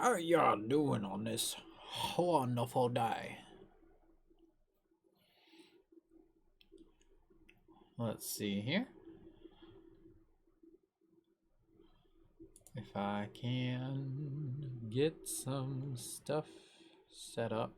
How y'all doing on this wonderful day? Let's see here. If I can get some stuff set up.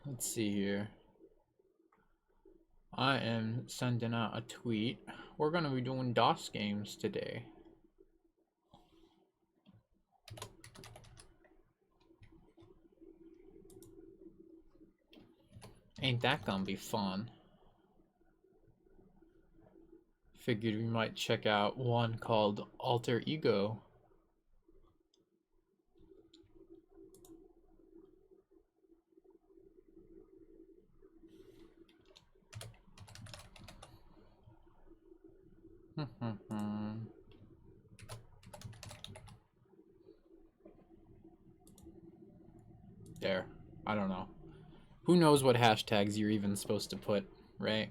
Let's see here. I am sending out a tweet. We're gonna be doing DOS games today. Ain't that gonna be fun? Figured we might check out one called Alter Ego. There. I don't know. Who knows what hashtags you're even supposed to put, right?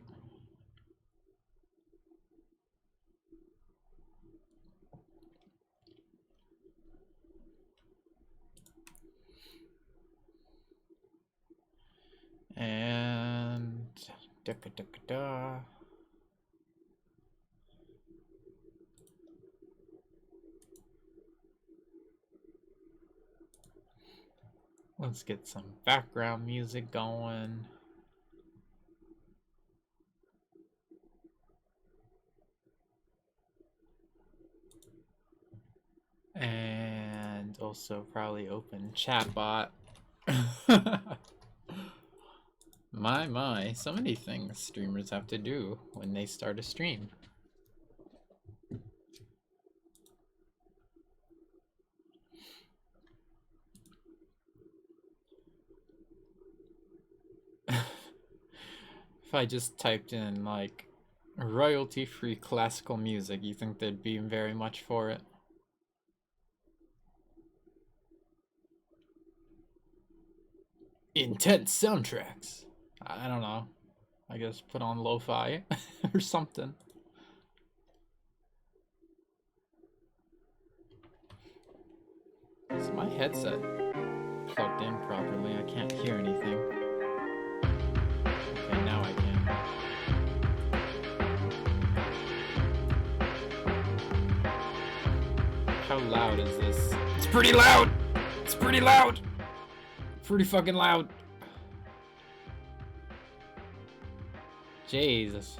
And da. Let's get some background music going. And also probably open chatbot. My, so many things streamers have to do when they start a stream. If I just typed in like royalty-free classical music, you think there'd be very much for it? Intense soundtracks. I don't know. I guess put on lo-fi or something. Is my headset plugged in properly? I can't hear anything. Okay, now I can. How loud is this? It's pretty loud! It's pretty loud! Pretty fucking loud. Jesus.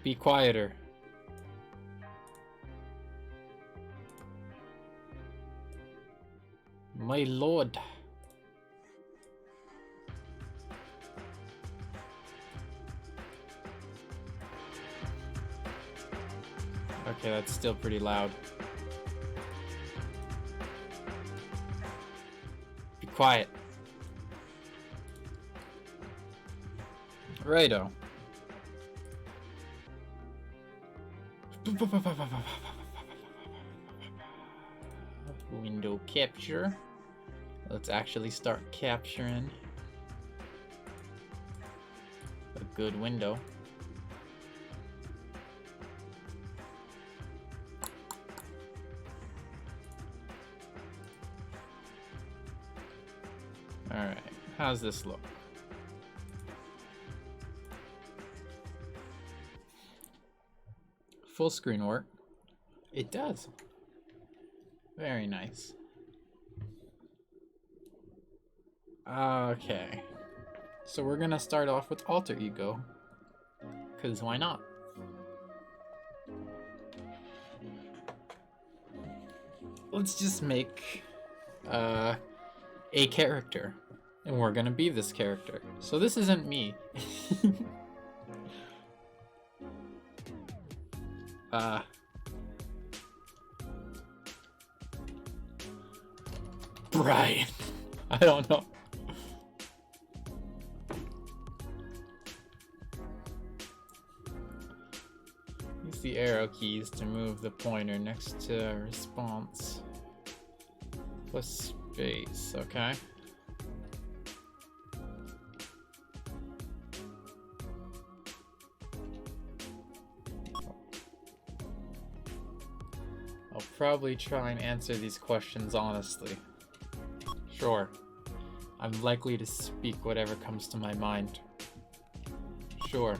Be quieter. My lord. Okay, that's still pretty loud. Be quiet. Righto. Window capture. Let's actually start capturing a good window. Alright, how's this look? full screen work? It does. Very nice. Okay. So we're gonna start off with Alter Ego. Because why not? Let's just make a character. And we're gonna be this character. So this isn't me. Brian. I don't know. Use the arrow keys to move the pointer next to response. Plus space, okay. I'll probably try and answer these questions honestly. Sure. I'm likely to speak whatever comes to my mind. Sure.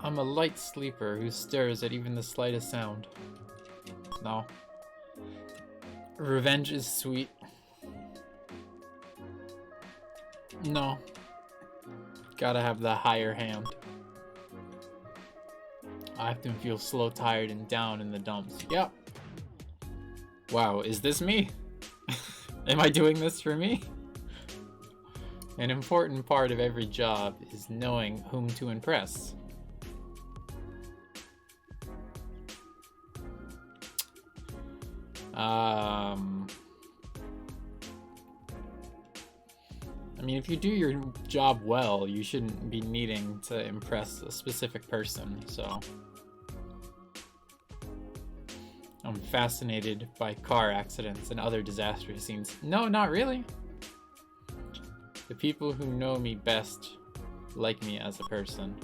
I'm a light sleeper who stirs at even the slightest sound. No. Revenge is sweet. No. Gotta have the higher hand. I often feel slow, tired, and down in the dumps. Yep. Wow, is this me? Am I doing this for me? An important part of every job is knowing whom to impress. I mean, if you do your job well, you shouldn't be needing to impress a specific person, so... I'm fascinated by car accidents and other disastrous scenes. No, not really. The people who know me best like me as a person.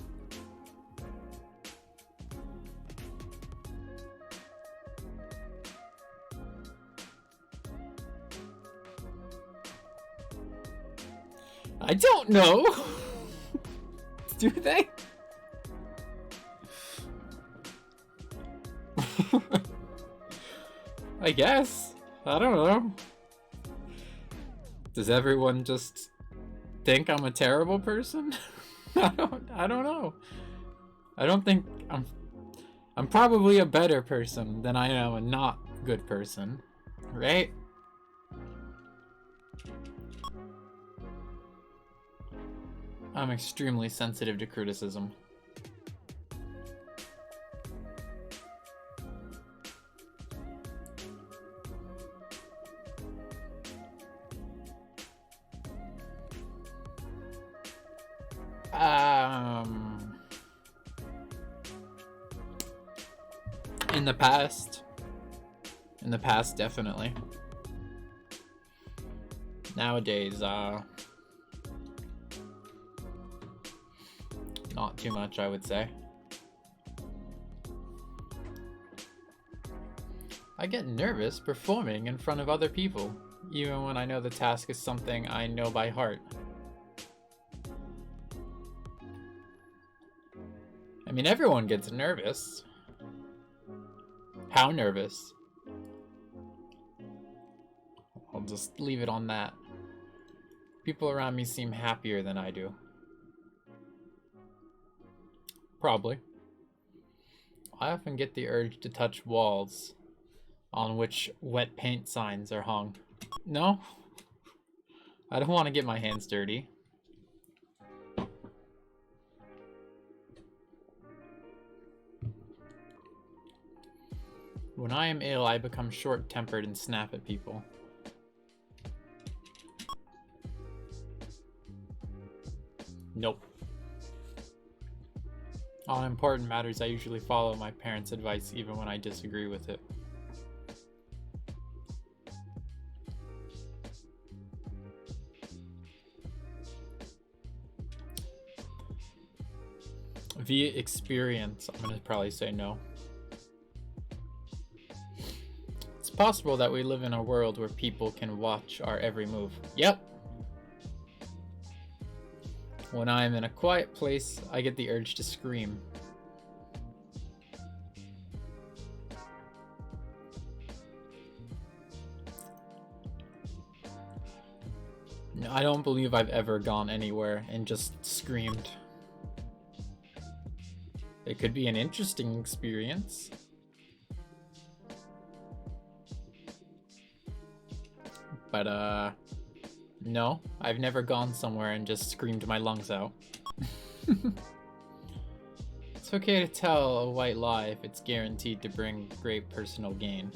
I don't know. Do they? I guess. I don't know. Does everyone just think I'm a terrible person? I don't know. I don't think I'm probably a better person than I am a not good person, right? I'm extremely sensitive to criticism. In the past, definitely. Nowadays, not too much, I would say. I get nervous performing in front of other people, even when I know the task is something I know by heart. I mean, everyone gets nervous. How nervous? I'll just leave it on that. People around me seem happier than I do. Probably. I often get the urge to touch walls on which wet paint signs are hung. No? I don't want to get my hands dirty. When I am ill, I become short-tempered and snap at people. Nope. On important matters, I usually follow my parents' advice even when I disagree with it. Via experience, I'm gonna probably say no. It's possible that we live in a world where people can watch our every move. Yep. When I'm in a quiet place, I get the urge to scream. I don't believe I've ever gone anywhere and just screamed. It could be an interesting experience. But, no, I've never gone somewhere and just screamed my lungs out. It's okay to tell a white lie if it's guaranteed to bring great personal gain.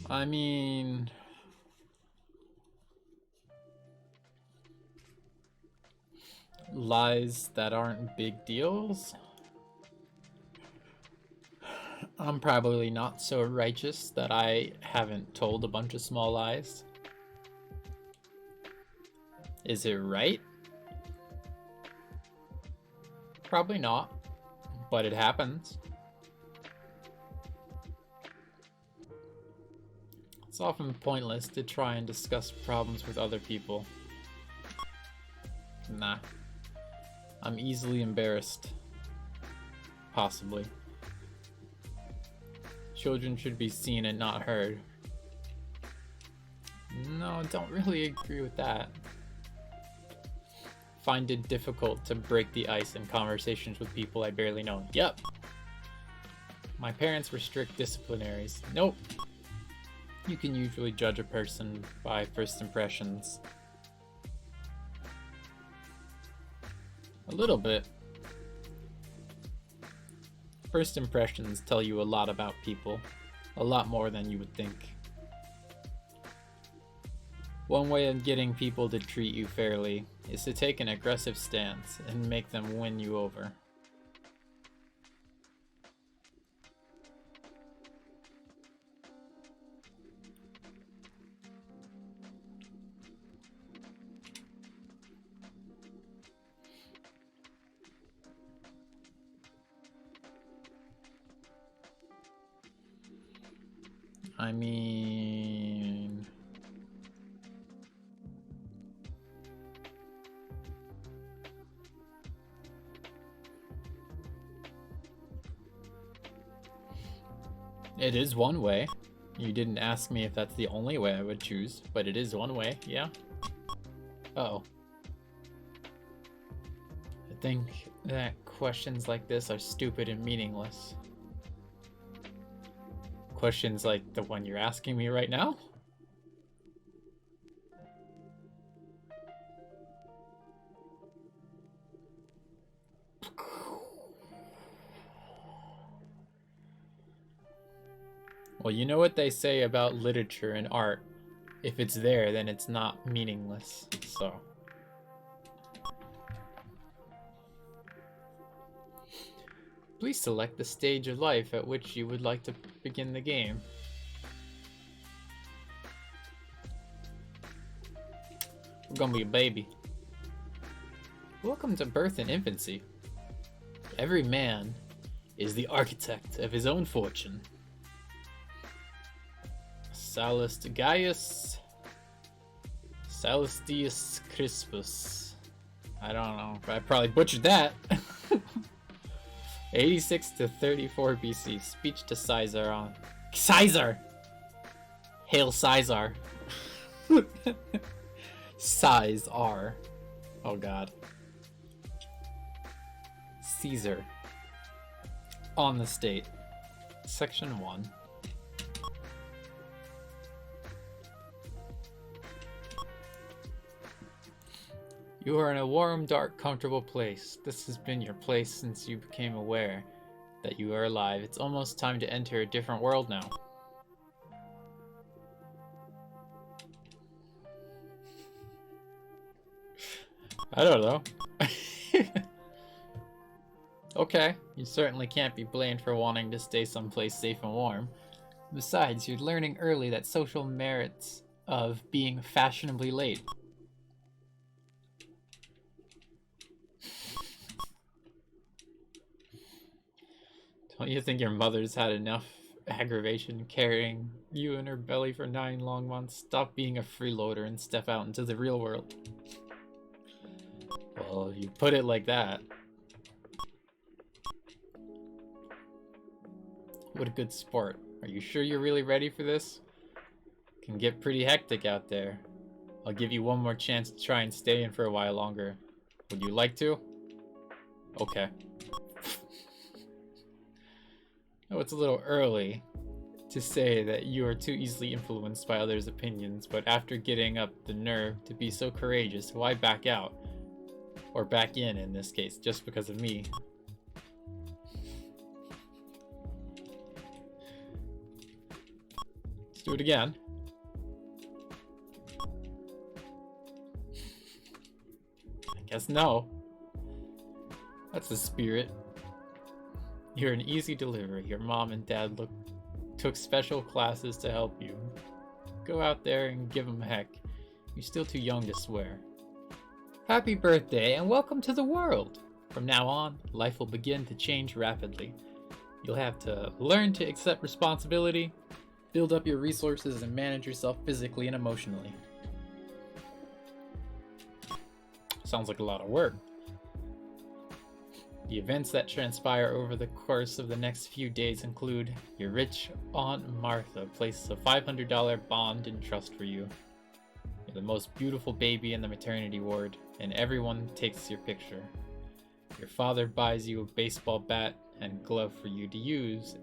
I mean, lies that aren't big deals? I'm probably not so righteous that I haven't told a bunch of small lies. Is it right? Probably not, but it happens. It's often pointless to try and discuss problems with other people. Nah. I'm easily embarrassed. Possibly. Children should be seen and not heard. No, don't really agree with that. Find it difficult to break the ice in conversations with people I barely know. Yep. My parents were strict disciplinaries. Nope. You can usually judge a person by first impressions. A little bit. First impressions tell you a lot about people. A lot more than you would think. One way of getting people to treat you fairly is to take an aggressive stance and make them win you over. I mean... It is one way. You didn't ask me if that's the only way I would choose, but it is one way, yeah. Uh-oh. I think that questions like this are stupid and meaningless. Questions like the one you're asking me right now? Well, you know what they say about literature and art. If it's there, then it's not meaningless, so... Please select the stage of life at which you would like to begin the game. We're gonna be a baby. Welcome to birth and infancy. Every man is the architect of his own fortune. Salus Gaius Sallustius Crispus. I don't know. I probably butchered that. 86 to 34 BC. Speech to Caesar on... Caesar! Hail Caesar. Caesar. Oh god. Caesar. On the state. Section 1. You are in a warm, dark, comfortable place. This has been your place since you became aware that you are alive. It's almost time to enter a different world now. I don't know. Okay, you certainly can't be blamed for wanting to stay someplace safe and warm. Besides, you're learning early that social merits of being fashionably late. Don't you think your mother's had enough aggravation carrying you in her belly for 9 long months. Stop being a freeloader and step out into the real world. Well, you put it like that. What a good sport. Are you sure you're really ready for this? It can get pretty hectic out there. I'll give you one more chance to try and stay in for a while longer. Would you like to? Okay. Oh, it's a little early to say that you are too easily influenced by others' opinions, but after getting up the nerve to be so courageous, why back out? Or back in this case, just because of me. Let's do it again. I guess no. That's the spirit. You're an easy delivery. Your mom and dad took special classes to help you. Go out there and give them heck. You're still too young to swear. Happy birthday and welcome to the world! From now on, life will begin to change rapidly. You'll have to learn to accept responsibility, build up your resources, and manage yourself physically and emotionally. Sounds like a lot of work. The events that transpire over the course of the next few days include your rich Aunt Martha places a $500 bond in trust for you. You're the most beautiful baby in the maternity ward, and everyone takes your picture. Your father buys you a baseball bat and glove for you to use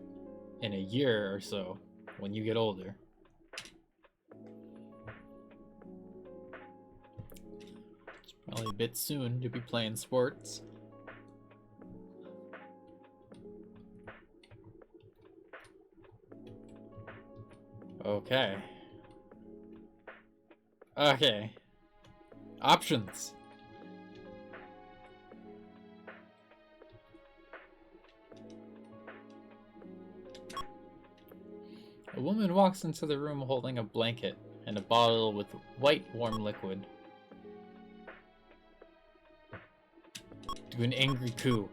in a year or so when you get older. It's probably a bit soon to be playing sports. Okay. Okay. Options. A woman walks into the room holding a blanket and a bottle with white warm liquid. Do an angry coup.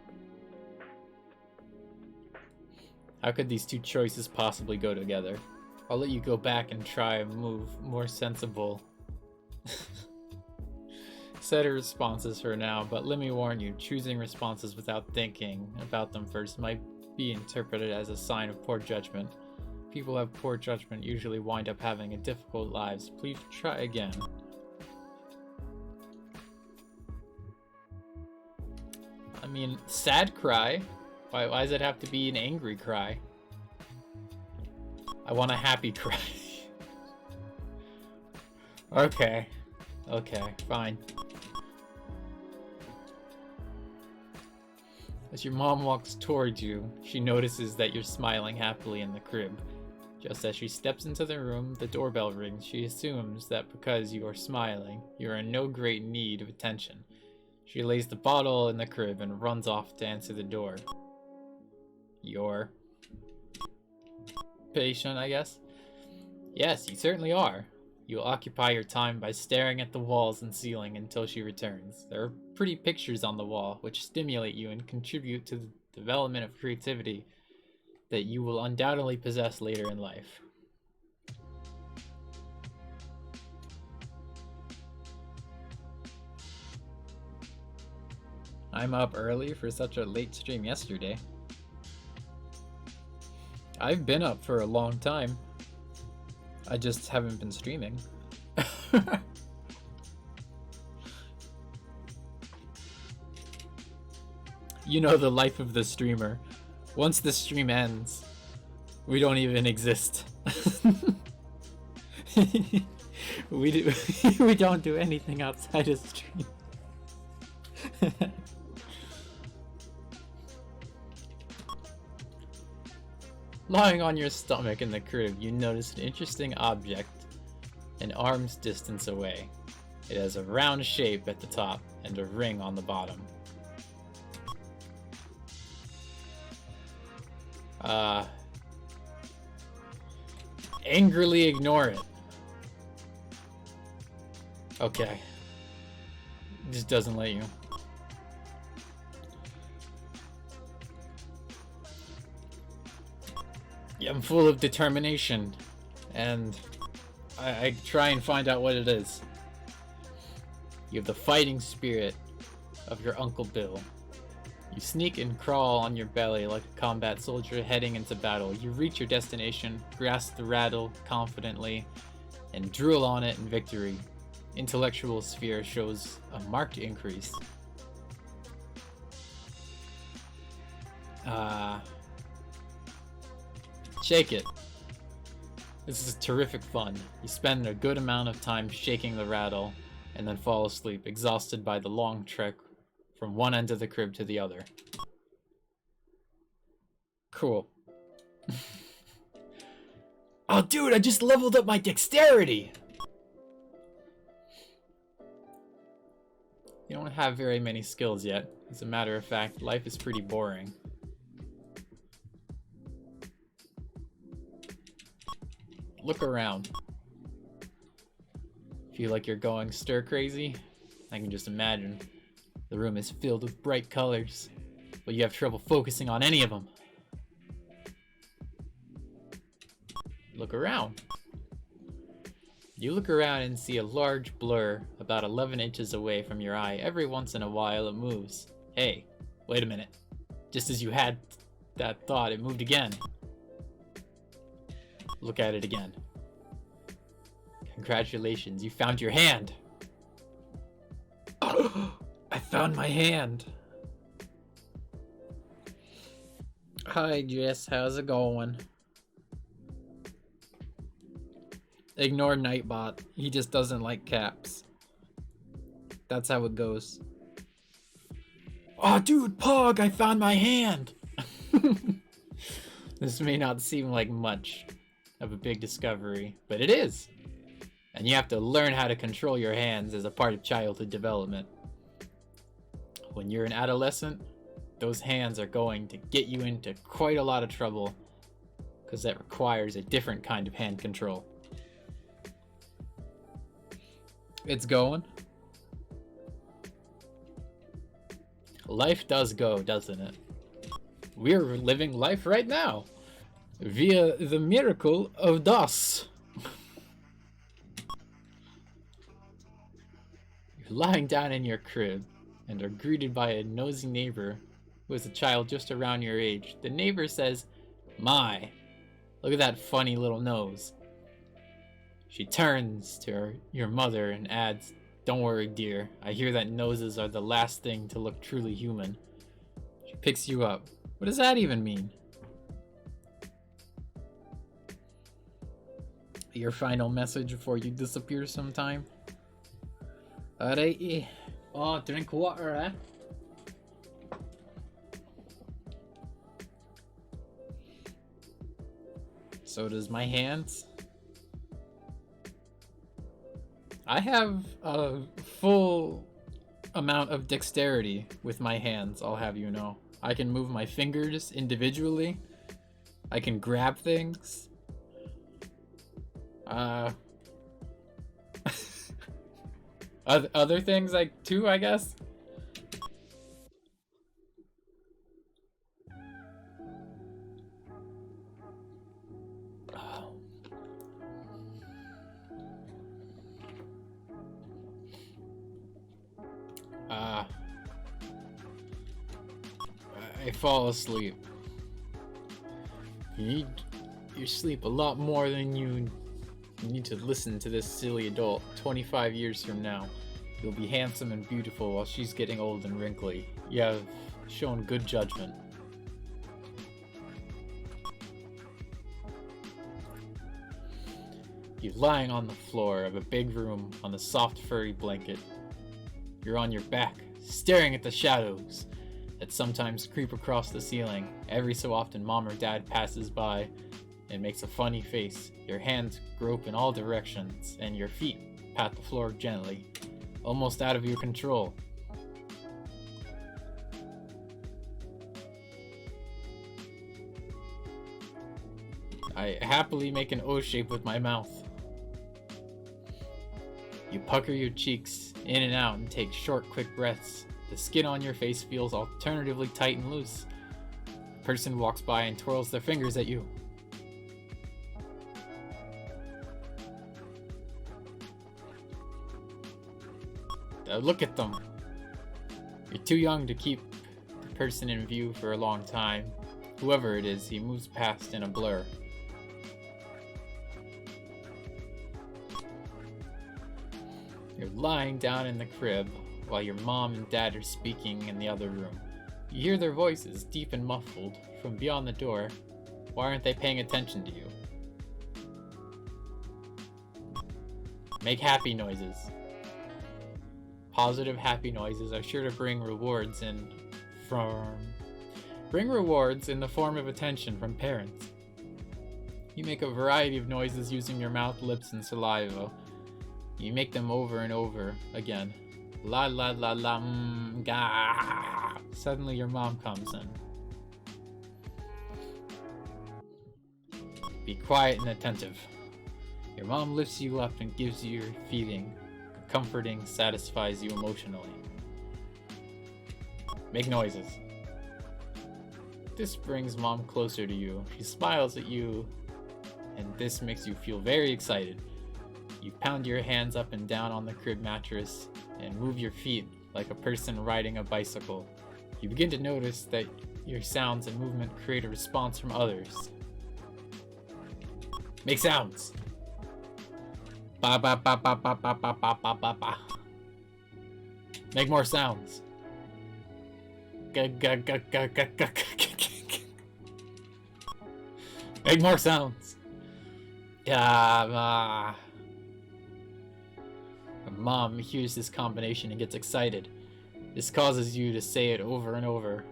How could these two choices possibly go together? I'll let you go back and try a move more sensible. Set her responses for now, but let me warn you, choosing responses without thinking about them first might be interpreted as a sign of poor judgment. People who have poor judgment usually wind up having a difficult lives. Please try again. I mean, sad cry? Why does it have to be an angry cry? I want a happy cry. Okay. Okay, fine. As your mom walks towards you, she notices that you're smiling happily in the crib. Just as she steps into the room, the doorbell rings. She assumes that because you are smiling, you are in no great need of attention. She lays the bottle in the crib and runs off to answer the door. You're patient, I guess? Yes, you certainly are. You'll occupy your time by staring at the walls and ceiling until she returns. There are pretty pictures on the wall, which stimulate you and contribute to the development of creativity that you will undoubtedly possess later in life. I'm up early for such a late stream yesterday. I've been up for a long time. I just haven't been streaming. You know the life of the streamer. Once the stream ends, we don't even exist. we don't do anything outside of stream. Lying on your stomach in the crib, you notice an interesting object an arm's distance away. It has a round shape at the top and a ring on the bottom. Angrily ignore it. Okay. It just doesn't let you. am full of determination, and I try and find out what it is. You have the fighting spirit of your Uncle Bill. You sneak and crawl on your belly like a combat soldier heading into battle. You reach your destination, grasp the rattle confidently, and drool on it in victory. Intellectual sphere shows a marked increase. Shake it. This is terrific fun. You spend a good amount of time shaking the rattle, and then fall asleep, exhausted by the long trek from one end of the crib to the other. Cool. Oh, dude, I just leveled up my dexterity! You don't have very many skills yet. As a matter of fact, life is pretty boring. Look around. Feel like you're going stir crazy? I can just imagine. The room is filled with bright colors, but you have trouble focusing on any of them. Look around. You look around and see a large blur about 11 inches away from your eye. Every once in a while it moves. Hey, wait a minute. Just as you had that thought, it moved again. Look at it again. Congratulations, you found your hand! I found my hand! Hi Jess, how's it going? Ignore Nightbot, he just doesn't like caps. That's how it goes. Oh dude, Pog, I found my hand! This may not seem like much of a big discovery, but it is! And you have to learn how to control your hands as a part of childhood development. When you're an adolescent, those hands are going to get you into quite a lot of trouble, because that requires a different kind of hand control. It's going. Life does go, doesn't it? We're living life right now, via the miracle of DOS. You're lying down in your crib and are greeted by a nosy neighbor who is a child just around your age. The neighbor says, "My, look at that funny little nose." She turns to your mother and adds, "Don't worry, dear. I hear that noses are the last thing to look truly human." She picks you up. What does that even mean? Your final message before you disappear sometime? Alrighty. Oh, drink water, eh? So does my hands. I have a full amount of dexterity with my hands, I'll have you know. I can move my fingers individually. I can grab things. Other things like too, I guess. I fall asleep. You need your sleep a lot more than you need to listen to this silly adult. 25 years from now, you'll be handsome and beautiful while she's getting old and wrinkly. You have shown good judgment. You're lying on the floor of a big room on a soft furry blanket. You're on your back, staring at the shadows that sometimes creep across the ceiling. Every so often mom or dad passes by and makes a funny face. Your hands grope in all directions and your feet pat the floor gently, almost out of your control. I happily make an O shape with my mouth. You pucker your cheeks in and out and take short, quick breaths. The skin on your face feels alternatively tight and loose. A person walks by and twirls their fingers at you. Look at them. You're too young to keep the person in view for a long time. Whoever it is, he moves past in a blur. You're lying down in the crib while your mom and dad are speaking in the other room. You hear their voices, deep and muffled, from beyond the door. Why aren't they paying attention to you? Make happy noises. Positive, happy noises are sure to bring rewards in the form of attention from parents. You make a variety of noises using your mouth, lips, and saliva. You make them over and over again. La la la la ga. Suddenly your mom comes in. Be quiet and attentive. Your mom lifts you up and gives you your feeding. Comforting, satisfies you emotionally. Make noises. This brings mom closer to you. She smiles at you, and this makes you feel very excited. You pound your hands up and down on the crib mattress and move your feet like a person riding a bicycle. You begin to notice that your sounds and movement create a response from others. Make sounds. Ba ba ba ba ba ba ba ba ba ba ba. Make more sounds. Ga ga ga ga ga ga ga. Make more sounds. Yeah. Mom hears this combination and gets excited. This causes you to say it over and over.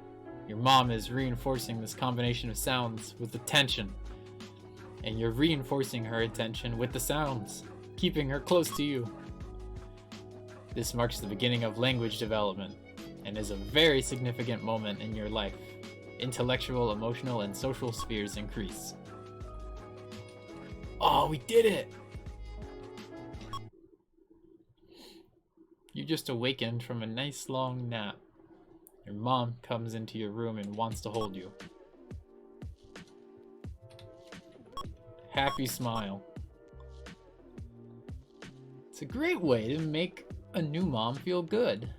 Your mom is reinforcing this combination of sounds with attention, and you're reinforcing her attention with the sounds, keeping her close to you. This marks the beginning of language development and is a very significant moment in your life. Intellectual, emotional, and social spheres increase. Oh, we did it! You just awakened from a nice long nap. Your mom comes into your room and wants to hold you. Happy smile. It's a great way to make a new mom feel good.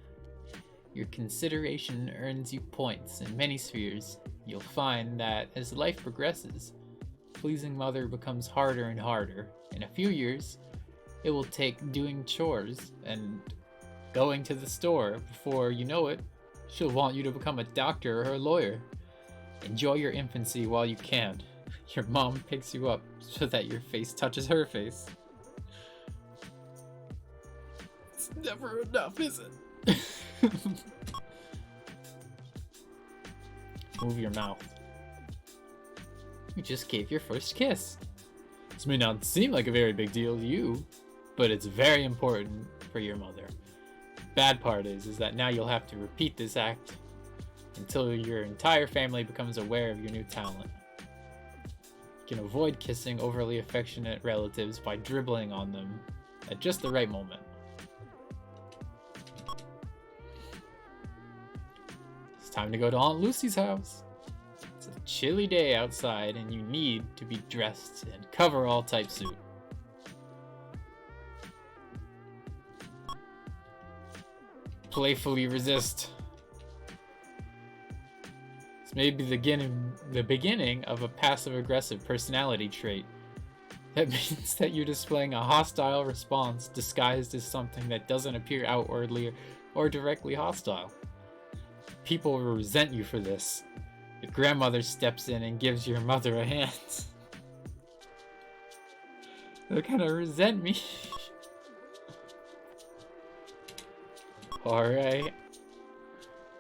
Your consideration earns you points in many spheres. You'll find that as life progresses, pleasing mother becomes harder and harder. In a few years, it will take doing chores and going to the store. Before you know it, she'll want you to become a doctor or a lawyer. Enjoy your infancy while you can. Your mom picks you up so that your face touches her face. It's never enough, is it? Move your mouth. You just gave your first kiss. This may not seem like a very big deal to you, but it's very important for your mother. Bad part is that now you'll have to repeat this act until your entire family becomes aware of your new talent. You can avoid kissing overly affectionate relatives by dribbling on them at just the right moment. It's time to go to Aunt Lucy's house. It's a chilly day outside and you need to be dressed in coverall type suit. Playfully resist. This may be the beginning of a passive-aggressive personality trait. That means that you're displaying a hostile response disguised as something that doesn't appear outwardly or directly hostile. People will resent you for this. Your grandmother steps in and gives your mother a hand. They're gonna resent me. Alright.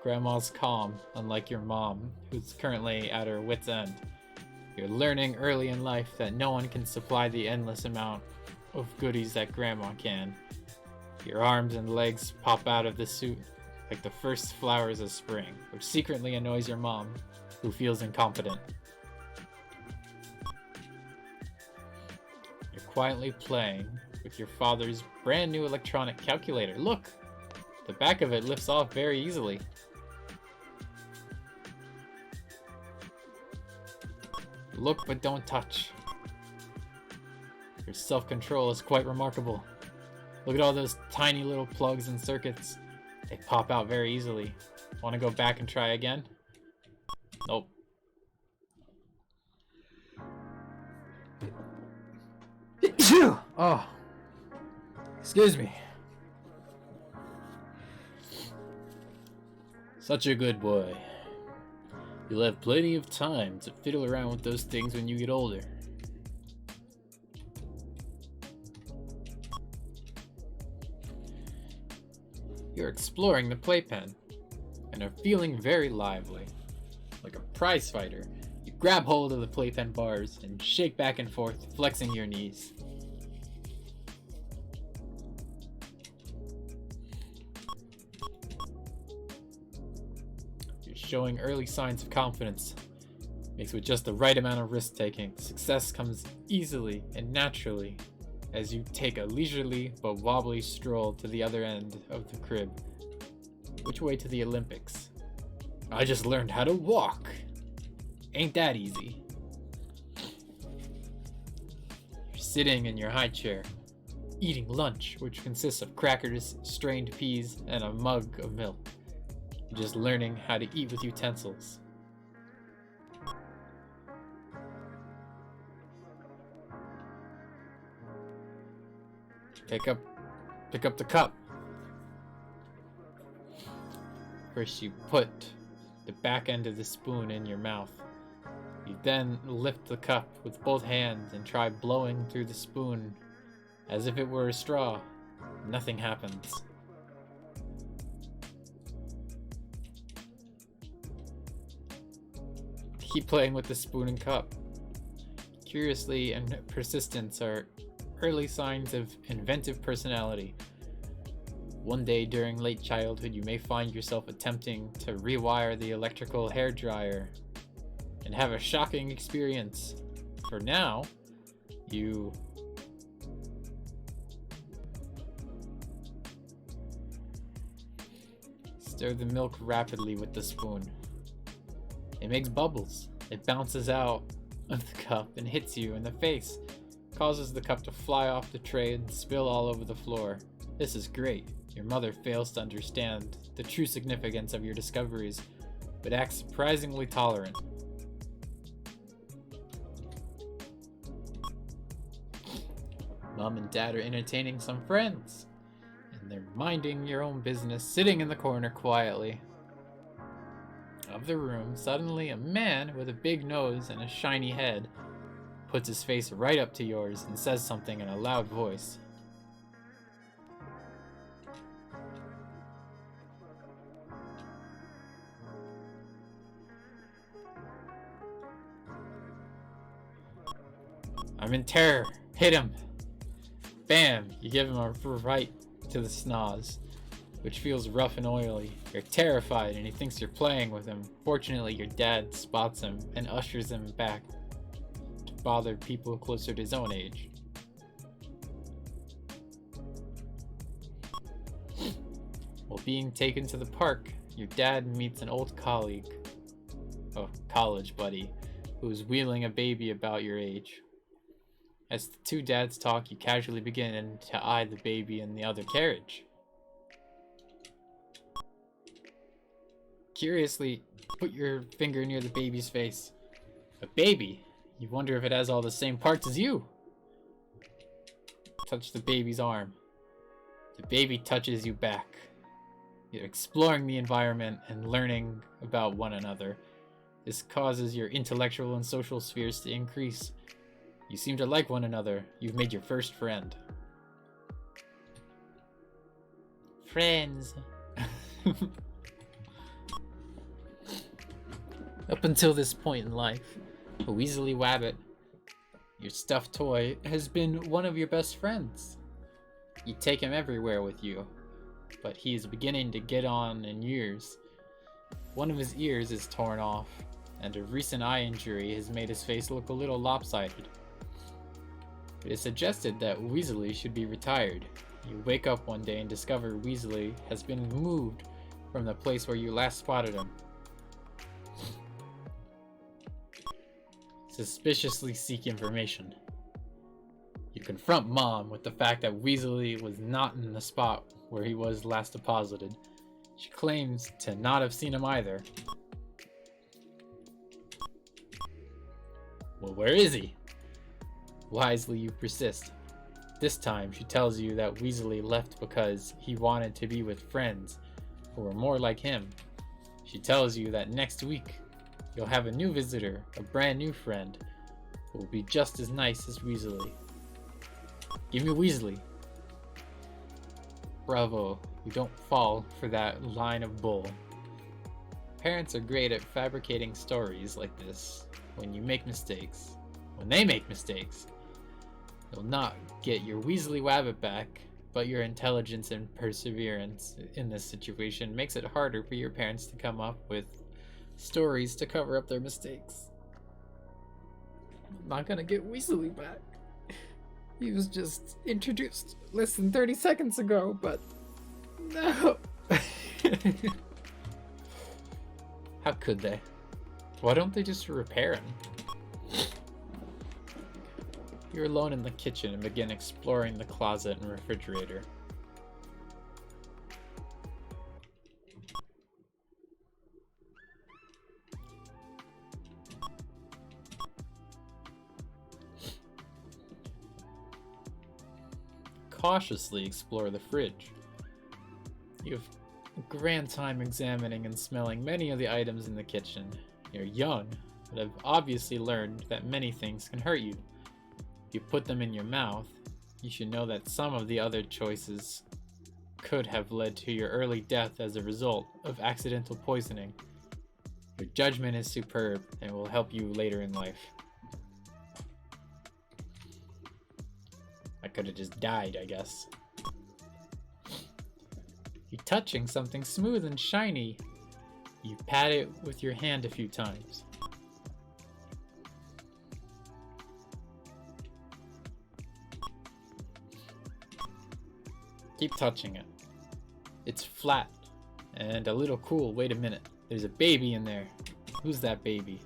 Grandma's calm, unlike your mom, who's currently at her wit's end. You're learning early in life that no one can supply the endless amount of goodies that Grandma can. Your arms and legs pop out of the suit like the first flowers of spring, which secretly annoys your mom, who feels incompetent. You're quietly playing with your father's brand new electronic calculator. Look! The back of it lifts off very easily. Look but don't touch. Your self-control is quite remarkable. Look at all those tiny little plugs and circuits. They pop out very easily. Want to go back and try again? Nope. Oh. Excuse me. Such a good boy. You'll have plenty of time to fiddle around with those things when you get older. You're exploring the playpen and are feeling very lively. Like a prize fighter, you grab hold of the playpen bars and shake back and forth, flexing your knees. You're showing early signs of confidence. Mixed with just the right amount of risk-taking, success comes easily and naturally as you take a leisurely but wobbly stroll to the other end of the crib. Which way to the Olympics? I just learned how to walk. Ain't that easy? You're sitting in your high chair, eating lunch, which consists of crackers, strained peas, and a mug of milk. You're just learning how to eat with utensils. Pick up the cup. First you put the back end of the spoon in your mouth. You then lift the cup with both hands and try blowing through the spoon as if it were a straw. Nothing happens. Keep playing with the spoon and cup. Curiosity and persistence are early signs of inventive personality. One day during late childhood, you may find yourself attempting to rewire the electrical hairdryer and have a shocking experience. For now, you stir the milk rapidly with the spoon. It makes bubbles. It bounces out of the cup and hits you in the face. Causes the cup to fly off the tray and spill all over the floor. This is great. Your mother fails to understand the true significance of your discoveries, but acts surprisingly tolerant. Mom and Dad are entertaining some friends, and they're minding your own business, sitting in the corner quietly. Of the room, suddenly a man with a big nose and a shiny head puts his face right up to yours and says something in a loud voice. I'm in terror. Hit him. Bam! You give him a right to the snoz, which feels rough and oily. You're terrified and he thinks you're playing with him. Fortunately, your dad spots him and ushers him back to bother people closer to his own age. While being taken to the park, your dad meets an old colleague, a college buddy, who's wheeling a baby about your age. As the two dads talk, you casually begin to eye the baby in the other carriage. Curiously, put your finger near the baby's face. A baby? You wonder if it has all the same parts as you. Touch the baby's arm. The baby touches you back. You're exploring the environment and learning about one another. This causes your intellectual and social spheres to increase. You seem to like one another. You've made your first friend. Friends. Up until this point in life, a Weasley Wabbit, your stuffed toy, has been one of your best friends. You take him everywhere with you, but he is beginning to get on in years. One of his ears is torn off, and a recent eye injury has made his face look a little lopsided. It is suggested that Weasley should be retired. You wake up one day and discover Weasley has been moved from the place where you last spotted him. Suspiciously seek information. You confront Mom with the fact that Weasley was not in the spot where he was last deposited. She claims to not have seen him either. Well, where is he? Wisely, you persist. This time, she tells you that Weasley left because he wanted to be with friends who were more like him. She tells you that next week, you'll have a new visitor, a brand new friend, who will be just as nice as Weasley. Give me Weasley. Bravo, you don't fall for that line of bull. Parents are great at fabricating stories like this. When you make mistakes, when they make mistakes, you'll not get your Weasley Wabbit back, but your intelligence and perseverance in this situation makes it harder for your parents to come up with stories to cover up their mistakes. I'm not gonna get Weasley back. He was just introduced less than 30 seconds ago, but no. How could they? Why don't they just repair him? You're alone in the kitchen and begin exploring the closet and refrigerator. Cautiously explore the fridge. You have a grand time examining and smelling many of the items in the kitchen. You're young, but have obviously learned that many things can hurt you. If you put them in your mouth, you should know that some of the other choices could have led to your early death as a result of accidental poisoning. Your judgment is superb and will help you later in life. I could have just died, I guess. You're touching something smooth and shiny. You pat it with your hand a few times. Keep touching it. It's flat and a little cool. Wait a minute. There's a baby in there. Who's that baby?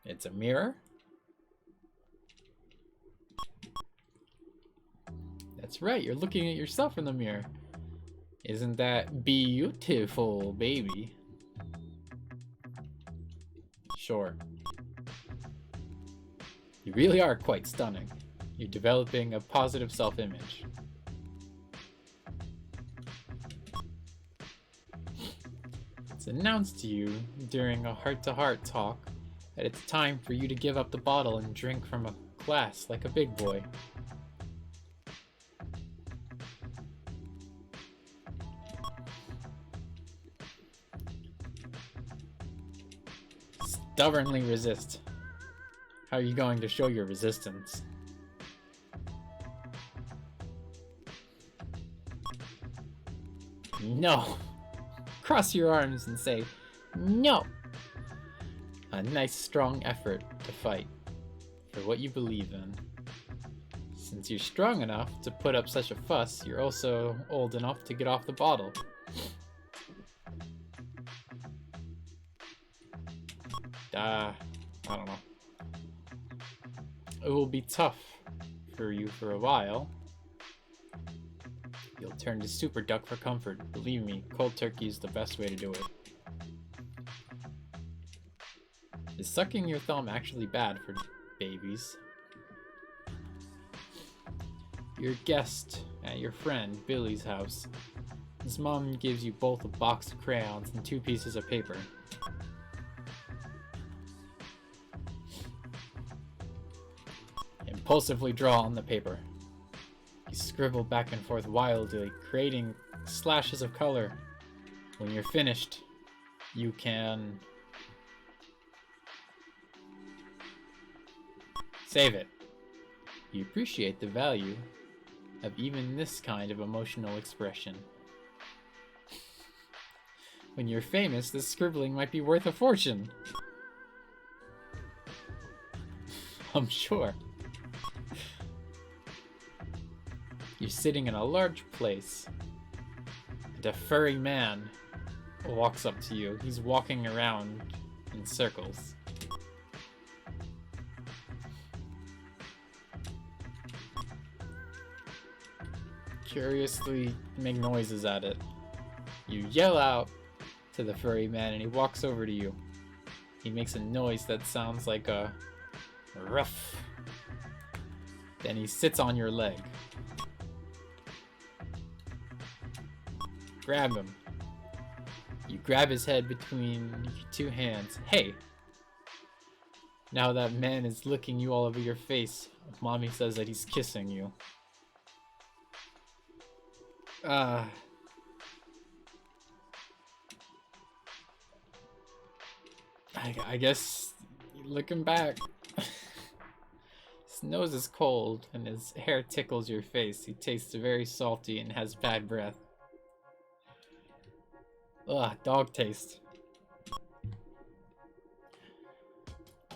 It's a mirror? That's right, you're looking at yourself in the mirror. Isn't that beautiful, baby? Sure. You really are quite stunning. You're developing a positive self-image. It's announced to you during a heart-to-heart talk that it's time for you to give up the bottle and drink from a glass like a big boy. Stubbornly resist. How are you going to show your resistance? No! Cross your arms and say, no! A nice strong effort to fight for what you believe in. Since you're strong enough to put up such a fuss, you're also old enough to get off the bottle. I don't know. It will be tough for you for a while. You'll turn to Super Duck for comfort. Believe me, cold turkey is the best way to do it. Is sucking your thumb actually bad for babies? You're a guest at your friend Billy's house. His mom gives you both a box of crayons and 2 pieces of paper. Impulsively draw on the paper. You scribble back and forth wildly, creating slashes of color. When you're finished, you can save it. You appreciate the value of even this kind of emotional expression. When you're famous, this scribbling might be worth a fortune. I'm sure. You're sitting in a large place, and a furry man walks up to you. He's walking around in circles. curiously make noises at it. You yell out to the furry man and he walks over to you. He makes a noise that sounds like a ruff. Then he sits on your leg. Grab him. You grab his head between your two hands. Hey! Now that man is licking you all over your face. Mommy says that he's kissing you. I guess looking back, his nose is cold and his hair tickles your face. He tastes very salty and has bad breath. Ugh, dog taste.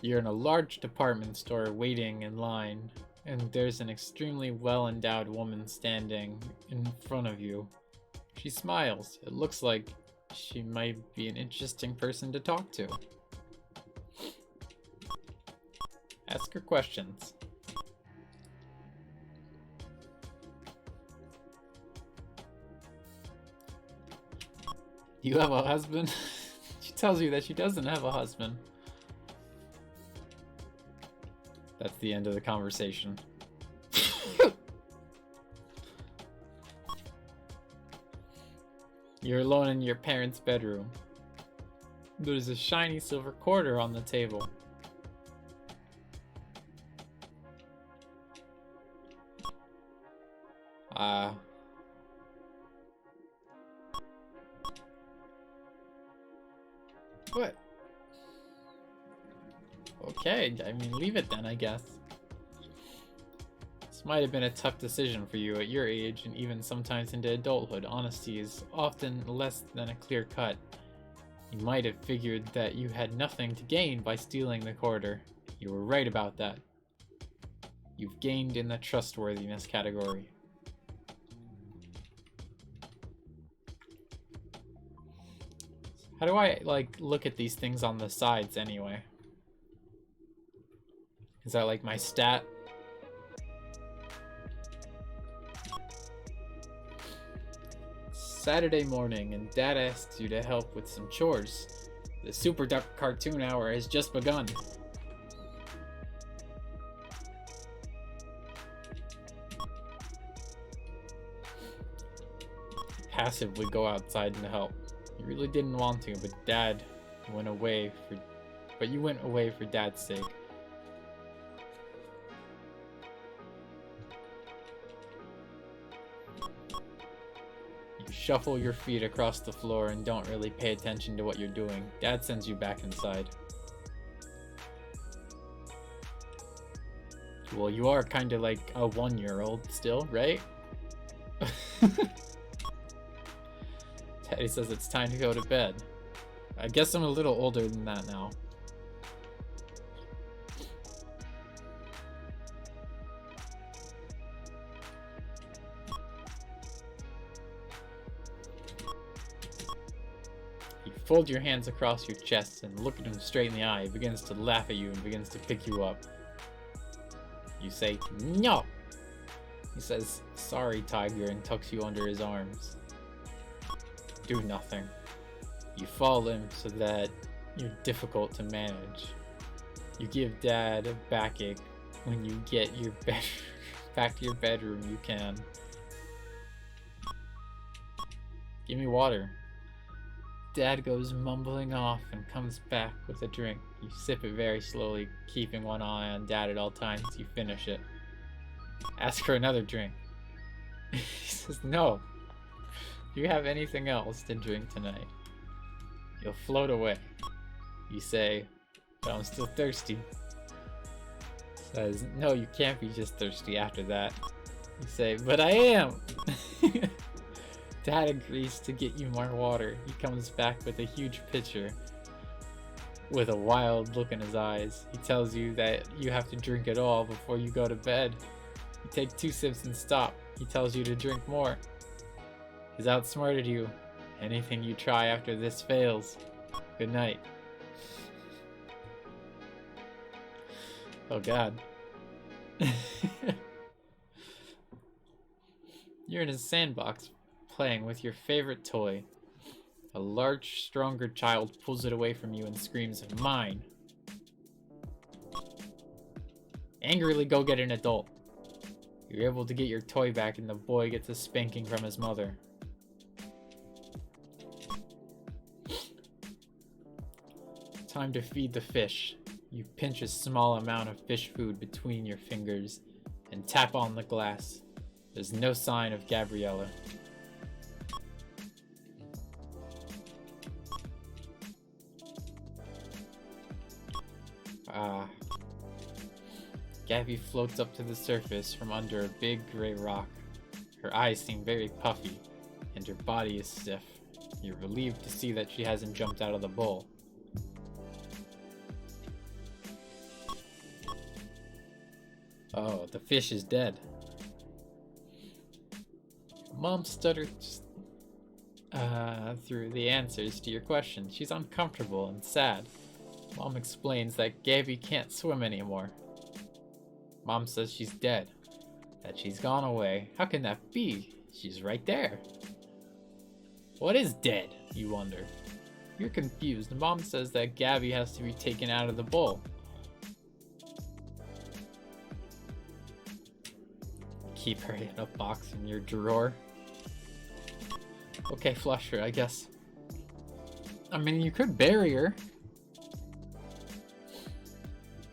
You're in a large department store waiting in line, and there's an extremely well-endowed woman standing in front of you. She smiles. It looks like she might be an interesting person to talk to. Ask her questions. You have a husband? She tells you that she doesn't have a husband. That's the end of the conversation. You're alone in your parents' bedroom. There's a shiny silver quarter on the table. What? Okay, I mean, leave it then, I guess. This might have been a tough decision for you at your age, and even sometimes into adulthood. Honesty is often less than a clear cut. You might have figured that you had nothing to gain by stealing the quarter. You were right about that. You've gained in the trustworthiness category. How do I, like, look at these things on the sides anyway? Is that like my stat? Saturday morning, and Dad asks you to help with some chores. The Super Duck cartoon hour has just begun. Passively go outside and help. You really didn't want to, but Dad went away for... But you went away for Dad's sake. You shuffle your feet across the floor and don't really pay attention to what you're doing. Dad sends you back inside. Well, you are kind of like a 1-year-old still, right? Daddy says it's time to go to bed. I guess I'm a little older than that now. You fold your hands across your chest and look at him straight in the eye. He begins to laugh at you and begins to pick you up. You say, "No!" He says, "Sorry, Tiger," and tucks you under his arms. Do nothing. You fall in so that you're difficult to manage. You give Dad a backache. When you get your back to your bedroom, you can. Give me water. Dad goes mumbling off and comes back with a drink. You sip it very slowly, keeping one eye on Dad at all times. You finish it. Ask for another drink. He says, "No. Do you have anything else to drink tonight?" You'll float away. You say, "But I'm still thirsty." Says, "No, you can't be just thirsty after that." You say, "But I am." Dad agrees to get you more water. He comes back with a huge pitcher with a wild look in his eyes. He tells you that you have to drink it all before you go to bed. You take 2 sips and stop. He tells you to drink more. He's outsmarted you. Anything you try after this fails. Good night. Oh God. You're in a sandbox playing with your favorite toy. A large, stronger child pulls it away from you and screams, "Mine!" Angrily go get an adult. You're able to get your toy back and the boy gets a spanking from his mother. Time to feed the fish. You pinch a small amount of fish food between your fingers and tap on the glass. There's no sign of Gabriella. Gabby floats up to the surface from under a big gray rock. Her eyes seem very puffy, and her body is stiff. You're relieved to see that she hasn't jumped out of the bowl. Oh, the fish is dead. Mom stutters through the answers to your questions. She's uncomfortable and sad. Mom explains that Gabby can't swim anymore. Mom says she's dead, that she's gone away. How can that be? She's right there. What is dead, you wonder? You're confused. Mom says that Gabby has to be taken out of the bowl. Keep her in a box in your drawer. Okay, flush her, I guess. I mean, you could bury her.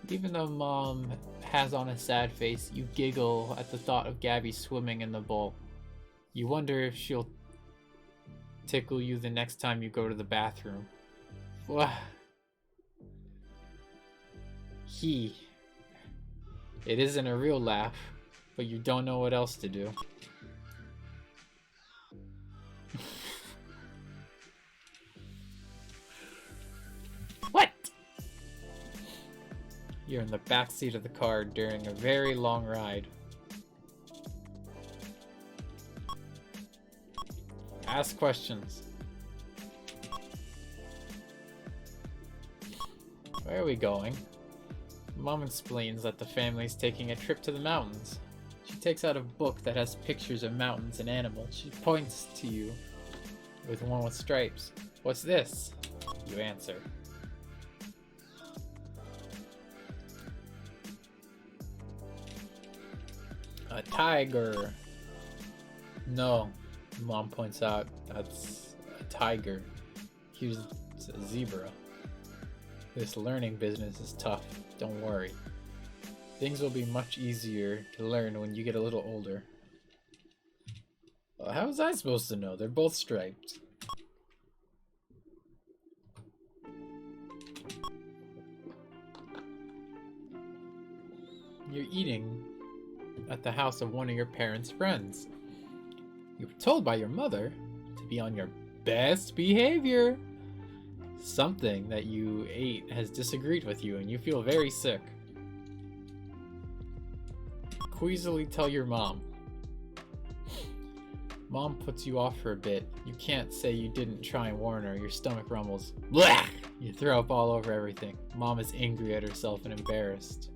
Even though Mom has on a sad face, you giggle at the thought of Gabby swimming in the bowl. You wonder if she'll tickle you the next time you go to the bathroom. It isn't a real laugh, but you don't know what else to do. What? You're in the backseat of the car during a very long ride. Ask questions. Where are we going? Mom explains that the family's taking a trip to the mountains. She takes out a book that has pictures of mountains and animals. She points to you with one with stripes. What's this? You answer. A tiger. No, Mom points out, that's a tiger. Here's a zebra. This learning business is tough, don't worry. Things will be much easier to learn when you get a little older. Well, how was I supposed to know? They're both striped. You're eating at the house of one of your parents' friends. You were told by your mother to be on your best behavior. Something that you ate has disagreed with you and you feel very sick. Queasily tell your mom. Mom puts you off for a bit. You can't say you didn't try and warn her. Your stomach rumbles. Blah! You throw up all over everything. Mom is angry at herself and embarrassed.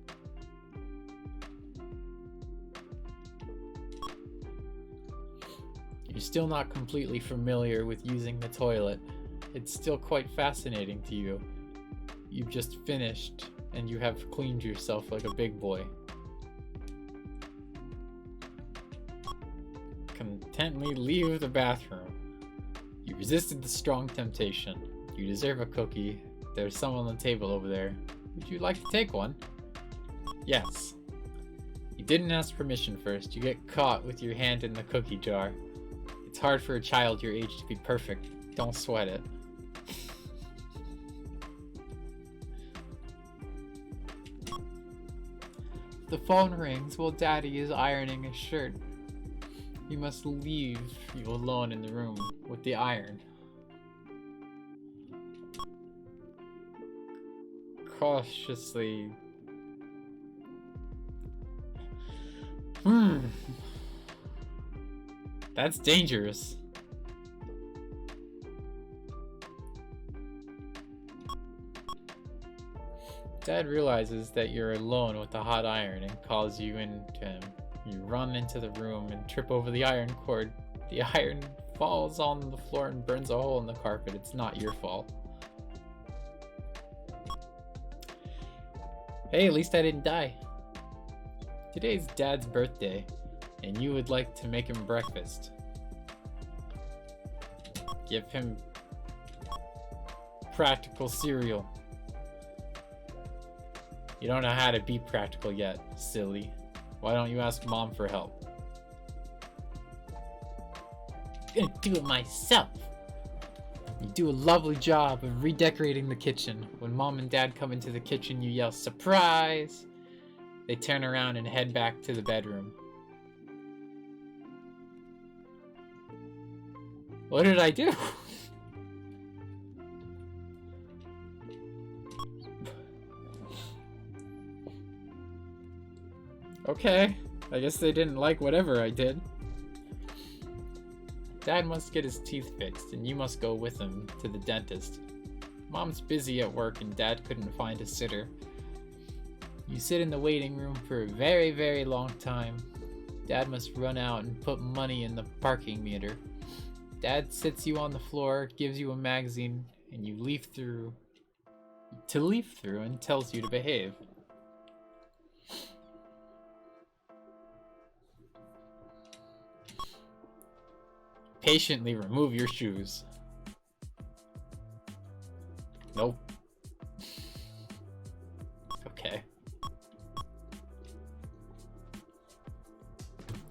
You're still not completely familiar with using the toilet. It's still quite fascinating to you. You've just finished and you have cleaned yourself like a big boy. Contently leave the bathroom. You resisted the strong temptation. You deserve a cookie. There's some on the table over there. Would you like to take one? Yes. You didn't ask permission first. You get caught with your hand in the cookie jar. It's hard for a child your age to be perfect. Don't sweat it. The phone rings while Daddy is ironing his shirt. He must leave you alone in the room with the iron. Cautiously. That's dangerous. Dad realizes that you're alone with the hot iron and calls you in to him. You run into the room and trip over the iron cord. The iron falls on the floor and burns a hole in the carpet. It's not your fault. Hey, at least I didn't die. Today's Dad's birthday, and you would like to make him breakfast. Give him practical cereal. You don't know how to be practical yet, silly. Why don't you ask Mom for help? I'm gonna do it myself. You do a lovely job of redecorating the kitchen. When Mom and Dad come into the kitchen, you yell, "Surprise!" They turn around and head back to the bedroom. What did I do? Okay, I guess they didn't like whatever I did. Dad must get his teeth fixed, and you must go with him to the dentist. Mom's busy at work, and Dad couldn't find a sitter. You sit in the waiting room for a very, very long time. Dad must run out and put money in the parking meter. Dad sits you on the floor, gives you a magazine, and you leaf through and tells you to behave. Patiently remove your shoes. Nope. Okay.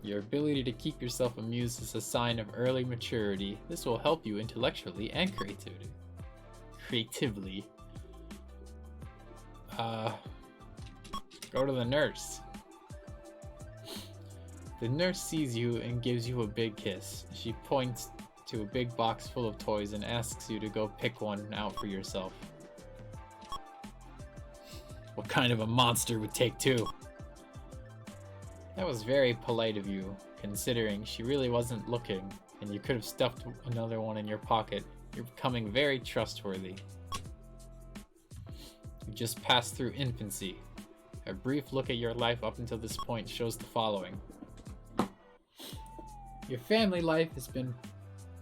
Your ability to keep yourself amused is a sign of early maturity. This will help you intellectually and creatively. Go to the nurse. The nurse sees you and gives you a big kiss. She points to a big box full of toys and asks you to go pick one out for yourself. What kind of a monster would take two? That was very polite of you, considering she really wasn't looking, and you could have stuffed another one in your pocket. You're becoming very trustworthy. You just passed through infancy. A brief look at your life up until this point shows the following. Your family life has been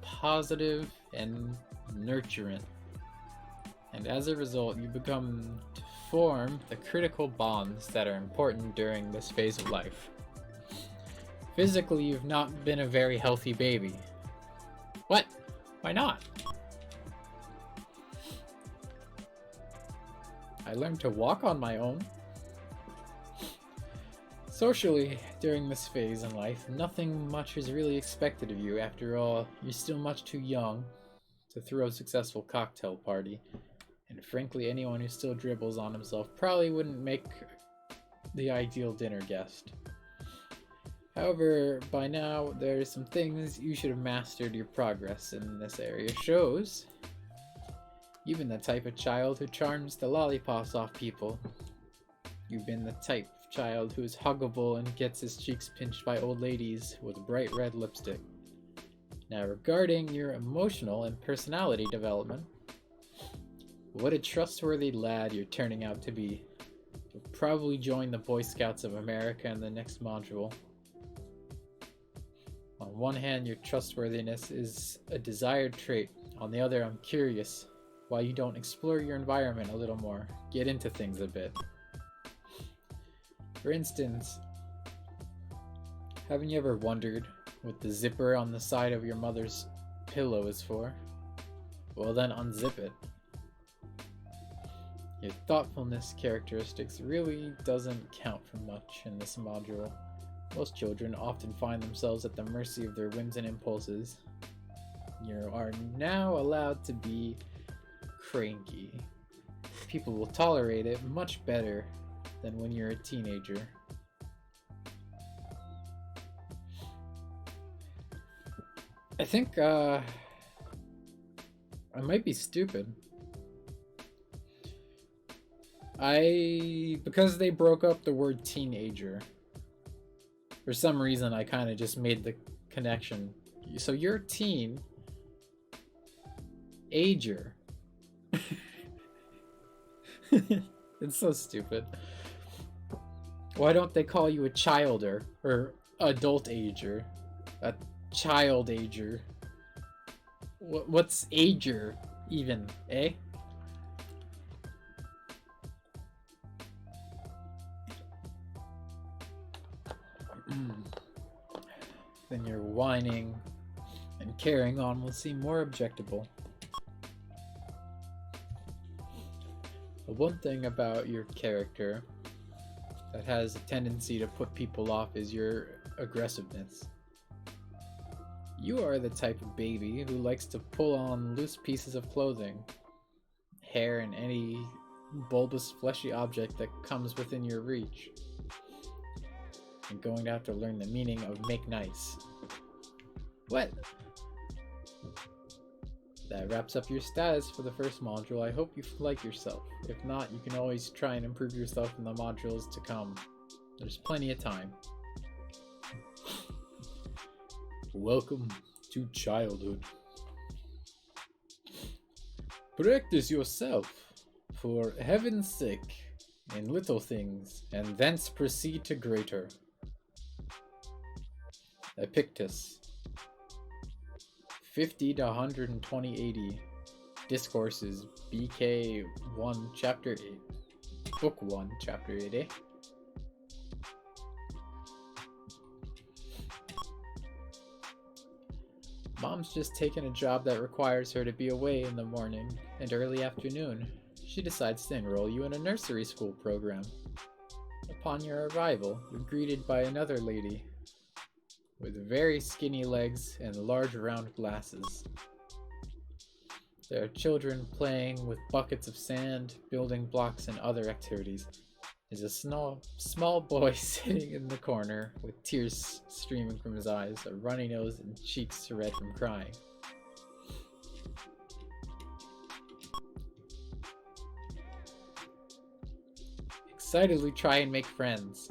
positive and nurturant, and as a result, you become to form the critical bonds that are important during this phase of life. Physically, you've not been a very healthy baby. What? Why not? I learned to walk on my own. Socially, during this phase in life, nothing much is really expected of you. After all, you're still much too young to throw a successful cocktail party. And frankly, anyone who still dribbles on himself probably wouldn't make the ideal dinner guest. However, by now, there are some things you should have mastered. Your progress in this area shows you've been the type of child who charms the lollipops off people. You've been the type of child who is huggable and gets his cheeks pinched by old ladies with bright red lipstick. Now, regarding your emotional and personality development, what a trustworthy lad you're turning out to be. You'll probably join the Boy Scouts of America in the next module. On one hand, your trustworthiness is a desired trait. On the other, I'm curious why you don't explore your environment a little more, get into things a bit. For instance, haven't you ever wondered what the zipper on the side of your mother's pillow is for? Well then, unzip it. Your thoughtfulness characteristics really doesn't count for much in this module. Most children often find themselves at the mercy of their whims and impulses. You are now allowed to be cranky. People will tolerate it much better than when you're a teenager. I think, I might be stupid. Because they broke up the word teenager, for some reason I kind of just made the connection. So you're a teen ager. It's so stupid. Why don't they call you a childer or adult ager, a child ager. What's ager even, eh? Then your whining and carrying on will seem more objectable. But one thing about your character that has a tendency to put people off is your aggressiveness. You are the type of baby who likes to pull on loose pieces of clothing, hair, and any bulbous fleshy object that comes within your reach. You're going to have to learn the meaning of make nice. What? That wraps up your status for the first module. I hope you like yourself. If not, you can always try and improve yourself in the modules to come. There's plenty of time. Welcome to childhood. Practice yourself, for heaven's sake, in little things, and thence proceed to greater. Epictetus. 50 to 120 AD. Discourses, BK 1, Chapter 8. Book 1, Chapter 8, Mom's just taken a job that requires her to be away in the morning and early afternoon. She decides to enroll you in a nursery school program. Upon your arrival, you're greeted by another lady with very skinny legs and large round glasses. There are children playing with buckets of sand, building blocks, and other activities. There's a small boy sitting in the corner with tears streaming from his eyes, a runny nose, and cheeks red from crying. Excitedly try and make friends.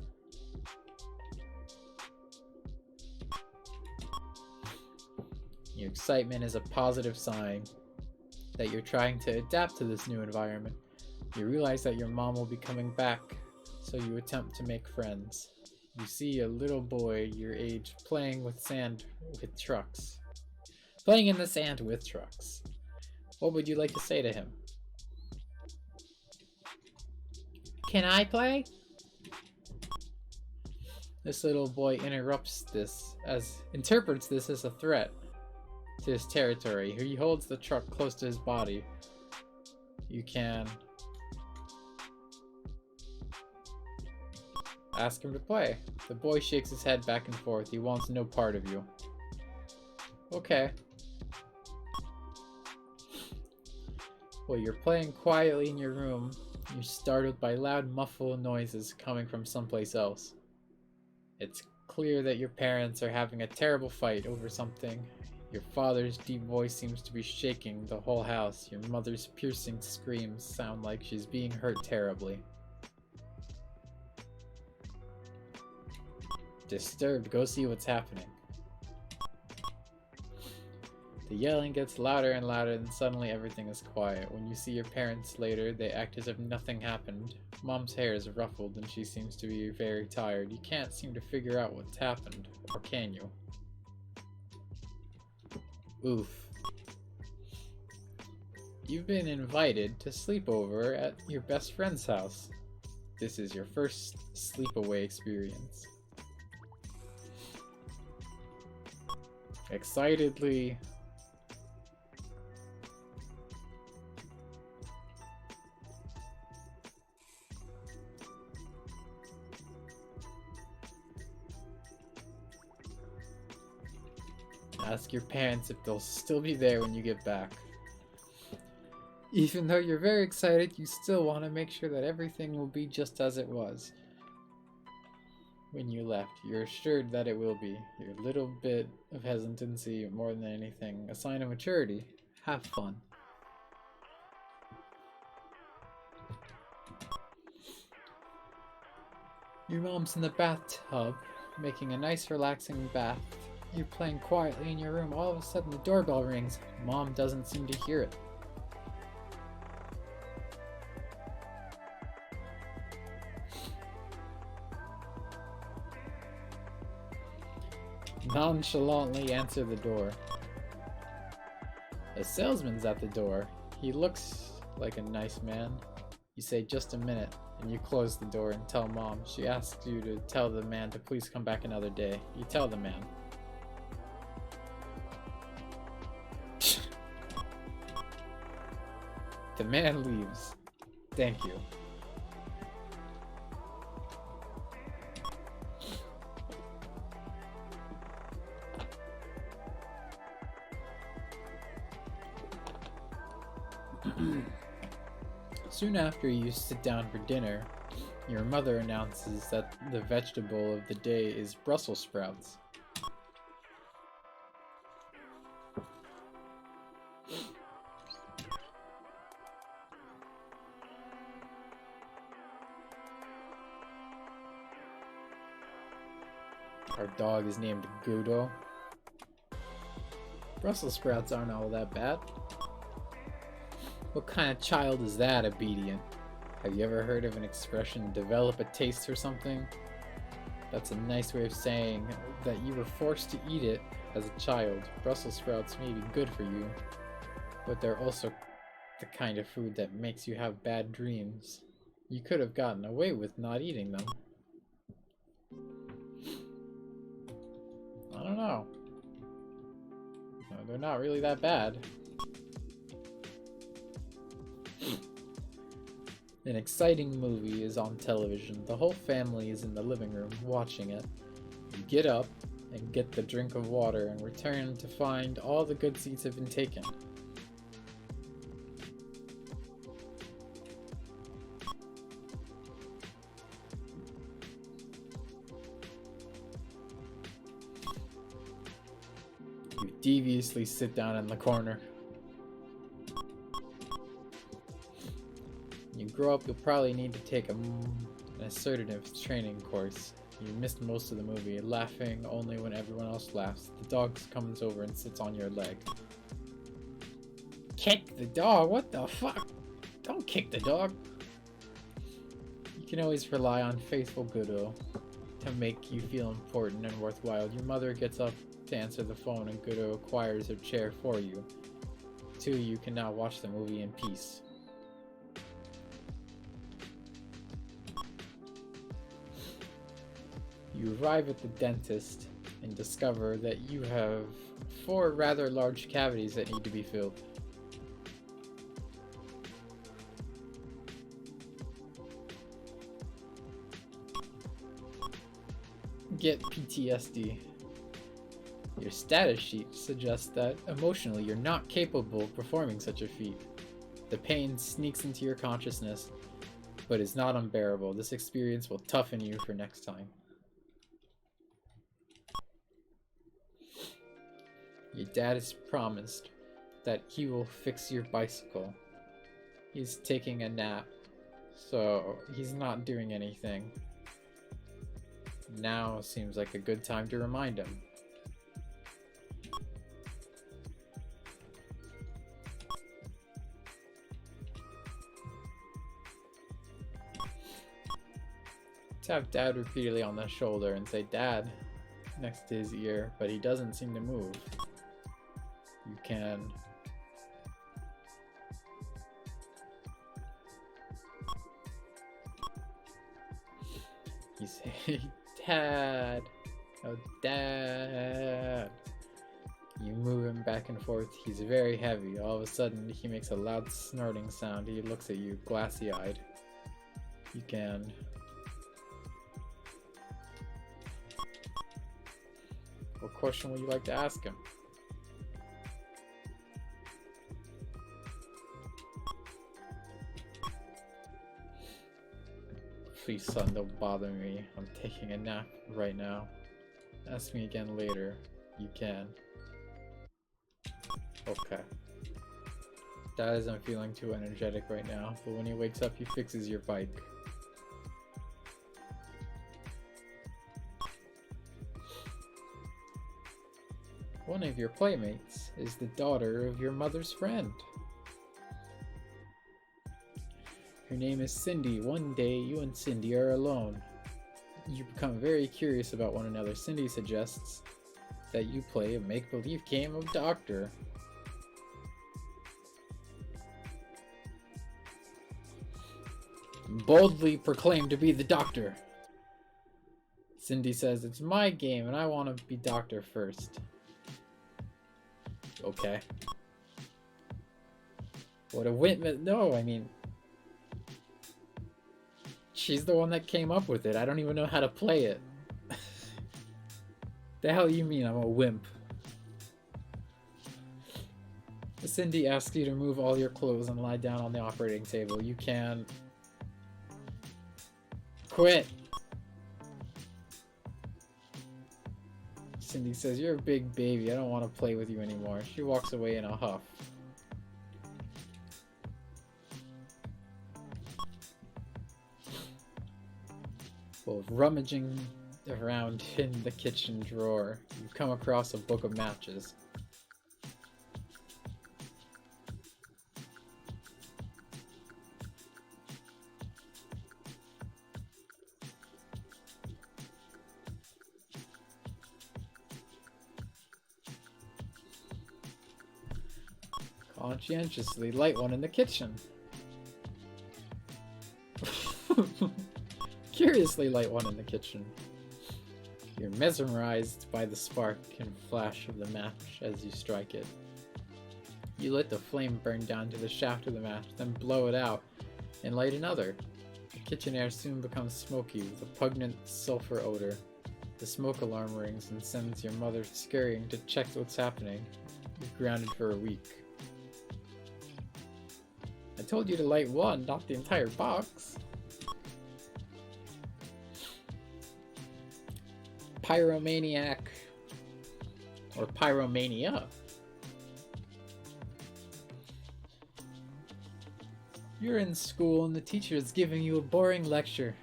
Your excitement is a positive sign that you're trying to adapt to this new environment. You realize that your mom will be coming back, so you attempt to make friends. You see a little boy your age playing with sand with trucks. Playing in the sand with trucks. What would you like to say to him? Can I play? This little boy interrupts this, interprets this as a threat to his territory. He holds the truck close to his body. You can ask him to play. The boy shakes his head back and forth. He wants no part of you. Okay. Well, you're playing quietly in your room. You're startled by loud muffled noises coming from someplace else. It's clear that your parents are having a terrible fight over something. Your father's deep voice seems to be shaking the whole house. Your mother's piercing screams sound like she's being hurt terribly. Disturbed, go see what's happening. The yelling gets louder and louder, and suddenly everything is quiet. When you see your parents later, they act as if nothing happened. Mom's hair is ruffled and she seems to be very tired. You can't seem to figure out what's happened, or can you? Oof. You've been invited to sleep over at your best friend's house. This is your first sleepaway experience. Excitedly, ask your parents if they'll still be there when you get back. Even though you're very excited, you still want to make sure that everything will be just as it was when you left. You're assured that it will be. Your little bit of hesitancy, more than anything, a sign of maturity. Have fun. Your mom's in the bathtub, making a nice relaxing bath. You're playing quietly in your room. All of a sudden the doorbell rings. Mom doesn't seem to hear it. nonchalantly answer the door. A salesman's at the door. He looks like a nice man. You say, "Just a minute," and you close the door and tell Mom. She asks you to tell the man to please come back another day. You tell the man. The man leaves. Thank you. Soon after you sit down for dinner, your mother announces that the vegetable of the day is Brussels sprouts. Our dog is named Gudo. Brussels sprouts aren't all that bad. What kind of child is that, obedient? Have you ever heard of an expression, develop a taste for something? That's a nice way of saying that you were forced to eat it as a child. Brussels sprouts may be good for you, but they're also the kind of food that makes you have bad dreams. You could have gotten away with not eating them. I don't know. No, they're not really that bad. An exciting movie is on television. The whole family is in the living room watching it. You get up and get the drink of water and return to find all the good seats have been taken. You deviously sit down in the corner. You grow up, you'll probably need to take an assertive training course. You missed most of the movie, laughing only when everyone else laughs. The dog comes over and sits on your leg. Kick the dog? What the fuck? Don't kick the dog. You can always rely on faithful Gudo to make you feel important and worthwhile. Your mother gets up to answer the phone and Gudo acquires a chair for you. The two of you can now watch the movie in peace. You arrive at the dentist and discover that you have 4 rather large cavities that need to be filled. Get PTSD. Your status sheet suggests that emotionally you're not capable of performing such a feat. The pain sneaks into your consciousness, but is not unbearable. This experience will toughen you for next time. Your dad has promised that he will fix your bicycle. He's taking a nap, so he's not doing anything. Now seems like a good time to remind him. Tap Dad repeatedly on the shoulder and say "Dad" next to his ear, but he doesn't seem to move. You can you say "Dad, oh Dad." You move him back and forth. He's very heavy. All of a sudden he makes a loud snorting sound. He looks at you glassy-eyed. You can What question would you like to ask him? Please, son, don't bother me. I'm taking a nap right now. Ask me again later. You can. Okay. Dad isn't feeling too energetic right now, but when he wakes up, he fixes your bike. One of your playmates is the daughter of your mother's friend. Her name is Cindy. One day, you and Cindy are alone. You become very curious about one another. Cindy suggests that you play a make-believe game of doctor. Boldly proclaim to be the doctor. Cindy says, it's my game and I want to be doctor first. Okay. What a Whitman. No, I mean, she's the one that came up with it. I don't even know how to play it. The hell you mean I'm a wimp? Cindy asks you to move all your clothes and lie down on the operating table. You can... Quit! Cindy says, you're a big baby. I don't want to play with you anymore. She walks away in a huff. While rummaging around in the kitchen drawer, you come across a book of matches. Conscientiously light one in the kitchen. Curiously light one in the kitchen. You're mesmerized by the spark and flash of the match as you strike it. You let the flame burn down to the shaft of the match, then blow it out and light another. The kitchen air soon becomes smoky with a pungent sulfur odor. The smoke alarm rings and sends your mother scurrying to check what's happening. You're grounded for a week. I told you to light one, not the entire box. Pyromaniac. Or pyromania. You're in school and the teacher is giving you a boring lecture.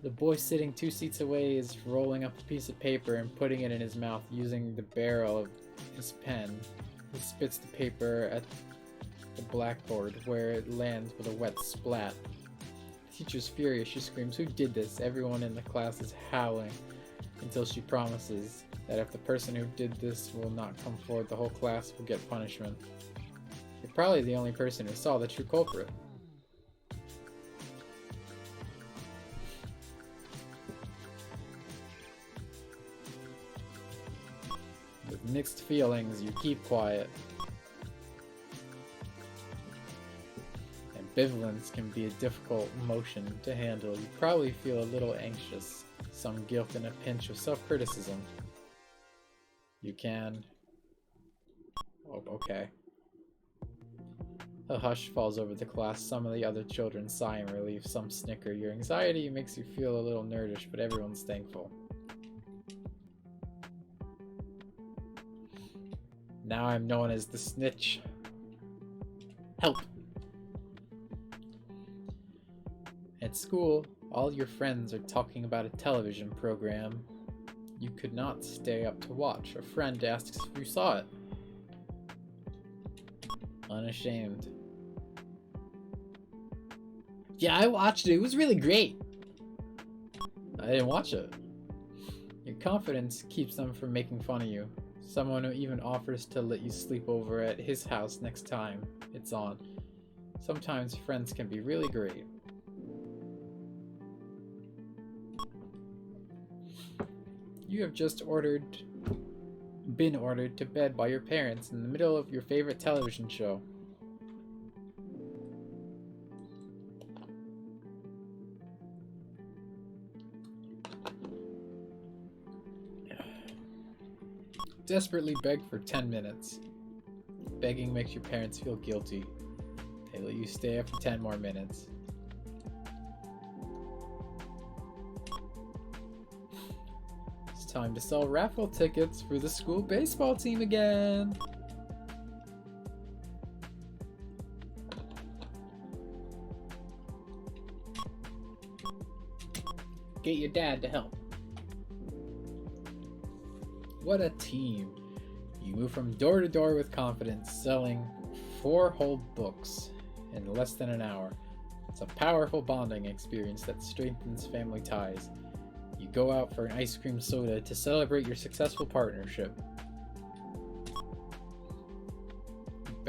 The boy sitting 2 seats away is rolling up a piece of paper and putting it in his mouth using the barrel of his pen. He spits the paper at the blackboard where it lands with a wet splat. The teacher's furious. She screams, "Who did this?" Everyone in the class is howling until she promises that if the person who did this will not come forward, the whole class will get punishment. You're probably the only person who saw the true culprit. With mixed feelings, you keep quiet. Ambivalence can be a difficult emotion to handle. You probably feel a little anxious, some guilt, and a pinch of self-criticism. You can... Oh, okay. A hush falls over the class. Some of the other children sigh in relief, some snicker. Your anxiety makes you feel a little nerdish, but everyone's thankful. Now I'm known as the snitch. Help! At school, all your friends are talking about a television program you could not stay up to watch. A friend asks if you saw it. Unashamed. Yeah, I watched it. It was really great. I didn't watch it. Your confidence keeps them from making fun of you. Someone who even offers to let you sleep over at his house next time it's on. Sometimes friends can be really great. You have just been ordered to bed by your parents in the middle of your favorite television show. Desperately beg for 10 minutes. Begging makes your parents feel guilty. They let you stay up for 10 more minutes. It's time to sell raffle tickets for the school baseball team again. Get your dad to help. What a team. You move from door to door with confidence, selling 4 whole books in less than an hour. It's a powerful bonding experience that strengthens family ties. You go out for an ice cream soda to celebrate your successful partnership.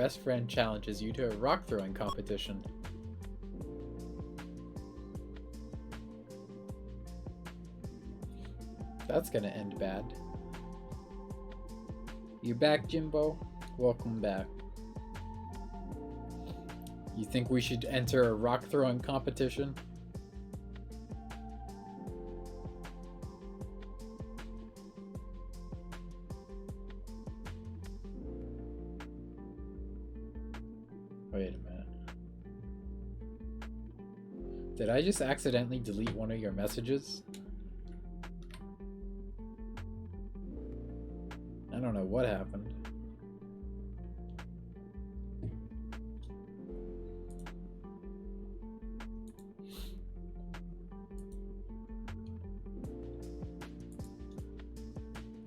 best friend challenges you to a rock throwing competition. That's gonna end bad. You back, Jimbo? Welcome back. You think we should enter a rock throwing competition? Wait a minute. Did I just accidentally delete one of your messages? I don't know what happened.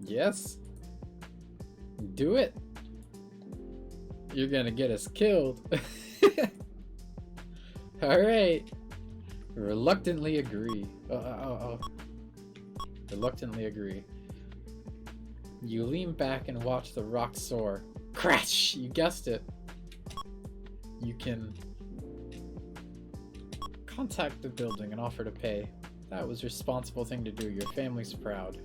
Yes? Do it. You're gonna get us killed. Alright. Reluctantly agree. Reluctantly agree. You lean back and watch the rock soar. Crash! You guessed it. You can contact the building and offer to pay. That was a responsible thing to do. Your family's proud.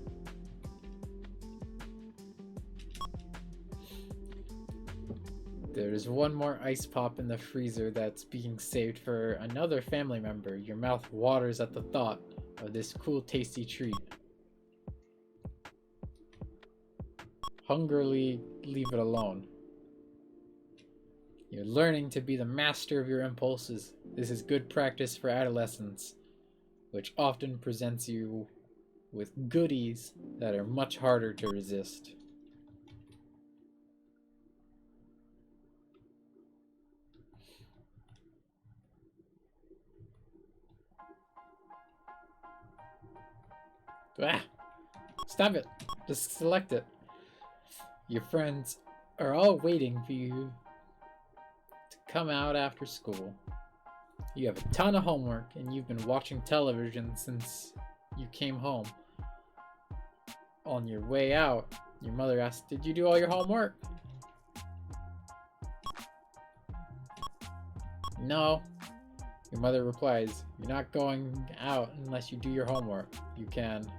There's one more ice pop in the freezer that's being saved for another family member. Your mouth waters at the thought of this cool, tasty treat. Hungrily leave it alone. You're learning to be the master of your impulses. This is good practice for adolescence, which often presents you with goodies that are much harder to resist. Ah! Stop it! Just select it. Your friends are all waiting for you to come out after school. You have a ton of homework and you've been watching television since you came home. On your way out, your mother asks, "Did you do all your homework?" No. Your mother replies, "You're not going out unless you do your homework. You can."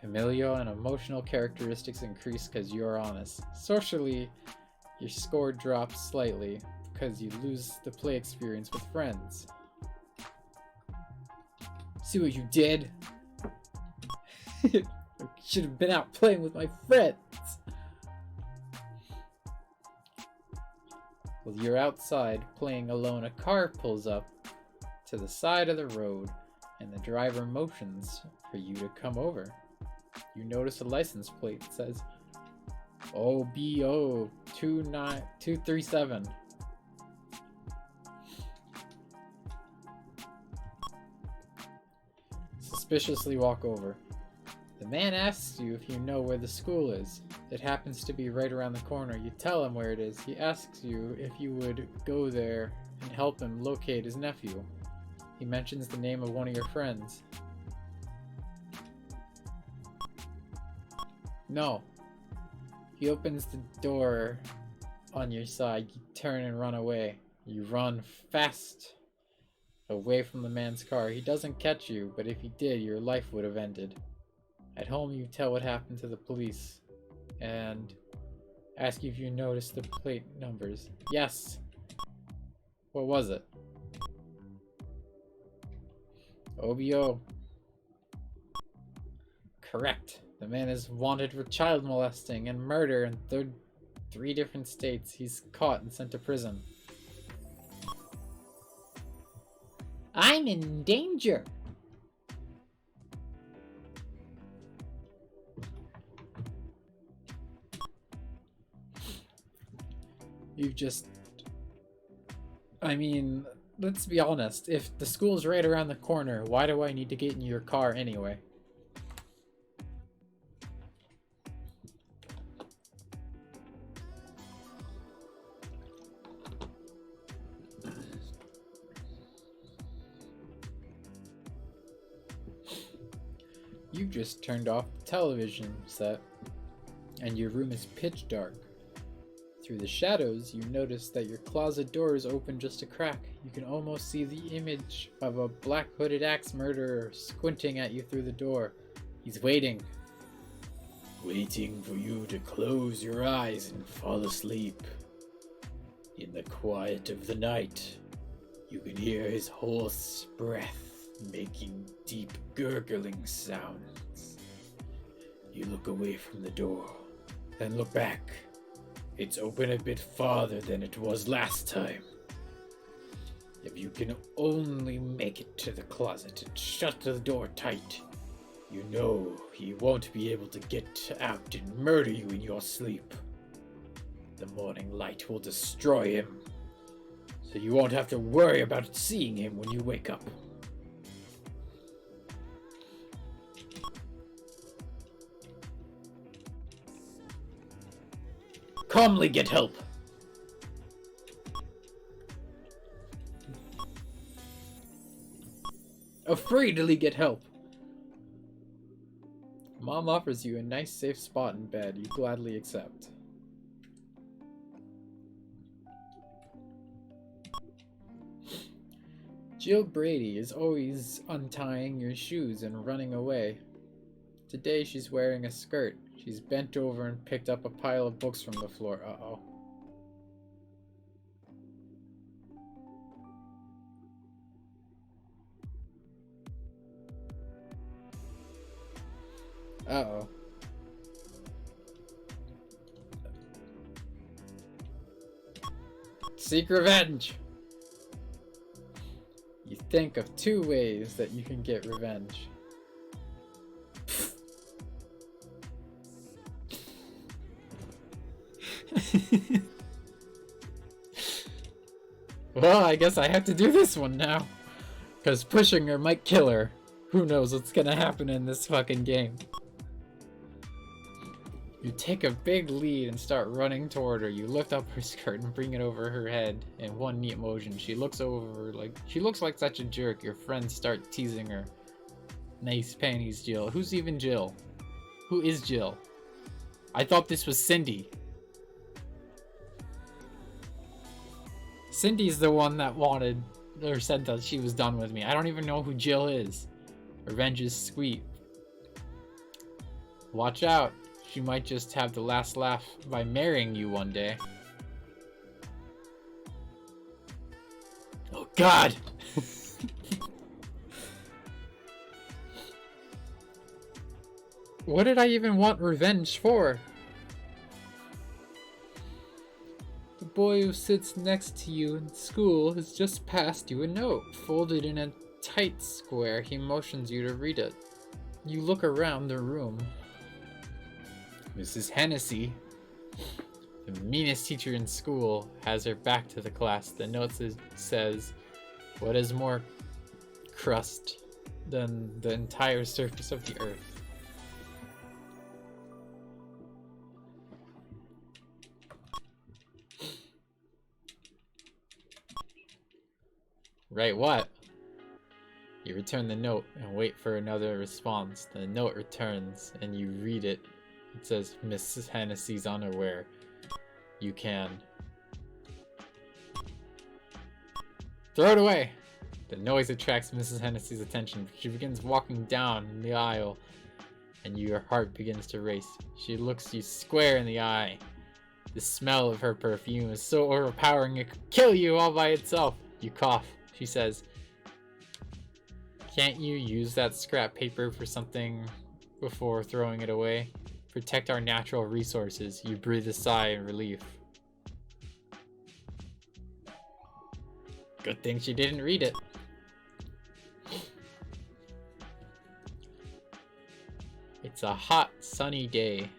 Familial and emotional characteristics increase because you're honest. Socially, your score drops slightly because you lose the play experience with friends. See what you did? I should have been out playing with my friends. While you're outside playing alone, a car pulls up to the side of the road and the driver motions for you to come over. You notice a license plate that says OBO 237. Suspiciously walk over. The man asks you if you know where the school is. It happens to be right around the corner. You tell him where it is. He asks you if you would go there and help him locate his nephew. He mentions the name of one of your friends. No. He opens the door on your side. You turn and run away. You run fast away from the man's car. He doesn't catch you, but if he did, your life would have ended. At home, you tell what happened to the police and ask you if you noticed the plate numbers. Yes. What was it? OBO. Correct. The man is wanted for child molesting and murder in three different states. He's caught and sent to prison. I'm in danger. You've just... I mean, let's be honest. If the school's right around the corner, why do I need to get in your car anyway? You've just turned off the television set and your room is pitch dark. Through the shadows, you notice that your closet door is open just a crack. You can almost see the image of a black hooded axe murderer squinting at you through the door. He's waiting. Waiting for you to close your eyes and fall asleep. In the quiet of the night, you can hear his hoarse breath making deep gurgling sounds. You look away from the door, then look back. It's open a bit farther than it was last time. If you can only make it to the closet and shut the door tight, you know he won't be able to get out and murder you in your sleep. The morning light will destroy him, so you won't have to worry about seeing him when you wake up. Calmly get help. Afraidly get help. Mom offers you a nice safe spot in bed you gladly accept. Jill Brady is always untying your shoes and running away. Today she's wearing a skirt. She's bent over and picked up a pile of books from the floor. Uh-oh. Uh-oh. Seek revenge! You think of 2 ways that you can get revenge. Well, I guess I have to do this one now. Because pushing her might kill her. Who knows what's gonna happen in this fucking game. You take a big lead and start running toward her. You lift up her skirt and bring it over her head in one neat motion. She looks like such a jerk. Your friends start teasing her. Nice panties, Jill. Who's even Jill? Who is Jill? I thought this was Cindy. Cindy's the one that wanted, or said that she was done with me. I don't even know who Jill is. Revenge is sweet. Watch out. She might just have the last laugh by marrying you one day. Oh God! What did I even want revenge for? The boy who sits next to you in school has just passed you a note, folded in a tight square. He motions you to read it. You look around the room. Mrs. Hennessy, the meanest teacher in school, has her back to the class. The note says, "What is more crust than the entire surface of the earth?" Right, what? You return the note and wait for another response. The note returns and you read it. It says, Mrs. Hennessy's underwear. You can throw it away. The noise attracts Mrs. Hennessy's attention. She begins walking down the aisle and your heart begins to race. She looks you square in the eye. The smell of her perfume is so overpowering it could kill you all by itself. You cough. She says, "Can't you use that scrap paper for something before throwing it away? Protect our natural resources." You breathe a sigh in relief. Good thing she didn't read it. It's a hot, sunny day.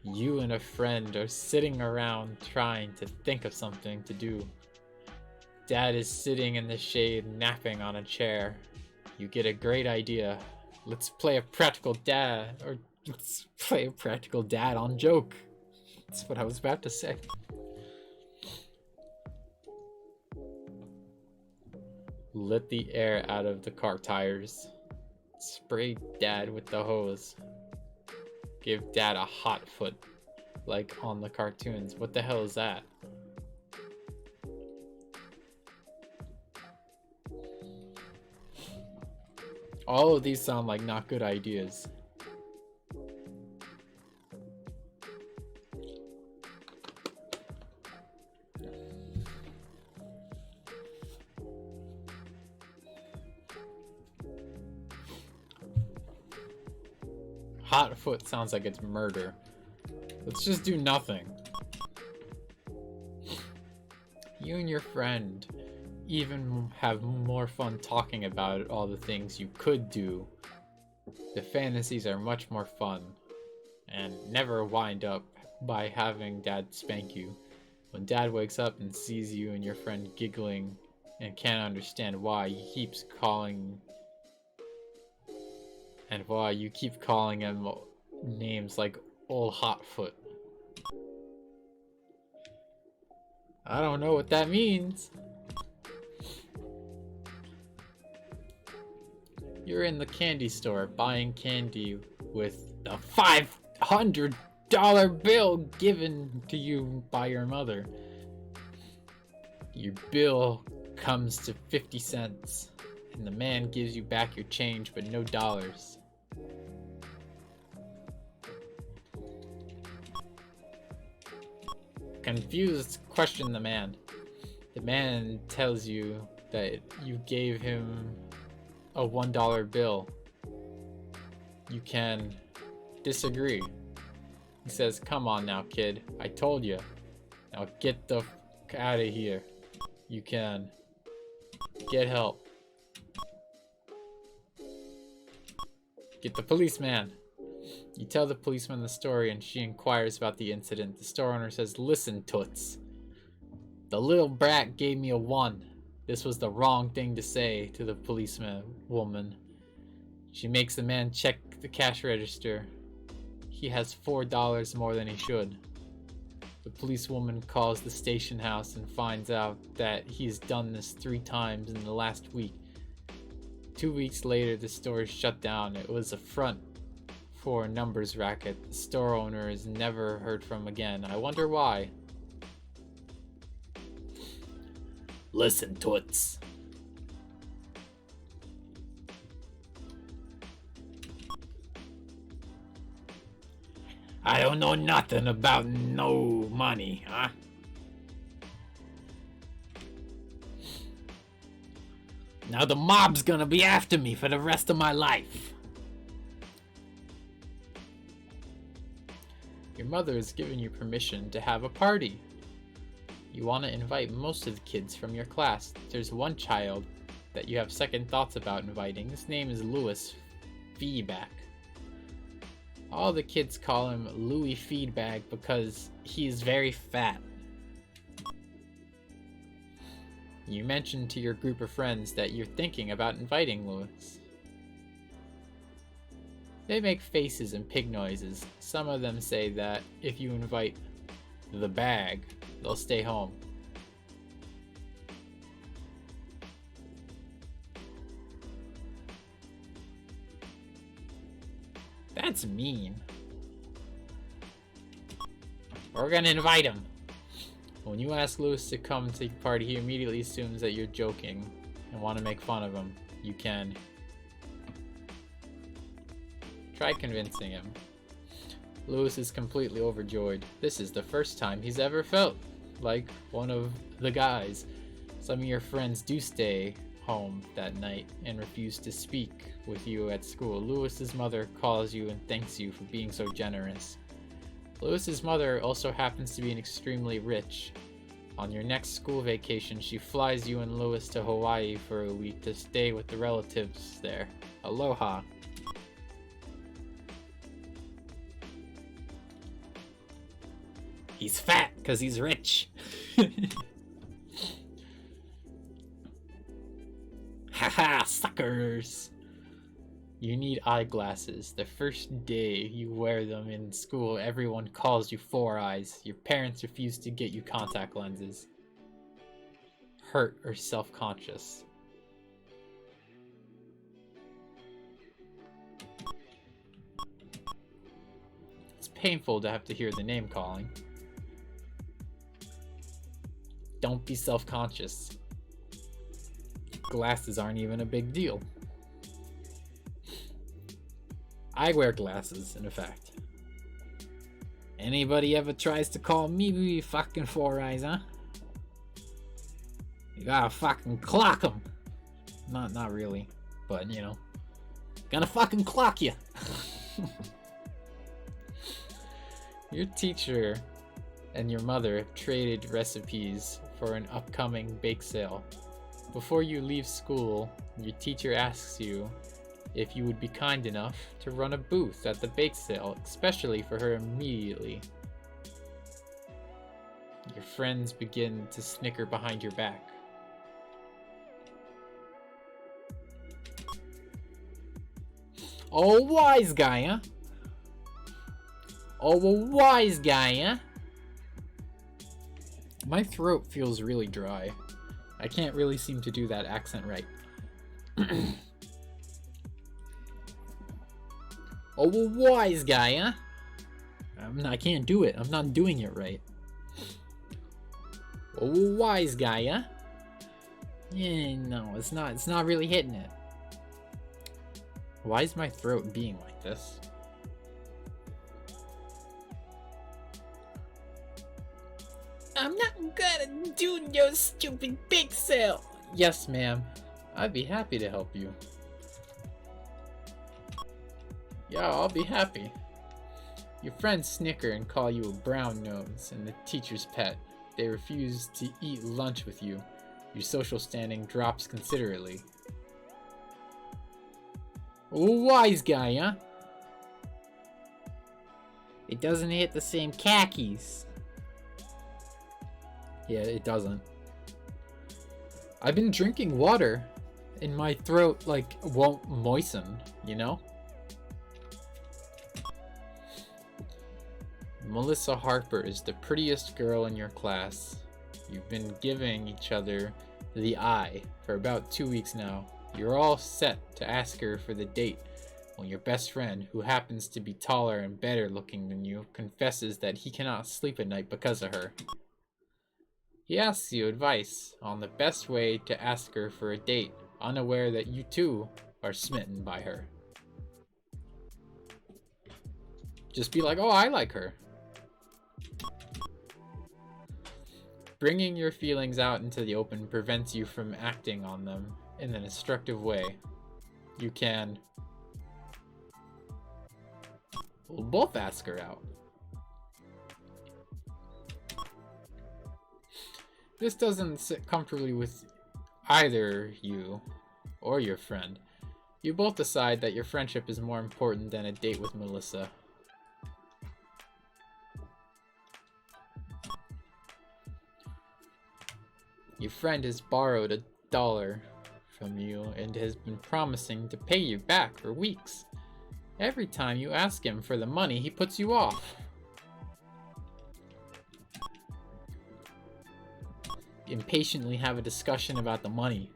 You and a friend are sitting around trying to think of something to do. Dad is sitting in the shade, napping on a chair. You get a great idea. Let's play a practical dad on joke. That's what I was about to say. Let the air out of the car tires. Spray Dad with the hose. give dad a hot foot, like on the cartoons. What the hell is that? All of these sound like not good ideas. Hot foot sounds like it's murder. Let's just do nothing. You and your friend even have more fun talking about all the things you could do. The fantasies are much more fun and never wind up by having dad spank you. When dad wakes up and sees you and your friend giggling and can't understand why, he keeps calling and why you keep calling him names like Old Hotfoot. I don't know what that means. You're in the candy store buying candy with a $500 bill given to you by your mother. Your bill comes to 50 cents, and the man gives you back your change but no dollars. Confused, question the man. The man tells you that you gave him a $1 bill. You can disagree. He says, "Come on now, kid. I told you. Now get the f out of here. You can get help. Get the policeman." You tell the policeman the story and she inquires about the incident. The store owner says, "Listen, Toots. The little brat gave me a 1. This was the wrong thing to say to the policeman woman." She makes the man check the cash register. He has $4 more than he should. The policewoman calls the station house and finds out that he's done this 3 times in the last week. 2 weeks later, the store is shut down. It was a front for a numbers racket. The store owner is never heard from again. I wonder why. Listen, Toots. I don't know nothing about no money, huh? Now the mob's gonna be after me for the rest of my life. Your mother has given you permission to have a party. You want to invite most of the kids from your class. There's one child that you have second thoughts about inviting. His name is Louis Feedback. All the kids call him Louis Feedback because he's very fat. You mentioned to your group of friends that you're thinking about inviting Louis. They make faces and pig noises. Some of them say that if you invite the bag, they'll stay home. That's mean. We're gonna invite him. When you ask Louis to come to your party, he immediately assumes that you're joking and want to make fun of him. You can try convincing him. Louis is completely overjoyed. This is the first time he's ever felt like one of the guys. Some of your friends do stay home that night and refuse to speak with you at school. Louis's mother calls you and thanks you for being so generous. Louis's mother also happens to be extremely rich. On your next school vacation, she flies you and Louis to Hawaii for a week to stay with the relatives there. Aloha. He's fat because he's rich. Haha, suckers. You need eyeglasses. The first day you wear them in school, everyone calls you Four Eyes. Your parents refuse to get you contact lenses. Hurt or self-conscious. painful to have to hear the name calling. Don't be self-conscious. Glasses aren't even a big deal. I wear glasses, in effect. Anybody ever tries to call me fucking Four Eyes, huh? You gotta fucking clock them. Not really, but you know, gonna fucking clock you. Your teacher and your mother have traded recipes for an upcoming bake sale. Before you leave school, your teacher asks you if you would be kind enough to run a booth at the bake sale, especially for her immediately. Your friends begin to snicker behind your back. Oh, wise guy, huh? Oh, a wise guy, huh? My throat feels really dry. I can't really seem to do that accent right. Oh, a wise guy, huh? I can't do it. I'm not doing it right. Oh, a wise guy, huh? Yeah, no, it's not really hitting it. Why is my throat being like this? I'm not gonna do no stupid bake sale. Yes, ma'am. I'd be happy to help you. Yeah, I'll be happy. Your friends snicker and call you a brown nose and the teacher's pet. They refuse to eat lunch with you. Your social standing drops considerably. Oh, wise guy, huh? It doesn't hit the same khakis. Yeah, it doesn't. I've been drinking water and my throat, like, won't moisten, you know? Melissa Harper is the prettiest girl in your class. You've been giving each other the eye for about 2 weeks now. You're all set to ask her for the date when your best friend, who happens to be taller and better looking than you, confesses that he cannot sleep at night because of her. He asks you advice on the best way to ask her for a date, unaware that you too are smitten by her. Just be like, oh, I like her. Bringing your feelings out into the open prevents you from acting on them in an instructive way. You can... We'll both ask her out. This doesn't sit comfortably with either you or your friend. You both decide that your friendship is more important than a date with Melissa. Your friend has borrowed $1 from you and has been promising to pay you back for weeks. Every time you ask him for the money, he puts you off. Impatiently have a discussion about the money.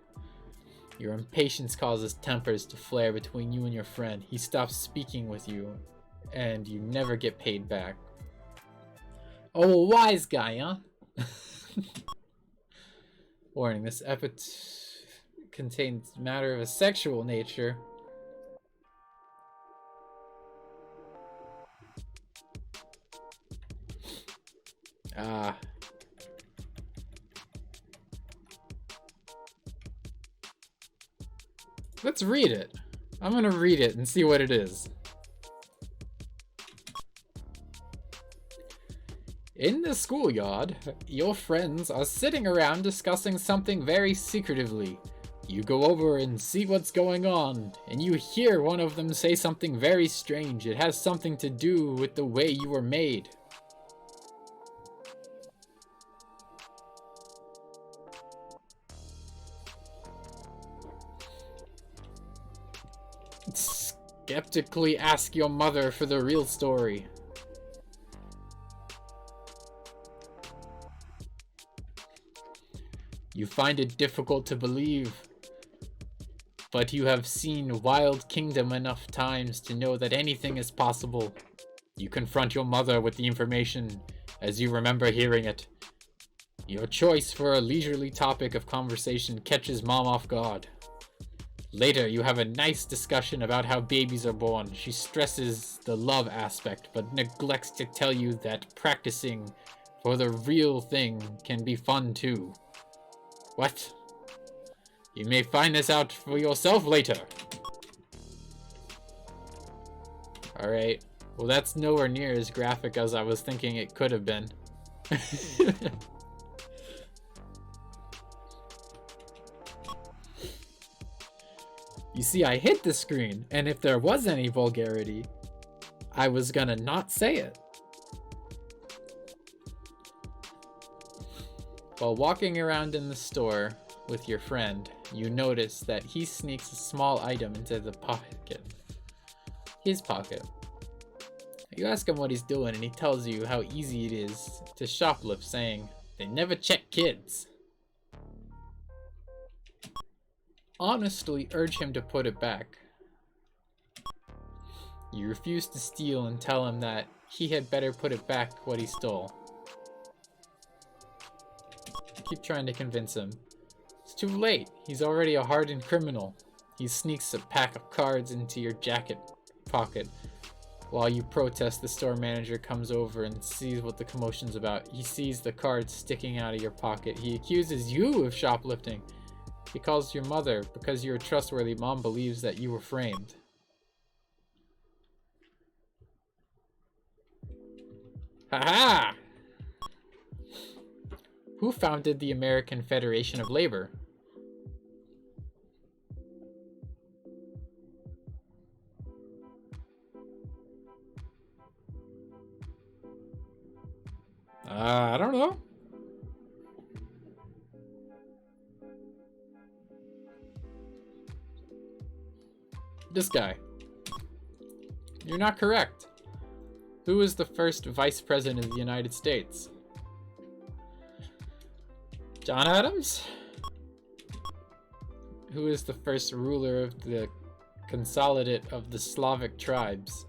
Your impatience causes tempers to flare between you and your friend. He stops speaking with you, and you never get paid back. Oh, a wise guy, huh? Warning, this episode contains matter of a sexual nature. Let's read it. I'm gonna read it and see what it is. In the schoolyard, your friends are sitting around discussing something very secretively. You go over and see what's going on, and you hear one of them say something very strange. It has something to do with the way you were made. Skeptically ask your mother for the real story. You find it difficult to believe, but you have seen Wild Kingdom enough times to know that anything is possible. You confront your mother with the information as you remember hearing it. Your choice for a leisurely topic of conversation catches Mom off guard. Later, you have a nice discussion about how babies are born. She stresses the love aspect, but neglects to tell you that practicing for the real thing can be fun too. What? You may find this out for yourself later. Alright. Well, that's nowhere near as graphic as I was thinking it could have been. You see, I hit the screen, and if there was any vulgarity, I was gonna not say it. While walking around in the store with your friend, you notice that he sneaks a small item into the pocket. His pocket. You ask him what he's doing, and he tells you how easy it is to shoplift, saying, "They never check kids." Honestly urge him to put it back. You refuse to steal and tell him that he had better put it back what he stole. Keep trying to convince him. It's too late. He's already a hardened criminal. He sneaks a pack of cards into your jacket pocket. While you protest, the store manager comes over and sees what the commotion's about. He sees the cards sticking out of your pocket. He accuses you of shoplifting. He calls your mother because you're trustworthy. Mom believes that you were framed. Haha! Who founded the American Federation of Labor? I don't know. This guy. You're not correct. Who was the first vice president of the United States? John Adams? Who is the first ruler of the Consolidate of the Slavic tribes?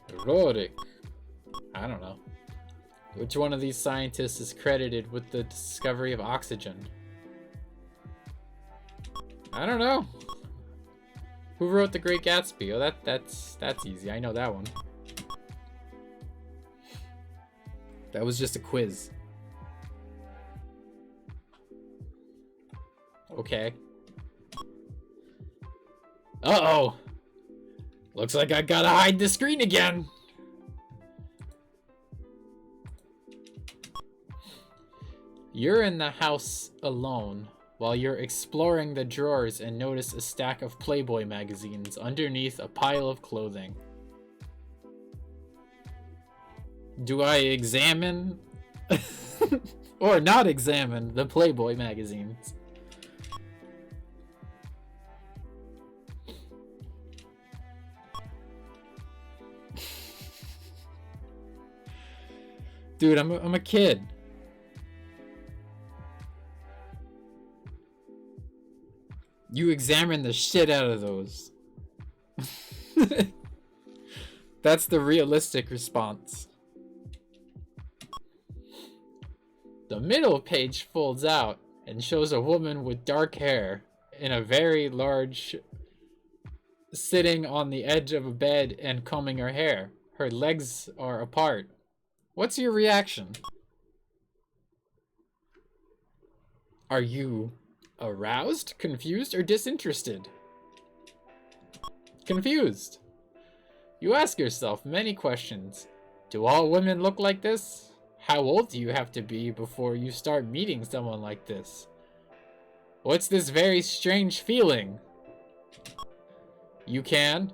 Rorik. I don't know. Which one of these scientists is credited with the discovery of oxygen? I don't know. Who wrote The Great Gatsby? Oh, that's easy. I know that one. That was just a quiz. Okay. Uh-oh. Looks like I gotta hide the screen again. You're in the house alone while you're exploring the drawers and notice a stack of Playboy magazines underneath a pile of clothing. Do I examine or not examine the Playboy magazines? Dude, I'm a kid. You examine the shit out of those. That's the realistic response. The middle page folds out and shows a woman with dark hair in a very large, sitting on the edge of a bed and combing her hair. Her legs are apart. What's your reaction? Are you aroused, confused, or disinterested? Confused. You ask yourself many questions. Do all women look like this? How old do you have to be before you start meeting someone like this? What's this very strange feeling? You can.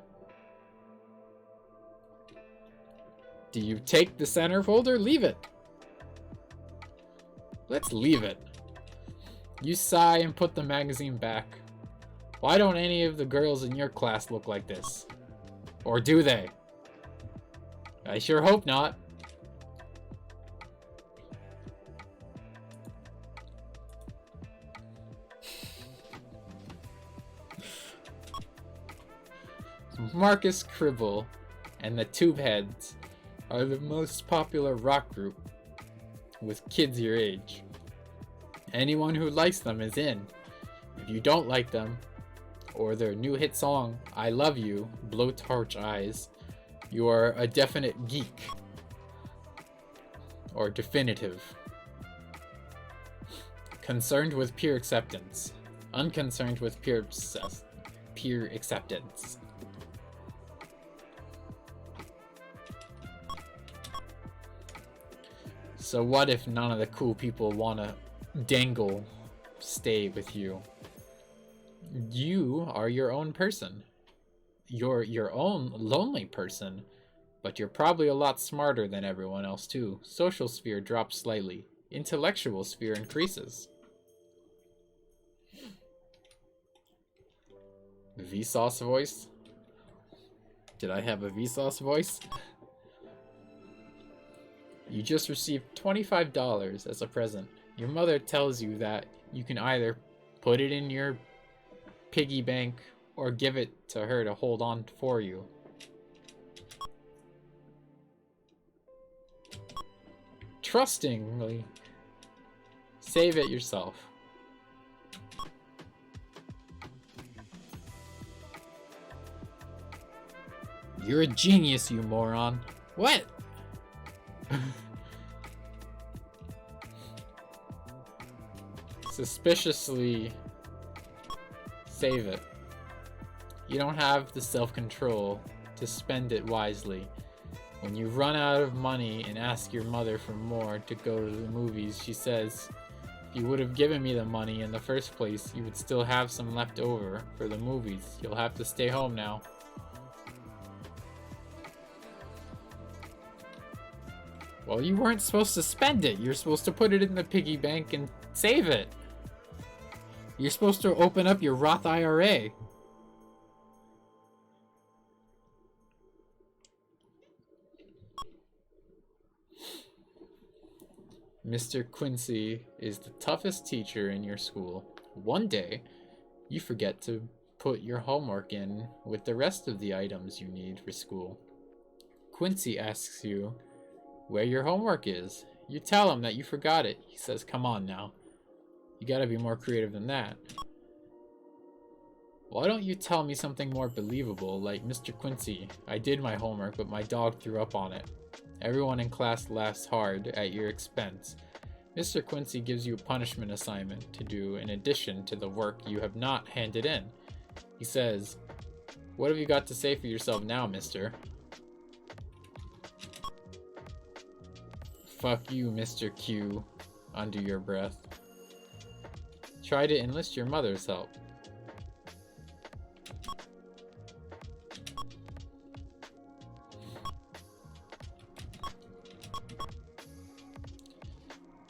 Do you take the centerfold or leave it? Let's leave it. You sigh and put the magazine back. Why don't any of the girls in your class look like this? Or do they? I sure hope not. Marcus Cribble and the Tubeheads are the most popular rock group with kids your age. Anyone who likes them is in. If you don't like them, or their new hit song, I Love You, Blowtorch Eyes, you are a definite geek. Or definitive. Concerned with peer acceptance. Unconcerned with peer acceptance. So what if none of the cool people wanna stay with you? You are your own person. You're your own lonely person, but you're probably a lot smarter than everyone else too. Social sphere drops slightly. Intellectual sphere increases. Vsauce voice? Did I have a Vsauce voice? You just received $25 as a present. Your mother tells you that you can either put it in your piggy bank or give it to her to hold on for you. Trustingly, save it yourself. You're a genius, you moron. What? Suspiciously save it. You don't have the self-control to spend it wisely. When you run out of money and ask your mother for more to go to the movies, she says, if you would have given me the money in the first place, you would still have some left over for the movies. You'll have to stay home now. Well, you weren't supposed to spend it. You're supposed to put it in the piggy bank and save it. You're supposed to open up your Roth IRA. Mr. Quincy is the toughest teacher in your school. One day, you forget to put your homework in with the rest of the items you need for school. Quincy asks you where your homework is. You tell him that you forgot it. He says, come on now. You gotta be more creative than that. Why don't you tell me something more believable, like, Mr. Quincy, I did my homework, but my dog threw up on it. Everyone in class laughs hard at your expense. Mr. Quincy gives you a punishment assignment to do in addition to the work you have not handed in. He says, what have you got to say for yourself now, mister? Fuck you, Mr. Q, under your breath. Try to enlist your mother's help.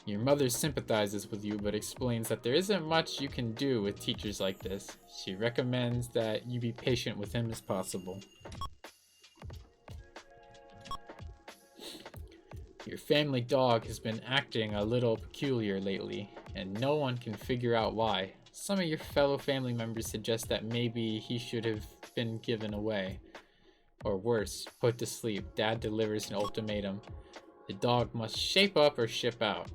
Your mother sympathizes with you but explains that there isn't much you can do with teachers like this. She recommends that you be patient with him as possible. Your family dog has been acting a little peculiar lately, and no one can figure out why. Some of your fellow family members suggest that maybe he should have been given away. Or worse, put to sleep. Dad delivers an ultimatum. The dog must shape up or ship out.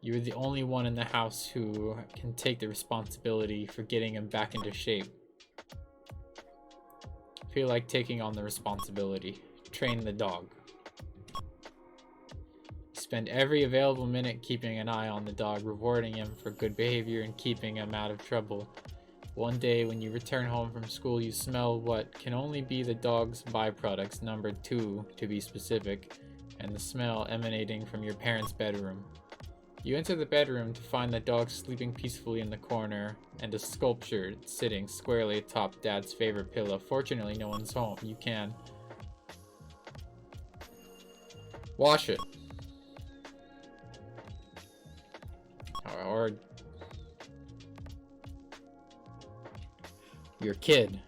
You're the only one in the house who can take the responsibility for getting him back into shape. Feel like taking on the responsibility. Train the dog. Spend every available minute keeping an eye on the dog, rewarding him for good behavior and keeping him out of trouble. One day when you return home from school, you smell what can only be the dog's byproducts, number 2 to be specific, and the smell emanating from your parents' bedroom. You enter the bedroom to find the dog sleeping peacefully in the corner and a sculpture sitting squarely atop Dad's favorite pillow. Fortunately, no one's home. You can wash it. Or your kid.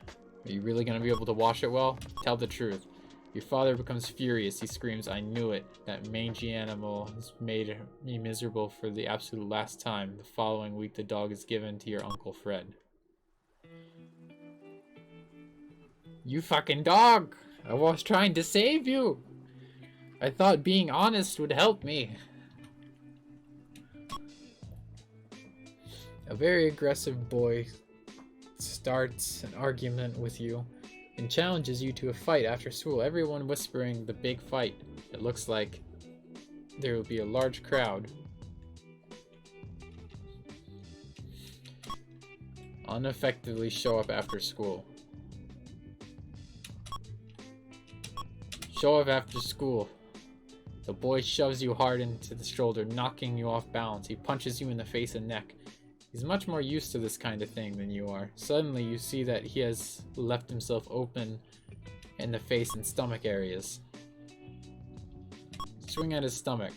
Are you really going to be able to wash it well? Tell the truth. Your father becomes furious. He screams, I knew it. That mangy animal has made me miserable for the absolute last time. The following week, the dog is given to your Uncle Fred. You fucking dog! I was trying to save you! I thought being honest would help me. A very aggressive boy starts an argument with you and challenges you to a fight after school, everyone whispering the big fight. It looks like there will be a large crowd. Ineffectively show up after school. Show up after school. The boy shoves you hard into the shoulder, knocking you off balance. He punches you in the face and neck. He's much more used to this kind of thing than you are. Suddenly, you see that he has left himself open in the face and stomach areas. Swing at his stomach.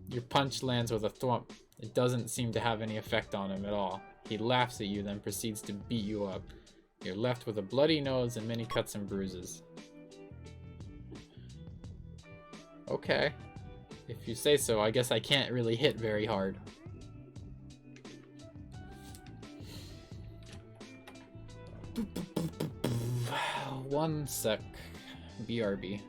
Your punch lands with a thwump. It doesn't seem to have any effect on him at all. He laughs at you, then proceeds to beat you up. You're left with a bloody nose and many cuts and bruises. Okay. If you say so, I guess I can't really hit very hard. One sec. BRB.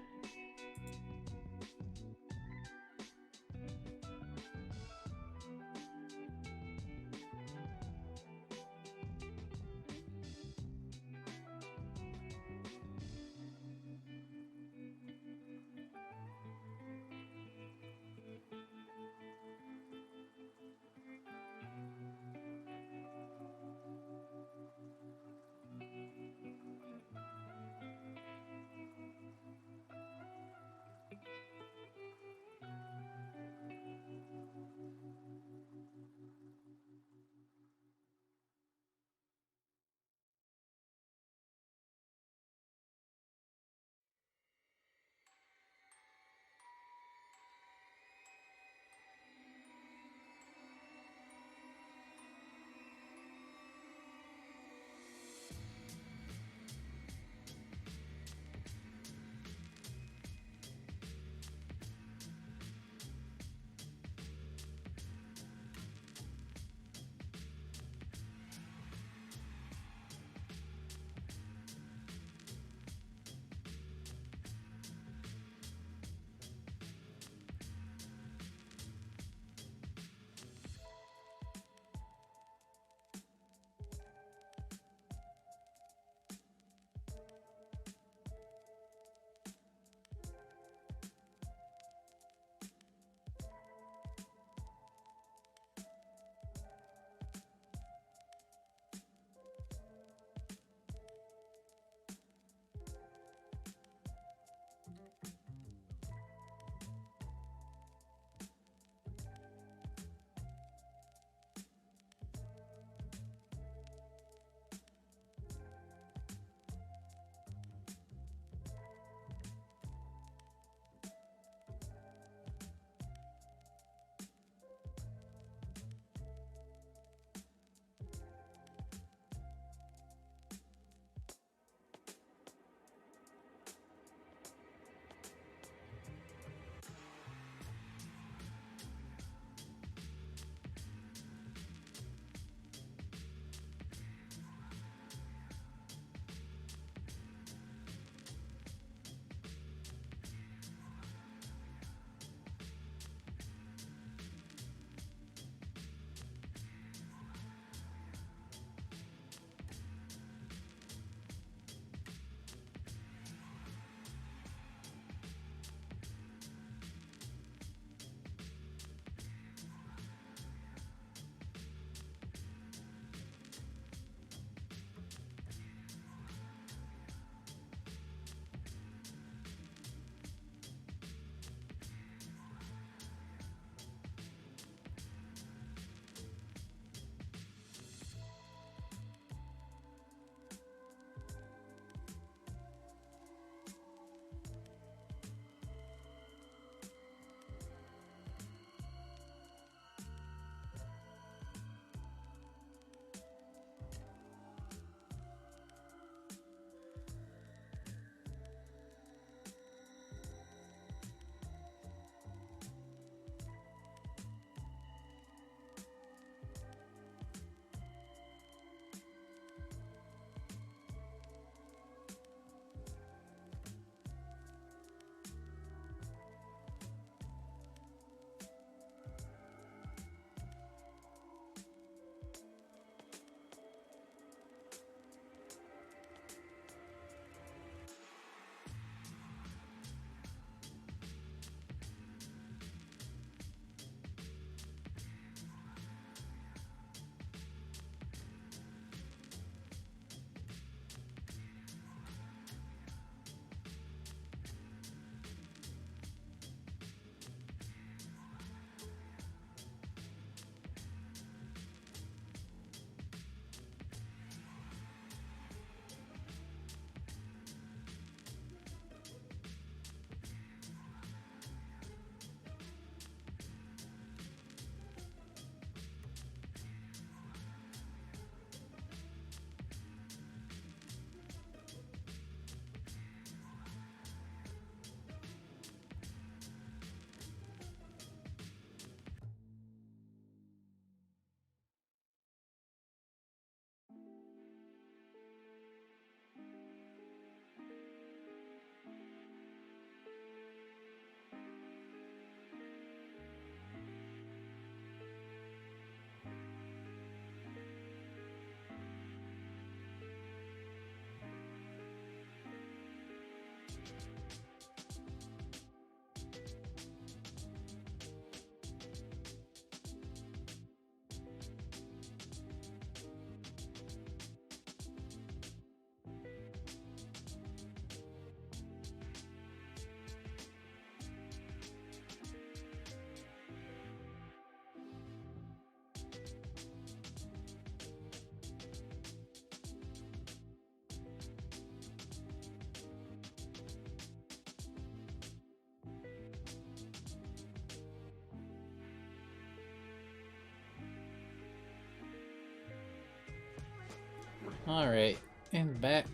Alright, and back.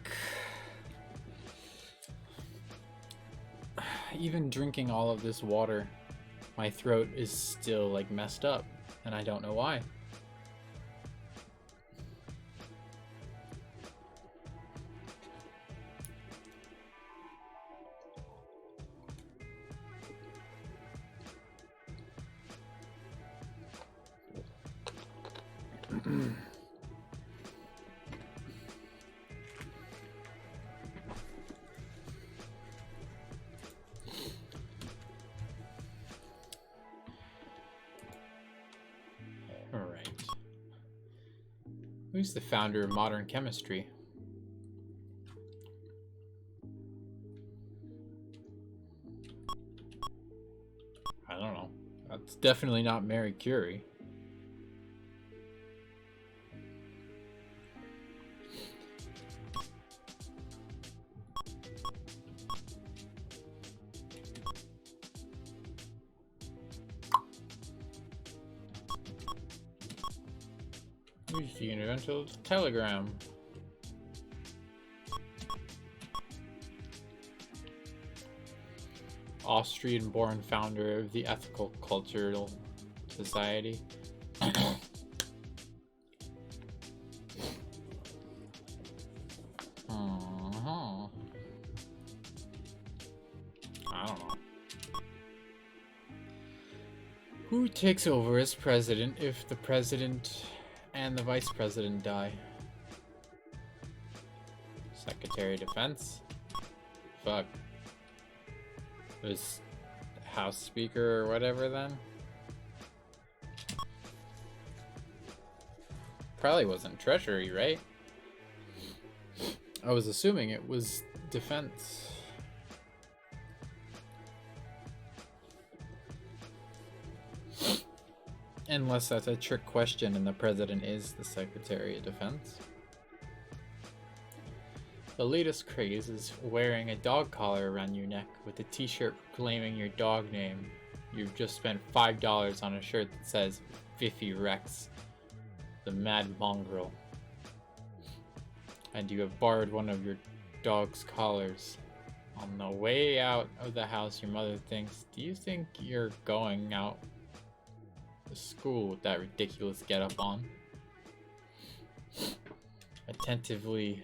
Even drinking all of this water, my throat is still like messed up, and I don't know why. Alright. Who's the founder of modern chemistry? I don't know. That's definitely not Marie Curie. Who's the inventor of the telegram? Austrian-born founder of the Ethical Cultural Society. Uh-huh. I don't know. Who takes over as president if the president and the vice president die? Secretary of Defense? Fuck. It was House Speaker or whatever then? Probably wasn't Treasury, right? I was assuming it was Defense. Unless that's a trick question and the president is the Secretary of Defense. The latest craze is wearing a dog collar around your neck with a t-shirt proclaiming your dog name. You've just spent $5 on a shirt that says Fifi Rex, the mad mongrel. And you have borrowed one of your dog's collars. On the way out of the house, your mother thinks, "Do you think you're going out to school with that ridiculous getup on?" Attentively,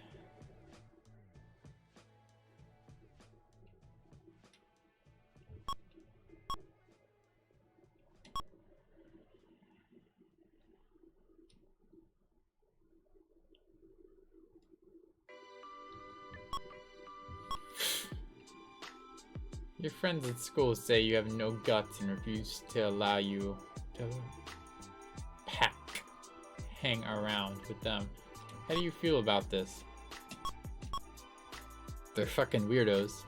your friends at school say you have no guts and refuse to allow you to hang around with them. How do you feel about this? They're fucking weirdos.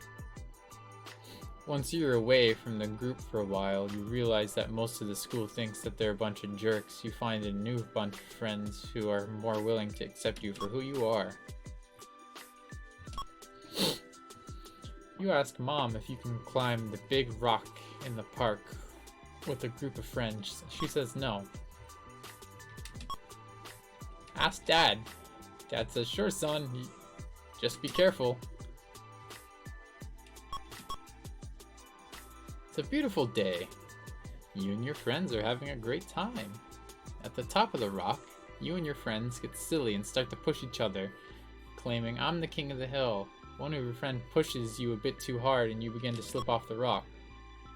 Once you're away from the group for a while, you realize that most of the school thinks that they're a bunch of jerks. You find a new bunch of friends who are more willing to accept you for who you are. You ask Mom if you can climb the big rock in the park with a group of friends. She says no. Ask Dad. Dad says, "Sure, son. Just be careful." It's a beautiful day. You and your friends are having a great time. At the top of the rock, you and your friends get silly and start to push each other, claiming, "I'm the king of the hill." One of your friends pushes you a bit too hard and you begin to slip off the rock.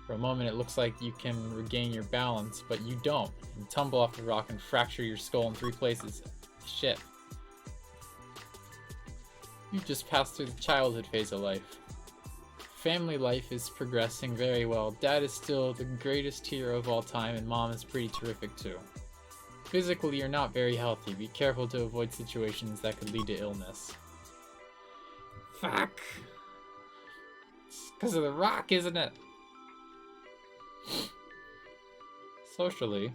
For a moment it looks like you can regain your balance, but you don't. You tumble off the rock and fracture your skull in 3 places. Shit. You just passed through the childhood phase of life. Family life is progressing very well. Dad is still the greatest hero of all time, and Mom is pretty terrific too. Physically, you're not very healthy. Be careful to avoid situations that could lead to illness. Fuck! It's because of the rock, isn't it? Socially,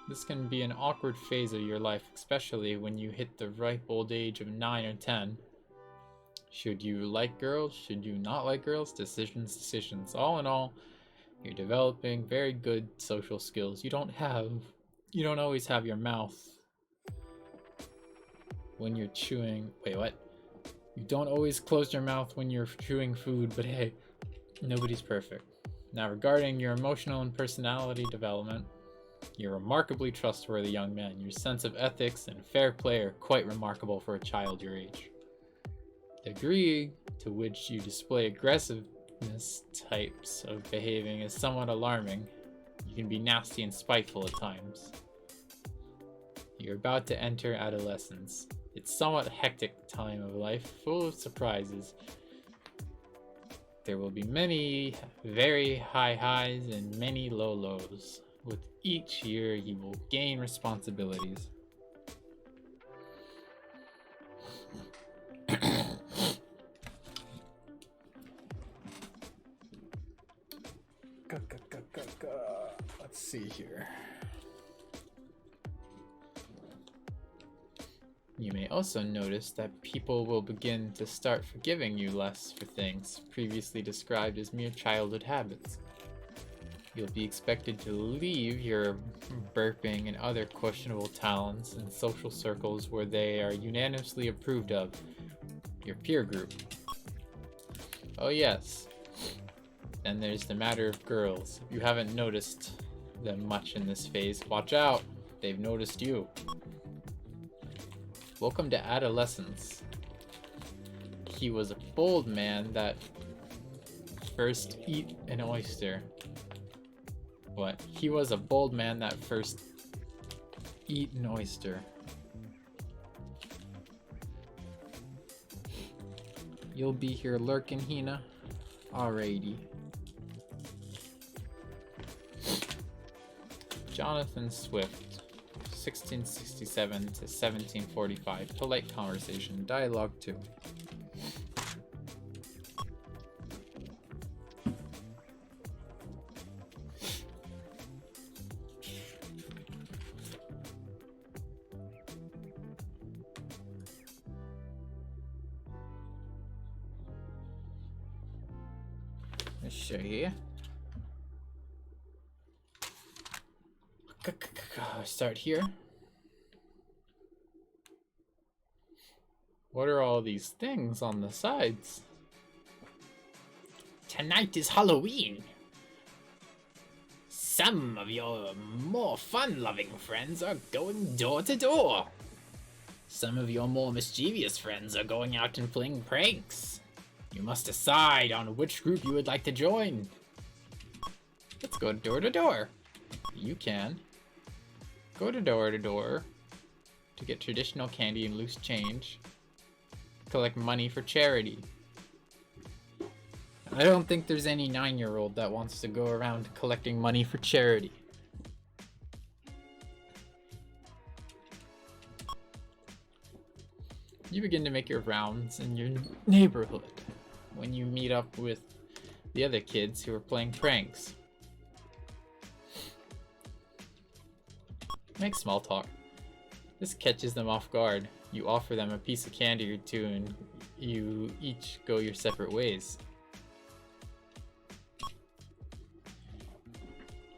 this can be an awkward phase of your life, especially when you hit the ripe old age of 9 or 10. Should you like girls? Should you not like girls? Decisions. All in all, you're developing very good social skills. You don't always have your mouth when you're chewing. Wait, what? You don't always close your mouth when you're chewing food, but hey, nobody's perfect. Now, regarding your emotional and personality development, you're a remarkably trustworthy young man. Your sense of ethics and fair play are quite remarkable for a child your age. The degree to which you display aggressiveness types of behaving is somewhat alarming. You can be nasty and spiteful at times. You're about to enter adolescence. It's somewhat hectic time of life, full of surprises. There will be many very high highs and many low lows. With each year, you will gain responsibilities. Let's see here. You may also notice that people will begin to start forgiving you less for things previously described as mere childhood habits. You'll be expected to leave your burping and other questionable talents in social circles where they are unanimously approved of, your peer group. Oh yes. Then there's the matter of girls. If you haven't noticed them much in this phase, watch out! They've noticed you. Welcome to adolescence. He was a bold man that first eat an oyster. What? He was a bold man that first eat an oyster. You'll be here lurking, Hina? Alrighty. Jonathan Swift, 1667 to 1745. Polite conversation. Dialogue 2. Let's show you. Start here. What are all these things on the sides? Tonight is Halloween. Some of your more fun-loving friends are going door to door. Some of your more mischievous friends are going out and playing pranks. You must decide on which group you would like to join. Let's go door to door. You can. Go to door to get traditional candy and loose change. Collect money for charity. I don't think there's any 9-year-old that wants to go around collecting money for charity. You begin to make your rounds in your neighborhood when you meet up with the other kids who are playing pranks. Make small talk. This catches them off guard. You offer them a piece of candy or two and you each go your separate ways.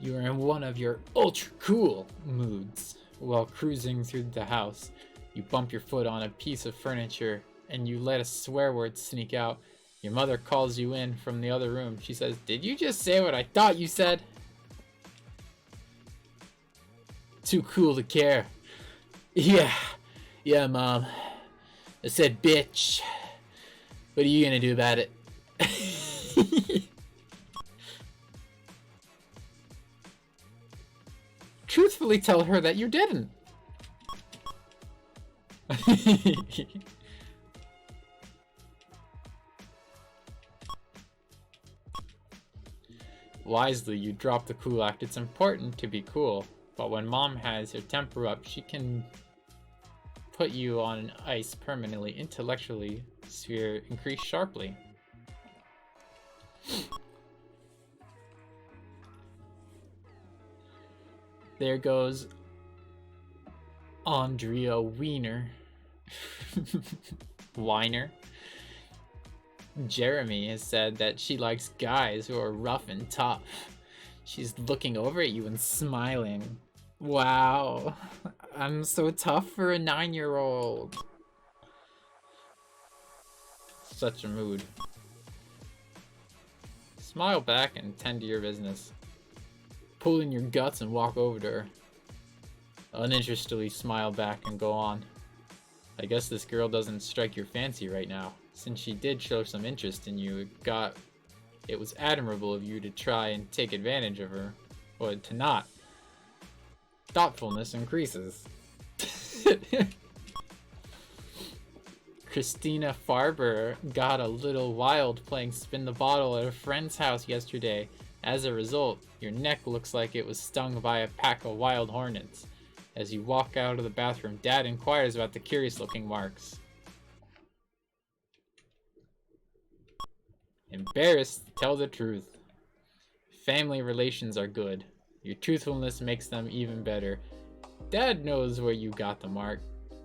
You are in one of your ultra cool moods. While cruising through the house, you bump your foot on a piece of furniture and you let a swear word sneak out. Your mother calls you in from the other room. She says, "Did you just say what I thought you said?" Too cool to care. Yeah, Mom. I said bitch. What are you gonna do about it? Truthfully tell her that you didn't. wisely, you drop the cool act. It's important to be cool, but when mom has her temper up, she can put you on ice permanently. Intellectually, sphere increase sharply. There goes Andrea Wiener. Weiner. Jeremy has said that she likes guys who are rough and tough. She's looking over at you and smiling. Wow, I'm so tough for a 9-year-old. Such a mood. Smile back and tend to your business. Pull in your guts and walk over to her. Uninterestedly smile back and go on. I guess this girl doesn't strike your fancy right now. Since she did show some interest in you, it was admirable of you to try and take advantage of her, but to not. Thoughtfulness increases. Christina Farber got a little wild playing spin the bottle at a friend's house yesterday. As a result, your neck looks like it was stung by a pack of wild hornets. As you walk out of the bathroom, Dad inquires about the curious-looking marks. Embarrassed, tell the truth. Family relations are good. Your truthfulness makes them even better. Dad knows where you got the mark,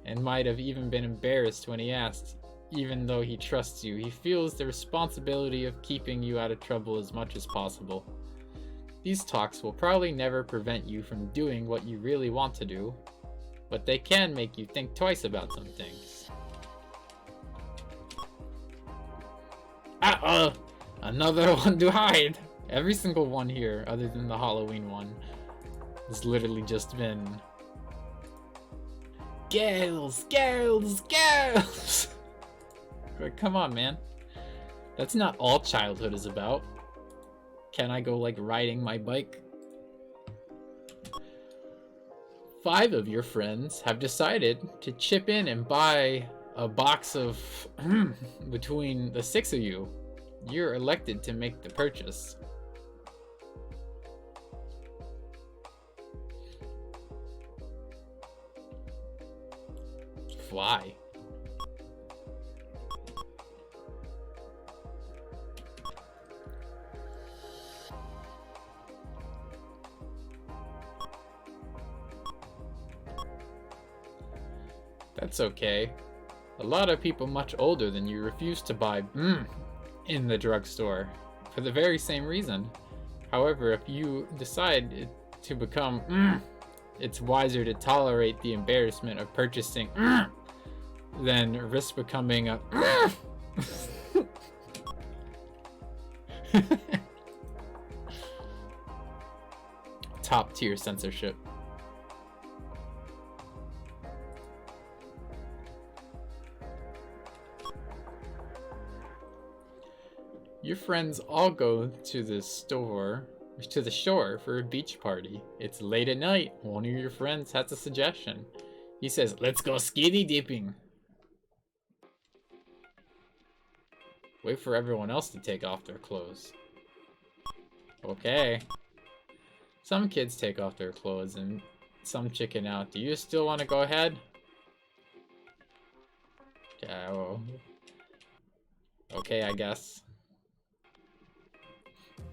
and might have even been embarrassed when he asked. Even though he trusts you, he feels the responsibility of keeping you out of trouble as much as possible. These talks will probably never prevent you from doing what you really want to do, but they can make you think twice about some things. Another one to hide! Every single one here, other than the Halloween one, has literally just been... Girls! Girls! Girls! Like, come on, man. That's not all childhood is about. Can I go, like, riding my bike? 5 of your friends have decided to chip in and buy a box of... between the 6 of you. You're elected to make the purchase. Fly. That's okay. A lot of people much older than you refuse to buy in the drugstore for the very same reason. However, if you decide to become it's wiser to tolerate the embarrassment of purchasing than risk becoming a top tier censorship. Your friends all go to the shore for a beach party. It's late at night. One of your friends has a suggestion. He says, "Let's go skinny dipping." Wait for everyone else to take off their clothes. Okay. Some kids take off their clothes and some chicken out. Do you still want to go ahead? Yeah, well. Okay, I guess.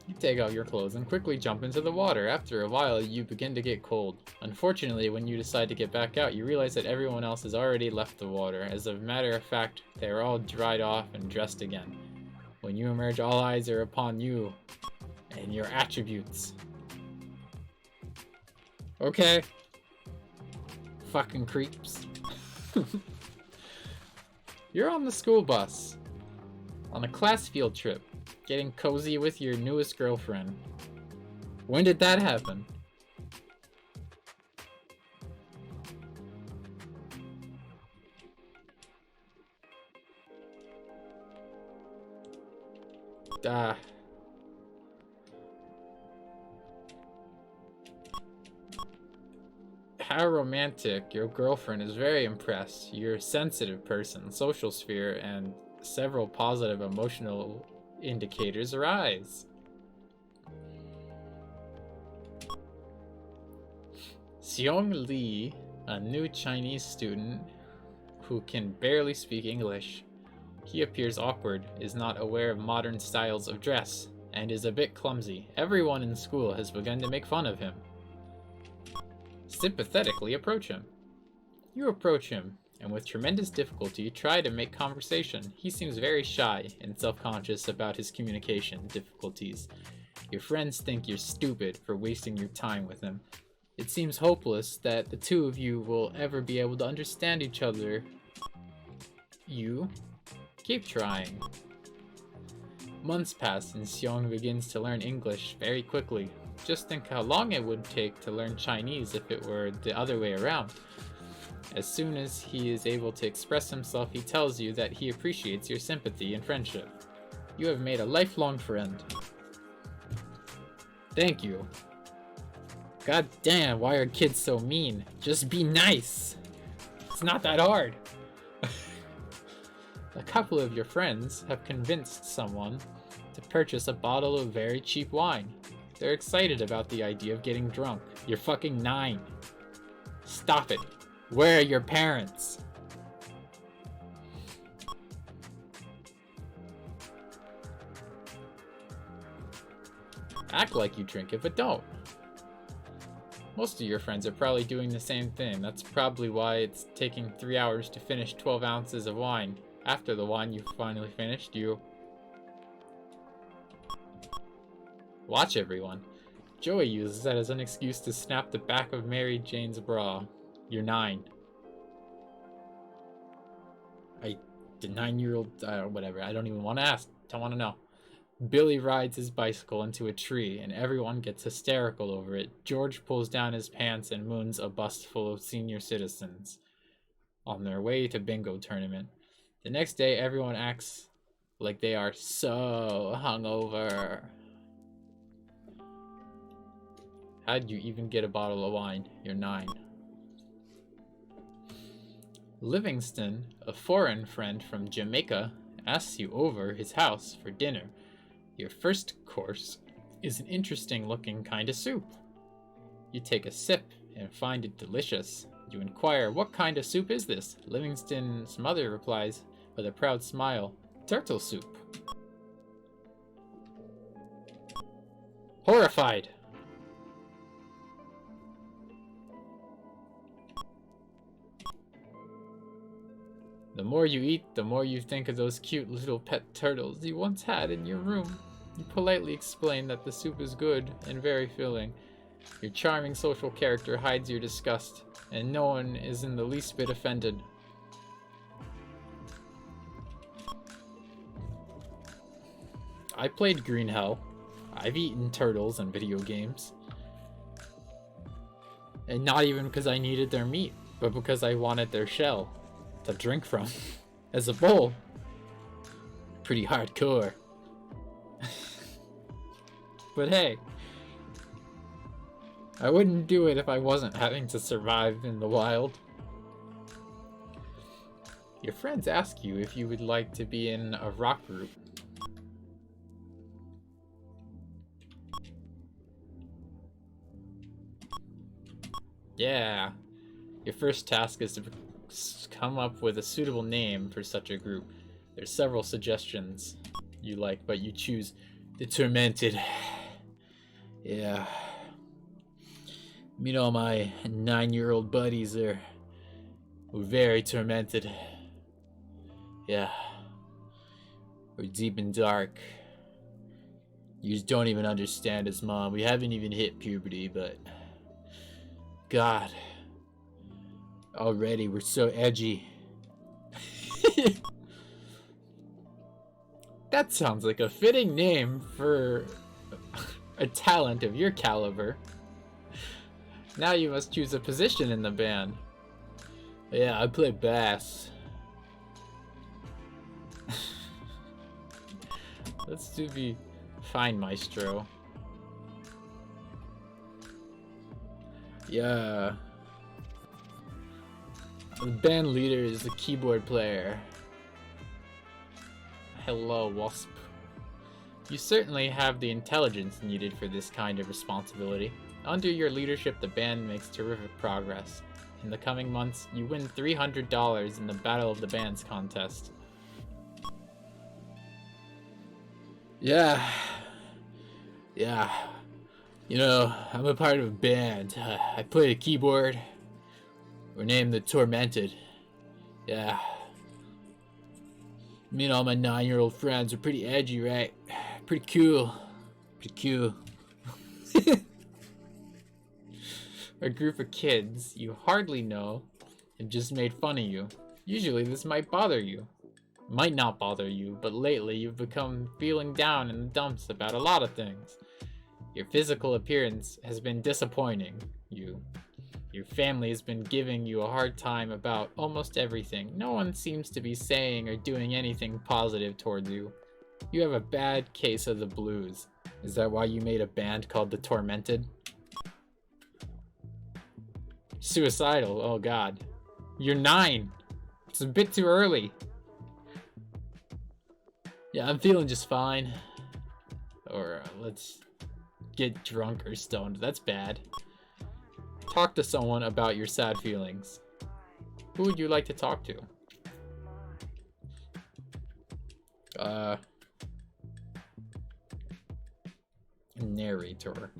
You take out your clothes and quickly jump into the water. After a while, you begin to get cold. Unfortunately, when you decide to get back out, you realize that everyone else has already left the water. As a matter of fact, they are all dried off and dressed again. When you emerge, all eyes are upon you and your attributes. Okay. Fucking creeps. You're on the school bus. On a class field trip. Getting cozy with your newest girlfriend. When did that happen? How romantic. Your girlfriend is very impressed. You're a sensitive person, social sphere, and several positive emotional indicators arise. Xiong Li, a new Chinese student who can barely speak English. He appears awkward, is not aware of modern styles of dress, and is a bit clumsy. Everyone in school has begun to make fun of him. Sympathetically approach him. You approach him, and with tremendous difficulty try to make conversation. He seems very shy and self-conscious about his communication difficulties. Your friends think you're stupid for wasting your time with him. It seems hopeless that the two of you will ever be able to understand each other. You keep trying. Months pass and Xiong begins to learn English very quickly. Just think how long it would take to learn Chinese if it were the other way around. As soon as he is able to express himself, he tells you that he appreciates your sympathy and friendship. You have made a lifelong friend. Thank you. God damn, why are kids so mean? Just be nice. It's not that hard. A couple of your friends have convinced someone to purchase a bottle of very cheap wine. They're excited about the idea of getting drunk. You're fucking 9. Stop it. Where are your parents? Act like you drink it, but don't. Most of your friends are probably doing the same thing. That's probably why it's taking 3 hours to finish 12 ounces of wine. After the wine you've finally finished, you watch everyone. Joey uses that as an excuse to snap the back of Mary Jane's bra. You're 9. The 9-year-old, whatever, I don't even want to ask. Don't want to know. Billy rides his bicycle into a tree, and everyone gets hysterical over it. George pulls down his pants and moons a bus full of senior citizens on their way to bingo tournament. The next day, everyone acts like they are so hungover. How'd you even get a bottle of wine? You're 9. Livingston, a foreign friend from Jamaica, asks you over his house for dinner. Your first course is an interesting looking kind of soup. You take a sip and find it delicious. You inquire, what kind of soup is this? Livingston's mother replies with a proud smile, turtle soup. Horrified. The more you eat, the more you think of those cute little pet turtles you once had in your room. You politely explain that the soup is good and very filling. Your charming social character hides your disgust, and no one is in the least bit offended. I played Green Hell. I've eaten turtles in video games. And not even because I needed their meat, but because I wanted their shell to drink from as a bowl. Pretty hardcore. But hey, I wouldn't do it if I wasn't having to survive in the wild. Your friends ask you if you would like to be in a rock group. Yeah. Your first task is to come up with a suitable name for such a group. There's several suggestions you like, but you choose the Tormented. Yeah. You know, my 9-year-old buddies were very tormented. Yeah. We're deep and dark. You just don't even understand us, Mom. We haven't even hit puberty, but God, already we're so edgy. That sounds like a fitting name for a talent of your caliber. Now you must choose a position in the band. Yeah, I play bass. Let's do the fine maestro. Yeah. The band leader is the keyboard player. Hello, Wasp. You certainly have the intelligence needed for this kind of responsibility. Under your leadership, the band makes terrific progress. In the coming months, you win $300 in the Battle of the Bands contest. Yeah. You know, I'm a part of a band. I play the keyboard. We're named the Tormented. Yeah. Me and all my 9-year-old friends are pretty edgy, right? Pretty cool. A group of kids you hardly know have just made fun of you. Usually this might bother you. Might not bother you, but lately you've become feeling down in the dumps about a lot of things. Your physical appearance has been disappointing you. Your family has been giving you a hard time about almost everything. No one seems to be saying or doing anything positive towards you. You have a bad case of the blues. Is that why you made a band called the Tormented? Suicidal, oh god. You're 9. It's a bit too early. Yeah, I'm feeling just fine. Or let's get drunk or stoned. That's bad. Talk to someone about your sad feelings. Who would you like to talk to? Narrator.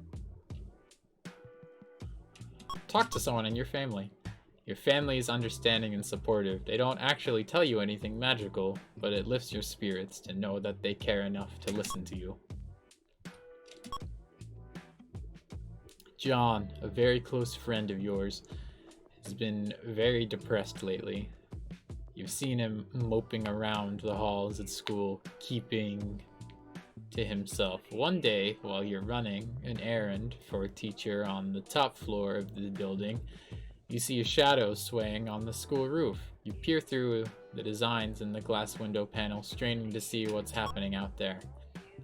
Talk to someone in your family. Your family is understanding and supportive. They don't actually tell you anything magical, but it lifts your spirits to know that they care enough to listen to you. John, a very close friend of yours, has been very depressed lately. You've seen him moping around the halls at school, keeping to himself. One day, while you're running an errand for a teacher on the top floor of the building, you see a shadow swaying on the school roof. You peer through the designs in the glass window panel, straining to see what's happening out there.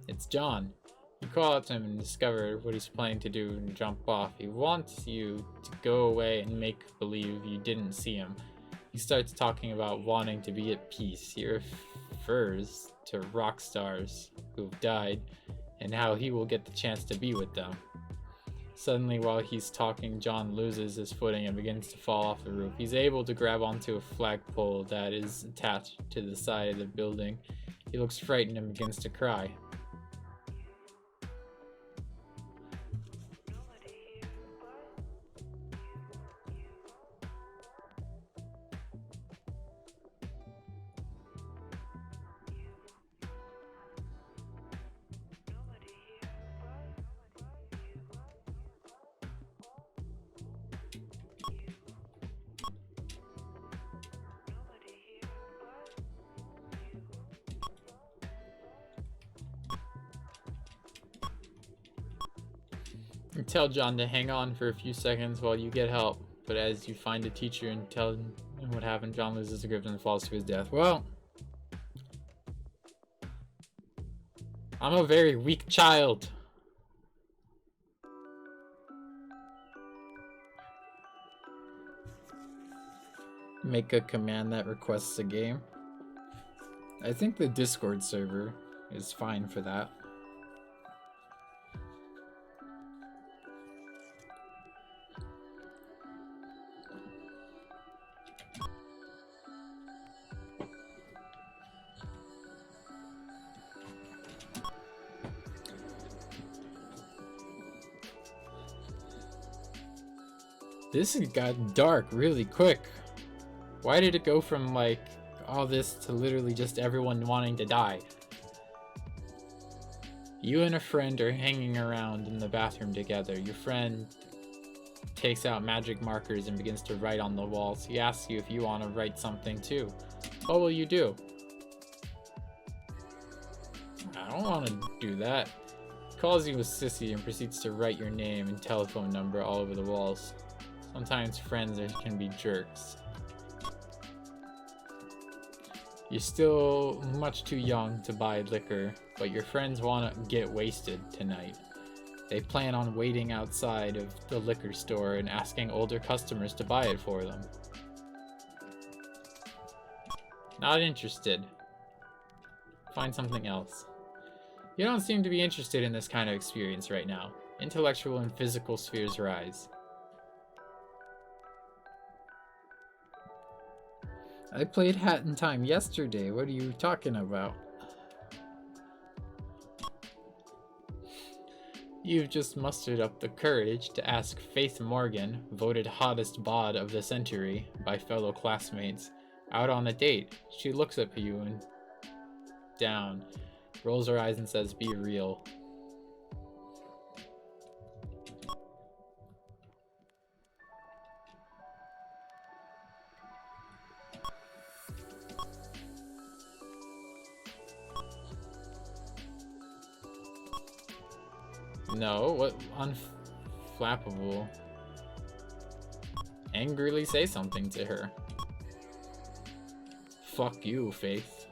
It's John. You call out to him and discover what he's planning to do and jump off. He wants you to go away and make believe you didn't see him. He starts talking about wanting to be at peace. He refers to rock stars who've died and how he will get the chance to be with them. Suddenly, while he's talking, John loses his footing and begins to fall off the roof. He's able to grab onto a flagpole that is attached to the side of the building. He looks frightened and begins to cry. You tell John to hang on for a few seconds while you get help, but as you find a teacher and tell him what happened, John loses the grip and falls to his death. Well, I'm a very weak child. Make a command that requests a game. I think the Discord server is fine for that. This got dark really quick. Why did it go from like all this to literally just everyone wanting to die? You and a friend are hanging around in the bathroom together. Your friend takes out magic markers and begins to write on the walls. He asks you if you want to write something too. What will you do? I don't want to do that. He calls you a sissy and proceeds to write your name and telephone number all over the walls. Sometimes friends can be jerks. You're still much too young to buy liquor, but your friends want to get wasted tonight. They plan on waiting outside of the liquor store and asking older customers to buy it for them. Not interested. Find something else. You don't seem to be interested in this kind of experience right now. Intellectual and physical spheres rise. I played Hat in Time yesterday. What are you talking about? You've just mustered up the courage to ask Faith Morgan, voted hottest bod of the century by fellow classmates, out on a date. She looks at you and down, rolls her eyes and says, "Be real." No, what unflappable? Angrily say something to her. Fuck you, Faith.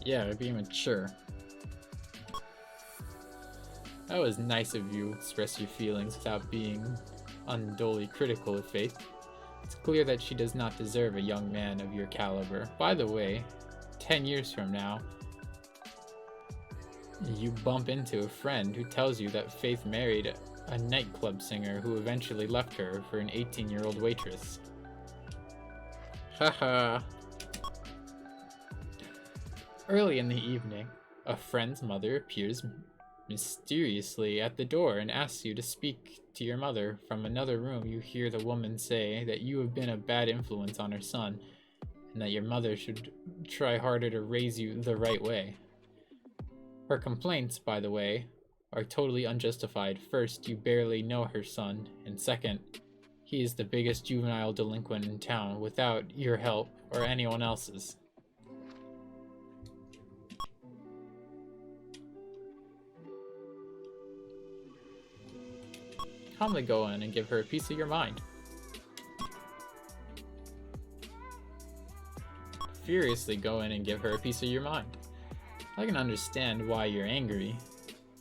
Yeah, be mature. That was nice of you to express your feelings without being unduly critical of Faith. It's clear that she does not deserve a young man of your caliber. By the way, 10 years from now, you bump into a friend who tells you that Faith married a nightclub singer who eventually left her for an 18-year-old waitress. Haha. Early in the evening, a friend's mother appears mysteriously at the door and asks you to speak to your mother. From another room, you hear the woman say that you have been a bad influence on her son, and that your mother should try harder to raise you the right way. Her complaints, by the way, are totally unjustified. First, you barely know her son, and second, he is the biggest juvenile delinquent in town without your help or anyone else's. Calmly go in and give her a piece of your mind. Furiously go in and give her a piece of your mind. I can understand why you're angry,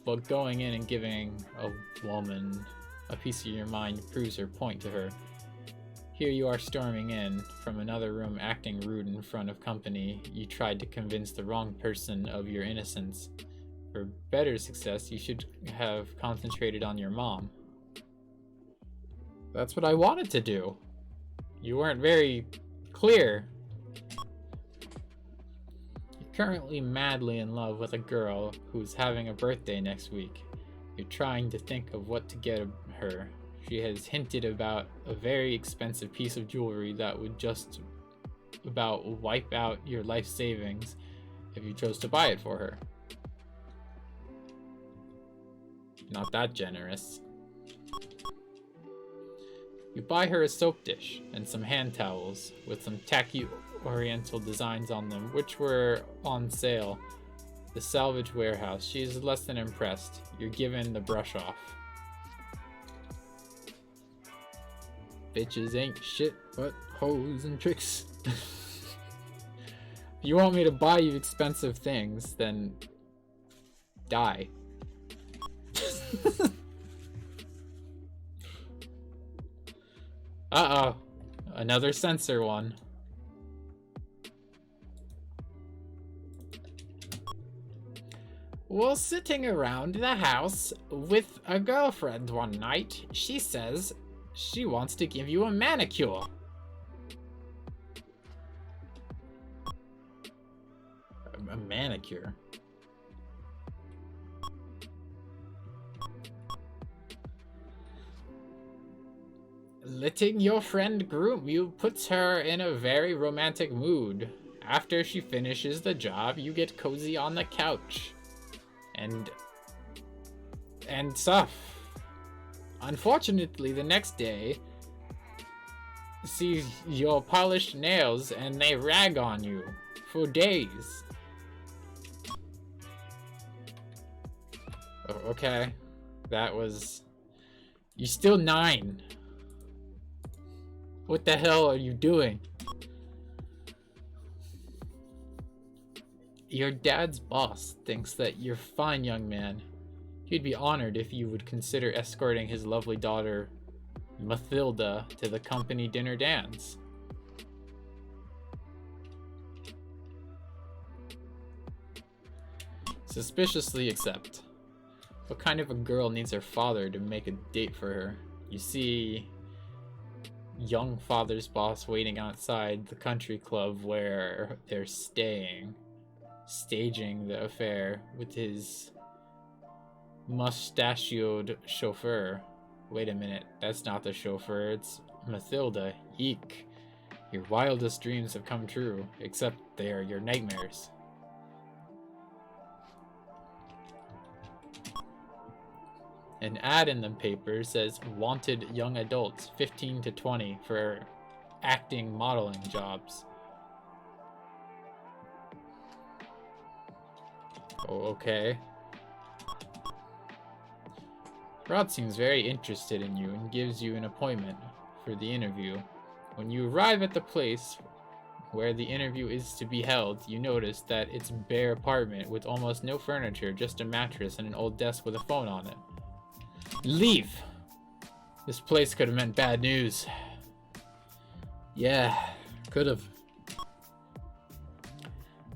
but going in and giving a woman a piece of your mind proves her point to her. Here you are storming in from another room acting rude in front of company. You tried to convince the wrong person of your innocence. For better success, you should have concentrated on your mom. That's what I wanted to do. You weren't very clear. You're currently madly in love with a girl who's having a birthday next week. You're trying to think of what to get her. She has hinted about a very expensive piece of jewelry that would just about wipe out your life savings if you chose to buy it for her. Not that generous. You buy her a soap dish and some hand towels with some tacky oriental designs on them, which were on sale. The salvage warehouse. She is less than impressed. You're given the brush off. Bitches ain't shit but hoes and tricks. If you want me to buy you expensive things, then die. Uh-oh. Another censor one. While sitting around the house with a girlfriend one night, she says she wants to give you a manicure. A manicure? Letting your friend groom you puts her in a very romantic mood. After she finishes the job, you get cozy on the couch. And stuff. Unfortunately, the next day, sees your polished nails and they rag on you for days. Okay. That was... You're still 9. What the hell are you doing? Your dad's boss thinks that you're fine, young man. He'd be honored if you would consider escorting his lovely daughter, Mathilda, to the company dinner dance. Suspiciously accept. What kind of a girl needs her father to make a date for her? You see young father's boss waiting outside the country club where they're staying, staging the affair with his mustachioed chauffeur. Wait a minute, that's not the chauffeur, it's Mathilda. Eek. Your wildest dreams have come true, except they are your nightmares. An ad in the paper says wanted young adults 15 to 20 for acting modeling jobs. Oh, okay. Rod seems very interested in you and gives you an appointment for the interview. When you arrive at the place where the interview is to be held, you notice that it's a bare apartment with almost no furniture, just a mattress and an old desk with a phone on it. Leave! This place could have meant bad news. Yeah, could have.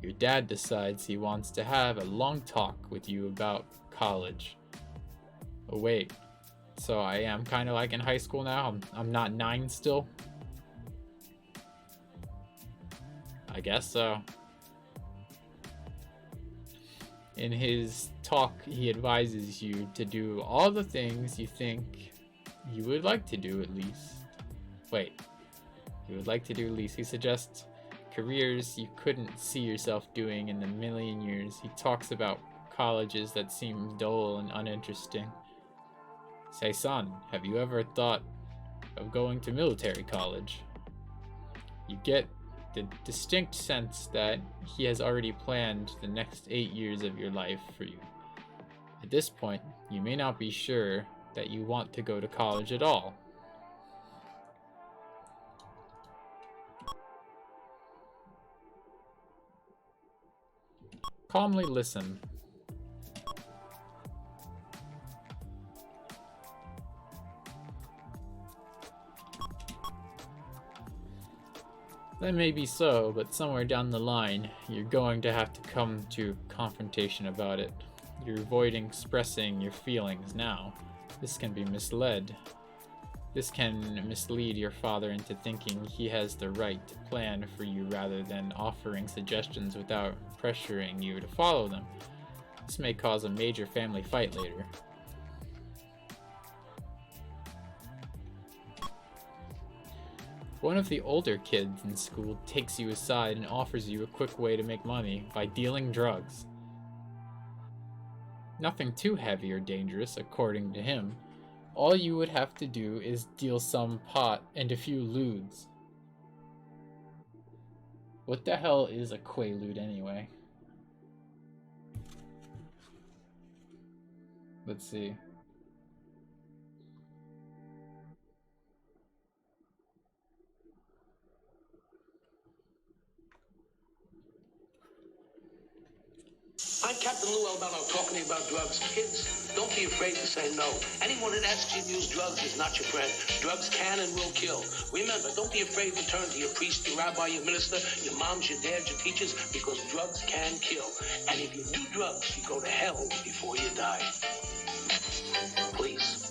Your dad decides he wants to have a long talk with you about college. Oh wait, so I am kind of like in high school now? I'm not 9 still? I guess so. In his talk, he advises you to do all the things you think you would like to do at least. Wait, you would like to do at least. He suggests careers you couldn't see yourself doing in a million years. He talks about colleges that seem dull and uninteresting. Say, son, have you ever thought of going to military college? You get the distinct sense that he has already planned the next 8 years of your life for you. At this point, you may not be sure that you want to go to college at all. Calmly listen. That may be so, but somewhere down the line, you're going to have to come to confrontation about it. You're avoiding expressing your feelings now. This can be misled. This can mislead your father into thinking he has the right to plan for you rather than offering suggestions without pressuring you to follow them. This may cause a major family fight later. One of the older kids in school takes you aside and offers you a quick way to make money by dealing drugs. Nothing too heavy or dangerous, according to him. All you would have to do is deal some pot and a few ludes. What the hell is a quaalude anyway? Let's see. I'm Captain Lou Albano talking to you about drugs. Kids, don't be afraid to say no. Anyone that asks you to use drugs is not your friend. Drugs can and will kill. Remember, don't be afraid to turn to your priest, your rabbi, your minister, your moms, your dads, your teachers, because drugs can kill. And if you do drugs, you go to hell before you die. Please.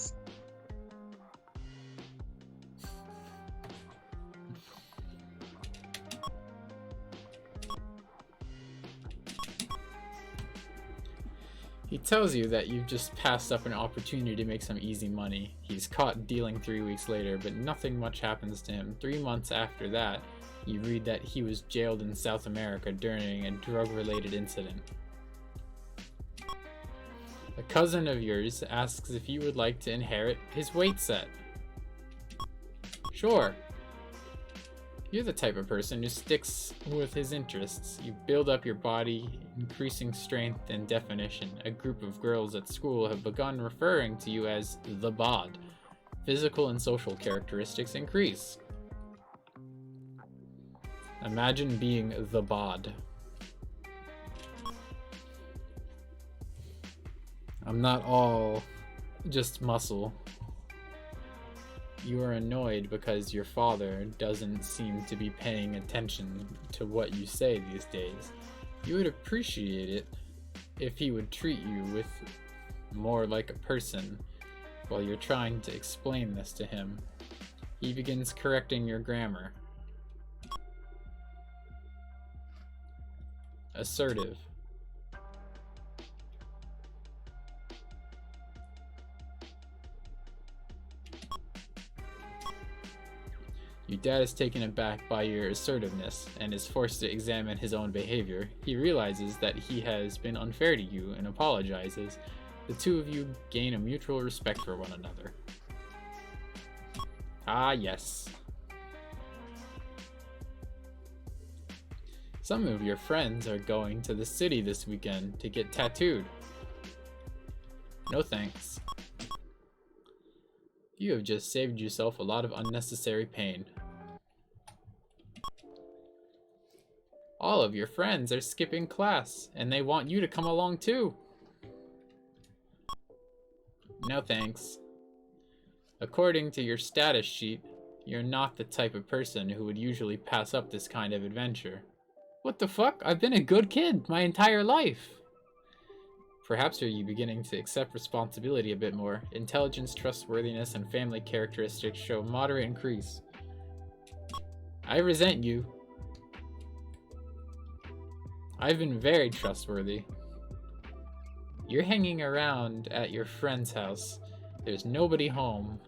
He tells you that you've just passed up an opportunity to make some easy money. He's caught dealing 3 weeks later, but nothing much happens to him. 3 months after that, you read that he was jailed in South America during a drug-related incident. A cousin of yours asks if you would like to inherit his weight set. Sure. You're the type of person who sticks with his interests. You build up your body, increasing strength and definition. A group of girls at school have begun referring to you as the bod. Physical and social characteristics increase. Imagine being the bod. I'm not all just muscle. You are annoyed because your father doesn't seem to be paying attention to what you say these days. You would appreciate it if he would treat you with more like a person while you're trying to explain this to him. He begins correcting your grammar. Assertive. Your dad is taken aback by your assertiveness and is forced to examine his own behavior. He realizes that he has been unfair to you and apologizes. The two of you gain a mutual respect for one another. Ah, yes. Some of your friends are going to the city this weekend to get tattooed. No thanks. You have just saved yourself a lot of unnecessary pain. All of your friends are skipping class, and they want you to come along too. No thanks. According to your status sheet, you're not the type of person who would usually pass up this kind of adventure. What the fuck? I've been a good kid my entire life. Perhaps are you beginning to accept responsibility a bit more? Intelligence, trustworthiness, and family characteristics show moderate increase. I resent you. I've been very trustworthy. You're hanging around at your friend's house. There's nobody home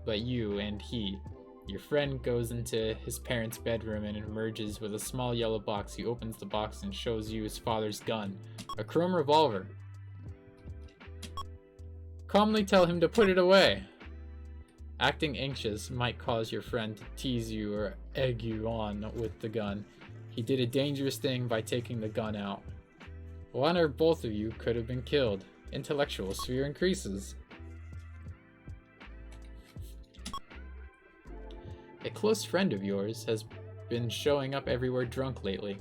but you and he. Your friend goes into his parents' bedroom and emerges with a small yellow box. He opens the box and shows you his father's gun, a chrome revolver. Calmly tell him to put it away. Acting anxious might cause your friend to tease you or egg you on with the gun. He did a dangerous thing by taking the gun out. One or both of you could have been killed. Intellectual sphere increases. A close friend of yours has been showing up everywhere drunk lately.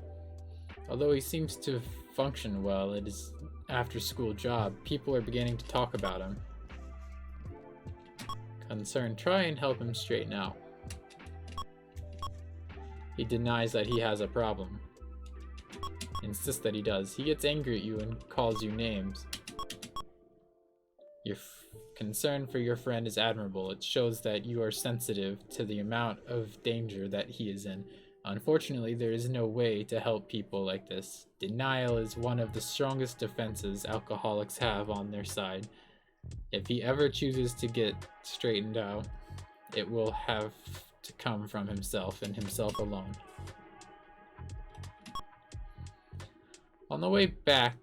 Although he seems to function well at his after-school job, people are beginning to talk about him. Concerned, try and help him straighten out. He denies that he has a problem. Insists that he does. He gets angry at you and calls you names. Your concern for your friend is admirable. It shows that you are sensitive to the amount of danger that he is in. Unfortunately, there is no way to help people like this. Denial is one of the strongest defenses alcoholics have on their side. If he ever chooses to get straightened out, it will have to come from himself and himself alone. On the way back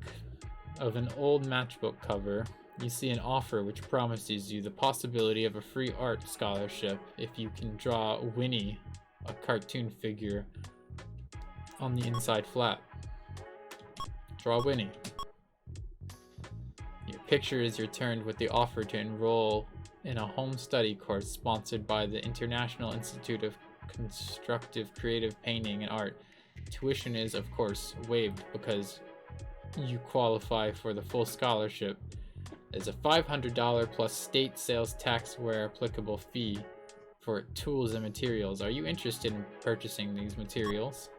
of an old matchbook cover, you see an offer which promises you the possibility of a free art scholarship if you can draw Winnie, a cartoon figure, on the inside flap. Draw Winnie. Your picture is returned with the offer to enroll in a home study course sponsored by the International Institute of Constructive Creative Painting and Art. Tuition is, of course, waived because you qualify for the full scholarship. There's a $500 plus state sales tax where applicable fee for tools and materials. Are you interested in purchasing these materials?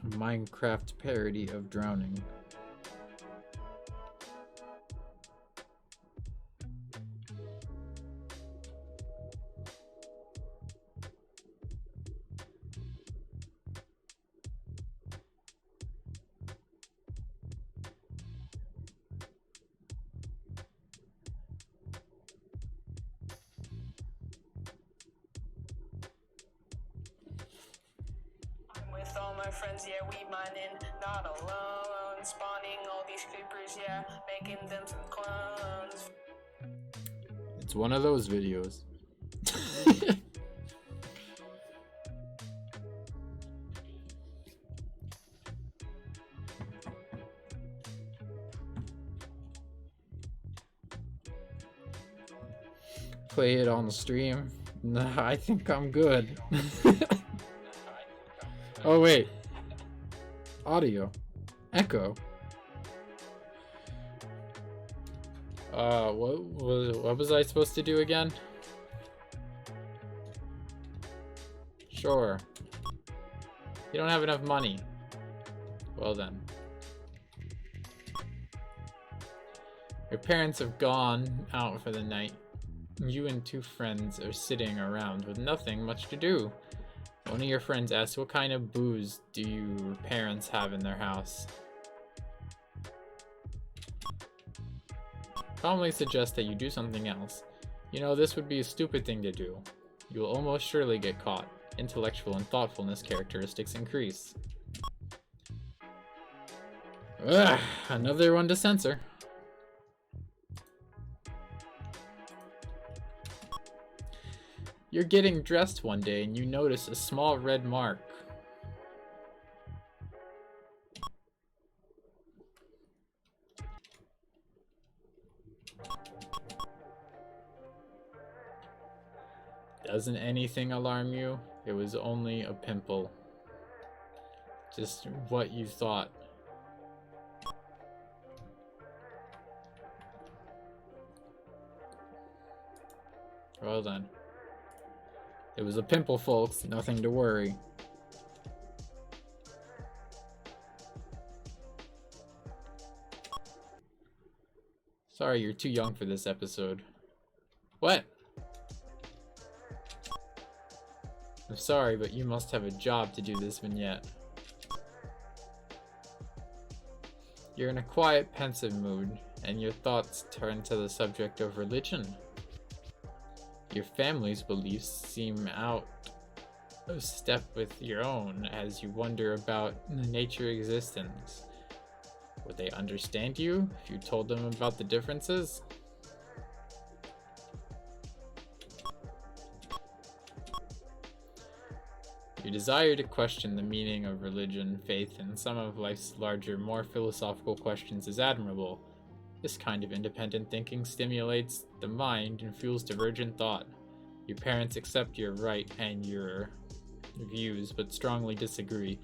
A Minecraft parody of drowning. With all my friends, yeah, we mining, not alone. Spawning all these creepers, yeah, making them some clones. It's one of those videos. play it on the stream? Nah, I think I'm good. Oh wait. Audio. Echo. What was I supposed to do again? Sure. You don't have enough money. Well then. Your parents have gone out for the night. You and two friends are sitting around with nothing much to do. One of your friends asks, what kind of booze do your parents have in their house? Calmly suggest that you do something else. You know, this would be a stupid thing to do. You will almost surely get caught. Intellectual and thoughtfulness characteristics increase. Ugh, another one to censor. You're getting dressed one day and you notice a small red mark. Doesn't anything alarm you? It was only a pimple. Just what you thought. Well then. It was a pimple, folks. Nothing to worry. Sorry, you're too young for this episode. What? I'm sorry, but you must have a job to do this vignette. You're in a quiet, pensive mood, and your thoughts turn to the subject of religion. Your family's beliefs seem out of step with your own as you wonder about the nature of existence. Would they understand you if you told them about the differences? Your desire to question the meaning of religion, faith, and some of life's larger, more philosophical questions is admirable. This kind of independent thinking stimulates the mind and fuels divergent thought. Your parents accept your right and your views, but strongly disagree.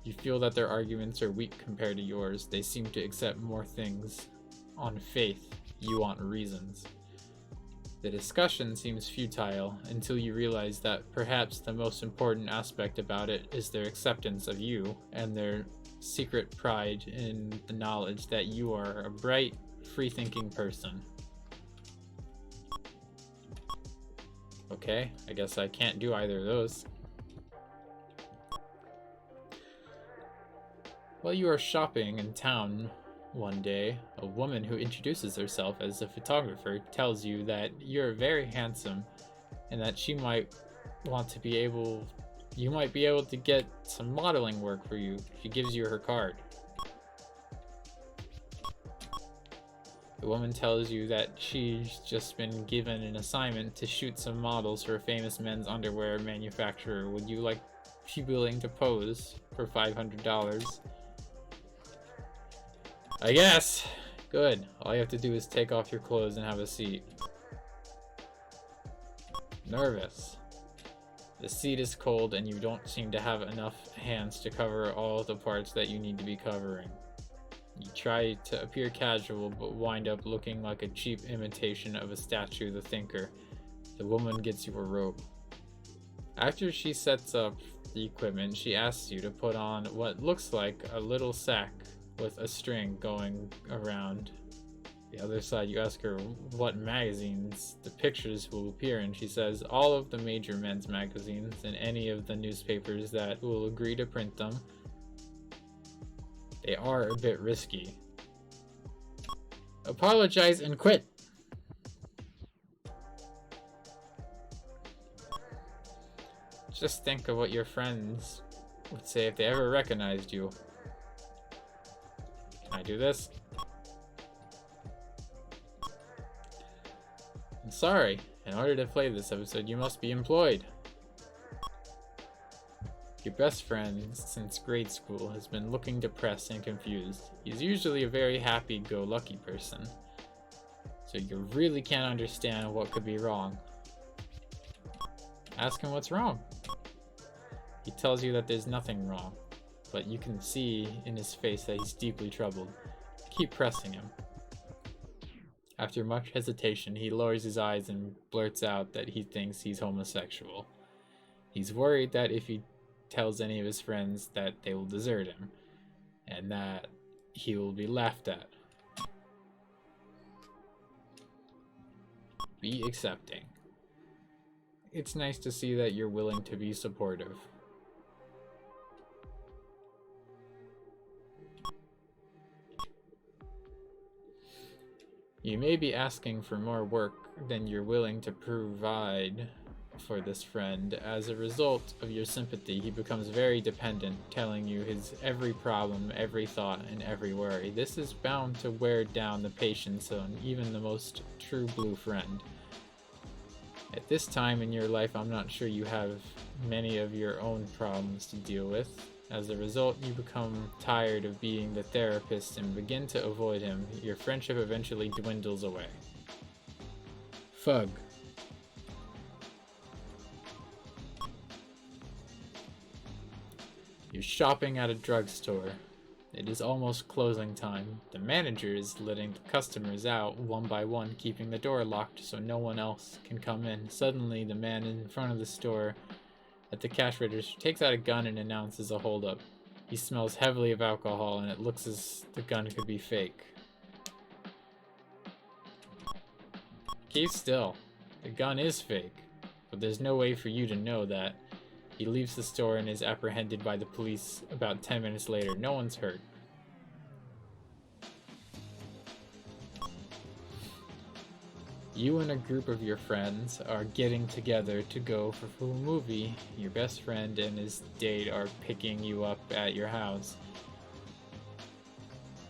You feel that their arguments are weak compared to yours. They seem to accept more things on faith. You want reasons. The discussion seems futile until you realize that perhaps the most important aspect about it is their acceptance of you and their secret pride in the knowledge that you are a bright, free-thinking person. Okay, I guess I can't do either of those. While you are shopping in town one day, a woman who introduces herself as a photographer tells you that you're very handsome and that she might want to be able, you might be able to get some modeling work for you. She gives you her card. The woman tells you that she's just been given an assignment to shoot some models for a famous men's underwear manufacturer. Would you be willing to pose for $500? I guess. Good. All you have to do is take off your clothes and have a seat. Nervous. The seat is cold and you don't seem to have enough hands to cover all the parts that you need to be covering. You try to appear casual, but wind up looking like a cheap imitation of a statue of the thinker. The woman gets you a robe. After she sets up the equipment, she asks you to put on what looks like a little sack with a string going around. The other side, you ask her what magazines the pictures will appear in. She says all of the major men's magazines and any of the newspapers that will agree to print them. They are a bit risky. Apologize and quit. Just think of what your friends would say if they ever recognized you. Can I do this? I'm sorry. In order to play this episode, you must be employed. Your best friend since grade school has been looking depressed and confused. He's usually a very happy-go-lucky person, so you really can't understand what could be wrong. Ask him what's wrong. He tells you that there's nothing wrong, but you can see in his face that he's deeply troubled. Keep pressing him. After much hesitation, he lowers his eyes and blurts out that he thinks he's homosexual. He's worried that if he tells any of his friends that they will desert him, and that he will be laughed at. Be accepting. It's nice to see that you're willing to be supportive. You may be asking for more work than you're willing to provide for this friend. As a result of your sympathy, he becomes very dependent, telling you his every problem, every thought, and every worry. This is bound to wear down the patience on even the most true blue friend. At this time in your life, I'm not sure you have many of your own problems to deal with. As a result, you become tired of being the therapist and begin to avoid him. Your friendship eventually dwindles away. Fug. You're shopping at a drugstore. It is almost closing time. The manager is letting the customers out one by one, keeping the door locked so no one else can come in. Suddenly, the man in front of the store at the cash register takes out a gun and announces a holdup. He smells heavily of alcohol, and it looks as the gun could be fake. Keep still. The gun is fake, but there's no way for you to know that. He leaves the store and is apprehended by the police about 10 minutes later. No one's hurt. You and a group of your friends are getting together to go for a movie. Your best friend and his date are picking you up at your house.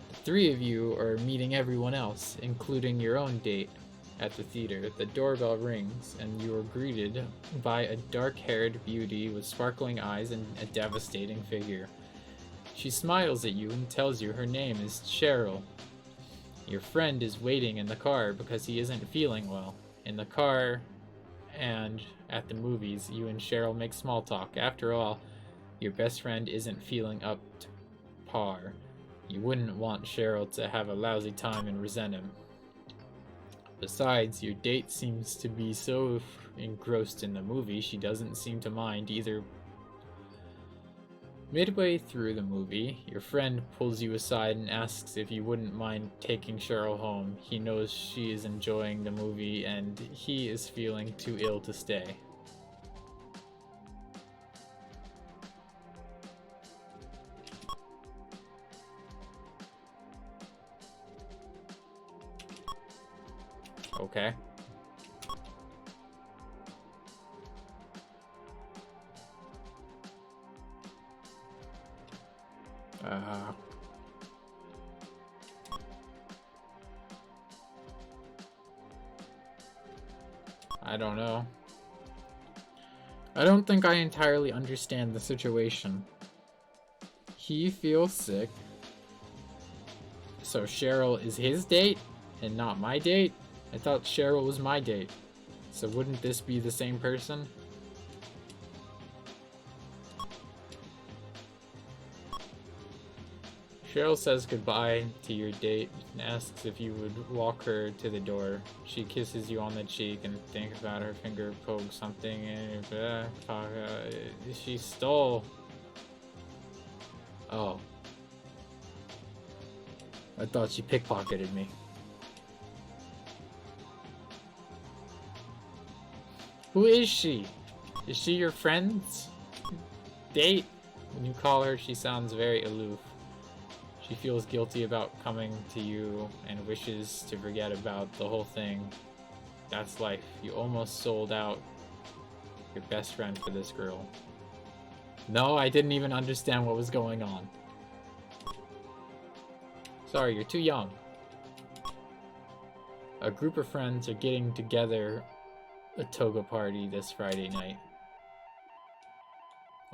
The three of you are meeting everyone else, including your own date, at the theater. The doorbell rings, and you are greeted by a dark-haired beauty with sparkling eyes and a devastating figure. She smiles at you and tells you her name is Cheryl. Your friend is waiting in the car because he isn't feeling well. In the car and at the movies, you and Cheryl make small talk. After all, your best friend isn't feeling up to par. You wouldn't want Cheryl to have a lousy time and resent him. Besides, your date seems to be so engrossed in the movie, she doesn't seem to mind either. Midway through the movie, your friend pulls you aside and asks if you wouldn't mind taking Cheryl home. He knows she is enjoying the movie and he is feeling too ill to stay. Okay. I don't know. I don't think I entirely understand the situation. He feels sick. So Cheryl is his date and not my date? I thought Cheryl was my date. So wouldn't this be the same person? Cheryl says goodbye to your date and asks if you would walk her to the door. She kisses you on the cheek and thinks about her finger poke something in your back. She stole. Oh. I thought she pickpocketed me. Who is she? Is she your friend's date? When you call her, she sounds very aloof. She feels guilty about coming to you and wishes to forget about the whole thing. That's life. You almost sold out your best friend for this girl. No, I didn't even understand what was going on. Sorry, you're too young. A group of friends are getting together a toga party this Friday night.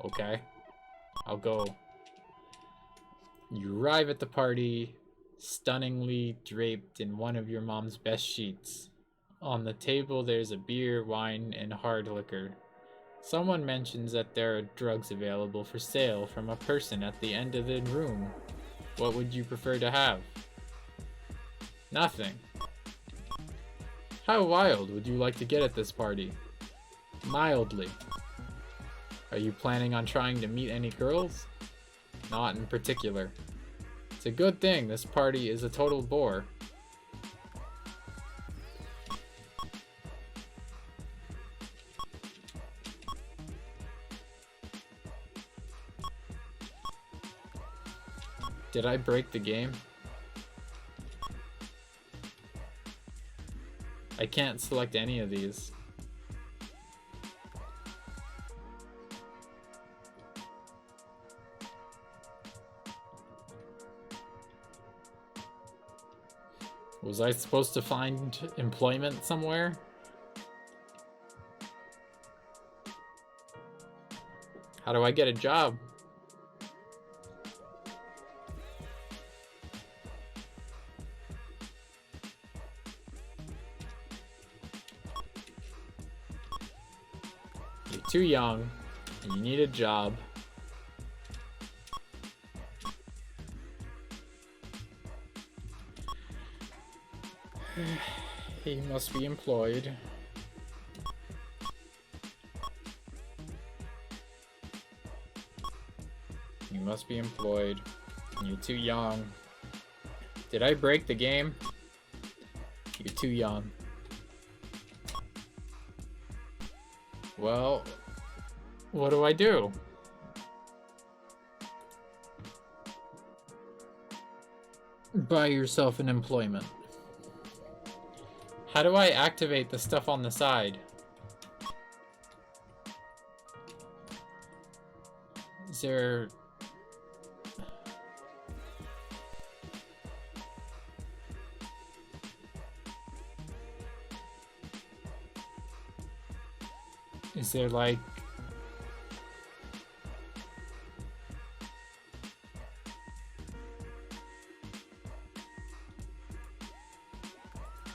Okay, I'll go. You arrive at the party, stunningly draped in one of your mom's best sheets. On the table there's a beer, wine, and hard liquor. Someone mentions that there are drugs available for sale from a person at the end of the room. What would you prefer to have? Nothing. How wild would you like to get at this party? Mildly. Are you planning on trying to meet any girls? Not in particular. It's a good thing this party is a total bore. Did I break the game? I can't select any of these. Was I supposed to find employment somewhere? How do I get a job? You're too young, and you need a job. He must be employed. You must be employed. You're too young. Did I break the game? You're too young. Well, what do I do? Buy yourself an employment. How do I activate the stuff on the side? Is there... Is there like...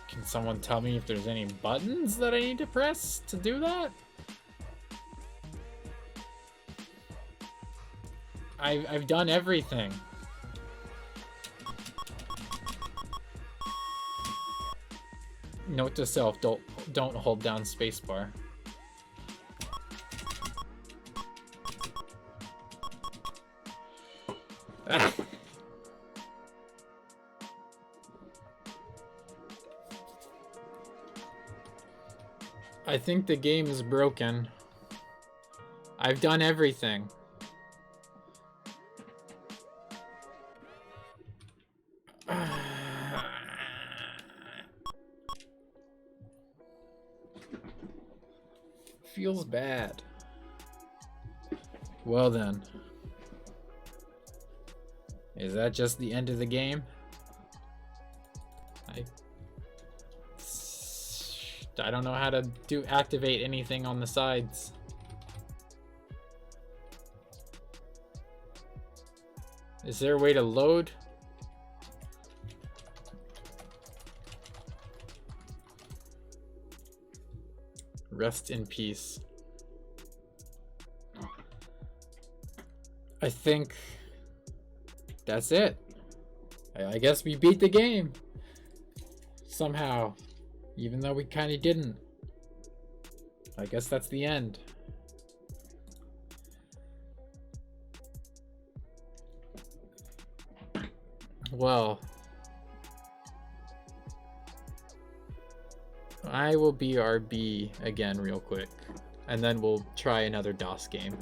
Can someone tell me if there's any buttons that I need to press to do that? I've done everything. Note to self, don't hold down spacebar. I think the game is broken. I've done everything. Feels bad. Well then. Is that just the end of the game? I don't know how to activate anything on the sides. Is there a way to load? Rest in peace. I think that's it. I guess we beat the game. Somehow. Even though we kind of didn't. I guess that's the end. Well. I will BRB again real quick. And then we'll try another DOS game.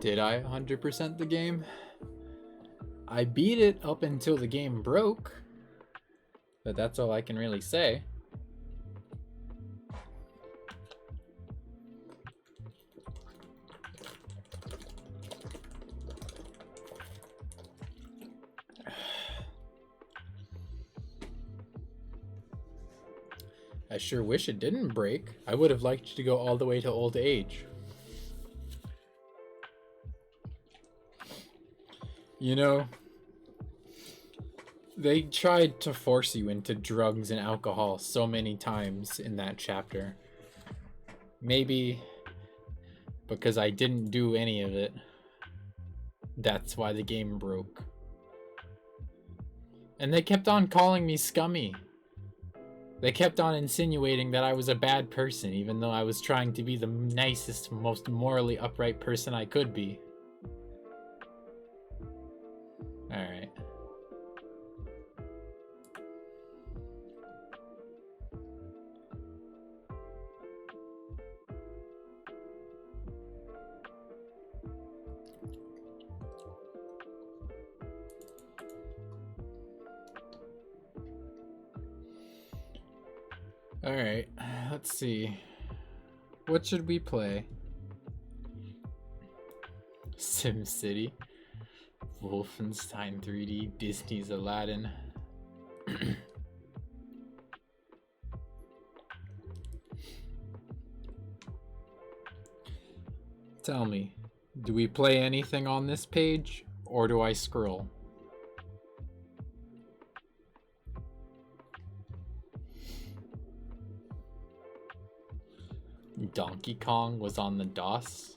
Did I 100% the game? I beat it up until the game broke, but that's all I can really say. I sure wish it didn't break. I would have liked to go all the way to old age. You know, they tried to force you into drugs and alcohol so many times in that chapter. Maybe because I didn't do any of it, that's why the game broke. And they kept on calling me scummy. They kept on insinuating that I was a bad person, even though I was trying to be the nicest, most morally upright person I could be. Alright. Alright, let's see. What should we play? SimCity, Wolfenstein 3D, Disney's Aladdin. Tell me, do we play anything on this page, or do I scroll? Donkey Kong was on the DOS.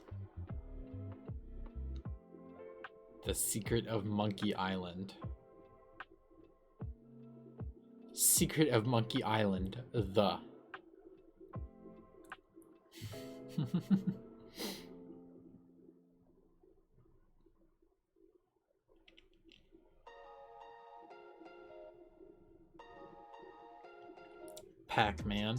The Secret of Monkey Island. Secret of Monkey Island, the. Pac-Man.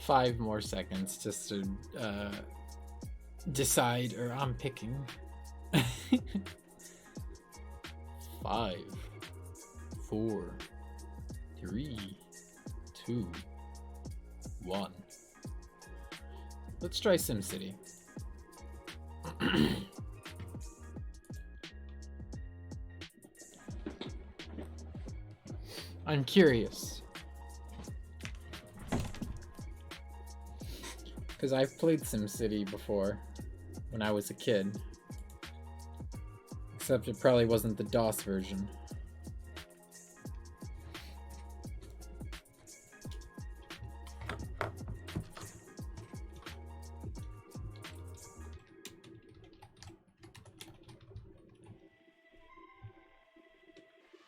Five more seconds just to decide, or I'm picking. 5, 4, 3, 2, 1. Let's try SimCity. I'm curious. Because I've played SimCity before when I was a kid. Except it probably wasn't the DOS version.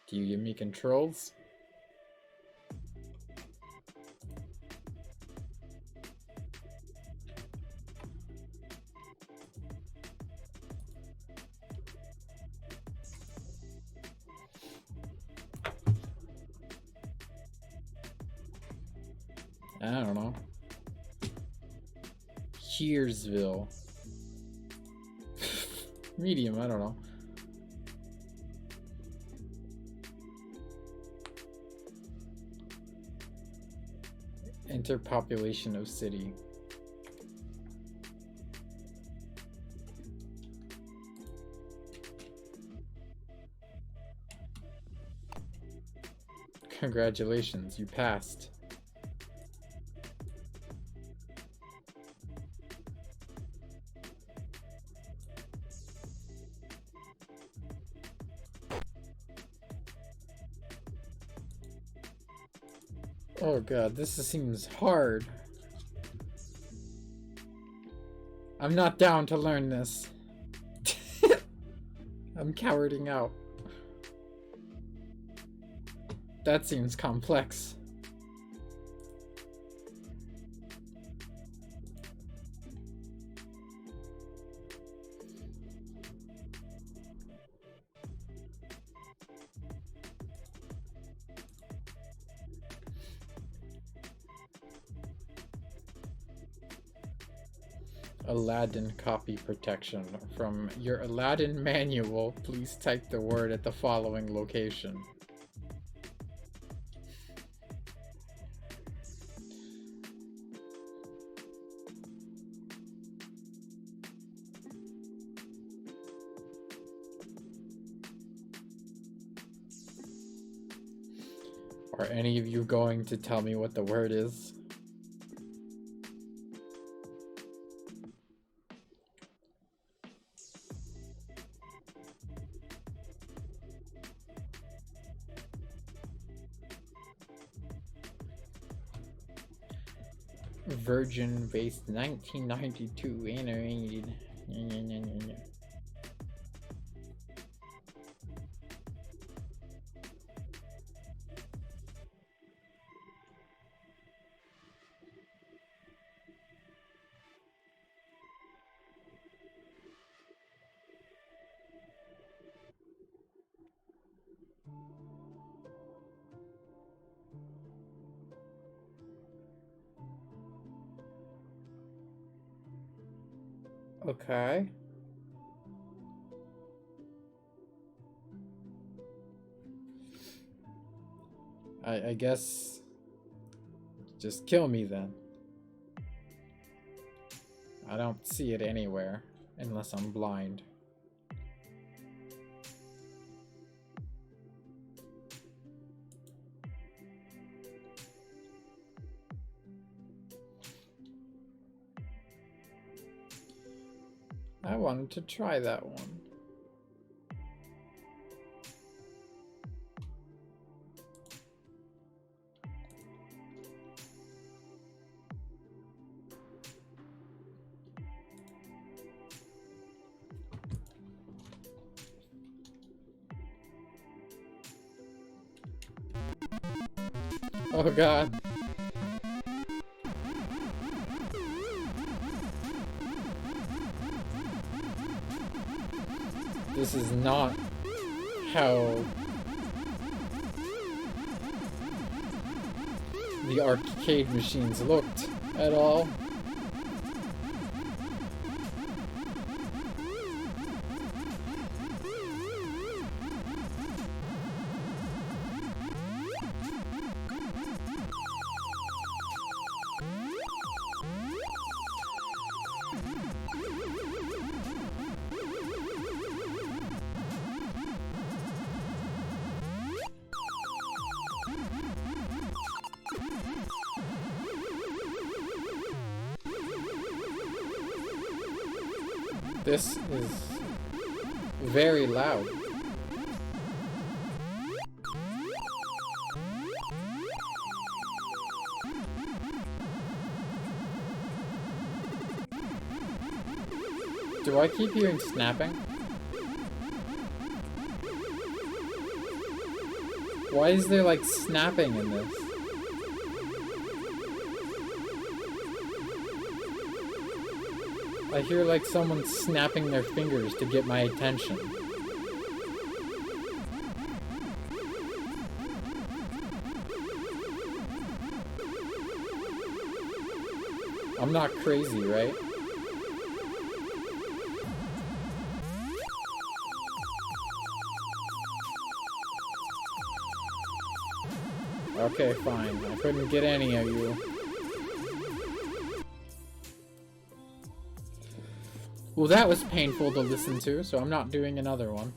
Do you give me controls? I don't know. Hearsville. Medium, I don't know. Interpopulation of city. Congratulations, you passed. Oh god, this seems hard. I'm not down to learn this. I'm cowarding out. That seems complex. Aladdin copy protection. From your Aladdin manual, please type the word at the following location. Are any of you going to tell me what the word is? Virgin based 1992 animated. Okay. I guess just kill me then. I don't see it anywhere unless I'm blind. I wanted to try that one. Oh god. This is not how the arcade machines looked at all. This is very loud. Do I keep hearing snapping? Why is there like snapping in this? I hear like someone snapping their fingers to get my attention. I'm not crazy, right? Okay, fine. I couldn't get any of you. Well, that was painful to listen to, so I'm not doing another one.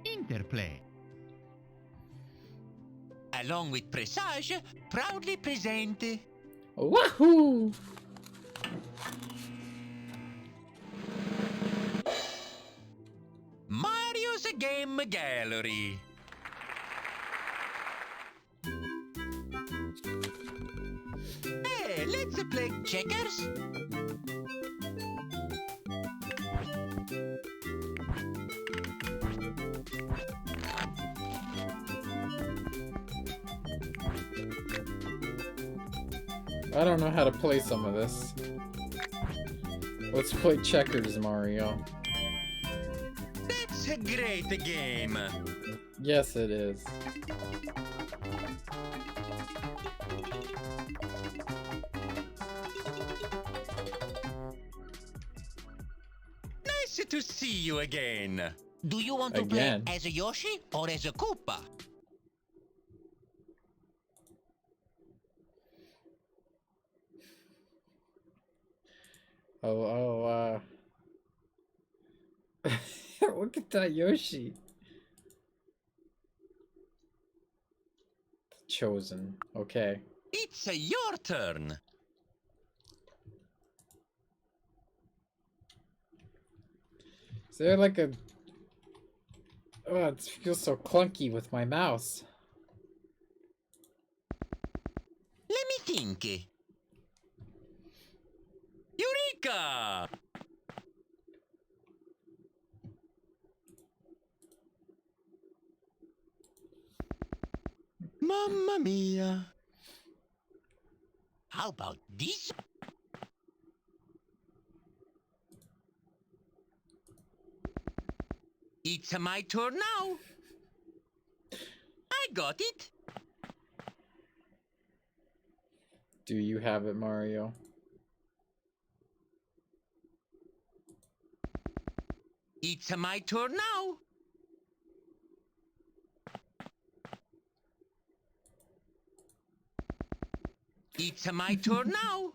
Interplay. Along with Presage, proudly present Wahoo! Mario's Game Gallery. Hey, let's play checkers. I don't know how to play some of this. Let's play checkers, Mario. That's a great game. Yes, it is. Nice to see you again. Do you want to Again. play as a Yoshi or as a Koopa? Look at that Yoshi. Chosen. Okay. It's your turn. Is there like a... Oh, it feels so clunky with my mouse. Let me think. Eureka! Mamma mia. How about this? It's my turn now. I got it. Do you have it, Mario? It's my turn now. It's my turn now.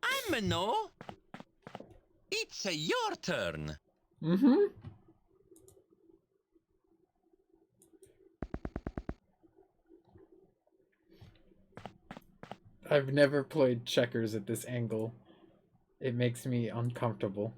I'm a no. It's your turn. Mm-hmm. I've never played checkers at this angle. It makes me uncomfortable.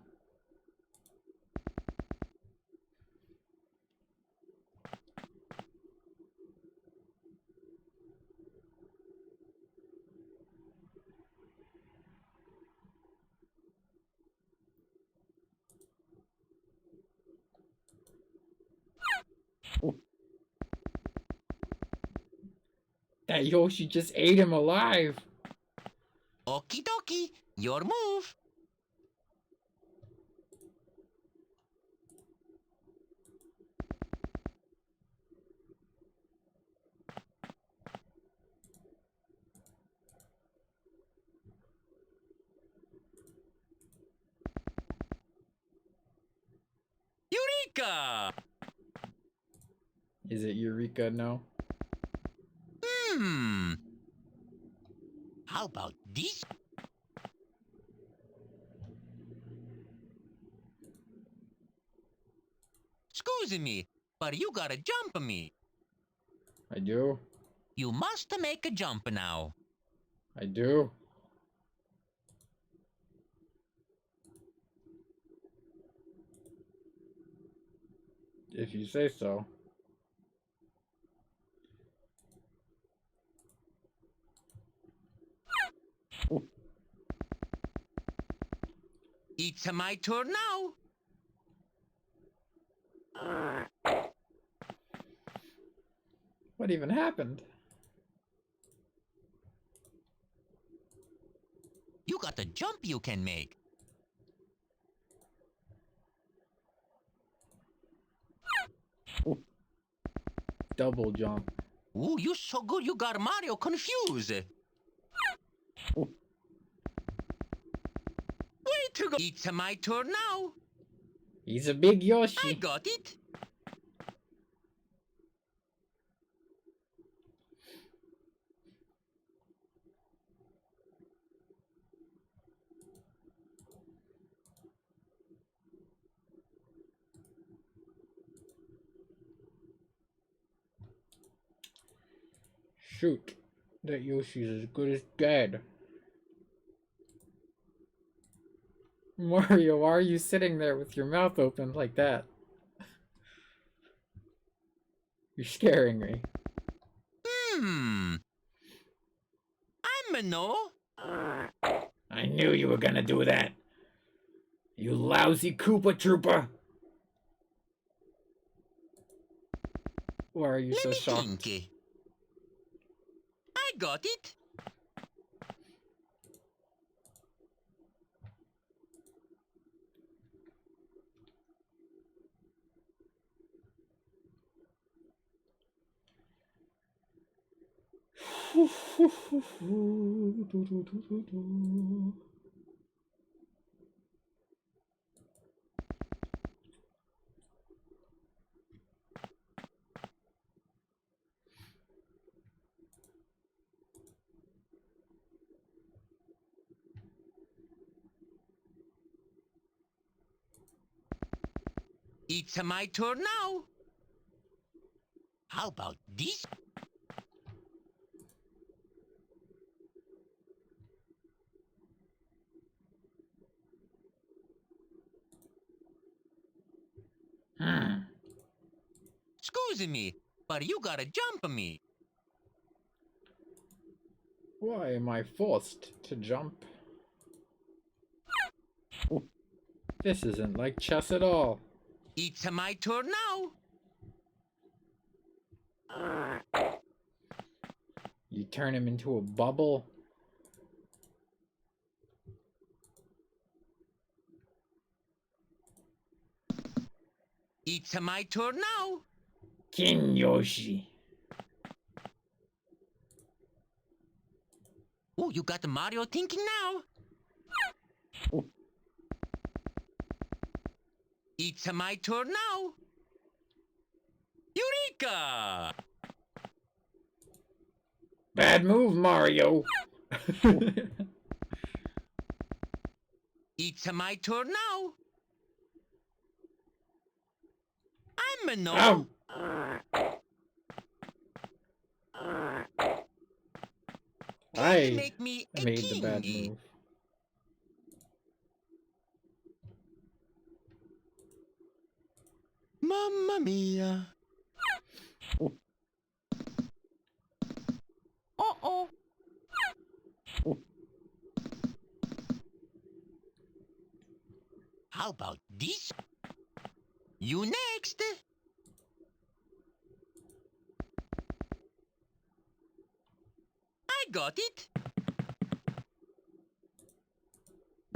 That Yoshi just ate him alive. Okie dokie, your move. Eureka! Is it Eureka? No. How about this? Excuse me, but you gotta jump me. I do. You must make a jump now. I do. If you say so. It's my turn now. What even happened? You got a jump you can make. Double jump. Ooh, you so good you got Mario confused. Way to go. It's my turn now. He's a big I Yoshi. got it. Shoot. That Yoshi's as good as dead. Mario, why are you sitting there with your mouth open like that? You're scaring me. I'm a no. I knew you were gonna do that. You lousy Koopa Troopa! Why are you Let so me shocked? think. I got it. It's my turn now. How about this? Excuse me, but you gotta jump me. Why am I forced to jump? This isn't like chess at all. It's my turn now. You turn him into a bubble. It's my turn now. King Yoshi. Oh, you got Mario thinking now. It's my turn now. Eureka! Bad move, Mario. It's my turn now. I'm a no. Ow. I Make me a made the bad kingy. move. Mamma mia. Uh-oh. How about this? You next. I got it.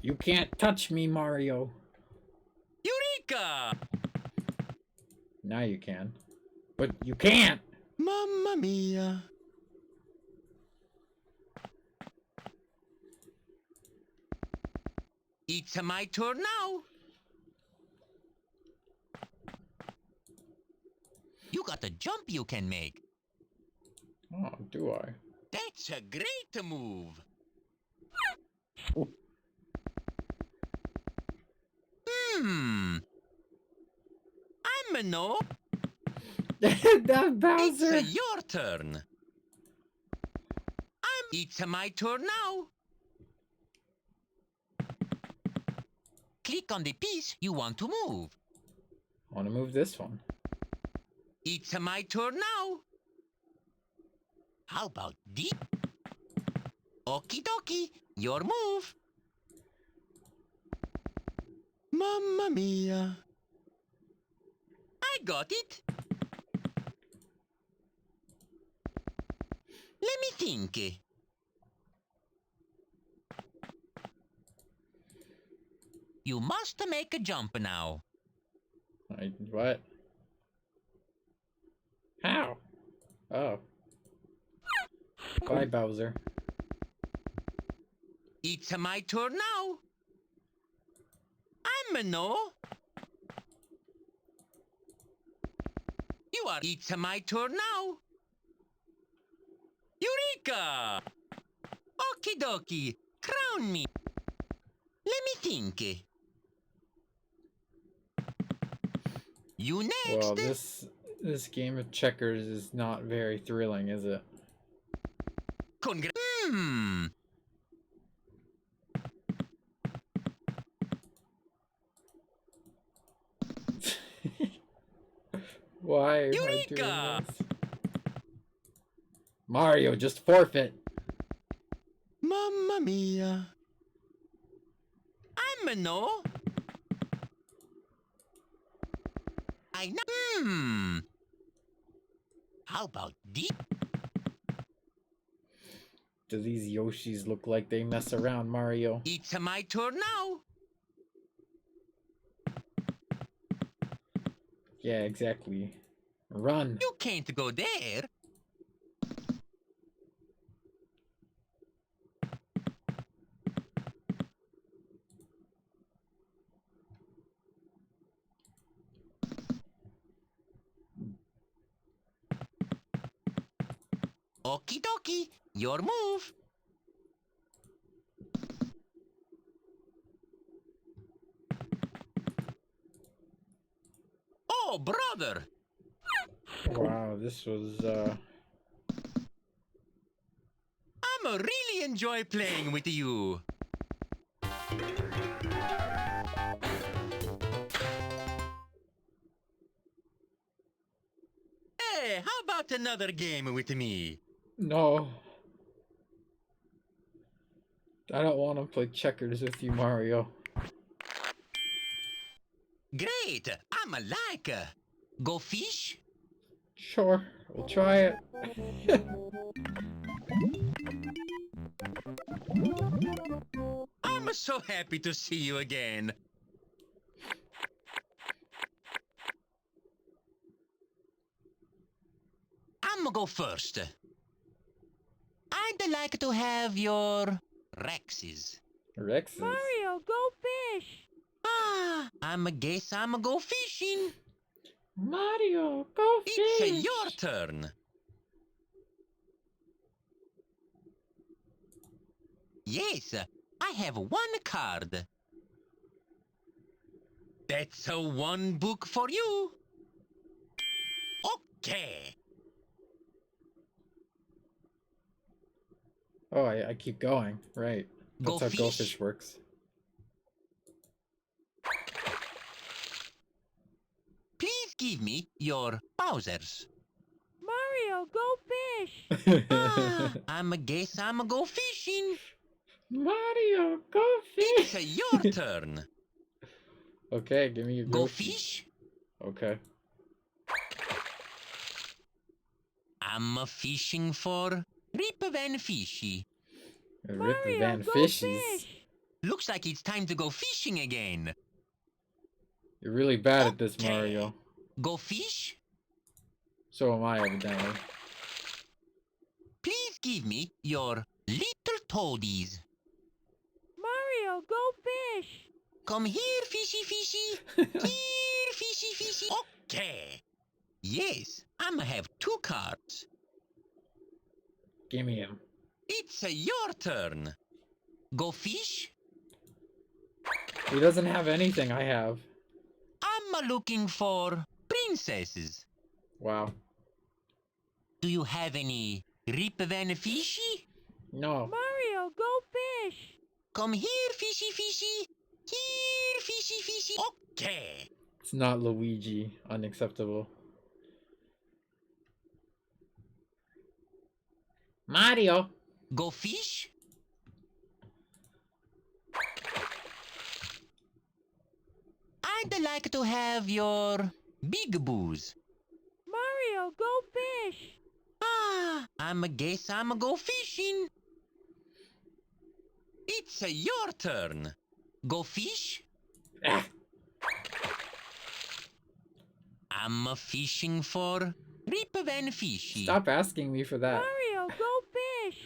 You can't touch me, Mario. Eureka! Now you can. But you can't! Mamma mia. It's my turn now. You got a jump you can make. Oh, do I? That's a great move. I'm a no. That Bowser! It's your turn. It's my turn now. Click on the piece you want to move. I want to move this one. It's my turn now. How about this? Okie dokie, your move. Mamma mia. I got it. Let me think. You must make a jump now. What? How? Oh. Bye, Bowser. It's my turn now. I'm a no. You are. It's my turn now. Eureka! Okie dokie, crown me. Let me think. You next. Well, this game of checkers is not very thrilling, is it? Why am I doing Eureka! this? Mario, just forfeit. Mamma mia. I'm a no. I know. How about this? Do these Yoshis look like they mess around, Mario? It's my turn now. Yeah, exactly. Run. You can't go there. Okie dokie, your move. Oh, brother. Wow, this was, I'm really enjoy playing with you. Hey, how about another game with me? No. I don't want to play checkers with you, Mario. Great, I'm a like. Go fish? Sure, we'll try it. I'm so happy to see you again. I'ma go first. I'd like to have your Rexes. Rexes? Mario, go fish! I'ma guess I'ma go fishing. Mario, go fish! It's your turn. Yes, I have one card. That's a one book for you. Okay. Oh, I keep going. Right. That's Go how Go fish? Fish works. Please give me your Bowsers. Mario, go fish! I'ma guess I'ma go fishing. Mario, go It's fish! your turn. Okay, give me your Go Yoshi. fish? Okay. I'm fishing for Rip Van Fishy. Rip Mario, Van go Fishies. fish! Looks like it's time to go fishing again. You're really bad at this, Okay. Mario. Go fish? So am I, evidently. Please give me your little toadies. Mario, go fish! Come here, fishy fishy. Here, fishy fishy. Okay. Yes, I'ma have two cards. Give me him. It's your turn. Go fish? He doesn't have anything I have. I'm looking for princesses. Wow. Do you have any Rip Van Fishy? No. Mario, go fish! Come here, fishy fishy. Here, fishy fishy. Okay. It's not Luigi. Unacceptable. Mario! Go fish? I'd like to have your big booze. Mario, go fish! I'ma guess I'ma go fishing. It's your turn. Go fish? Ah, I'm fishing for Rip Van Fishy. stop asking me for that. Mario, go fish!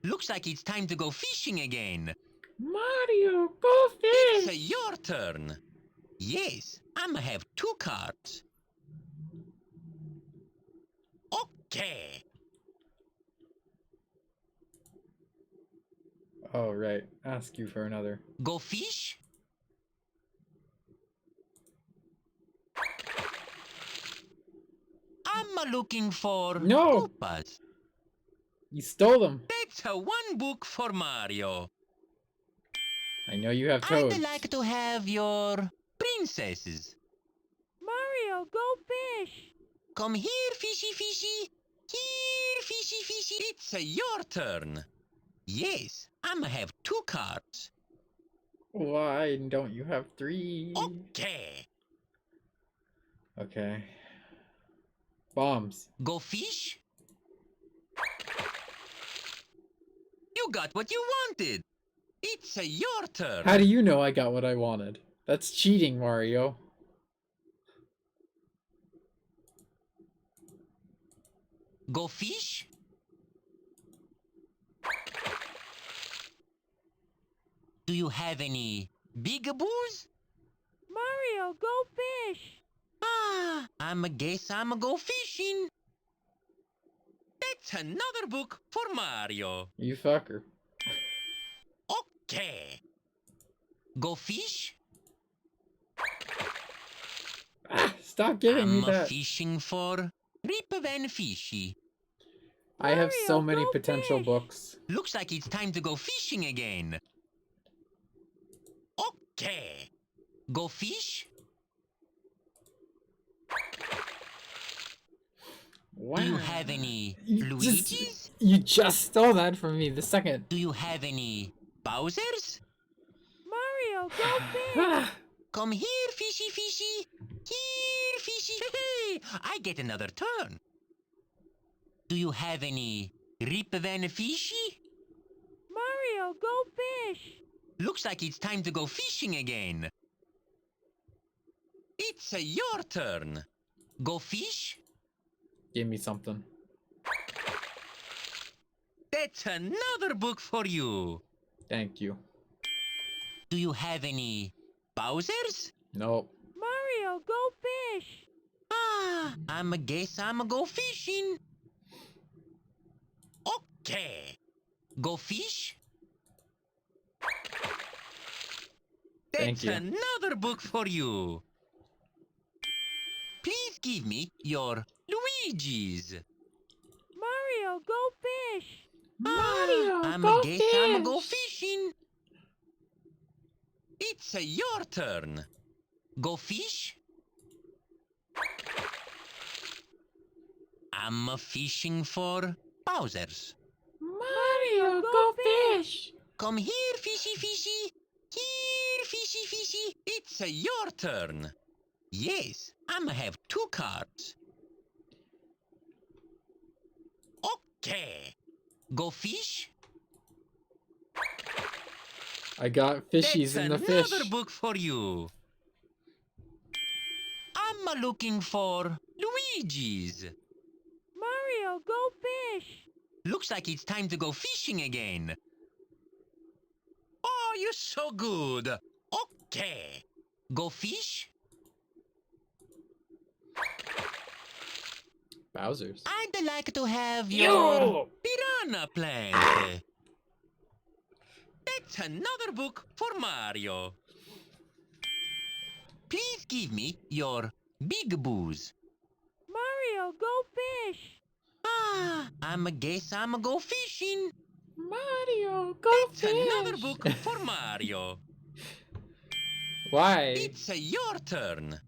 Looks like it's time to go fishing again. Mario, go It's fish! your turn. Yes, I'ma have two cards. Okay. Oh, right. Ask you for another. Go fish? I'm looking for No! Koopas. You stole them. That's a one book for Mario. I know you have toads. I'd like to have your princesses. Mario, go fish! Come here, fishy fishy. Here, fishy fishy. It's your turn. Yes, I'ma have two cards. Why don't you have three? Okay. Okay. Bombs. Go fish? You got what you wanted. It's your turn. How do you know I got what I wanted? That's cheating, Mario. Go fish? Do you have any big boos? Mario, go fish. Ah, I'm a guess I'm a go fishing. That's another book for Mario. You fucker. Okay. Go fish? Ah, stop giving me I'm that. fishing for Rip Van Fishy. I have so Mario, many go potential fish. books. Looks like it's time to go fishing again. Okay. Go fish? Wow. Do you have any You Luigi's? you just stole that from me the second. Do you have any Bowser's? Mario, go fish. Ah, Come here, fishy fishy. Here, fishy. Hey, I get another turn. Do you have any Rip Van Fishy? Mario, go fish. Looks like it's time to go fishing again. It's your turn. Go fish? give me something. That's another book for you. Thank you. Do you have any Bowser's? Nope. Mario, go fish. Ah, I'm a guess I'm a go fishing. Okay. Go fish? Thank That's you. another book for you. Please give me your Luigi's. Mario, go fish. Mario, I'm go a guess I'm a go fish. fishing. It's your turn. Go fish? I'm a fishing for Bowser's. Mario, go fish. Come here, fishy fishy. Here, fishy fishy. It's your turn. Yes, I'ma have 2 cards. Okay. Go fish? I got fishies That's in the another fish. book for you. I'm looking for Luigi's. Mario, go fish. Looks like it's time to go fishing again. Oh, you're so good. Okay. Go fish? Bowser's. I'd like to have your piranha plant. That's another book for Mario. Please give me your big booze. Mario, go fish. Ah, I'm a guess I'm a go fishing. Mario, go It's another book for Mario. Why? It's your turn.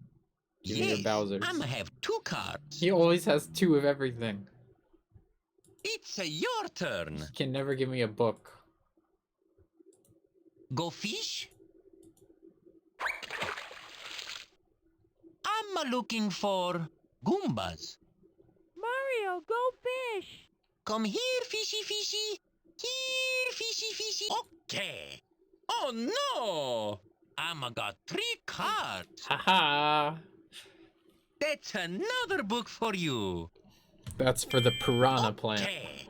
Give me your Bowser's. I'ma have 2 cards. He always has 2 of everything. It's your turn. He can never give me a book. Go fish? I'm looking for Goombas. Mario, go fish. Come here, fishy fishy. Here, fishy fishy. Okay. Oh no! I'ma got 3 cards. Haha. That's another book for you. That's for the piranha plant. Okay.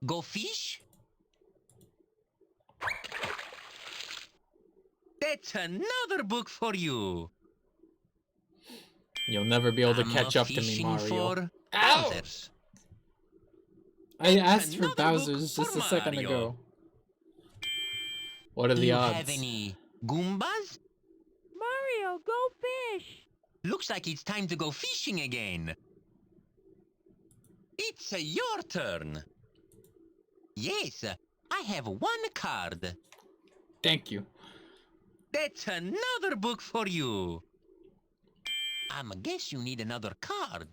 Go fish? That's another book for you. You'll never be able to I'm catch up to me, fishing Mario. for Ow! Bowser's. I asked for another book Bowser's for just a second Mario. ago. What are Do the you odds? have any Goombas? Mario, go fish. Looks like it's time to go fishing again. It's your turn. Yes, I have 1 card. Thank you. That's another book for you. I'ma guess you need another card.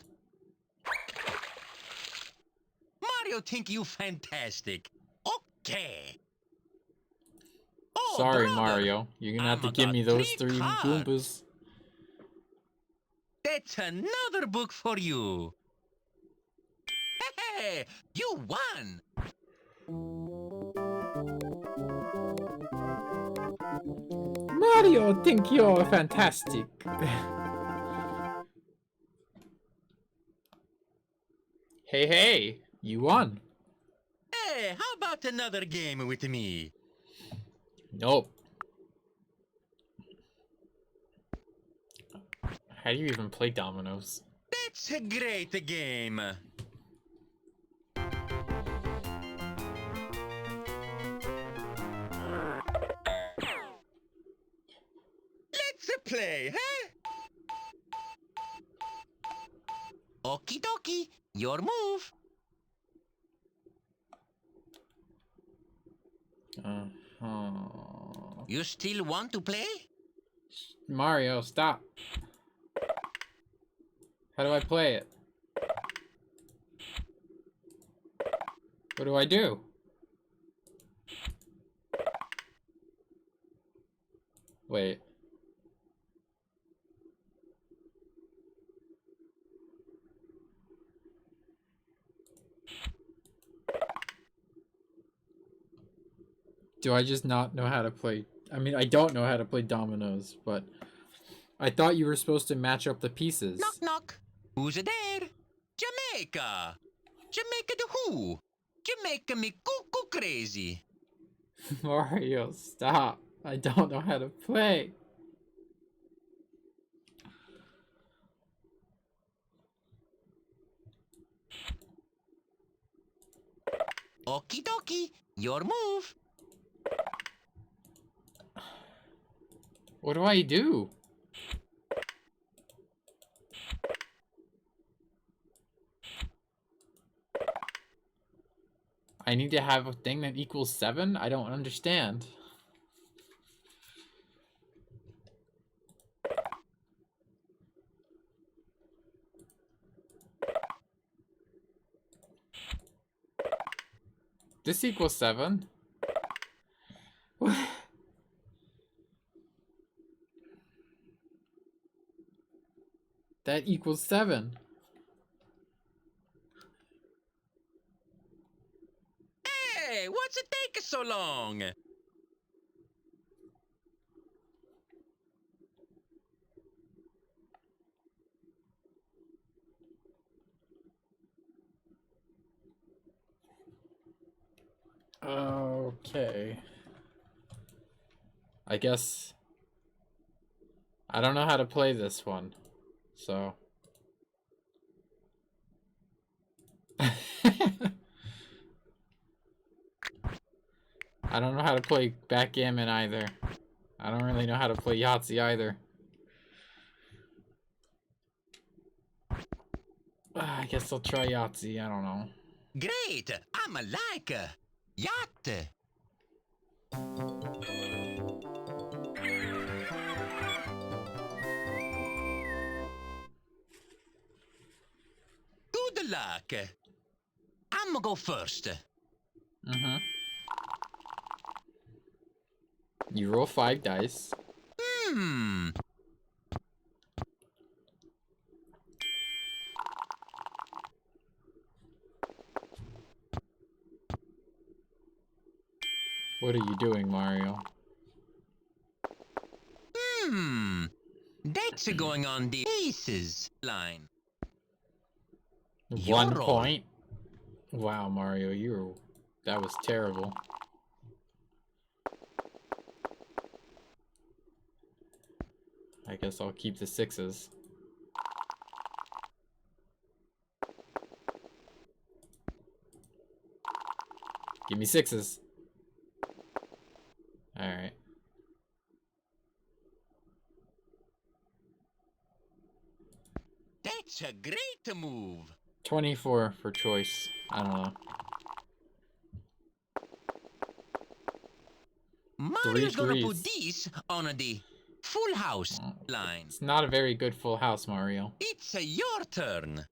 Mario think you fantastic. Okay. Oh, sorry, brother. Mario. You're gonna have to I'ma give got me those 3 3 cards. Goombas. That's another book for you. Hey, you won. Mario, think you're fantastic. Hey, hey, you won. Hey, how about another game with me? Nope. How do you even play dominoes? That's a great game. Let's play, huh? Okie dokie, your move. You still want to play? Mario, stop. How do I play it? What do I do? Wait. Do I just not know how to play? I mean, I don't know how to play dominoes, but I thought you were supposed to match up the pieces. Knock knock. Who's there? Jamaica. Jamaica the who? Jamaica me cuckoo crazy. Mario, stop. I don't know how to play. Okie dokie, your move. What do I do? I need to have a thing that equals 7? I don't understand. This equals 7? That equals 7. Hey, what's it take so long? Okay. I guess I don't know how to play this one, so I don't know how to play backgammon either. I don't really know how to play Yahtzee either. I guess I'll try Yahtzee, I don't know. Great, I'm a like yacht. Good luck. I'ma go first. Mm-hmm. You roll 5 dice. Hmm. What are you doing, Mario? Hmm. That's going on the aces line. 1 Your roll. point? Wow, Mario, that was terrible. I guess I'll keep the 6s. Give me 6s. Alright. That's a great move. 24 for choice. I don't know. Mario's gonna put threes. this on the full house line. It's not a very good full house, Mario. It's your turn.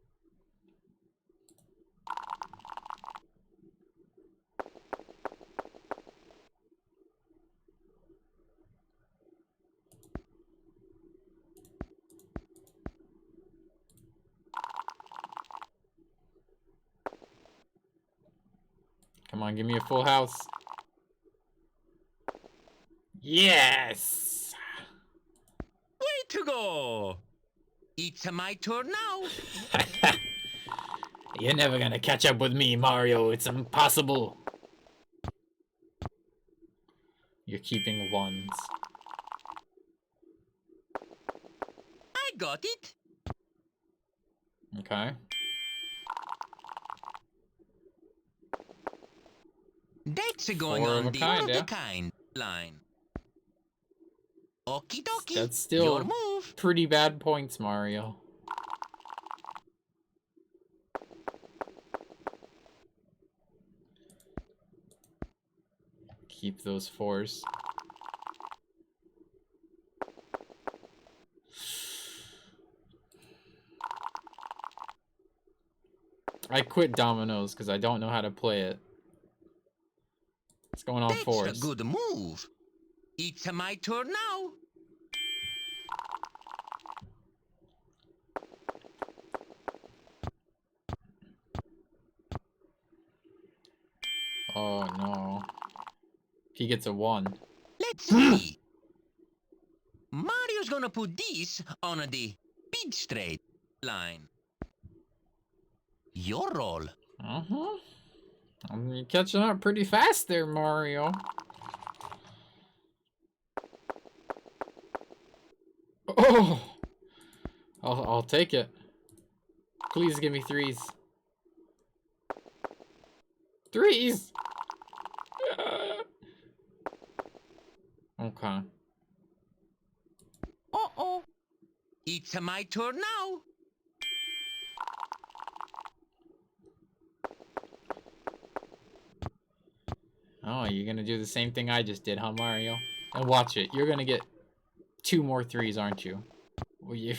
Come on, give me a full house. Yes! Way to go! It's my turn now. You're never gonna catch up with me, Mario. It's impossible. You're keeping ones. I got it. Okay. That's going Four of on a the kind, one of yeah. the kind line. Okie dokie. That's still your move. pretty bad points, Mario. Keep those fours. I quit dominoes because I don't know how to play it. It's going on That's fours. a good move. It's my turn now. Oh no. He gets a 1. Let's see. Mario's gonna put this on the big straight line. Your roll. Uh-huh. You're catching up pretty fast there, Mario. Oh! I'll take it. Please give me 3s. 3s! Okay. Uh-oh. It's my turn now. Oh, you're gonna do the same thing I just did, huh, Mario? And watch it. You're gonna get 2 more 3s, aren't you? Well, you...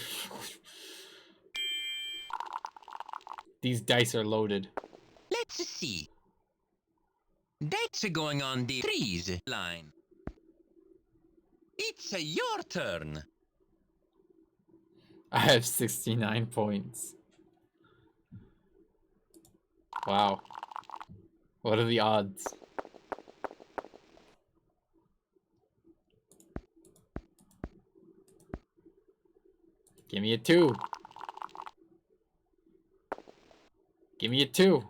These dice are loaded. Let's see. That's going on the 3s line. It's your turn. I have 69 points. Wow. What are the odds? Give me a 2. Give me a 2.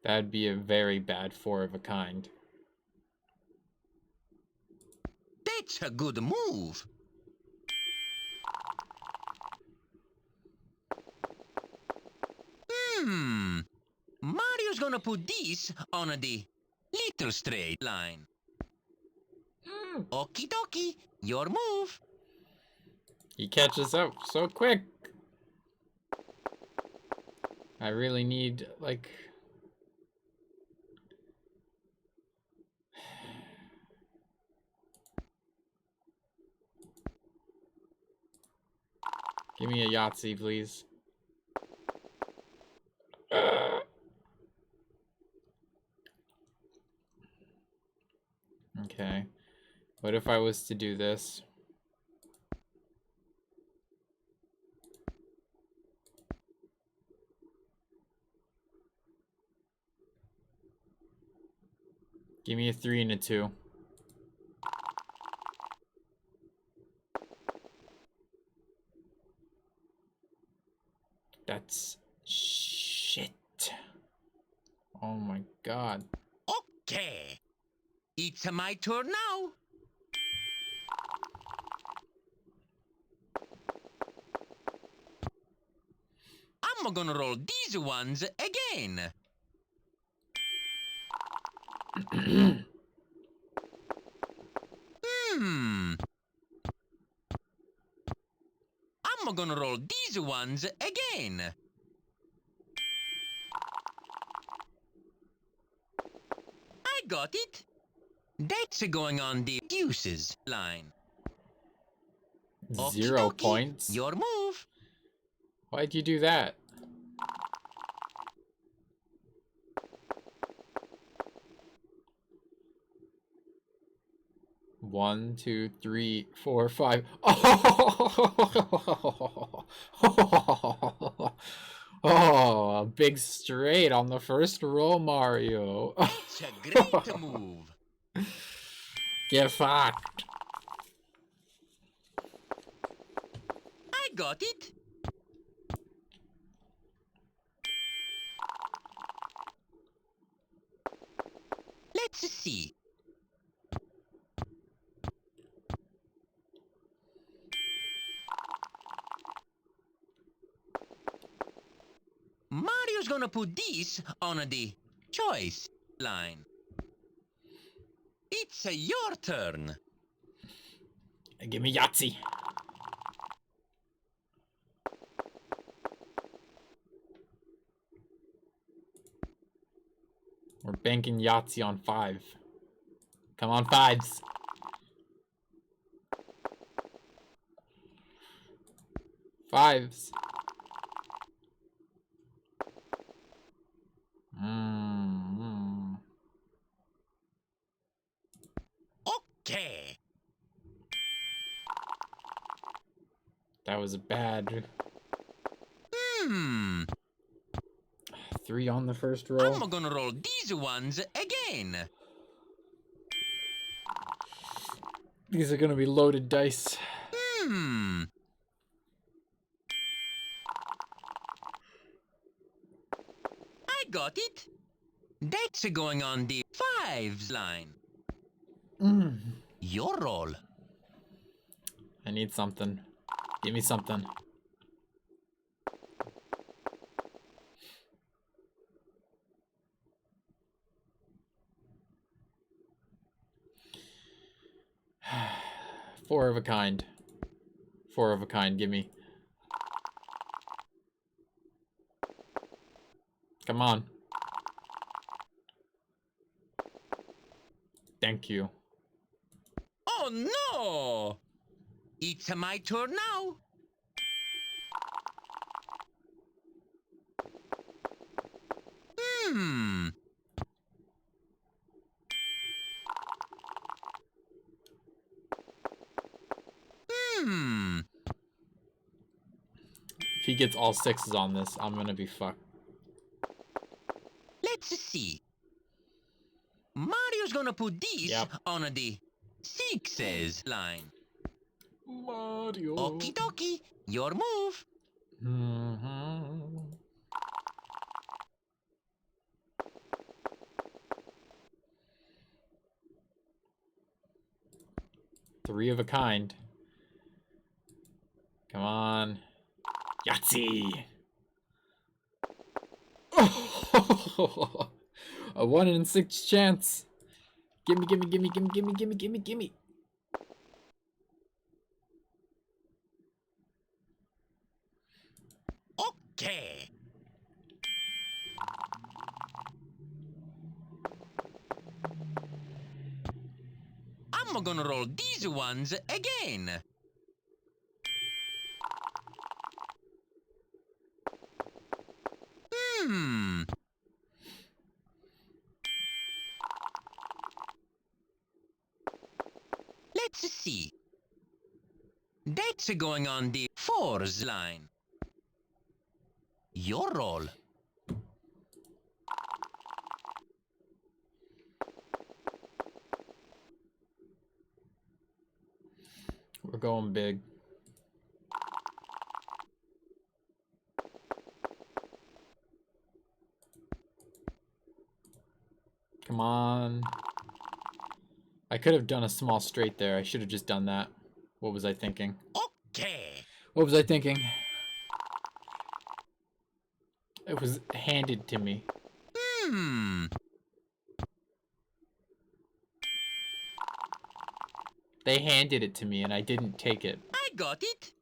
That'd be a very bad 4 of a kind. That's a good move. Mario's gonna put this on the little straight line. Okie dokie, your move. He catches up so quick. I really need, like... Give me a Yahtzee, please. Okay. What if I was to do this? Give me a 3 and a 2. That's shit. Oh my god. Okay. It's my turn now. I'm gonna roll these ones again. I'm gonna roll these ones again. I got it. That's going on the deuces line. 0 Okie dokie, points? your move. Why'd you do that? 1, 2, 3, 4, 5. Oh, oh, a big straight on the first roll, Mario. It's a great move. Get fucked. I got it. Let's see. Mario's gonna put this on the choice line. It's your turn. Give me Yahtzee. We're banking Yahtzee on 5. Come on, 5s. Fives. Okay. That was a bad. Hmm. 3 on the first roll. I'm gonna roll these ones again. These are gonna be loaded dice. Hmm. I got it. That's going on the 5s line. Your roll. I need something. Give me something. Four of a kind. 4 of a kind, give me. Come on. Thank you. Oh no! It's my turn now. Hmm. Hmm. If he gets all 6s on this, I'm gonna be fucked. Let's see. Mario's gonna put these Yep. on the 6s line. Mario. Okie dokie, your move. Mhm. Three of a kind. Come on. Yahtzee! A 1 in 6 chance. Gimme, gimme, gimme, gimme, gimme, gimme, gimme, gimme. Okay. I'm gonna roll these ones again. Hmm. Let's see. That's going on the 4s line. Your roll. We're going big. Come on. I could have done a small straight there. I should have just done that. What was I thinking? Okay. What was I thinking? It was handed to me. Hmm. They handed it to me and I didn't take it. I got it.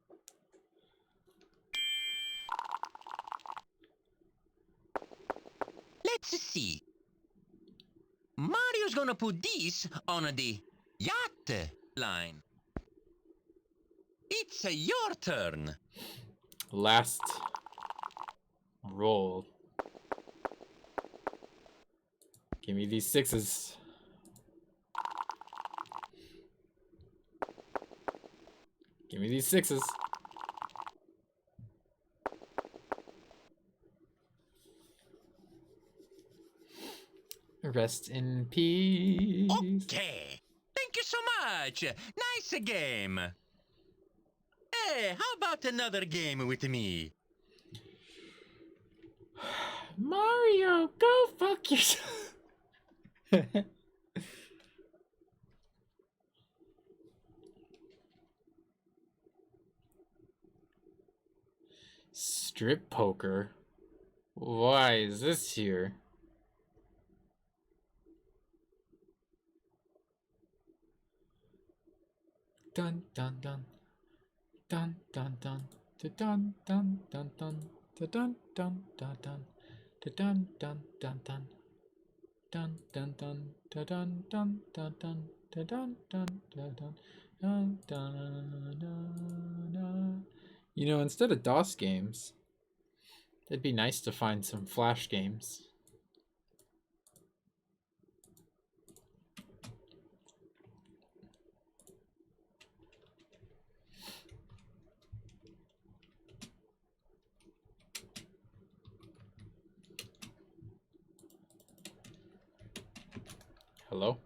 Let's see. Mario's gonna put this on the yacht line. It's your turn. Last roll. Give me these 6s. me these sixes. Rest in peace. Okay. Thank you so much. Nice game. Hey, how about another game with me? Mario, go fuck yourself. Strip poker? Why is this here? Dun dun dun. Dun dun dun. Dun dun dun dun. Dun dun dun dun. Dun dun dun dun. Dun dun dun dun dun dun dun dun dun dun dun dun dun dun. You know, instead of DOS games, it'd be nice to find some Flash games. Hello?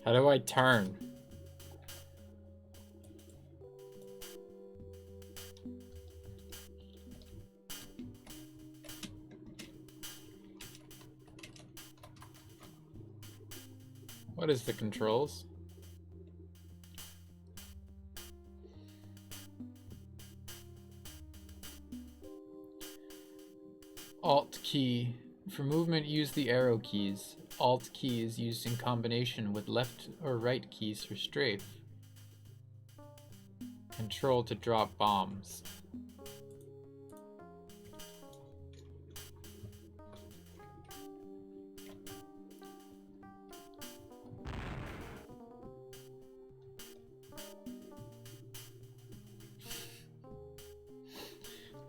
How do I turn? What is the controls? Alt key. For movement, use the arrow keys. Alt key is used in combination with left or right keys for strafe. Control to drop bombs.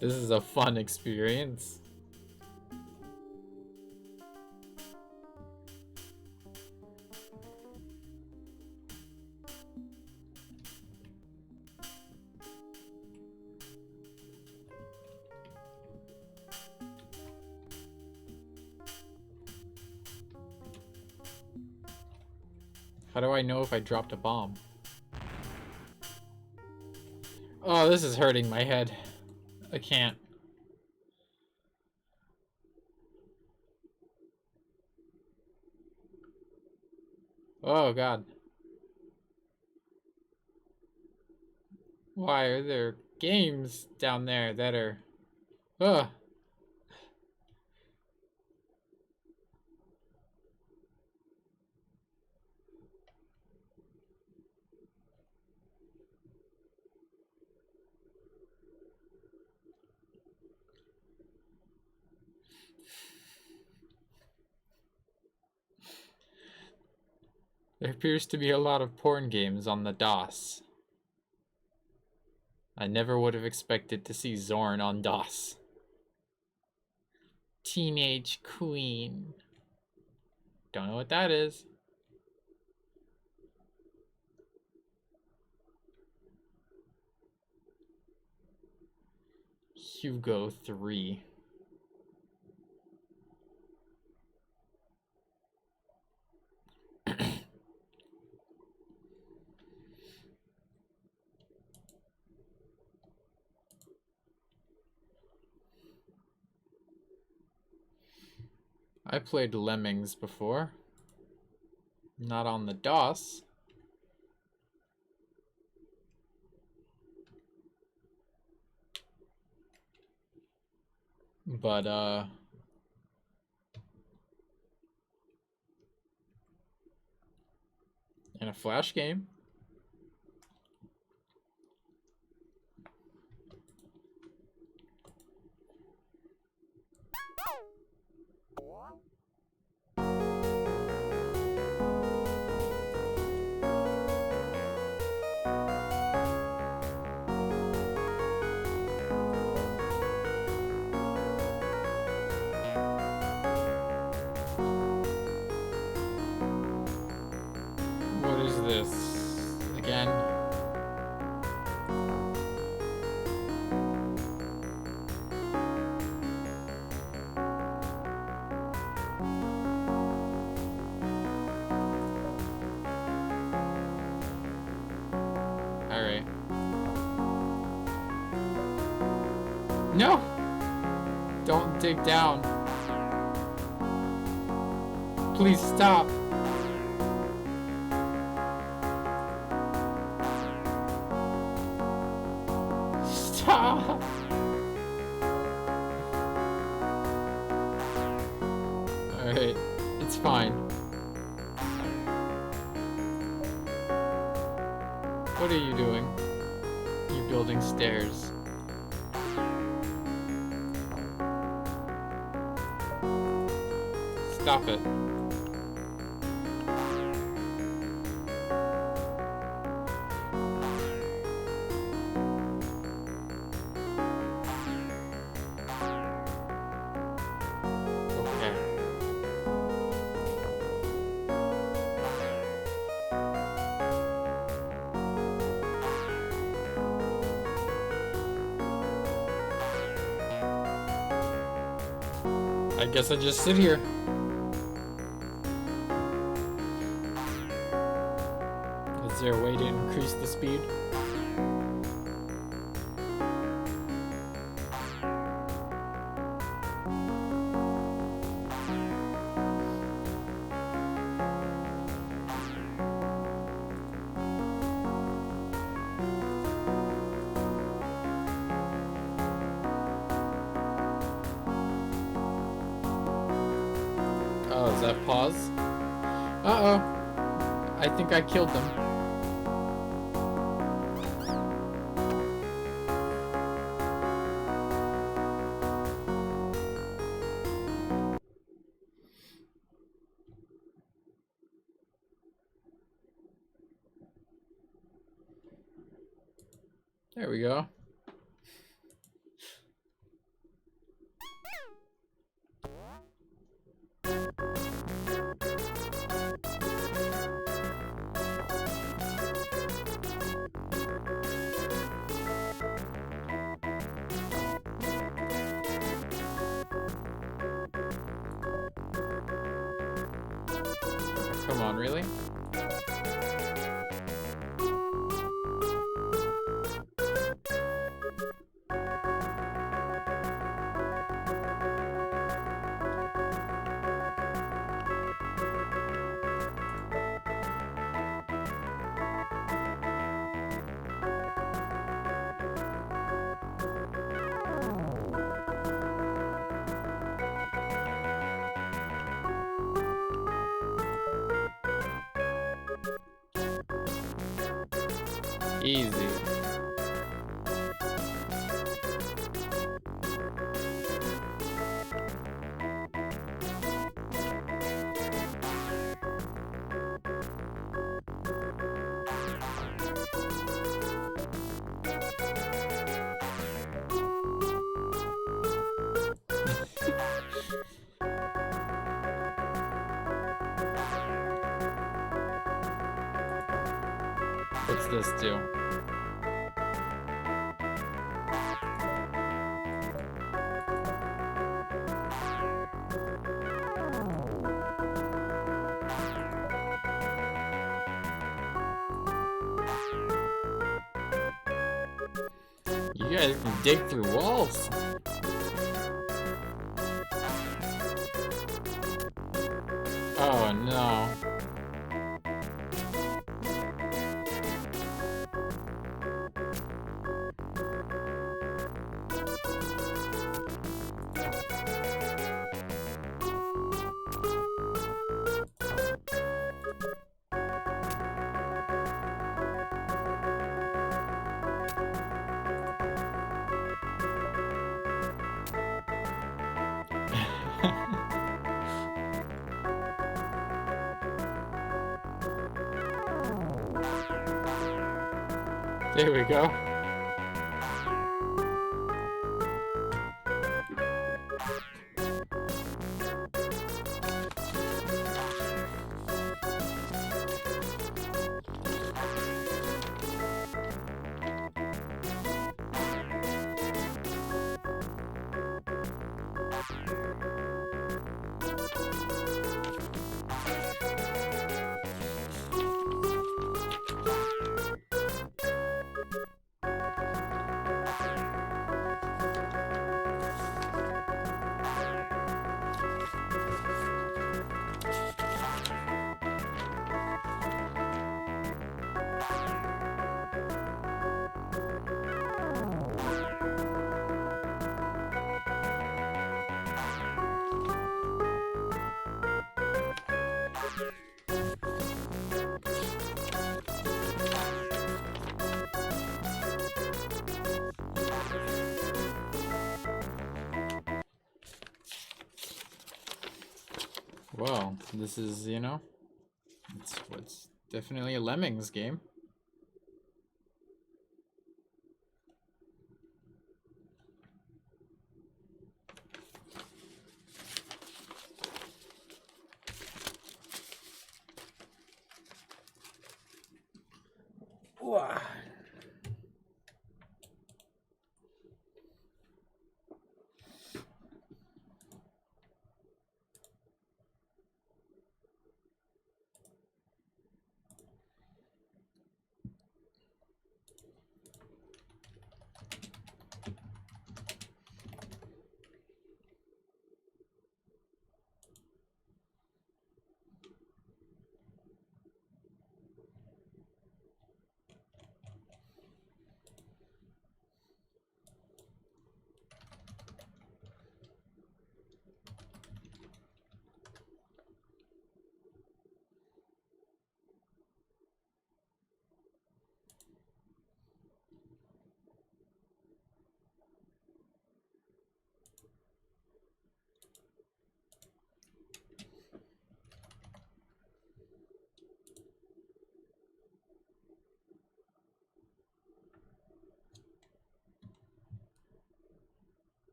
This is a fun experience. How do I know if I dropped a bomb? Oh, this is hurting my head. I can't. Oh, God. Why are there games down there that are... Ugh. There appears to be a lot of porn games on the DOS. I never would have expected to see Zorn on DOS. Teenage Queen. Don't know what that is. Hugo 3. I played Lemmings before. Not on the DOS. But, in a Flash game. What is this again? Alright. No! Don't dig down. Please stop. Stop! Alright, it's fine. What are you doing? You building stairs. Stop it. Okay. I guess I just sit here. Is there a way to increase the speed? Oh, is that pause? Uh-oh. I think I killed them. There we go. Come on, really? Easy. What's this do? You guys can dig through walls. Oh no. There we go. Well, this is, you know, it's definitely a Lemmings game. Wow.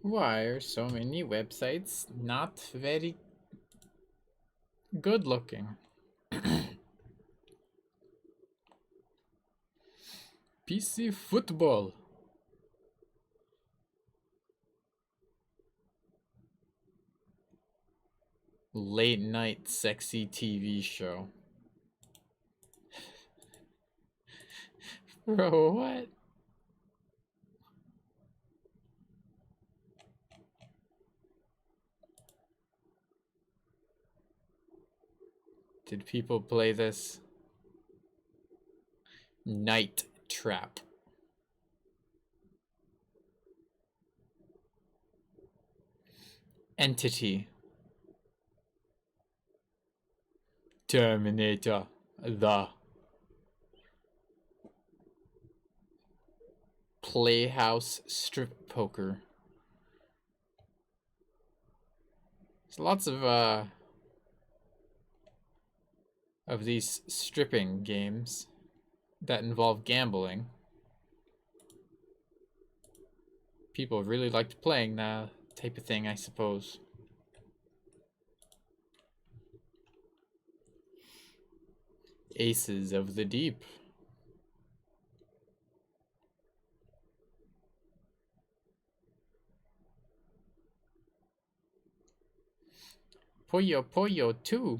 Why are so many websites not very good looking? PC football. Late night sexy TV show. Bro, what? Did people play this? Night Trap. Entity. Terminator. The. Playhouse Strip Poker. There's lots of these stripping games that involve gambling. People really liked playing that type of thing, I suppose. Aces of the Deep. Puyo Puyo 2.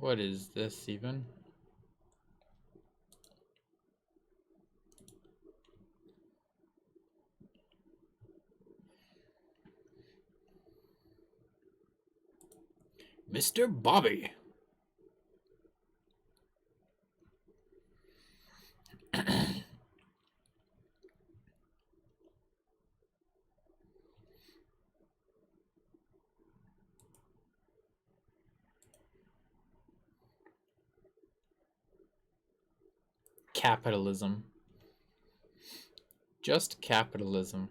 What is this even? Mr. Bobby. Capitalism. Just capitalism.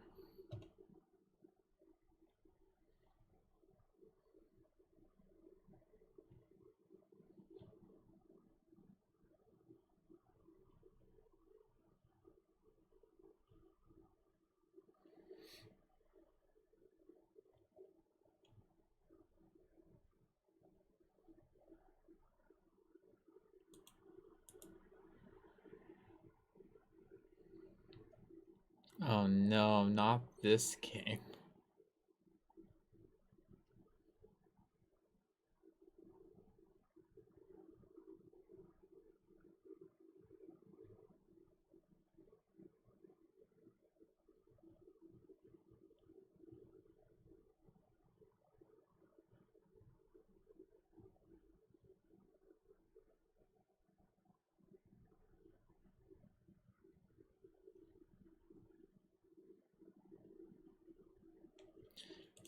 Oh no, not this game.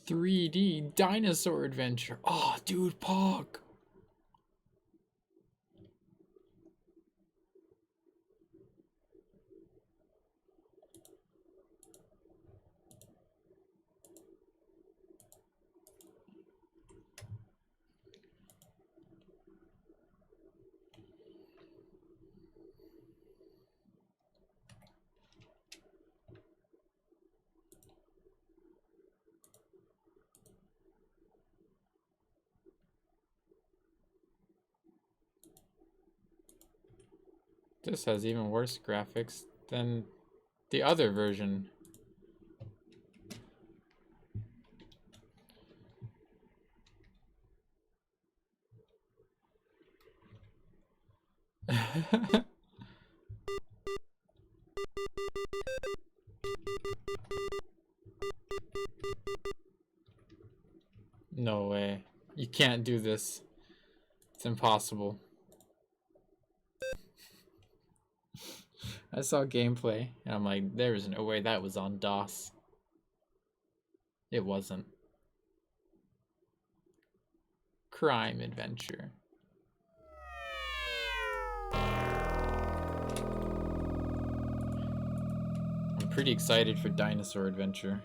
"3D dinosaur adventure." Oh, dude, Pog. This has even worse graphics than the other version. No way. You can't do this. It's impossible. I saw gameplay and I'm like, there's no way that was on DOS. It wasn't. Crime adventure. I'm pretty excited for Dinosaur Adventure.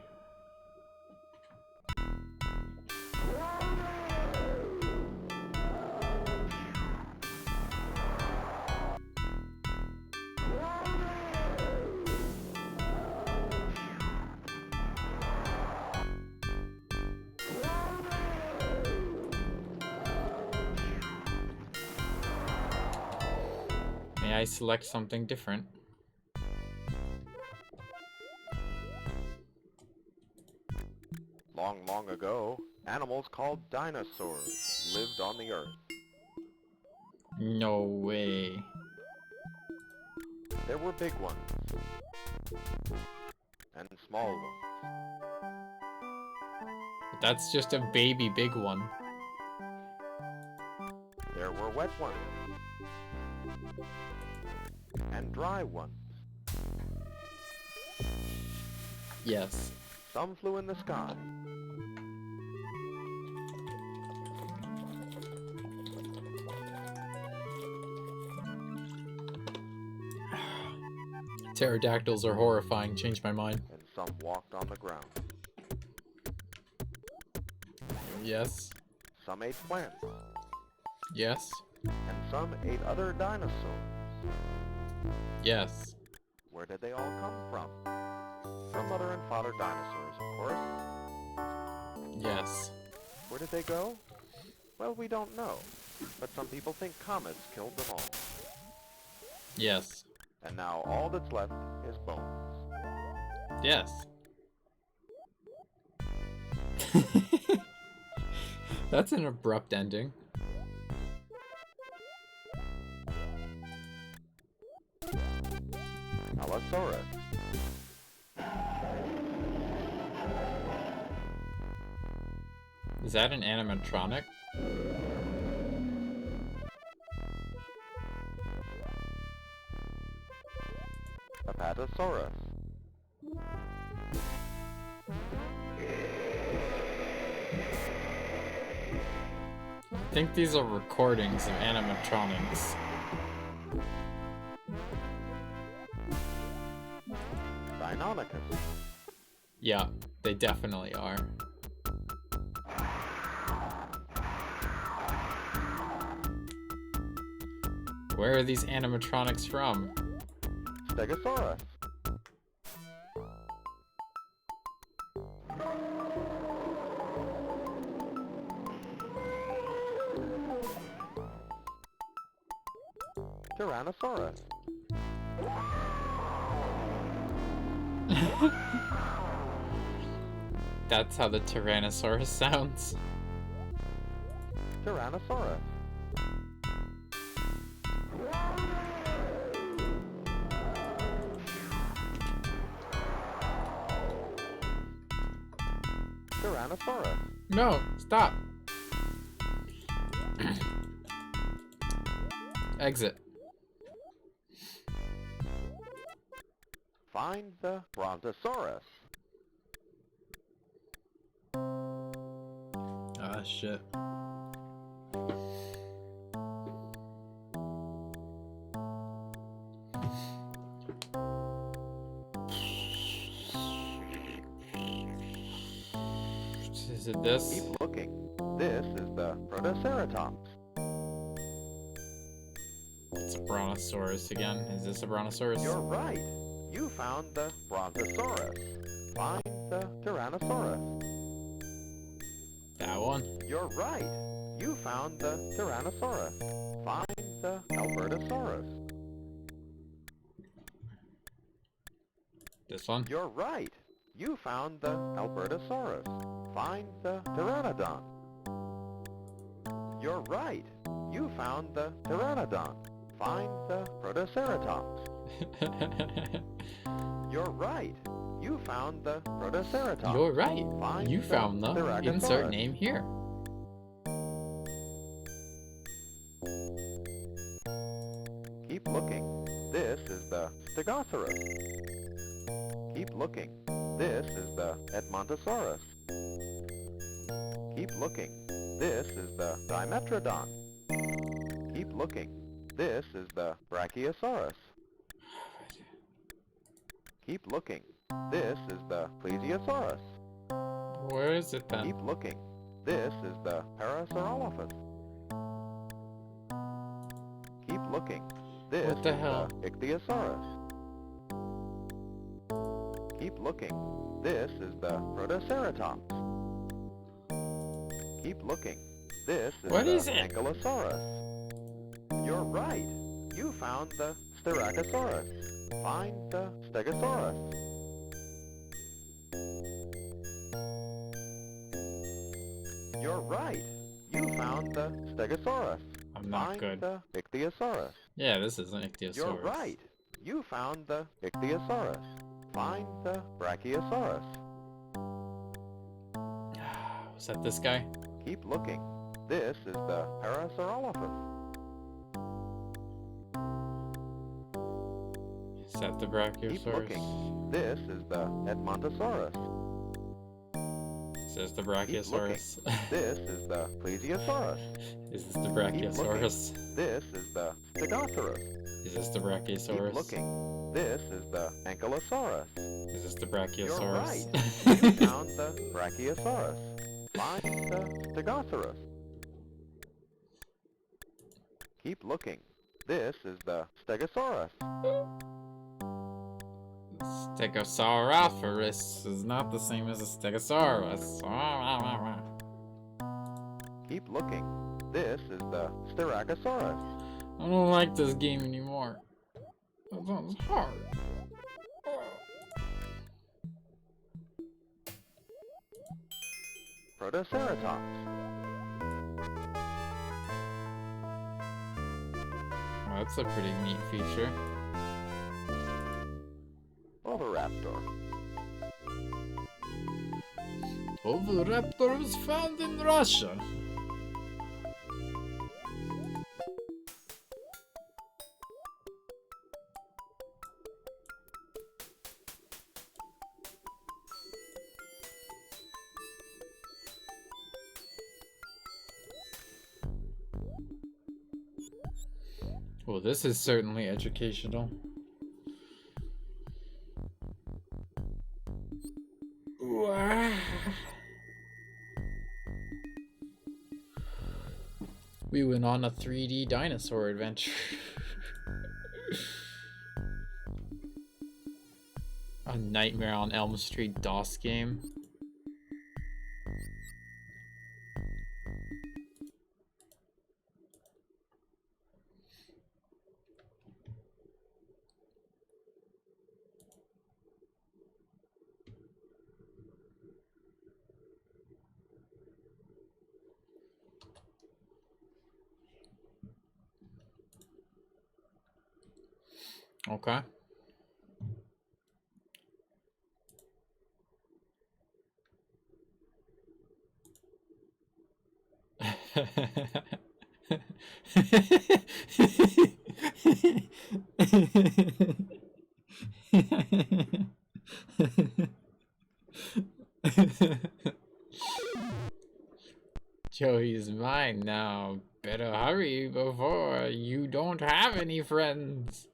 May I select something different? Long, long ago, animals called dinosaurs lived on the earth. No way. There were big ones and small ones. But that's just a baby big one. There were wet ones and dry ones. Yes. Some flew in the sky. Pterodactyls are horrifying. Changed my mind. And some walked on the ground. Yes. Some ate plants. Yes. And some ate other dinosaurs. Yes. Where did they all come from? From mother and father dinosaurs, of course. Yes. Where did they go? Well, we don't know. But some people think comets killed them all. Yes. And now all that's left is bones. Yes. That's an abrupt ending. Apatosaurus. Is that an animatronic? Apatosaurus. I think these are recordings of animatronics. Deinonychus. Yeah, they definitely are. Where are these animatronics from? Stegosaurus. Tyrannosaurus. That's how the Tyrannosaurus sounds. Tyrannosaurus. Tyrannosaurus. No, stop. Exit. Find the Brontosaurus. Ah, shit. Is it this? Keep looking. This is the Protoceratops. It's a Brontosaurus again. Is this a Brontosaurus? You're right. You found the Brontosaurus. Find the Tyrannosaurus. That one? You're right. You found the Tyrannosaurus. Find the Albertosaurus. This one? You're right. You found the Albertosaurus. Find the Pteranodon. You're right. You found the Pteranodon. Find the Protoceratops. You're right. You found the Protoceratops. You're right. Find You found the Styracosaurus. insert name here. Keep looking. This is the Stegosaurus. Keep looking. This is the Edmontosaurus. Keep looking. This is the Dimetrodon. Keep looking. This is the Brachiosaurus. Keep looking. This is the Plesiosaurus. Where is it then? Keep looking. This is the Parasaurolophus. Keep looking. This What the is hell? the Ichthyosaurus. Keep looking. This is the Protoceratops. Keep looking. This is What the is it? Ankylosaurus. You're right. You found the Styracosaurus. Find the Stegosaurus. You're right. You found the Stegosaurus. I'm not Find good. the Ichthyosaurus. Yeah, this is an Ichthyosaurus. You're right. You found the Ichthyosaurus. Find the Brachiosaurus. Was that this guy? Keep looking. This is the Parasaurolophus. Is that the Keep Brachiosaurus? looking. This is the Edmontosaurus. Is this the Keep Brachiosaurus? This is the Plesiosaurus. Is this the Brachiosaurus? This is the Stegosaurus. Is this the Keep Brachiosaurus? looking. This is the Ankylosaurus. Is this the You're Brachiosaurus? right. You found the Brachiosaurus. Find the Stegosaurus. Keep looking. This is the Stegosaurus. Stegosaurus is not the same as a Stegosaurus. Keep looking. This is the Styracosaurus. I don't like this game anymore. That sounds hard. Protoceratops. Well, that's a pretty neat feature. raptors found in Russia. Well, this is certainly educational. We went on a 3D dinosaur adventure. A Nightmare on Elm Street DOS game. Okay. Joey's mine now. Better hurry before you don't have any friends.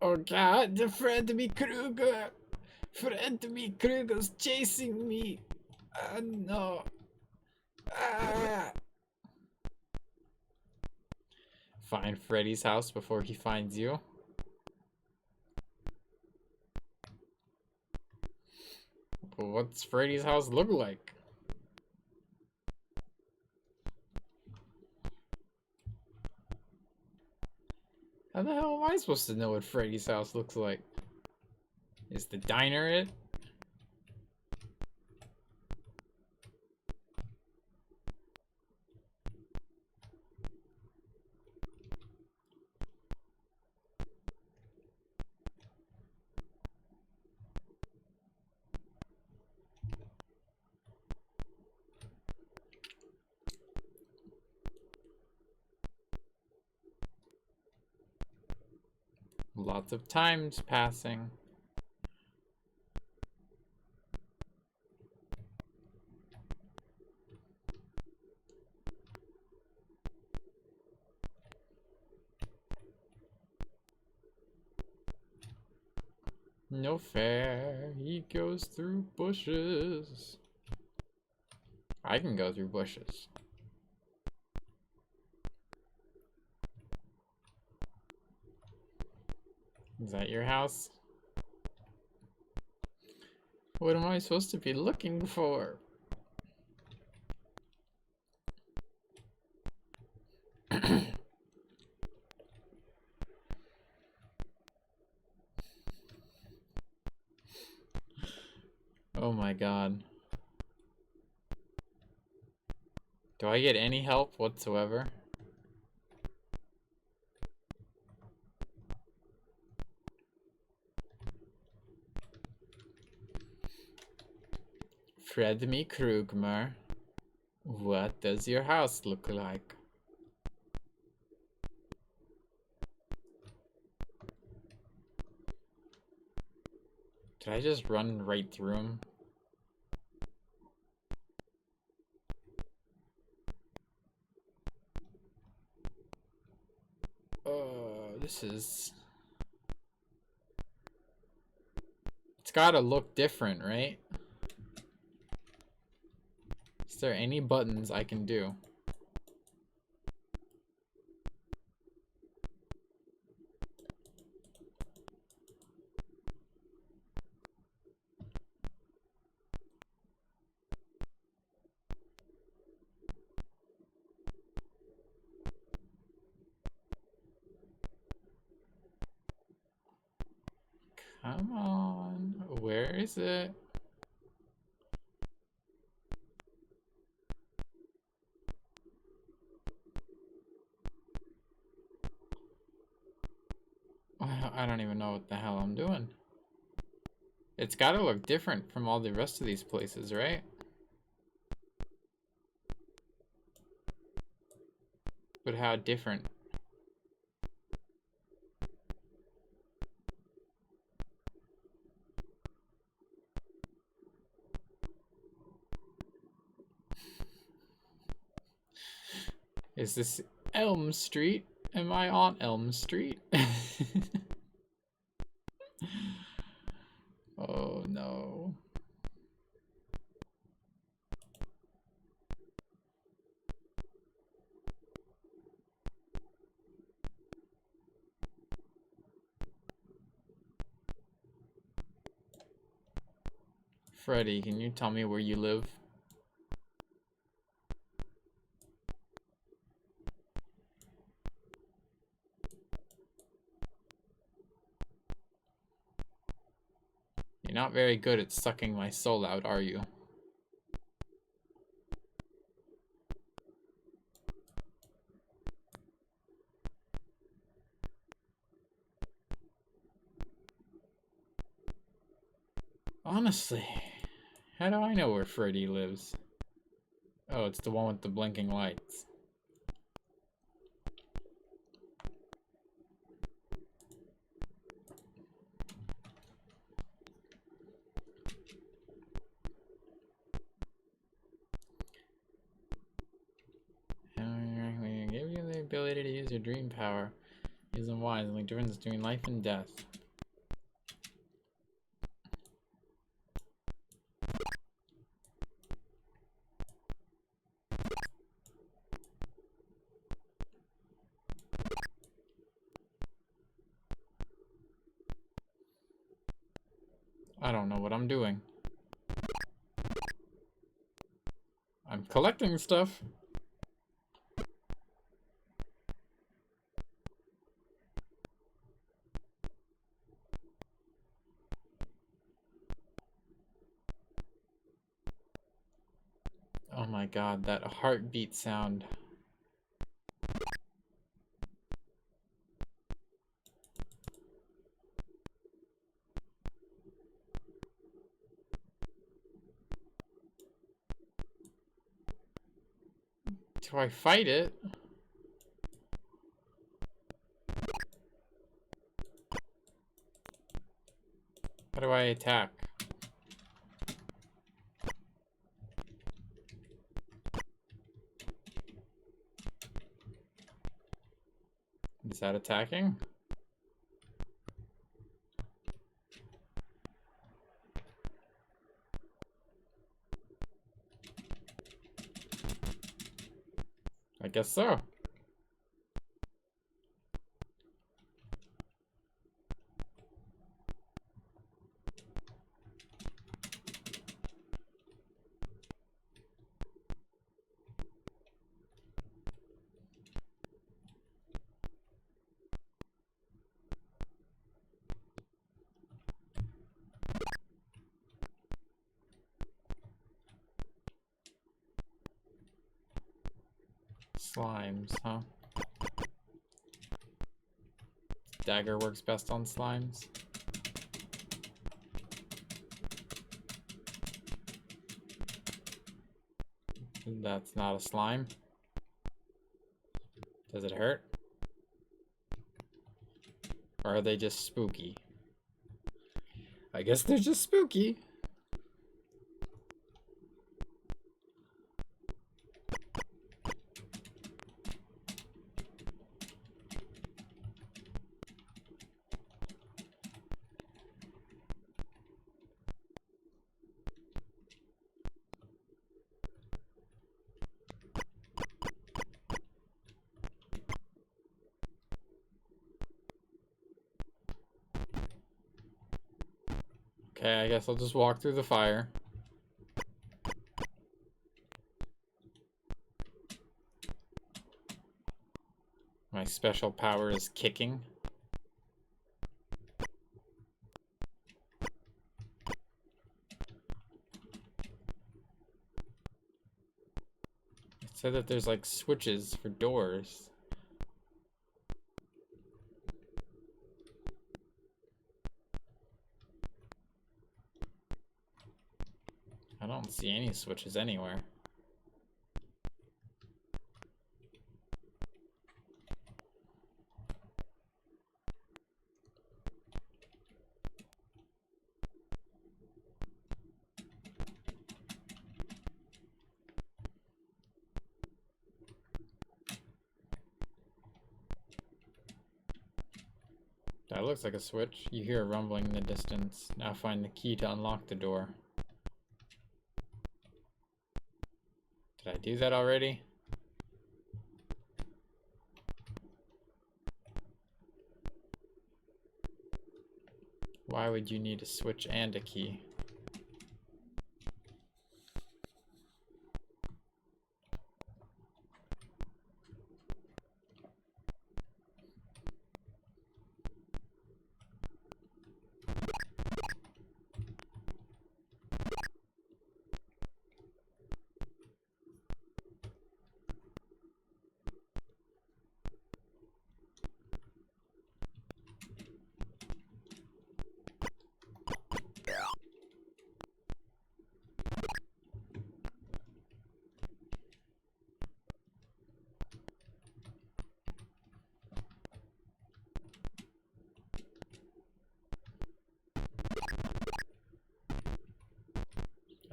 Oh God, Freddy Krueger! Freddy Krueger's chasing me! No. Ah. Find Freddy's house before he finds you. What's Freddy's house look like? How the hell am I supposed to know what Freddy's house looks like? Is the diner it? Lots of time's passing. No fair, he goes through bushes. I can go through bushes. Is that your house? What am I supposed to be looking for? Oh my God. Do I get any help whatsoever? Freddy Krueger, what does your house look like? Did I just run right through him? This is... It's gotta look different, right? Is there any buttons I can do? Come on, where is it? I don't even know what the hell I'm doing. It's gotta look different from all the rest of these places, right? But how different? Is this Elm Street? Am I on Elm Street? Oh no. Freddy, can you tell me where you live? You're not very good at sucking my soul out, are you? Honestly, how do I know where Freddy lives? Oh, it's the one with the blinking lights. We give you the ability to use your dream power. Use them wisely. Difference between life and death. I don't know what I'm doing. I'm collecting stuff. Oh my god, that heartbeat sound. Do I fight it? How do I attack? Is that attacking? I guess so. Slimes, huh? Dagger works best on slimes. That's not a slime. Does it hurt? Or are they just spooky? I guess they're just spooky. Okay, I guess I'll just walk through the fire. My special power is kicking. It said that there's like switches for doors. don't see any switches anywhere. That looks like a switch. You hear a rumbling in the distance. Now find the key to unlock the door. Did I do that already? Why would you need a switch and a key?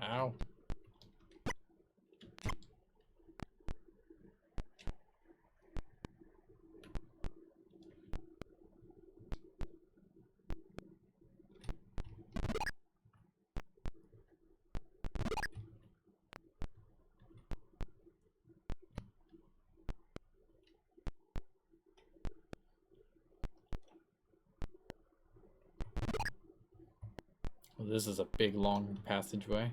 Ow. Well, this is a big long passageway.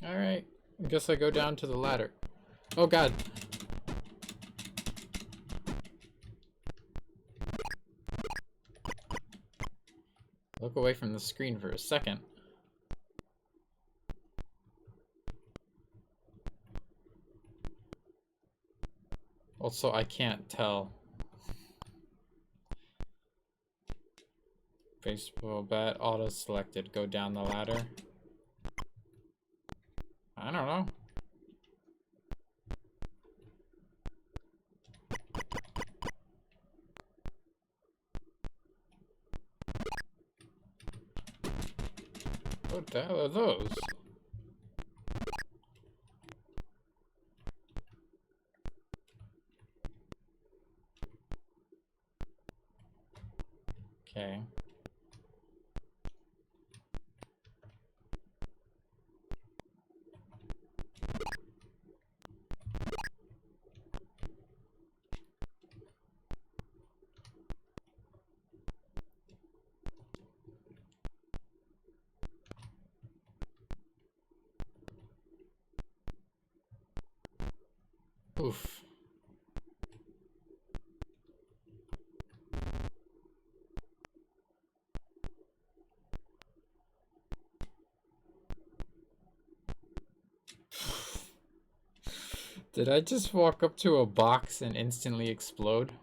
Alright, I guess I go down to the ladder. Oh god. Look away from the screen for a second. Also, I can't tell. Baseball bat auto selected. Go down the ladder. I don't know. What the hell are those? Okay. Oof. Did I just walk up to a box and instantly explode?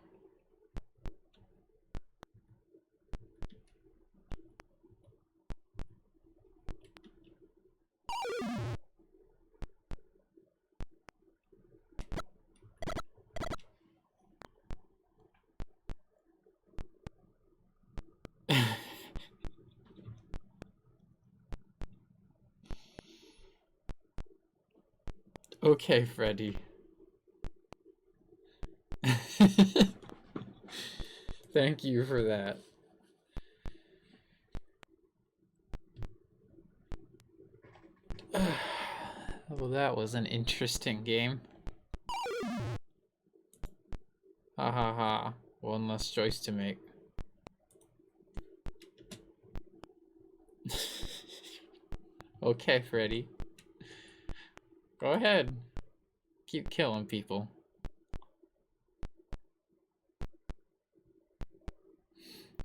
Okay, Freddy. Thank you for that. Well, that was an interesting game. Ha ha ha. One less choice to make. Okay, Freddy. Go ahead. Keep killing people.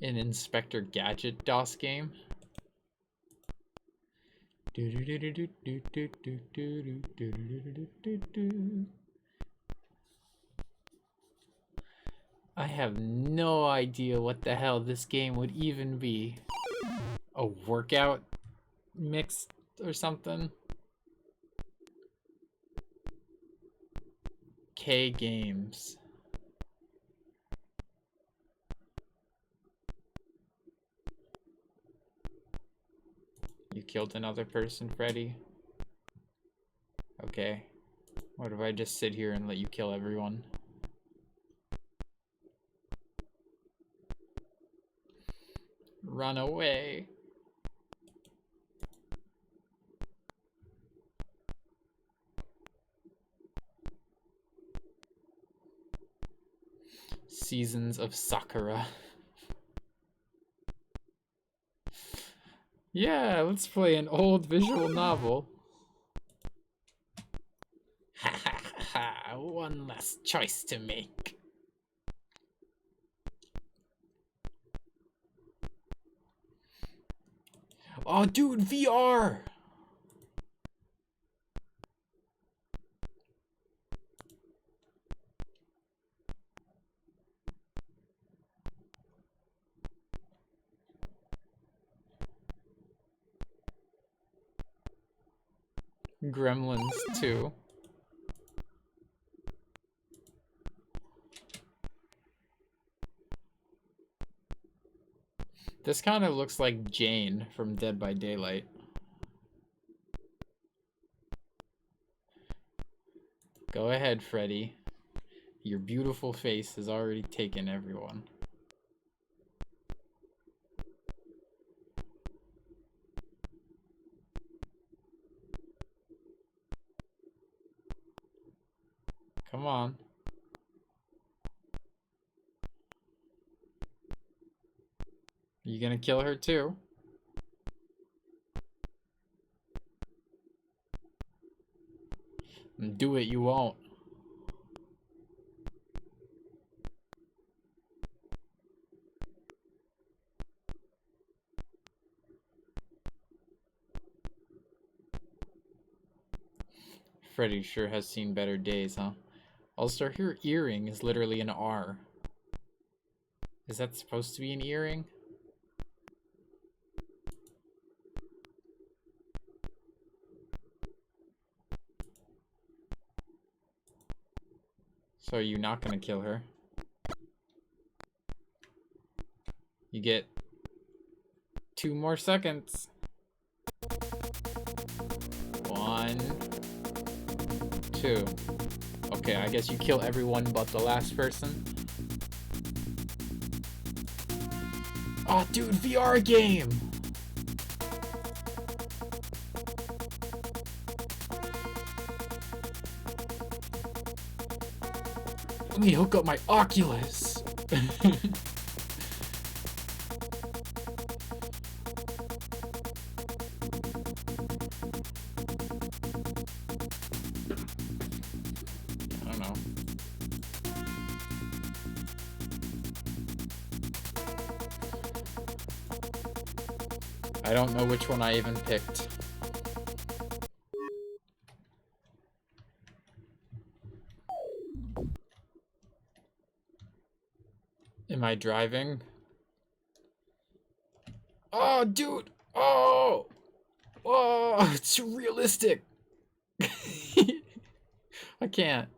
An Inspector Gadget DOS game. I have no idea what the hell this game would even be. A workout mix or something? K Games. You killed another person, Freddy? Okay. What if I just sit here and let you kill everyone? Run away. Seasons of Sakura. Yeah, let's play an old visual novel. Ha ha ha, one less choice to make. Oh, dude, VR! Gremlins 2. This kind of looks like Jane from Dead by Daylight. Go ahead, Freddy. Your beautiful face has already taken everyone. Come on. You gonna kill her too? Do it, you won't. Freddy sure has seen better days, huh? Also, her earring is literally an R. Is that supposed to be an earring? So are you not gonna kill her? You get 2 more seconds. 1, 2. Okay, I guess you kill everyone but the last person. Oh, dude, VR game! Let me hook up my Oculus! I don't know. I don't know which one I even picked. Am I driving? Oh, dude! Oh! Oh, it's realistic! I can't.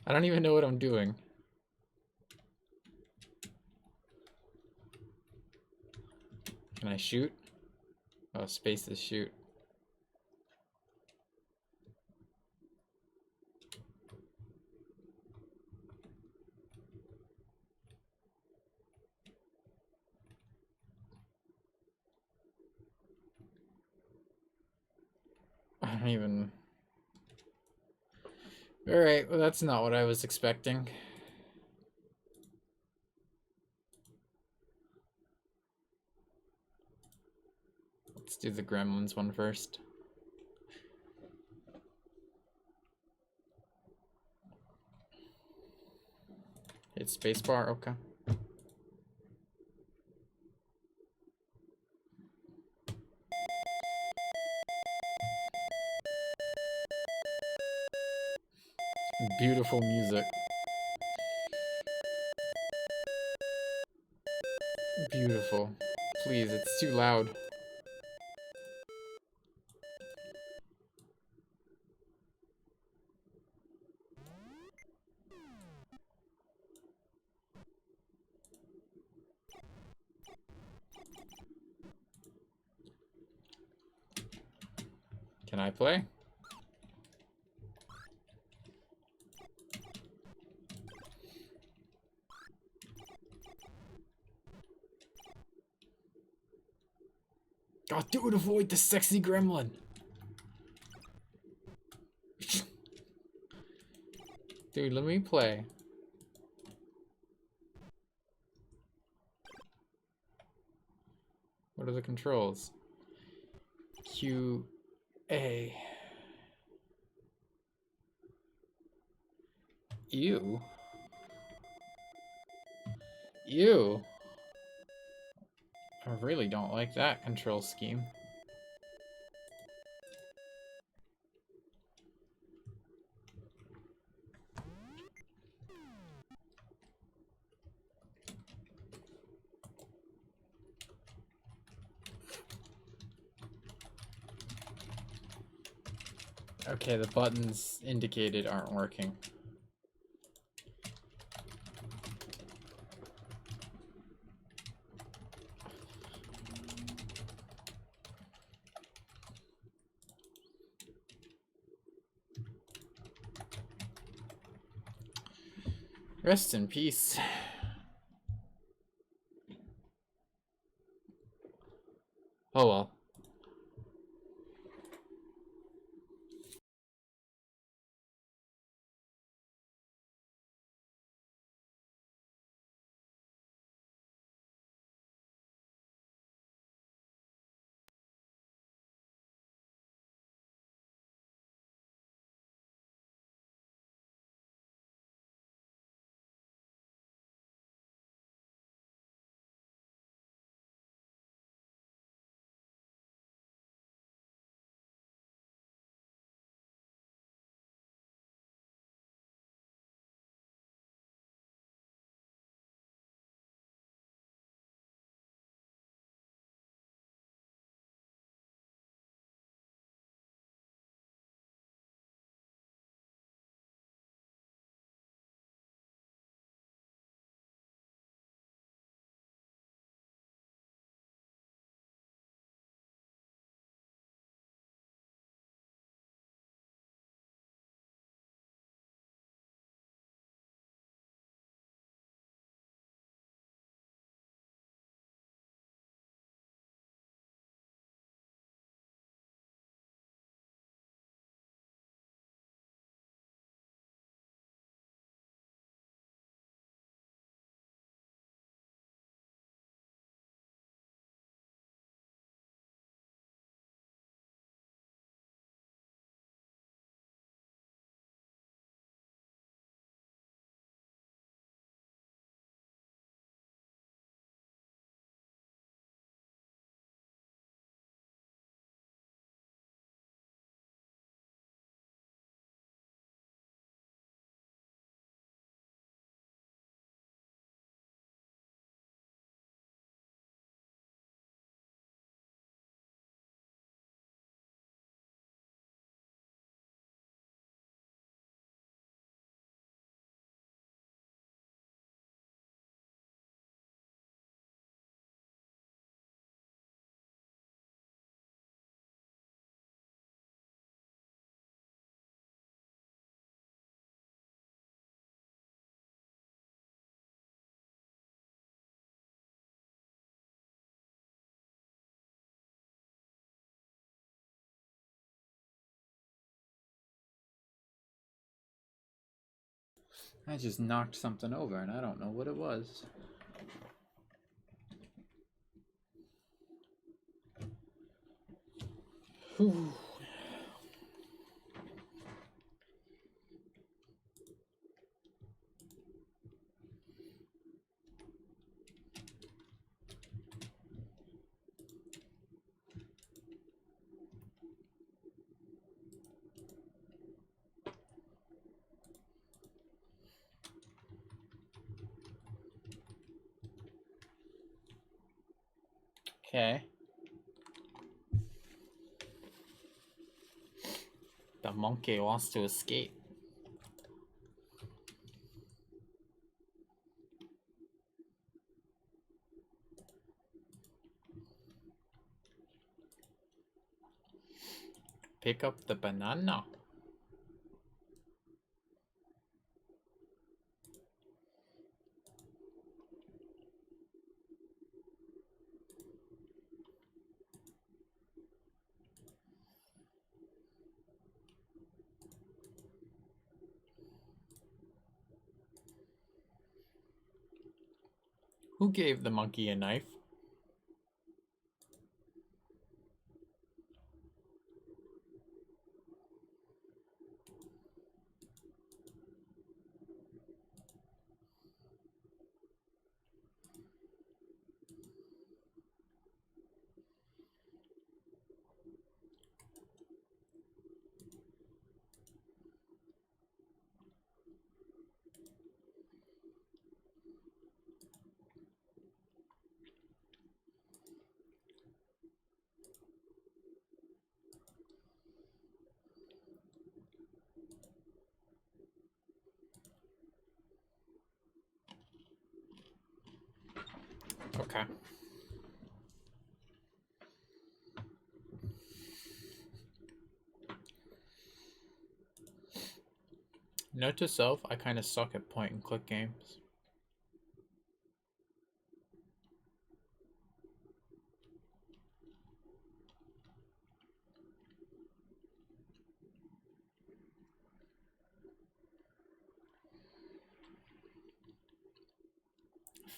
I don't even know what I'm doing. Can I shoot? Oh, space is shoot. I don't even... Alright, well that's not what I was expecting. Let's do the Gremlins one first. Hit spacebar, okay. Beautiful music. Beautiful. Please, it's too loud. Can I play? Oh, dude, avoid the sexy gremlin. Dude, let me play. What are the controls? Q, A. Ew. Ew. I really don't like that control scheme. Okay, the buttons indicated aren't working. Rest in peace. Oh well. I just knocked something over and I don't know what it was. Whew. Okay. The monkey wants to escape. Pick up the banana. Who gave the monkey a knife? Okay. Note to self, I kind of suck at point and click games.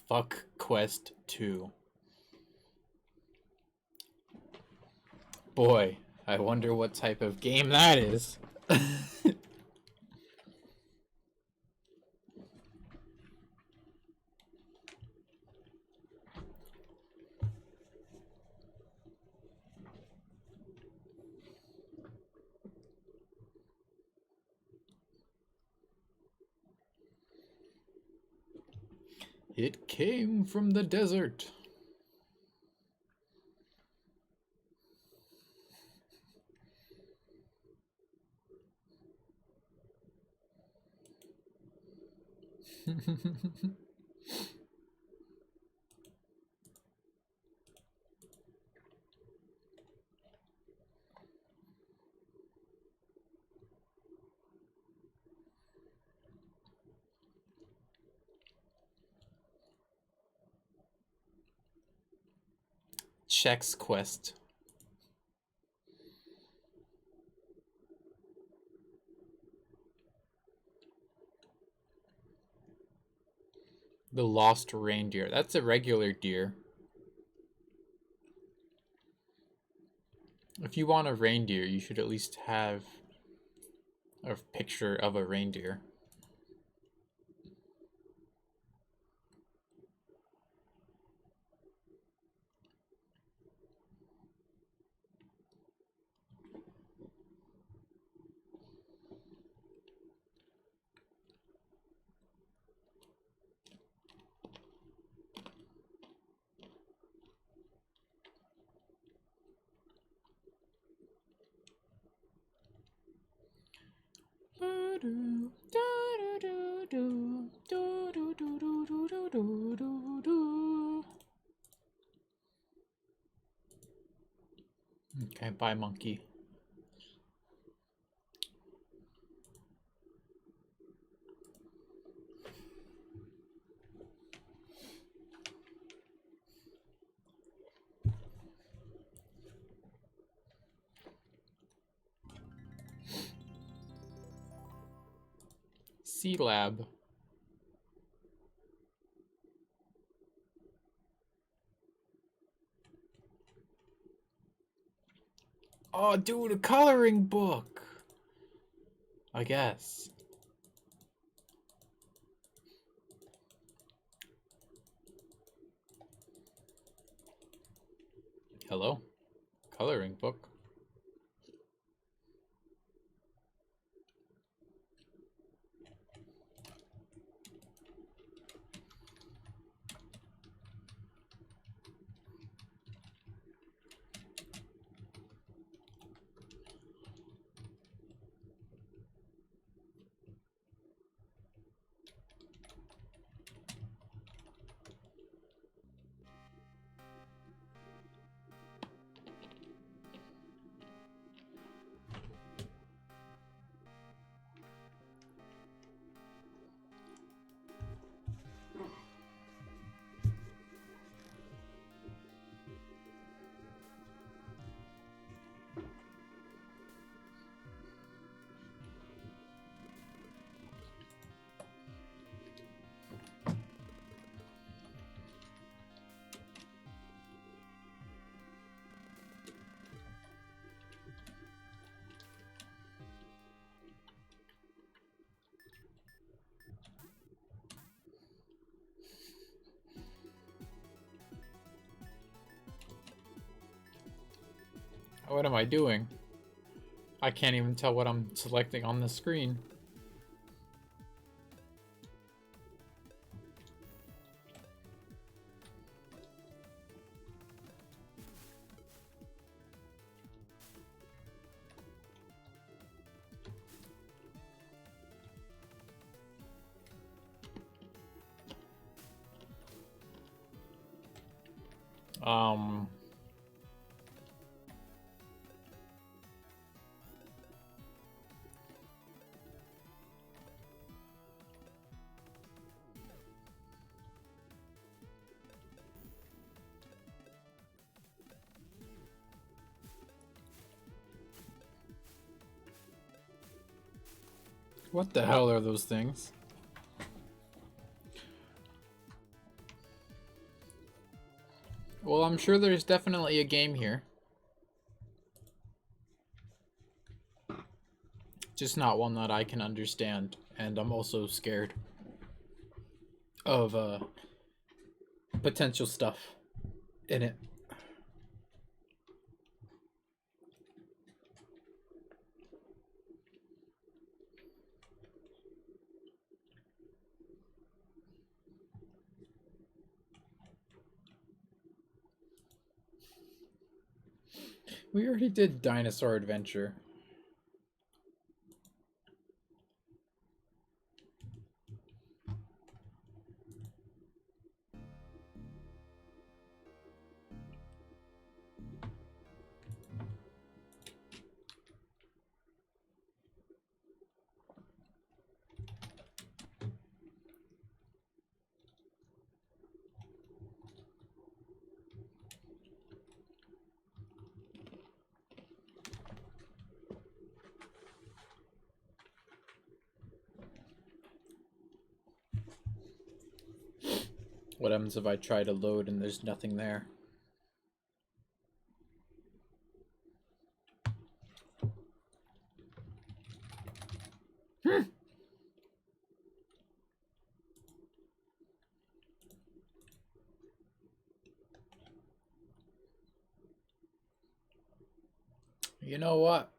Fuck Quest 2. Boy, I wonder what type of game that is. It came from the desert. Chex Quest. The Lost Reindeer. That's a regular deer. If you want a reindeer, you should at least have a picture of a reindeer. Okay, bye, monkey. C-Lab. Oh, dude, a coloring book. I guess. Hello? Coloring book. What am I doing? I can't even tell what I'm selecting on the screen. What the hell are those things? Well, I'm sure there's definitely a game here. Just not one that I can understand, and I'm also scared of potential stuff in it. We already did Dinosaur Adventure. What happens if I try to load and there's nothing there? You know what?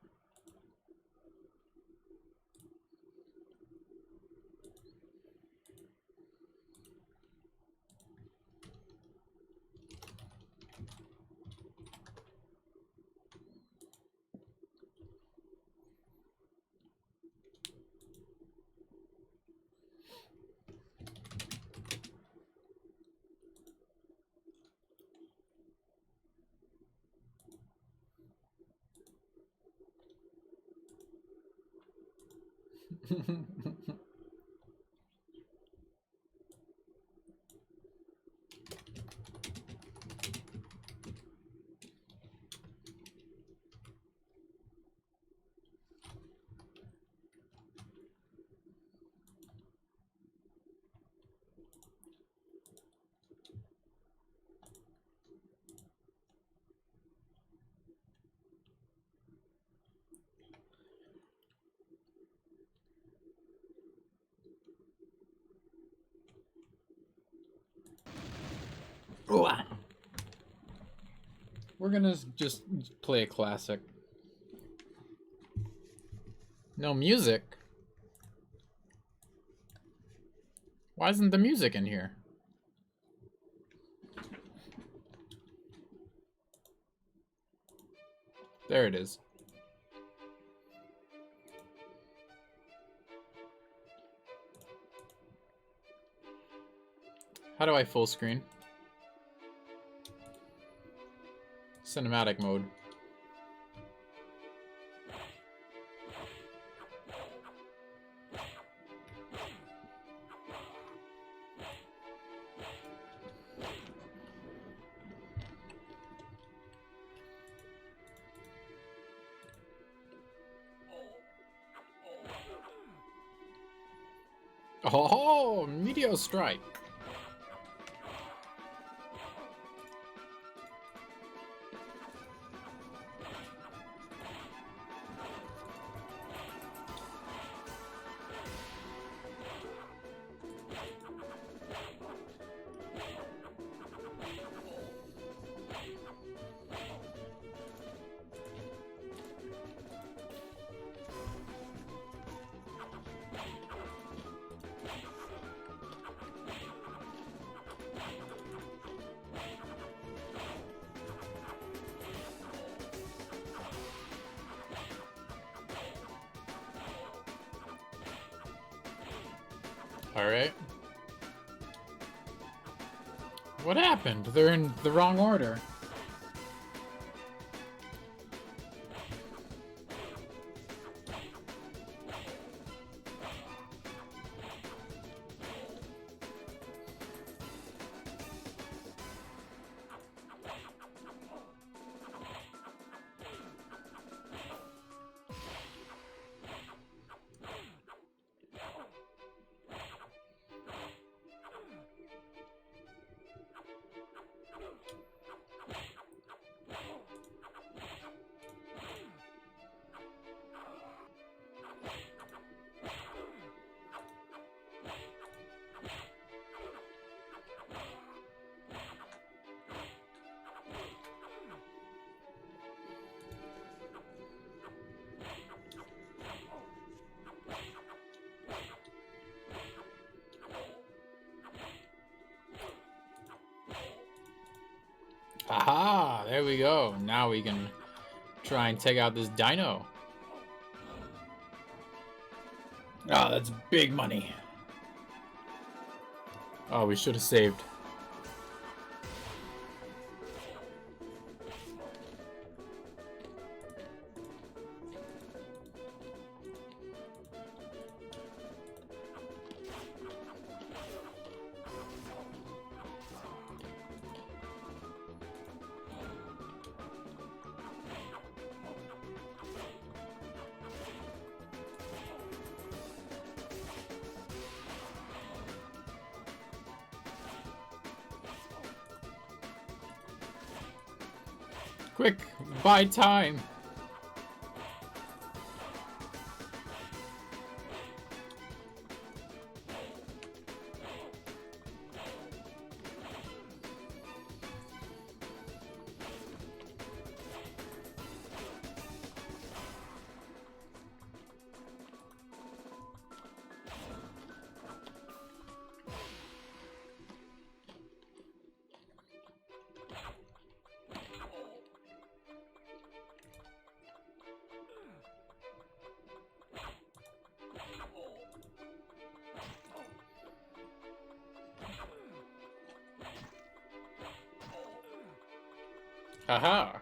We're gonna just play a classic. No music? Why isn't the music in here? There it is. How do I full screen? Cinematic mode. Oh, Meteor Strike. Alright. What happened? They're in the wrong order. Aha! There we go. Now we can try and take out this dino. Oh, that's big money. Oh, we should have saved. Quick, buy time. Haha.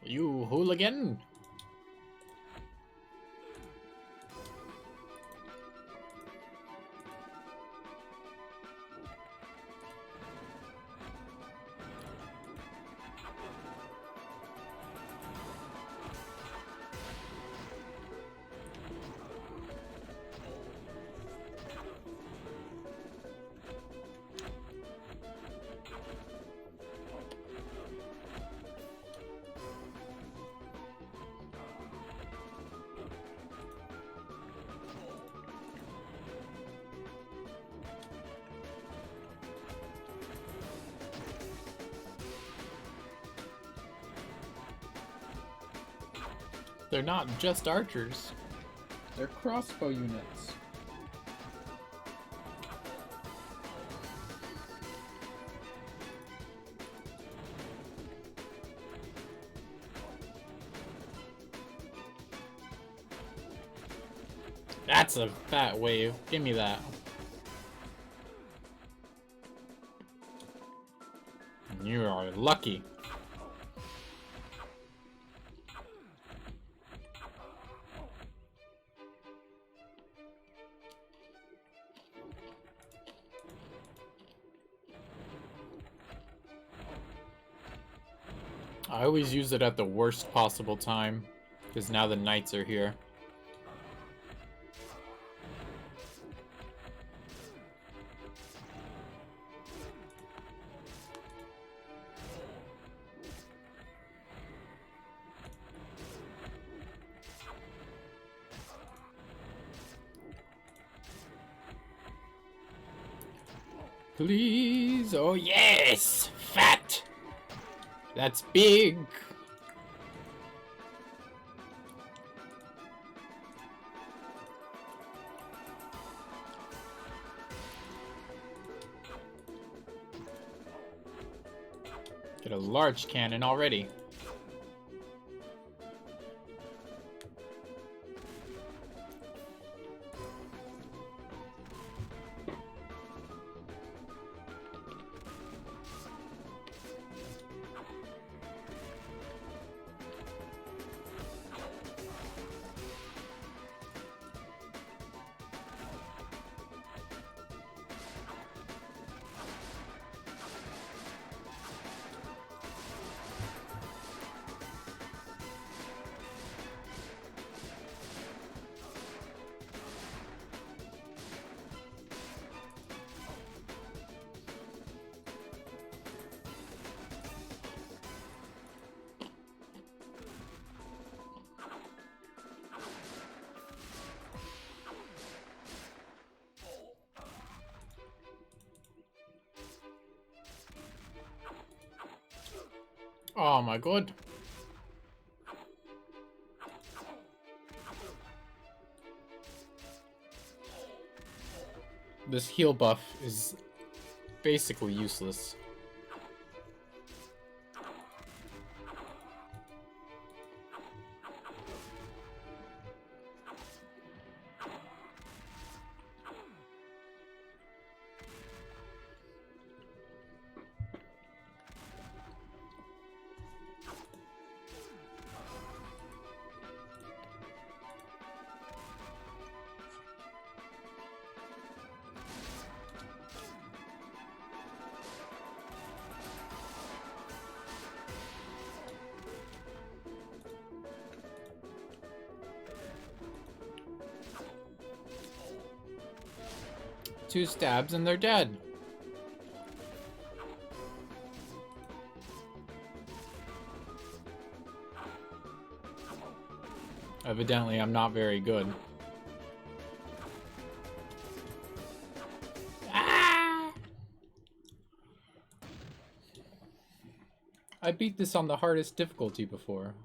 You hooligan. They're not just archers. They're crossbow units. That's a fat wave. Give me that. You are lucky. I always use it at the worst possible time, because now the knights are here. Please, oh yes, fat. That's big. Get a large cannon already. Oh my god. This heal buff is basically useless. Two stabs and they're dead. Evidently, I'm not very good. Ah! I beat this on the hardest difficulty before.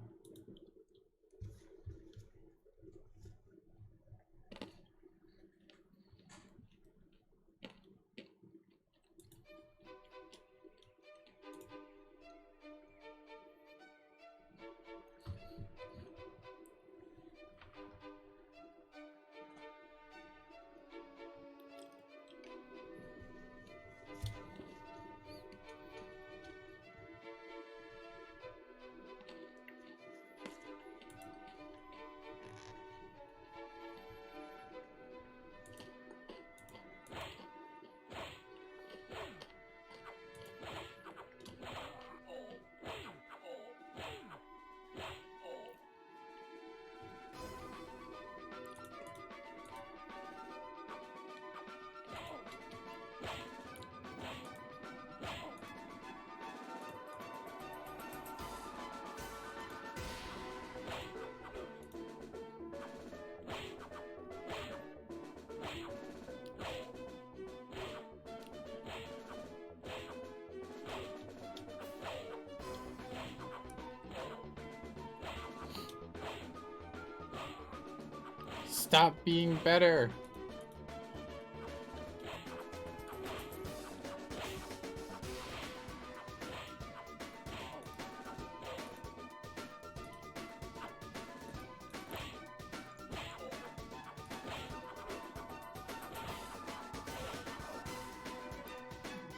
Stop being better.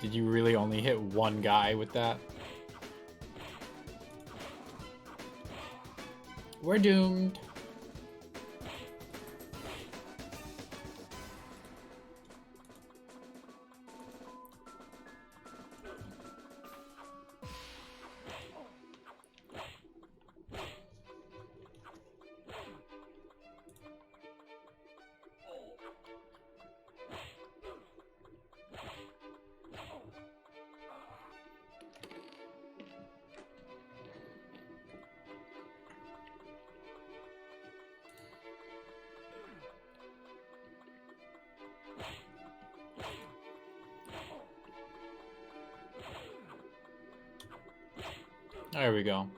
Did you really only hit one guy with that? We're doomed. There we go.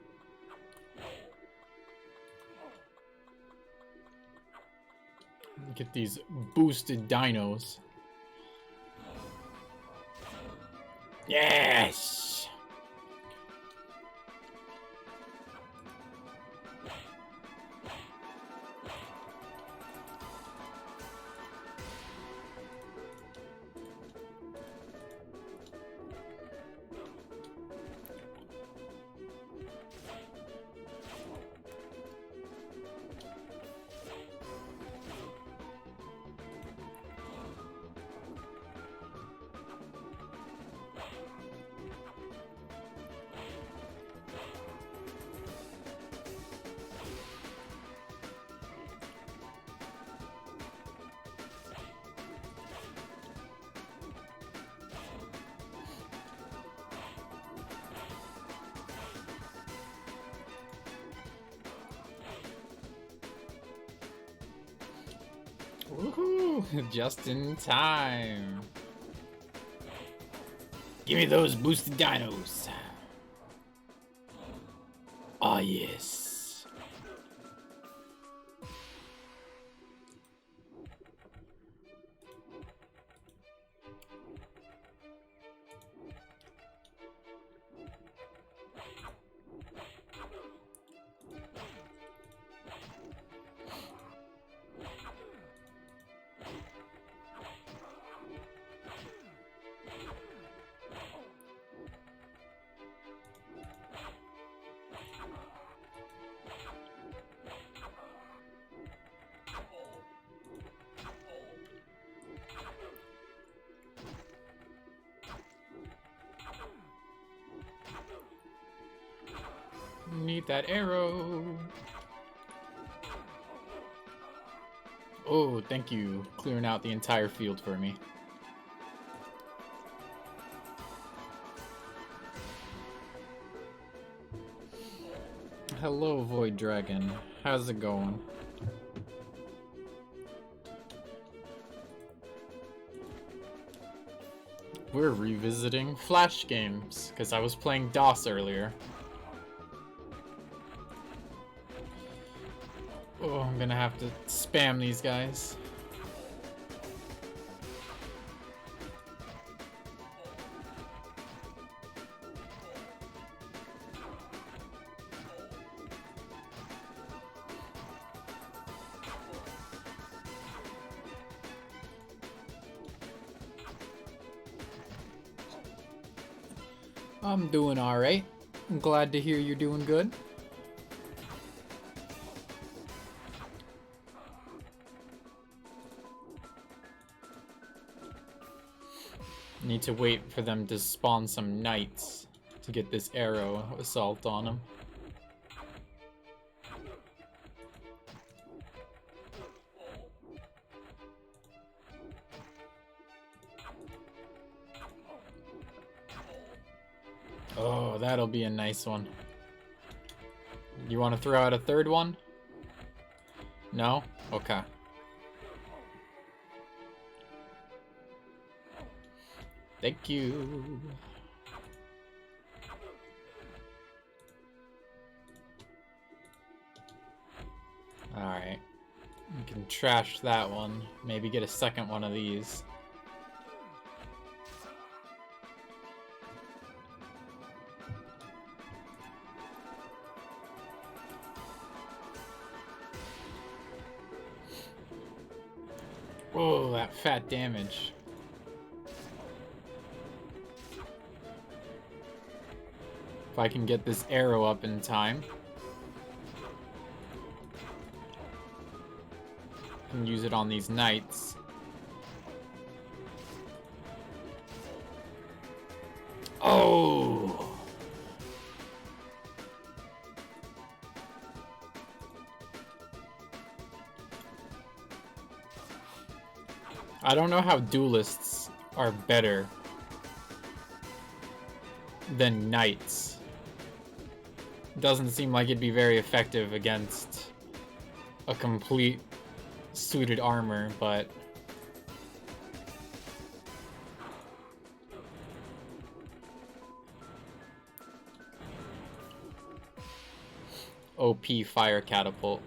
Get these boosted dinos. Yes! Woohoo! Just in time. Give me those boosted dinos. Ah, yes. Need that arrow. Oh, thank you. Clearing out the entire field for me. Hello, Void Dragon. How's it going? We're revisiting Flash games, because I was playing DOS earlier. Oh, I'm gonna have to spam these guys. I'm doing alright. I'm glad to hear you're doing good. Need to wait for them to spawn some knights to get this arrow assault on them. Oh, that'll be a nice one. You want to throw out a third one? No? Okay. Thank you. Alright. We can trash that one. Maybe get a second one of these. Oh, that fat damage. If I can get this arrow up in time. And use it on these knights. Oh! I don't know how duelists are better than knights. Doesn't seem like it'd be very effective against a complete suited armor, but OP fire catapult.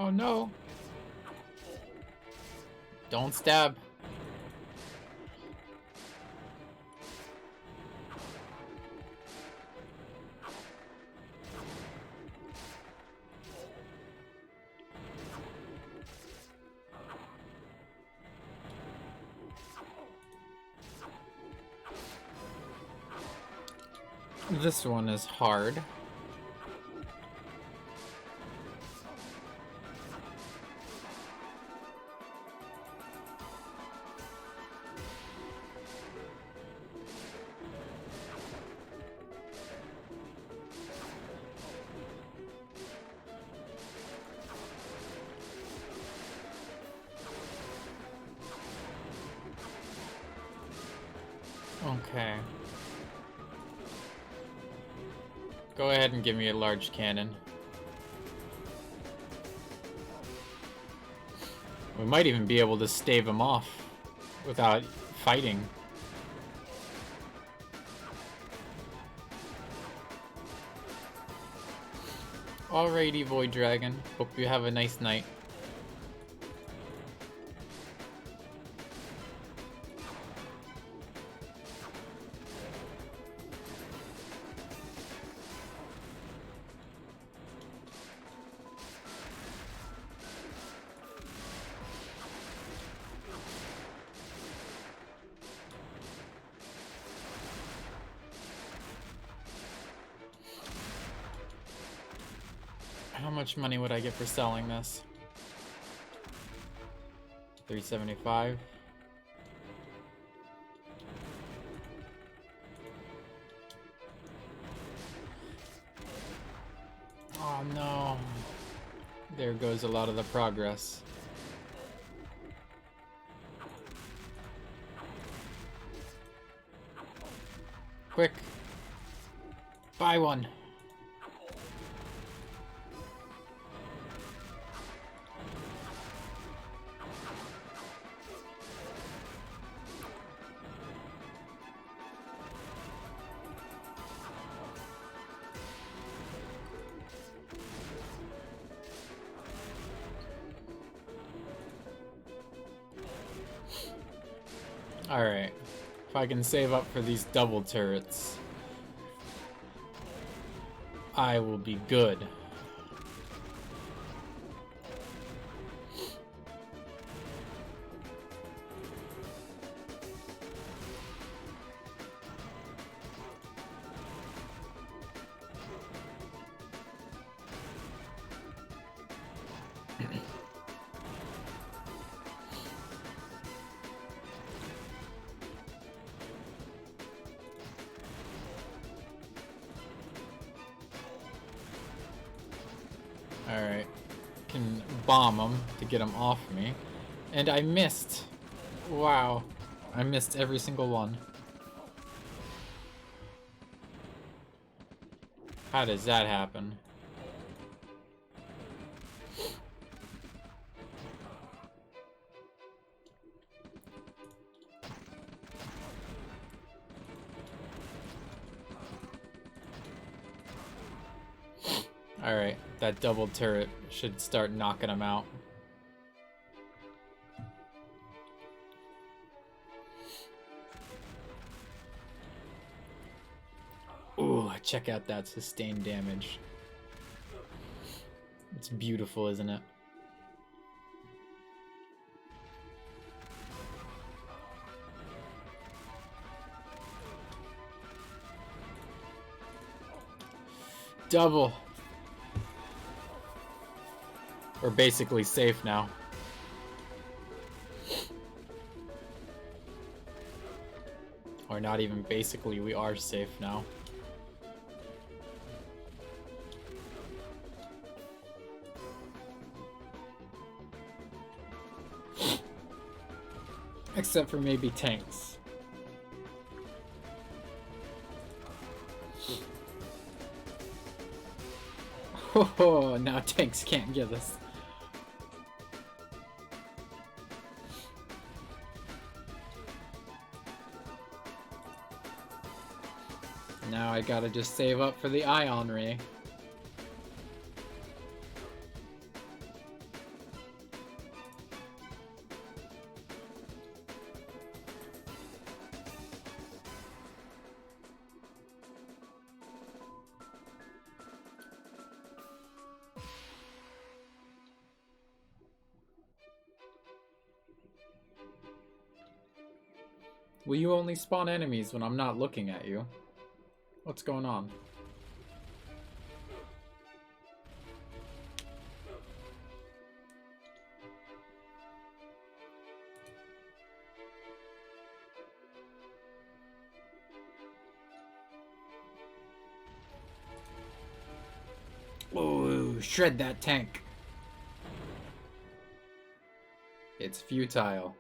Oh no. Don't stab. This one is hard. Okay. Go ahead and give me a large cannon. We might even be able to stave him off without fighting. Alrighty, Void Dragon. Hope you have a nice night. How much money would I get for selling this? 375. Oh no. There goes a lot of the progress. Quick. Buy one. Alright. If I can save up for these double turrets, I will be good. Alright. Can bomb them to get them off me. And I missed. Wow. I missed every single one. How does that happen? Alright, that double turret should start knocking them out. Ooh, check out that sustained damage. It's beautiful, isn't it? Double. We're basically safe now. Or not even basically, we are safe now. Except for maybe tanks. Oh, now tanks can't get us. Now I gotta just save up for the ion ray. Will you only spawn enemies when I'm not looking at you? What's going on? Oh, shred that tank. It's futile.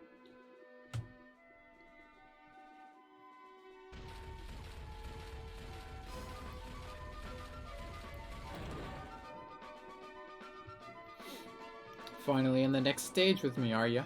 finally in the next stage with me, are ya?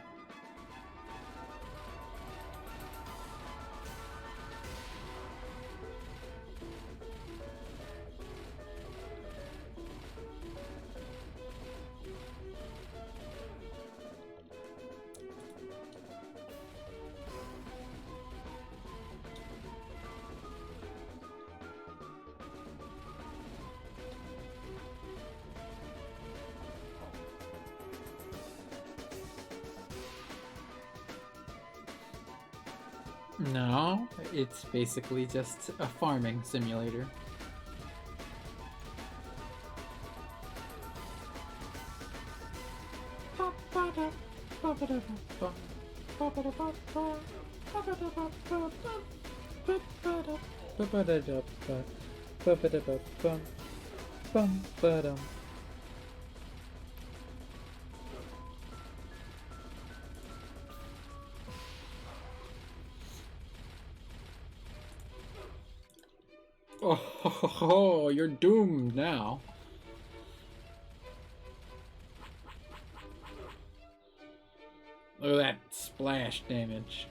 No, it's basically just a farming simulator. Oh, you're doomed now. Look at that splash damage.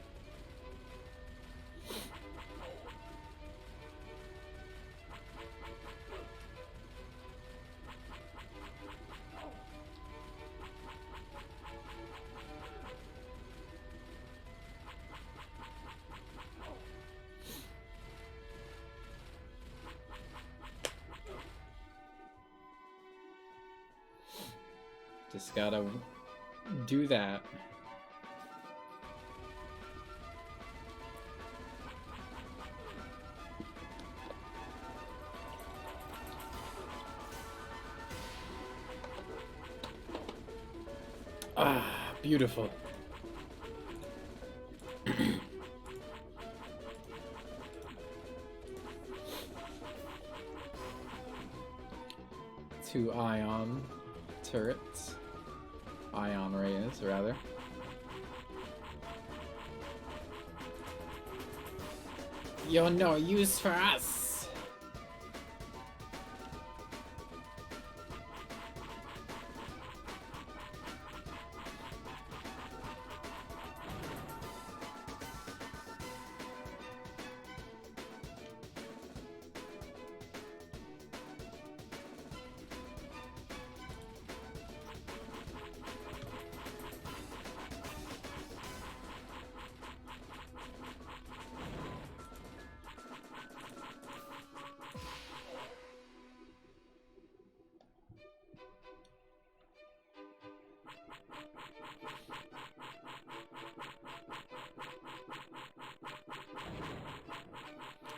Just gotta do that. Ah, beautiful. Two ion turrets. Ion rays, rather. You're no use for us!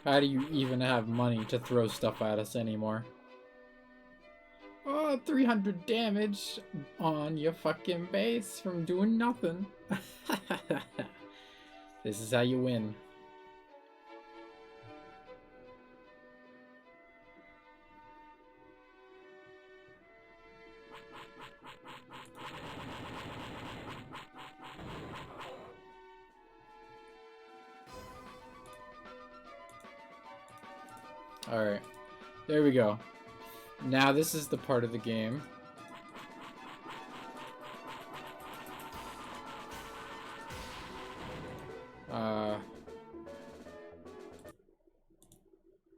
How do you even have money to throw stuff at us anymore? Oh, 300 damage on your fucking base from doing nothing. This is how you win. Alright, there we go. Now this is the part of the game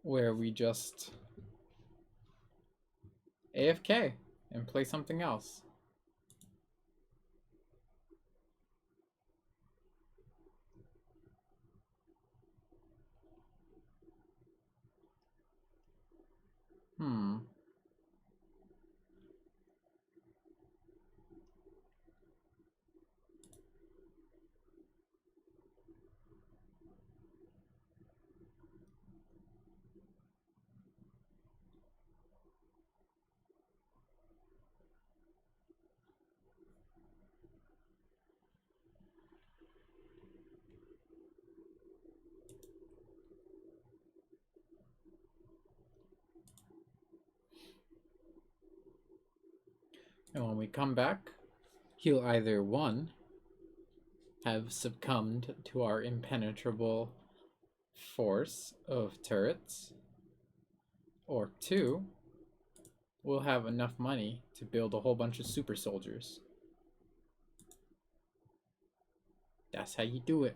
where we just AFK and play something else. And when we come back, he'll either, one, have succumbed to our impenetrable force of turrets, or two, we'll have enough money to build a whole bunch of super soldiers. That's how you do it.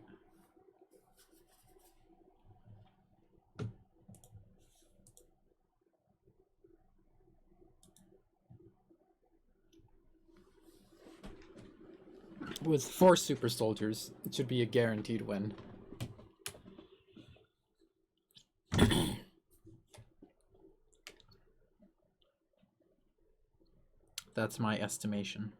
With 4 super soldiers, it should be a guaranteed win. That's my estimation.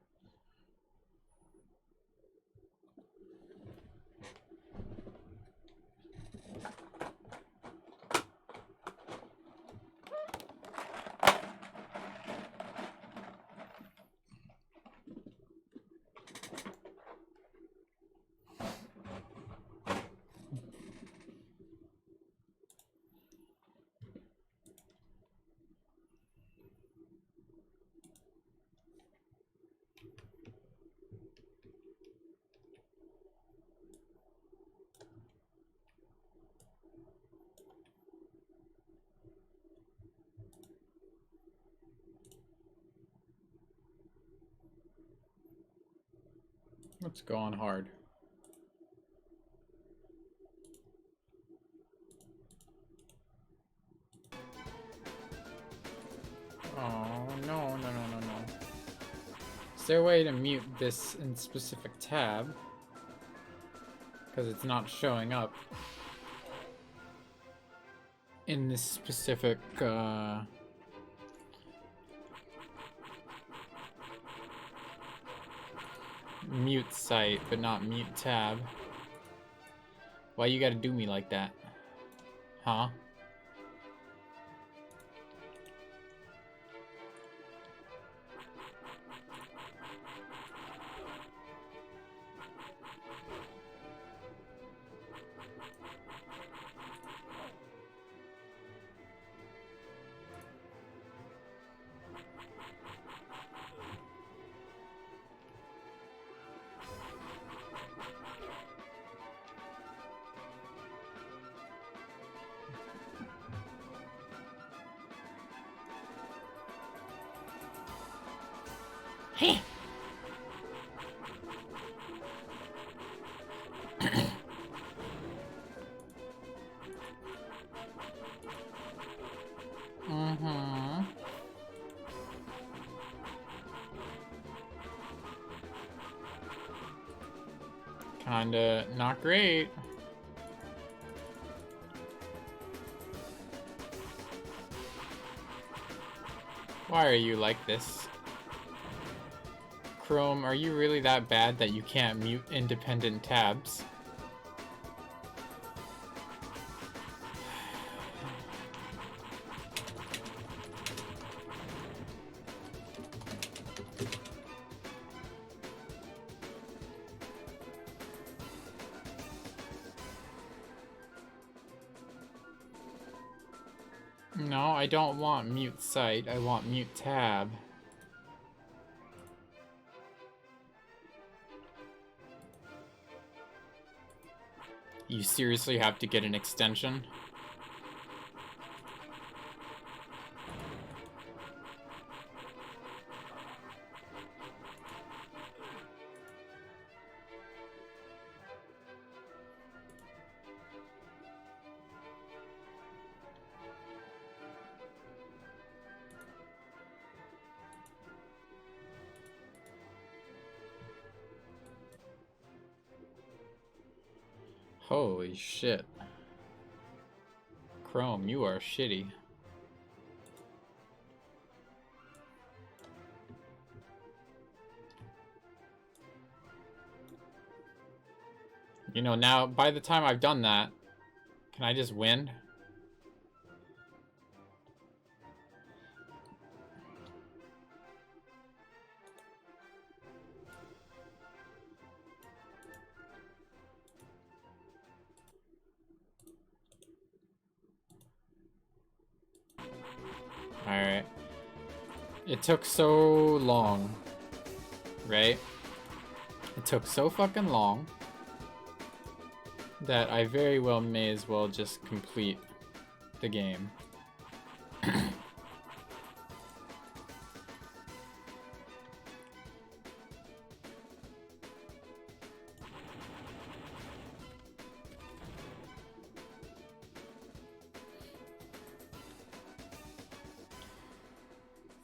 Let's go on hard. Oh, no. Is there a way to mute this in specific tab? Because it's not showing up in this specific, mute site, but not mute tab. Why you gotta do me like that? Huh? Hey. Kinda not great. Why are you like this? Chrome, are you really that bad that you can't mute independent tabs? No, I don't want mute site, I want mute tab. You seriously have to get an extension? Holy shit. Chrome, you are shitty. You know, now, by the time I've done that, can I just win? Alright. It took so long, right? It took so fucking long that I very well may as well just complete the game.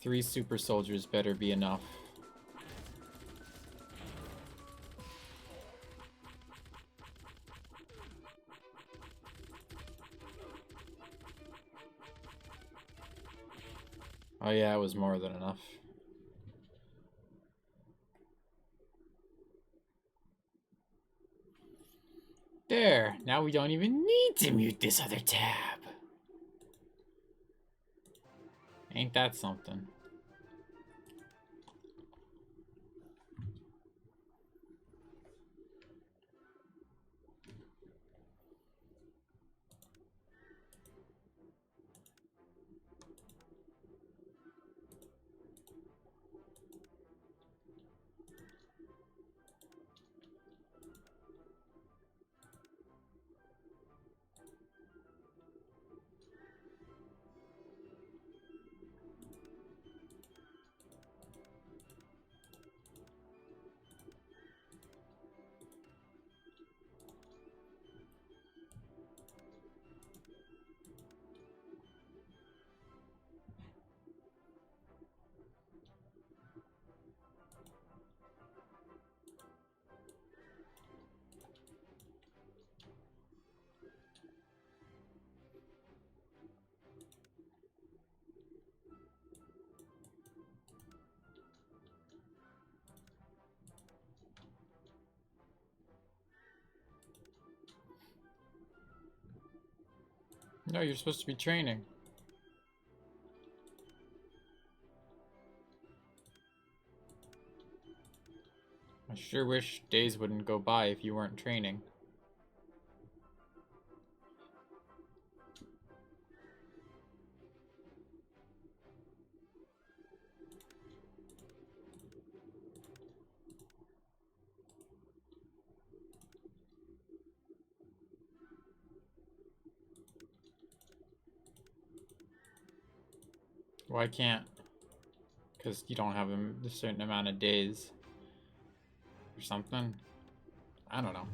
3 super soldiers better be enough. Oh yeah, it was more than enough. There, now we don't even need to mute this other tab. Ain't that something? No, you're supposed to be training. I sure wish days wouldn't go by if you weren't training. Why can't? Because you don't have a certain amount of days. Or something. I don't know.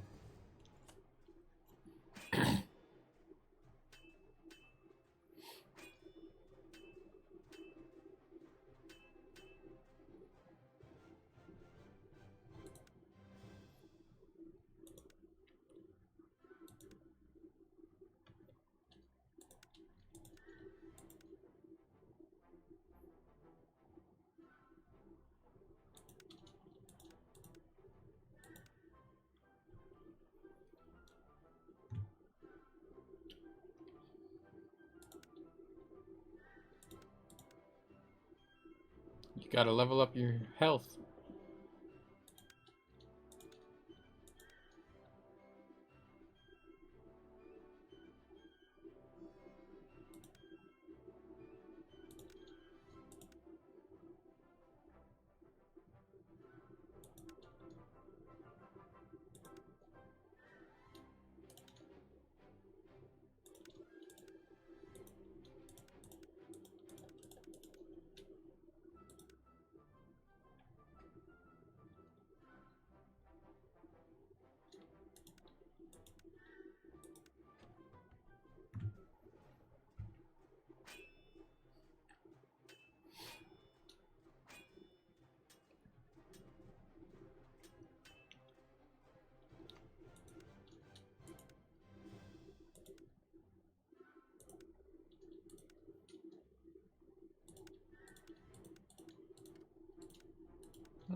You gotta level up your health.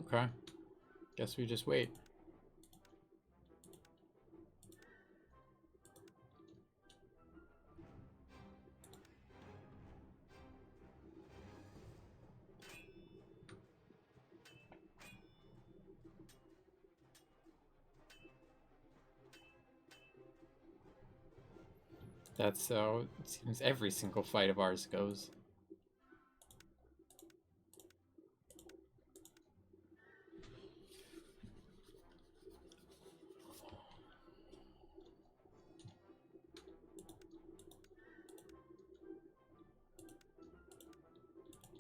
Okay. Guess we just wait. That's how it seems every single fight of ours goes.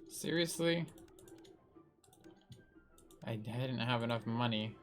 Seriously? I didn't have enough money.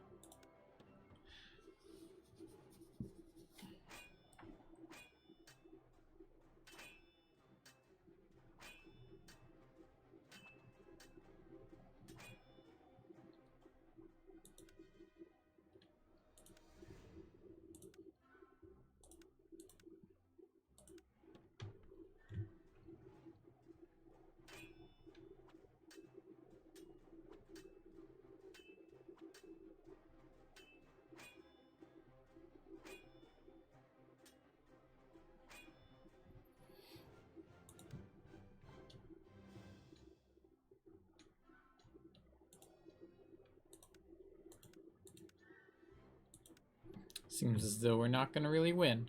Seems as though we're not gonna really win.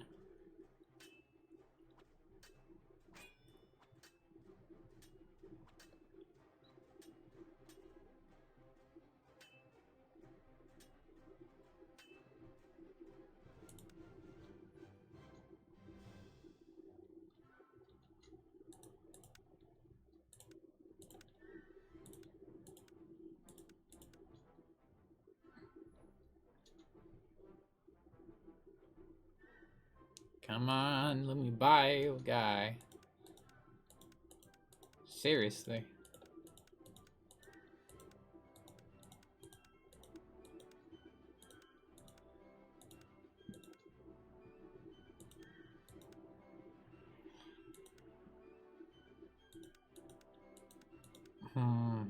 Come on, let me buy you, guy. Seriously. I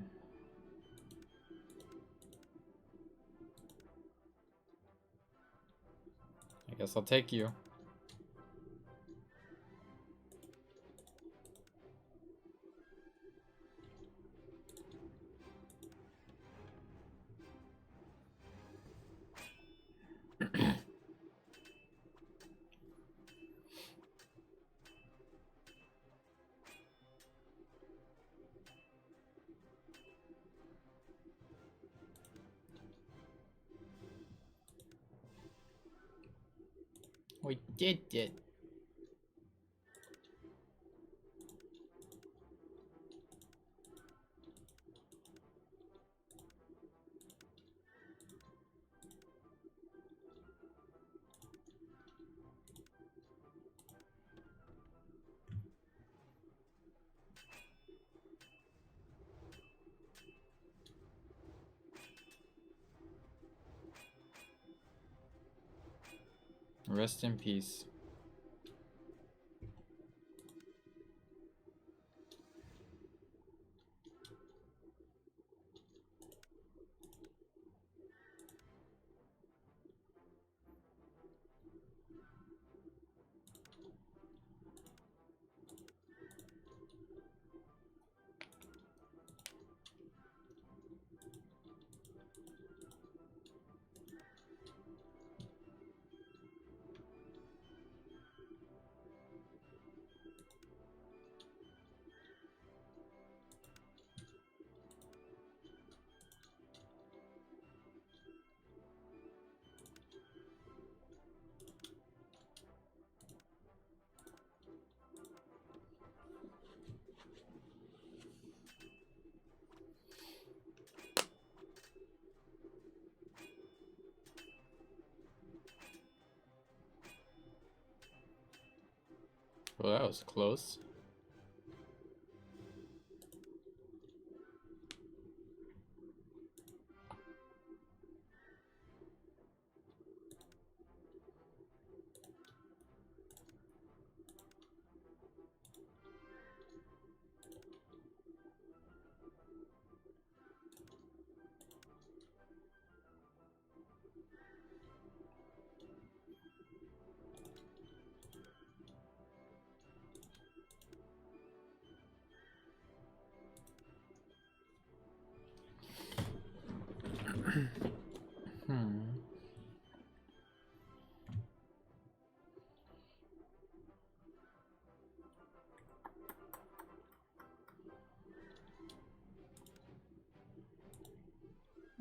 guess I'll take you. We did it. Rest in peace. Well, that was close.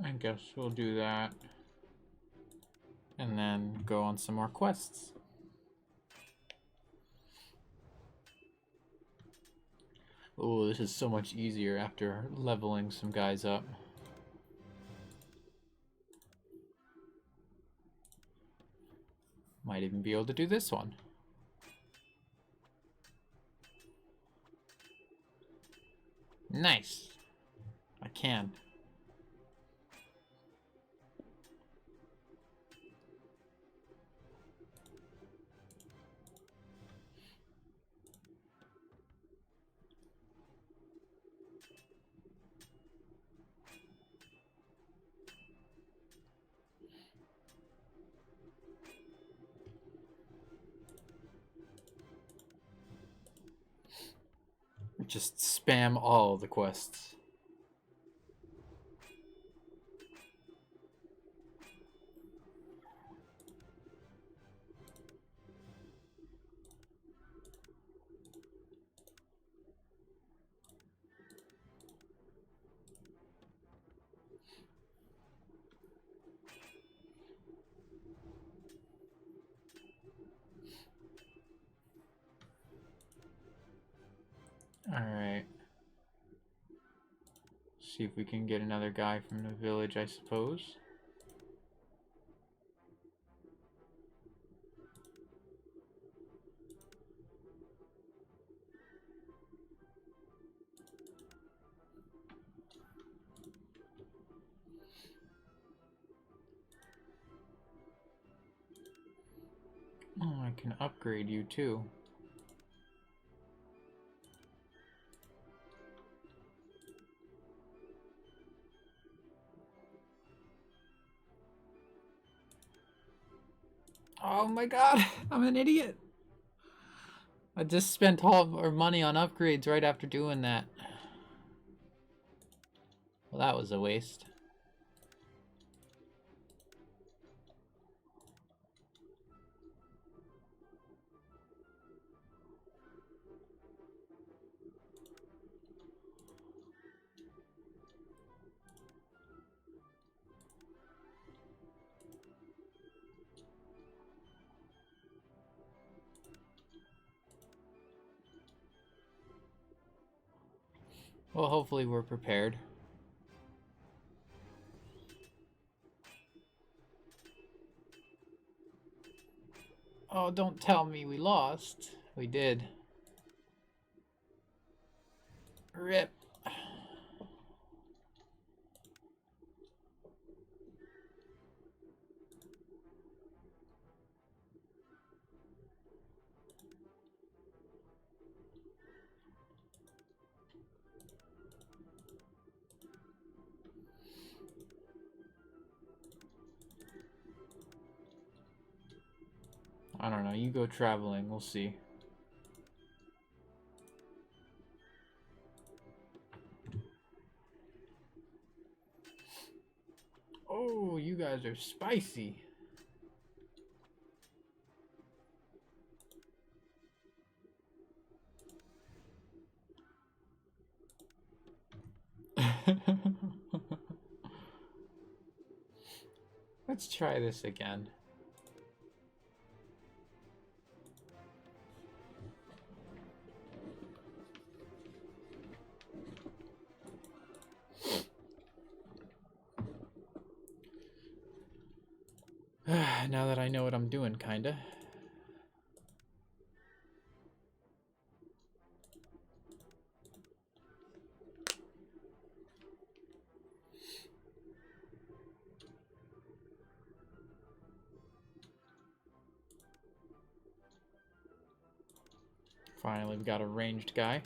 I guess we'll do that. And then go on some more quests. Oh, this is so much easier after leveling some guys up. Might even be able to do this one. Nice. I can. Just spam all the quests. See if we can get another guy from the village, I suppose. Oh, I can upgrade you too. Oh my god, I'm an idiot. I just spent all of our money on upgrades right after doing that. Well, that was a waste. Well, hopefully we're prepared. Oh, don't tell me we lost. We did. Rip. I don't know, you go traveling, we'll see. Oh, you guys are spicy. Let's try this again. Now that I know what I'm doing, kinda. Finally, we got a ranged guy.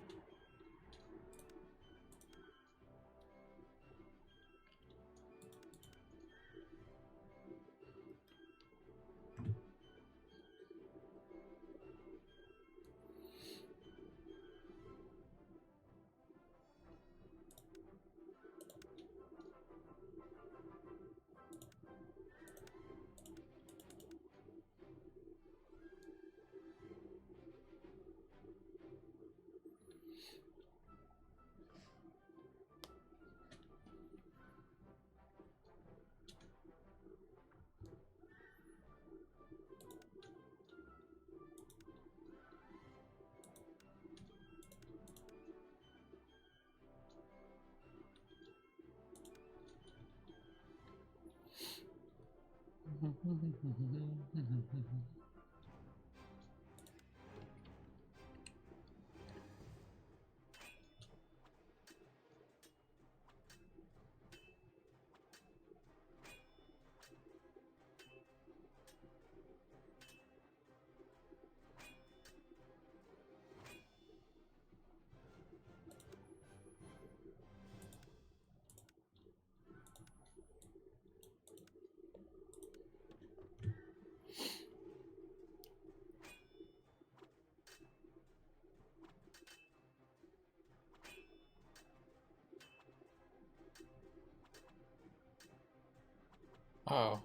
Oh.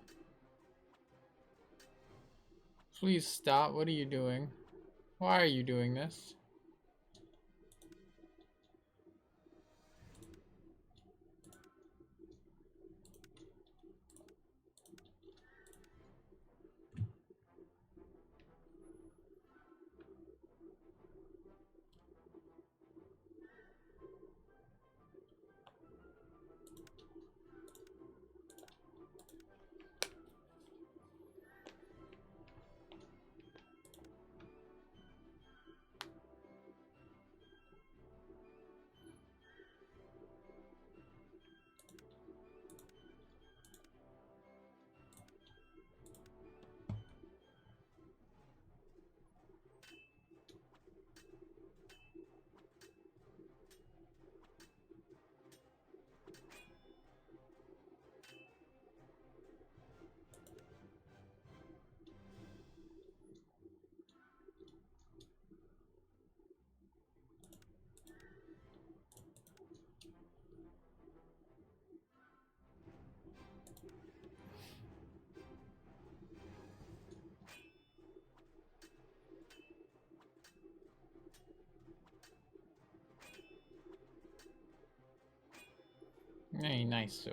Please stop. What are you doing? Why are you doing this? Hey, nice, Sue.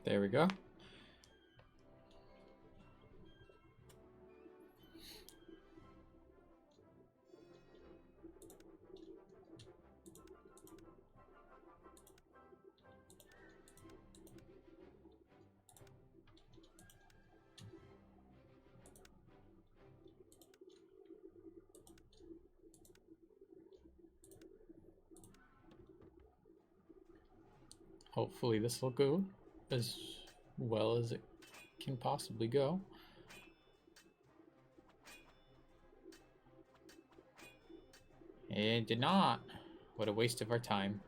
There we go. Hopefully this will go as well as it can possibly go. It did not. What a waste of our time.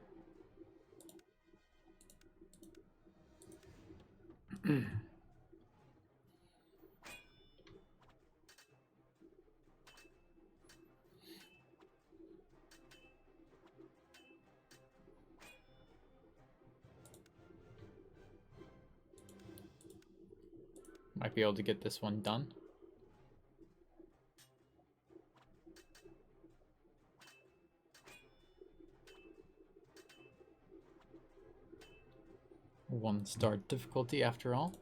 Might be able to get this one done. One star difficulty after all.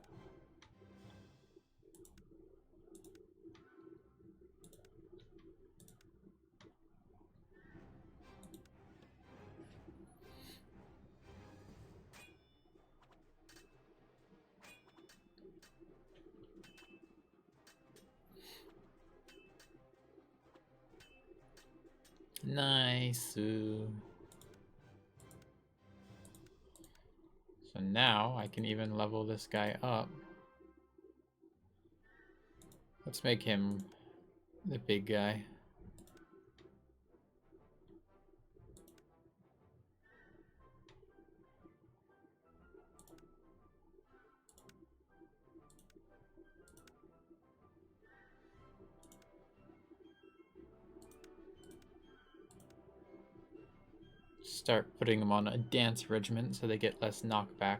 Nice. So now I can even level this guy up. Let's make him the big guy. Start putting them on a dance regimen so they get less knockback.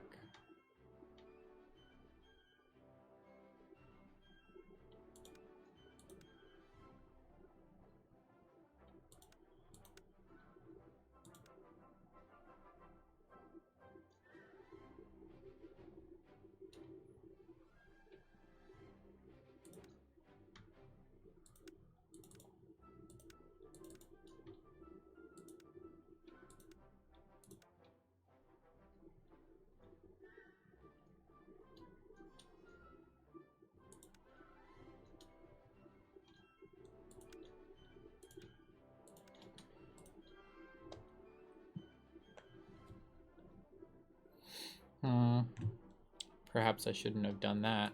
Perhaps I shouldn't have done that.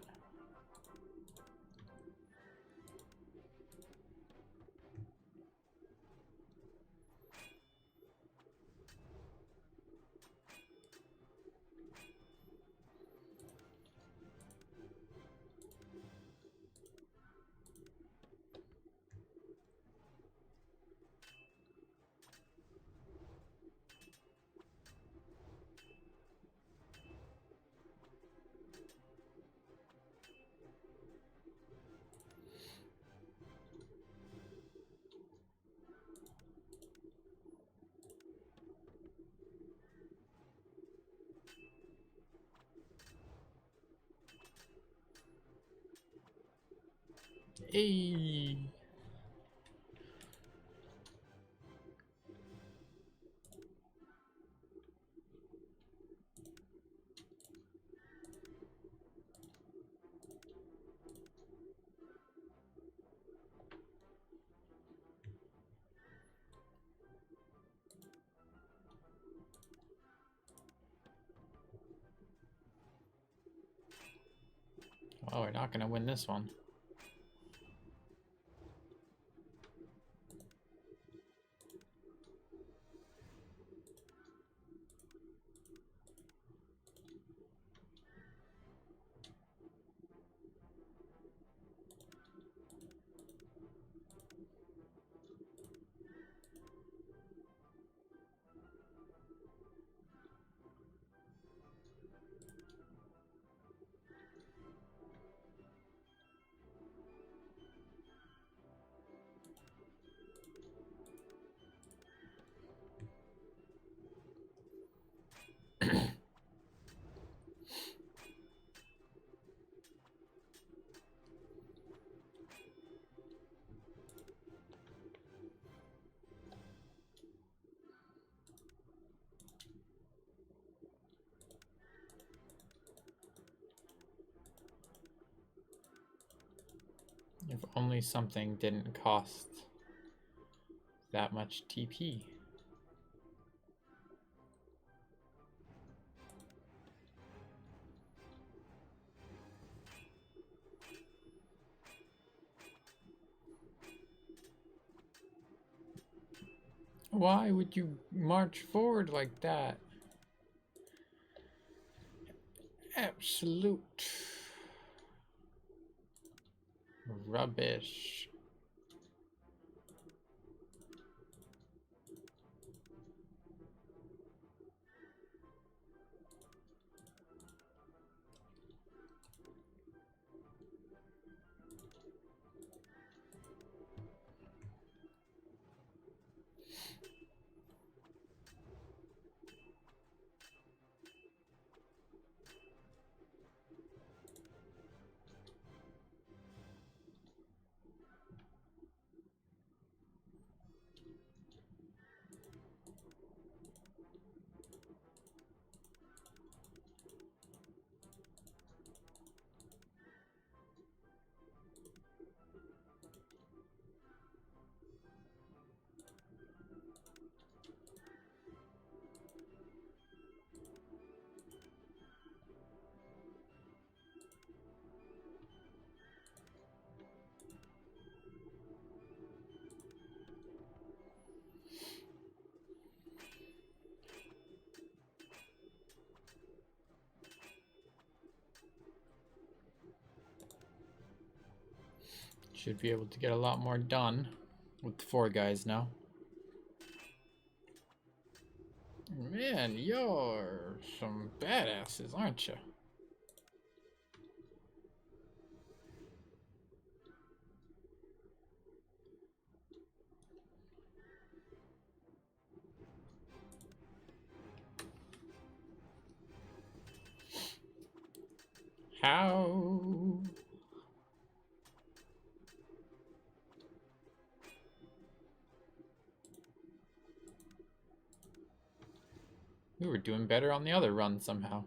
Hey. Oh, we're not gonna win this one. If only something didn't cost that much TP. Why would you march forward like that? Absolute rubbish. Should be able to get a lot more done with the 4 guys now. Man, you're some badasses, aren't you? How? We were doing better on the other run somehow.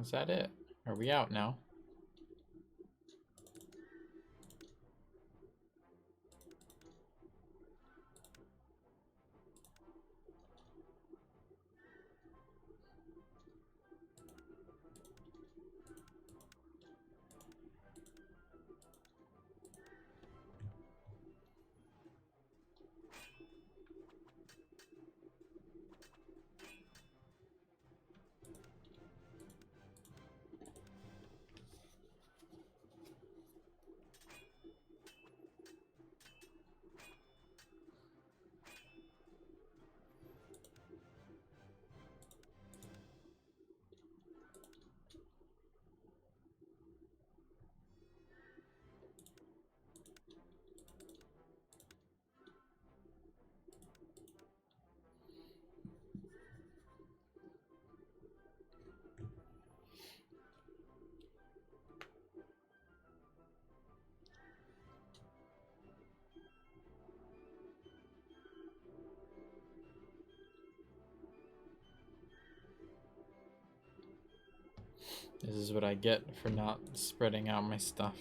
Is that it? Are we out now? This is what I get for not spreading out my stuff.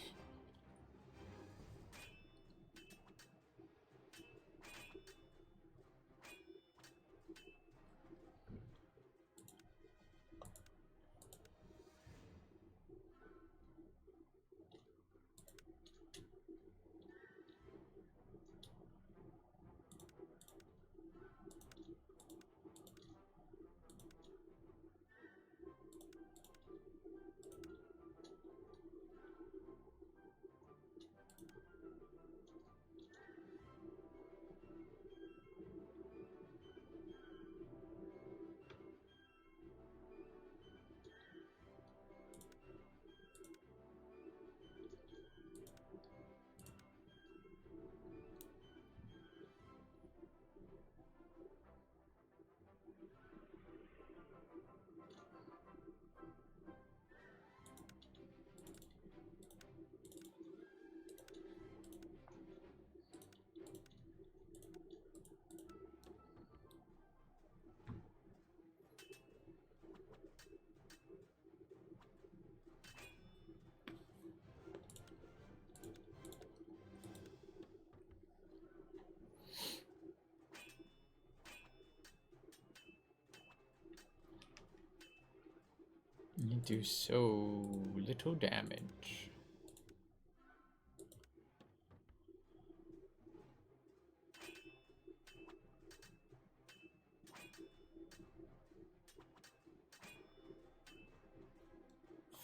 You do so little damage.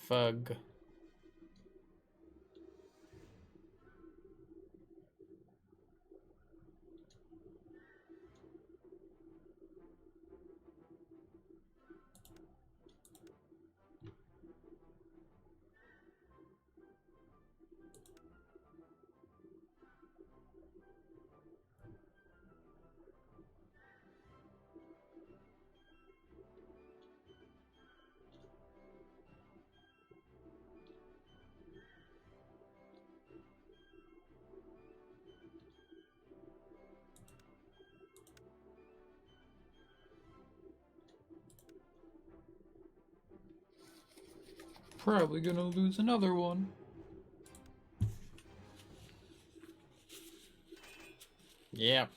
Fug. Probably gonna lose another one. Yep.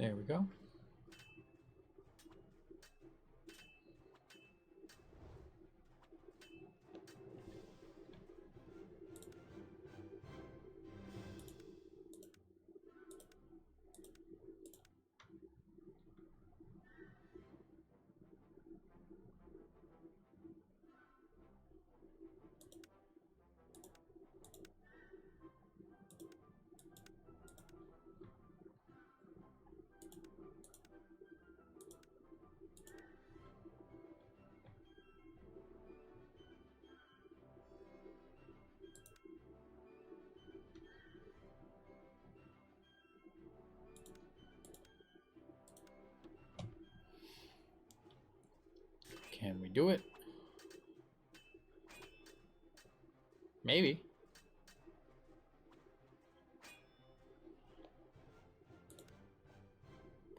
There we go. Can we do it? Maybe.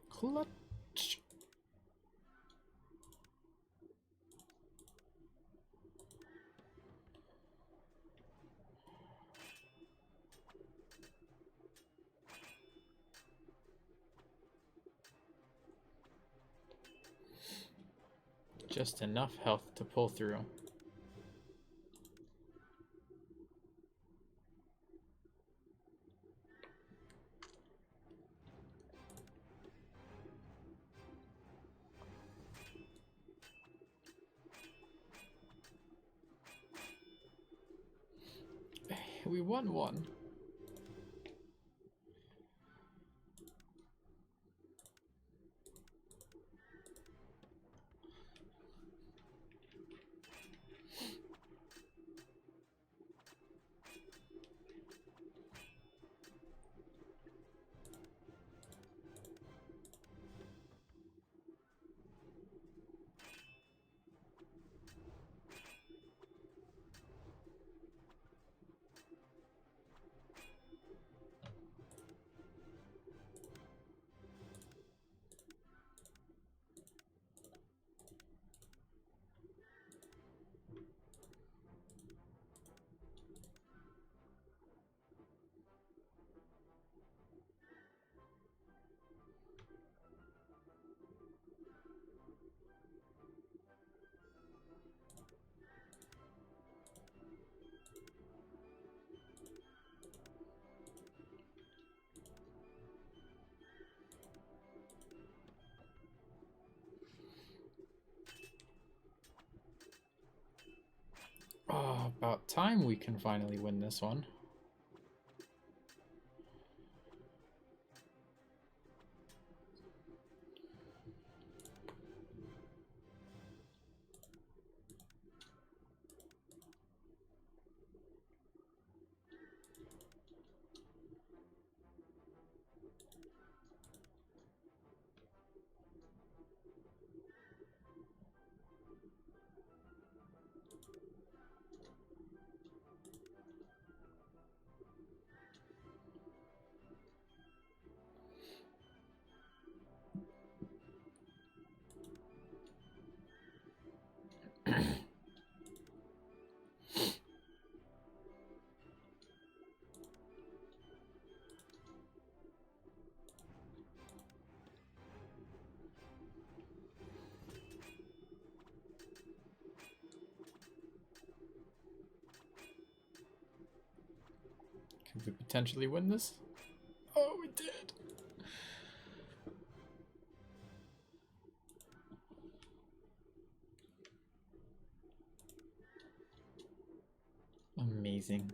Clutch. Just enough health to pull through. We won one. Oh, about time we can finally win this one. Could we potentially win this? Oh, we did. Amazing.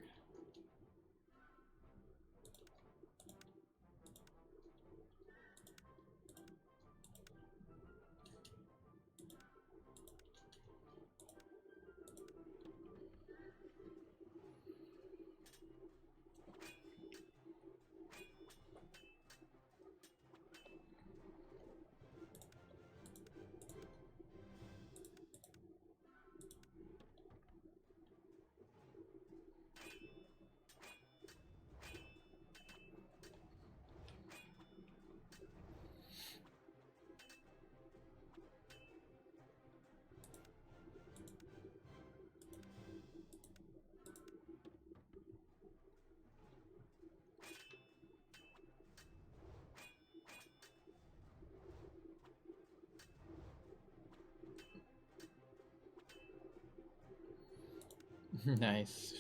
Nice.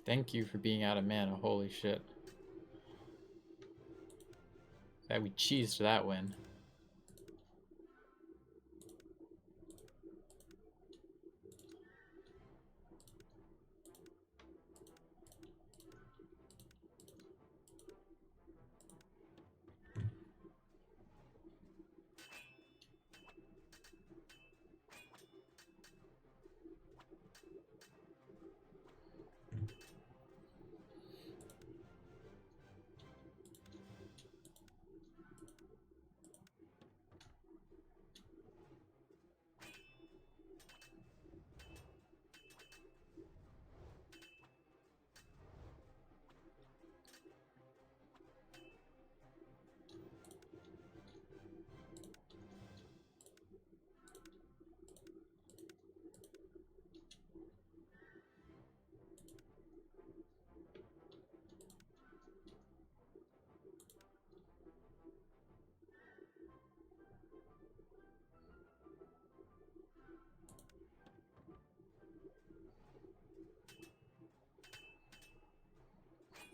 Thank you for being out of mana, holy shit. That we cheesed that win.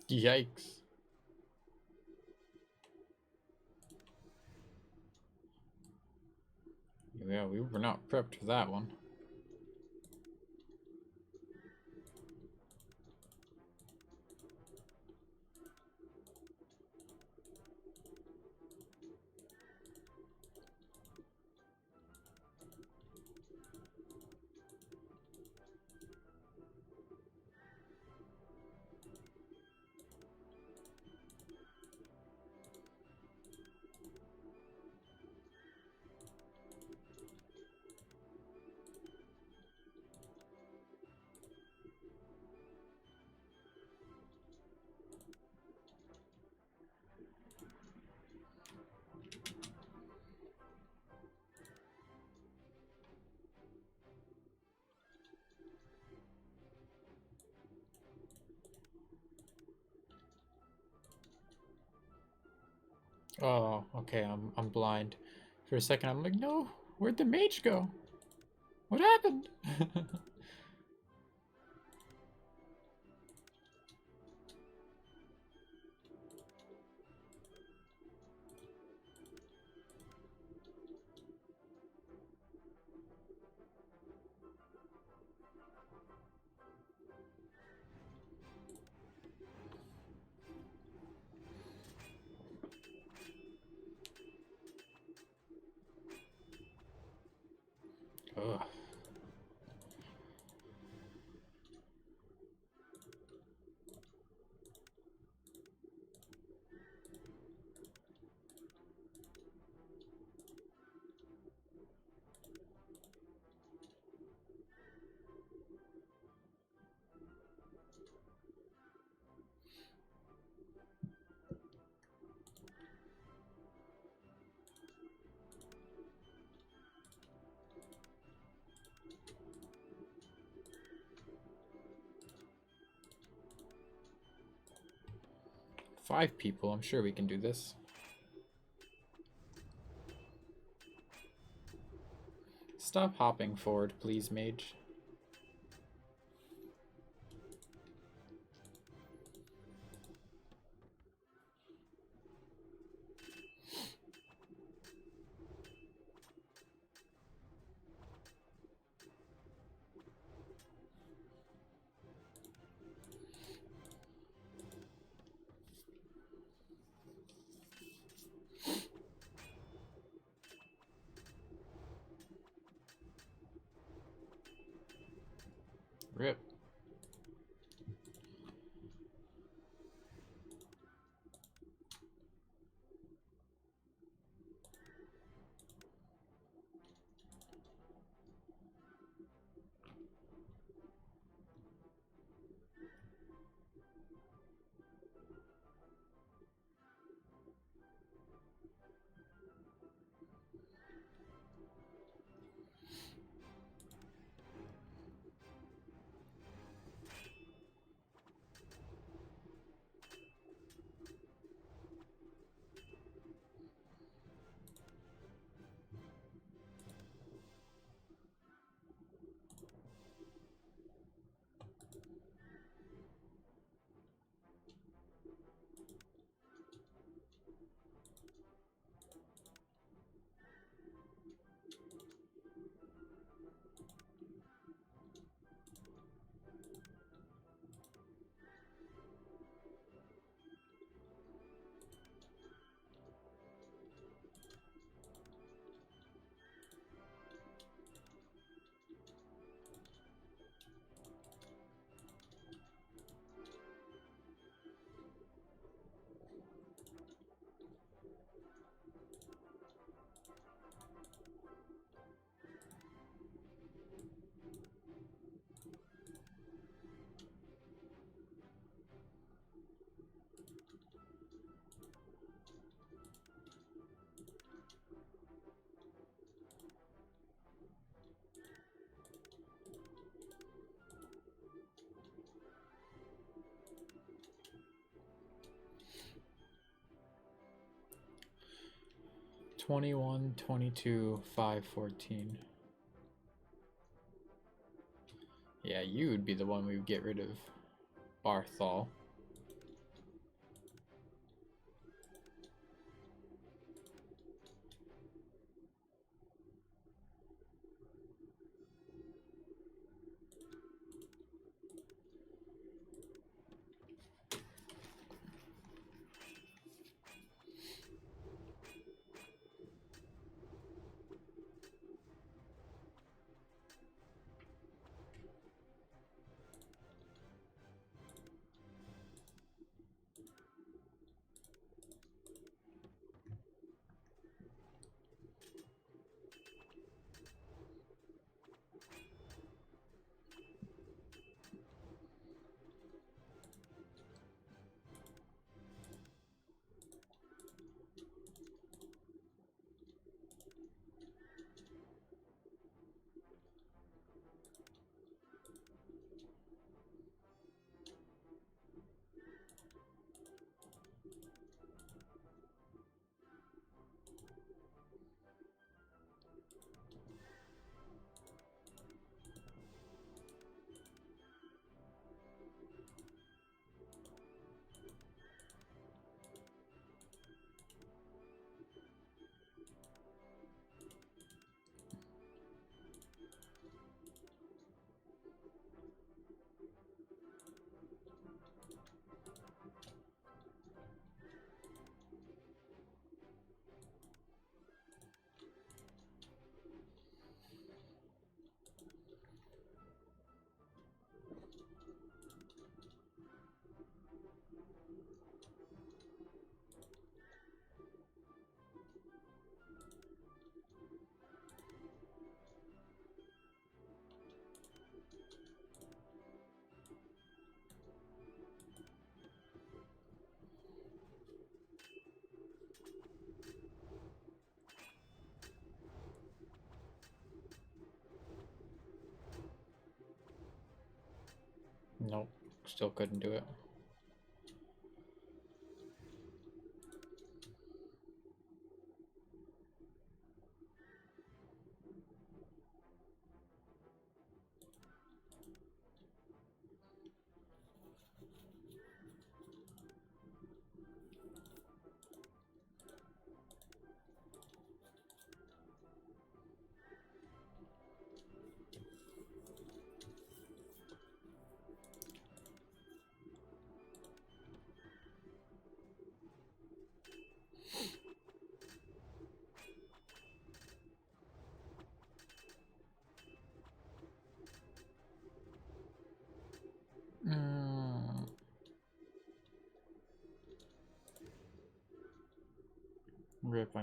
Yikes. Yeah, we were not prepped for that one. Oh, okay, I'm blind. For a second I'm like, no, where'd the mage go? What happened? Ugh. Five people, I'm sure we can do this. Stop hopping forward, please, mage. Rip. $21, $22, $5, $14. Yeah, you would be the one we would get rid of. Barthol. Nope, still couldn't do it.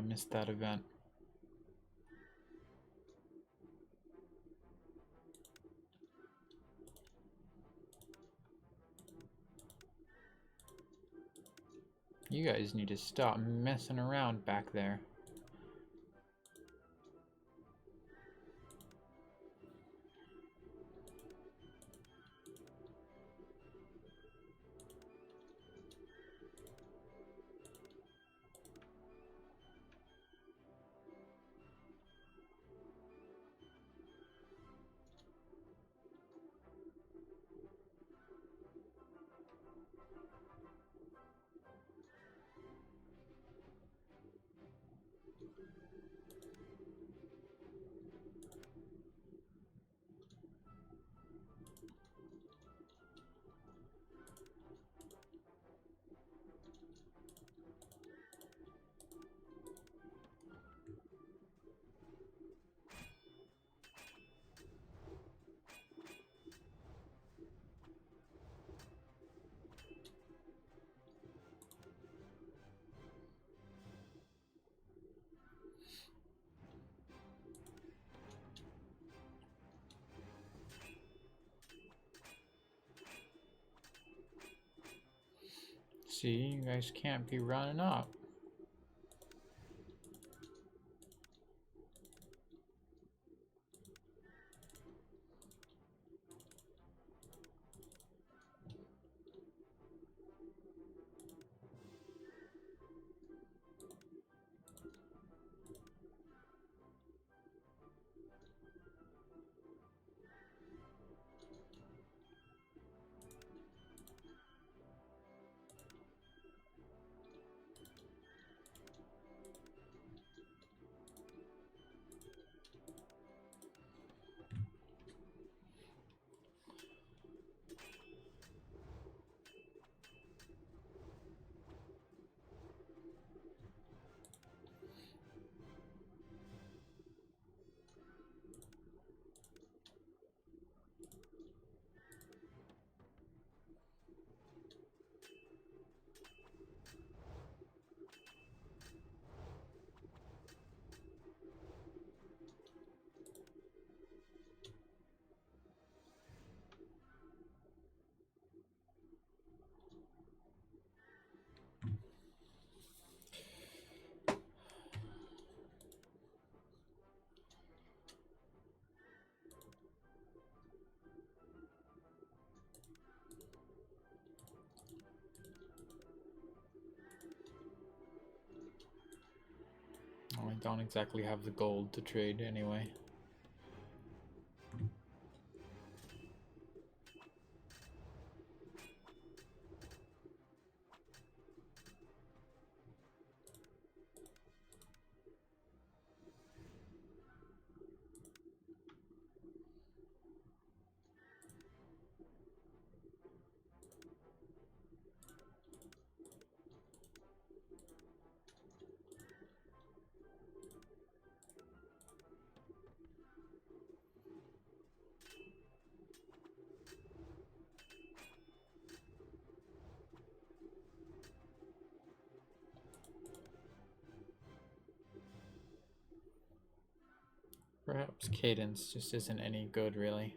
missed that event. You guys need to stop messing around back there. See, you guys can't be running up. Oh, I don't exactly have the gold to trade anyway. Perhaps Cadence just isn't any good, really.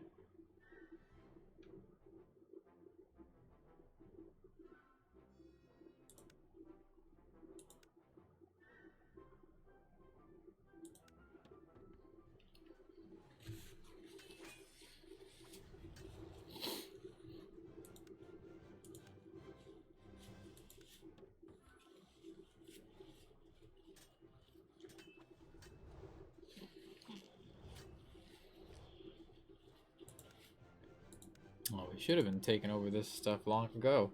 Oh, we should have been taking over this stuff long ago.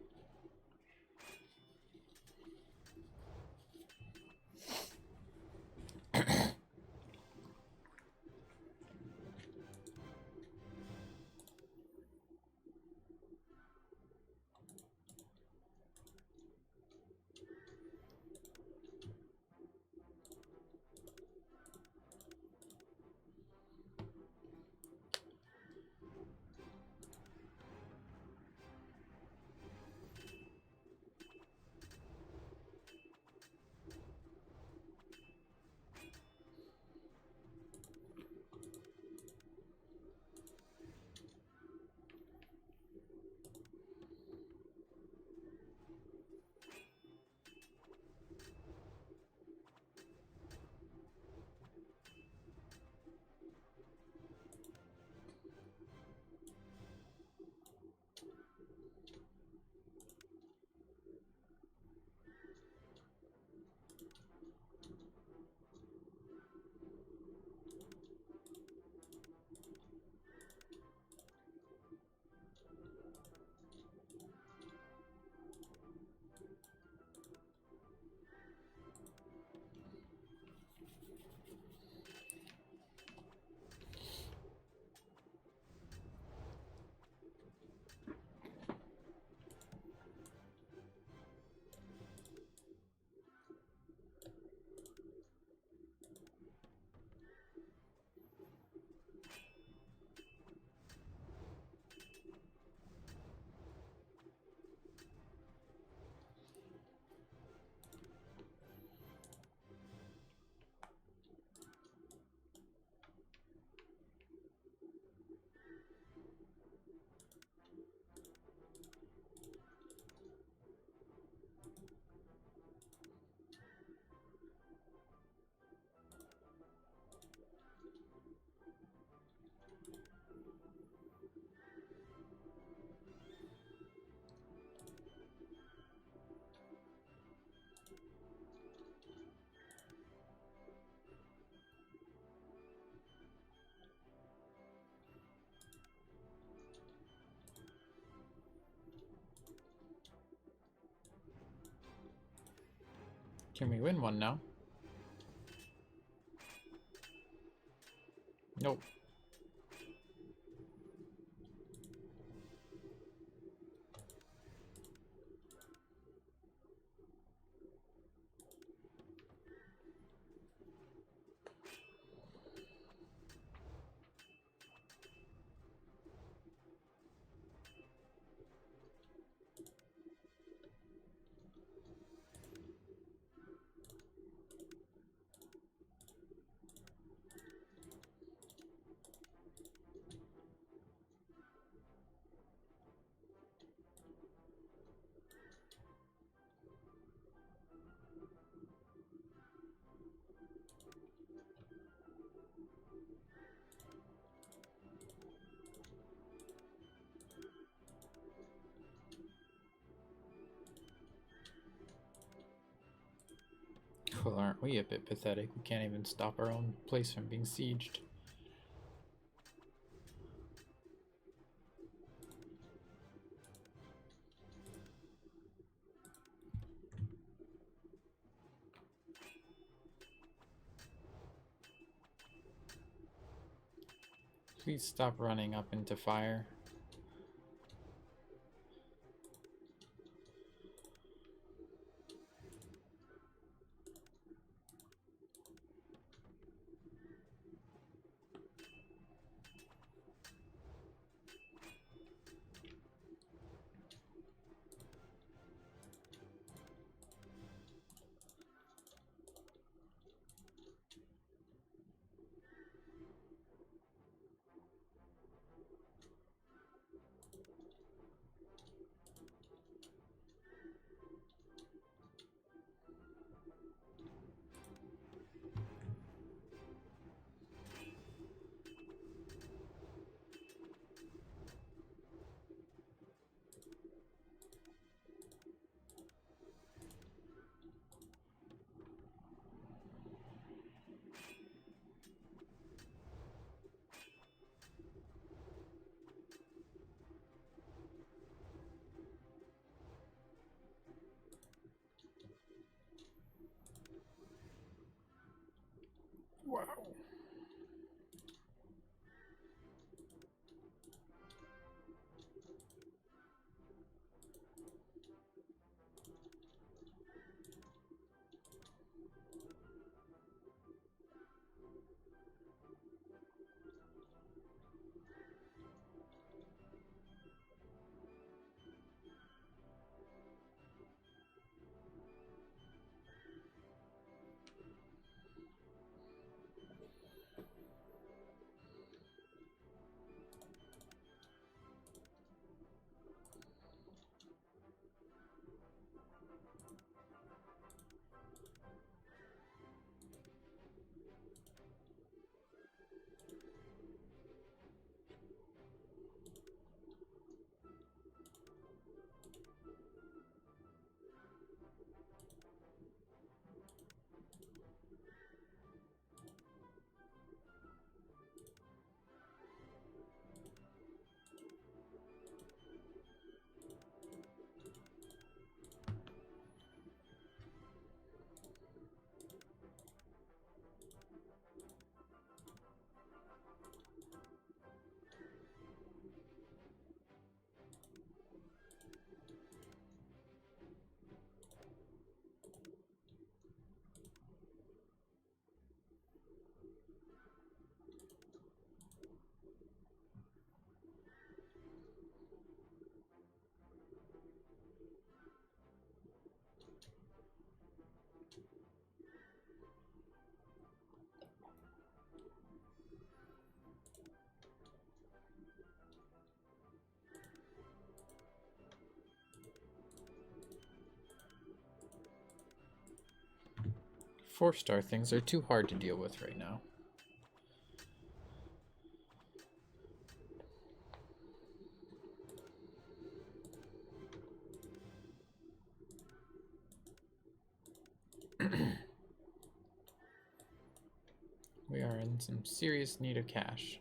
Can we win one now? Nope. Well, aren't we a bit pathetic? We can't even stop our own place from being sieged. Please stop running up into fire. Wow. Four-star things are too hard to deal with right now. We are in some serious need of cash.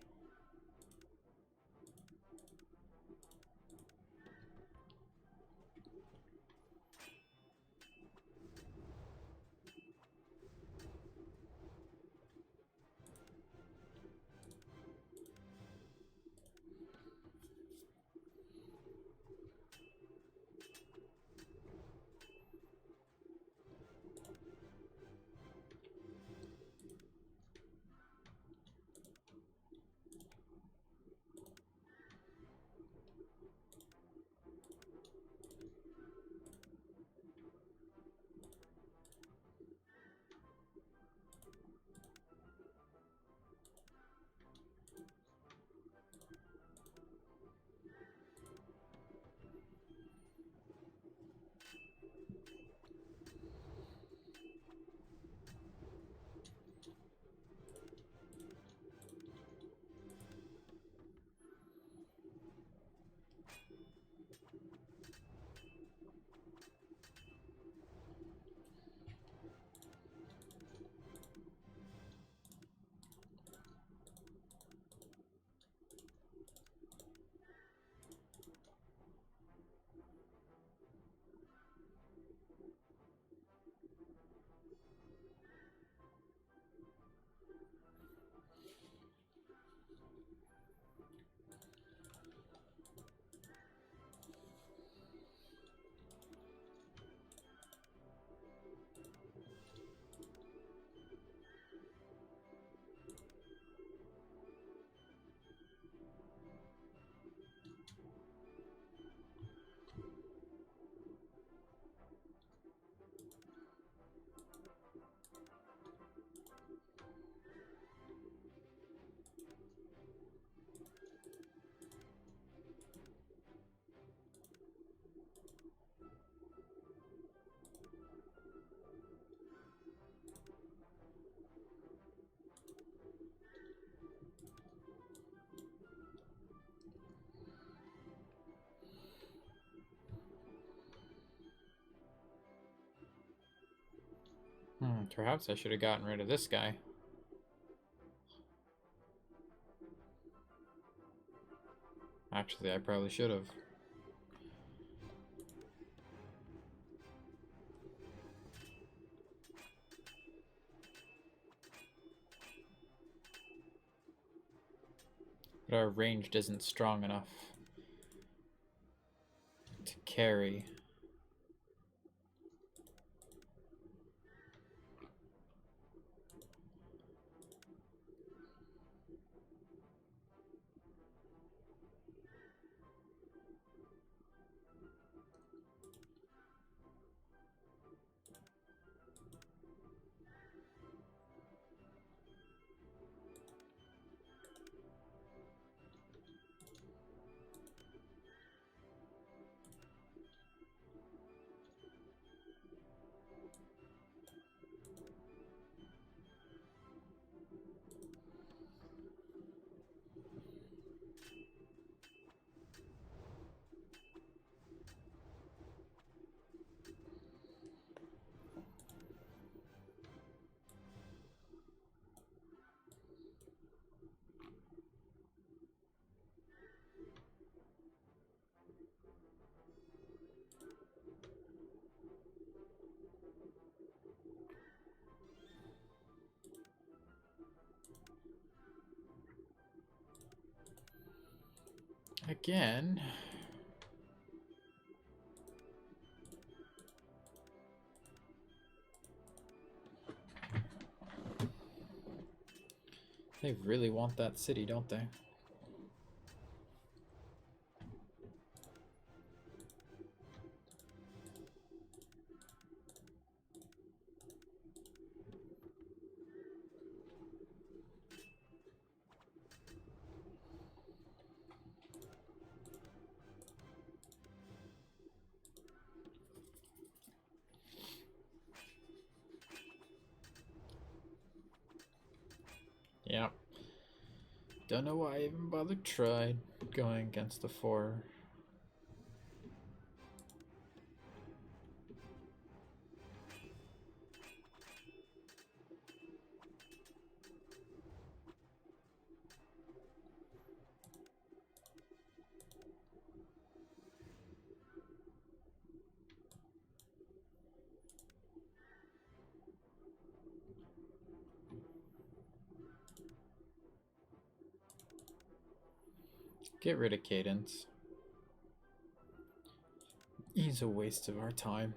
Perhaps I should have gotten rid of this guy. Actually, I probably should have. But our ranged isn't strong enough to carry. Again. They really want that city, don't they? Yep. Don't know why I even bothered tried going against the 4. Get rid of Cadence. He's a waste of our time.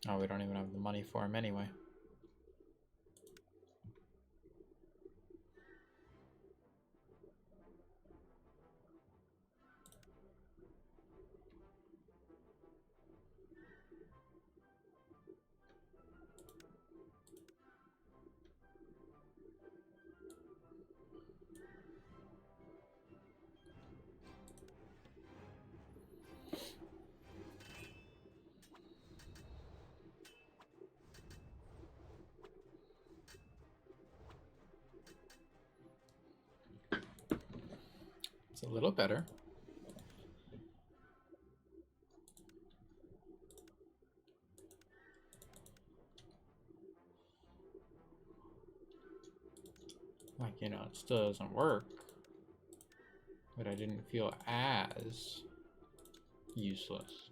Oh, we don't even have the money for him anyway. It's a little better. you know, it still doesn't work. But I didn't feel as useless.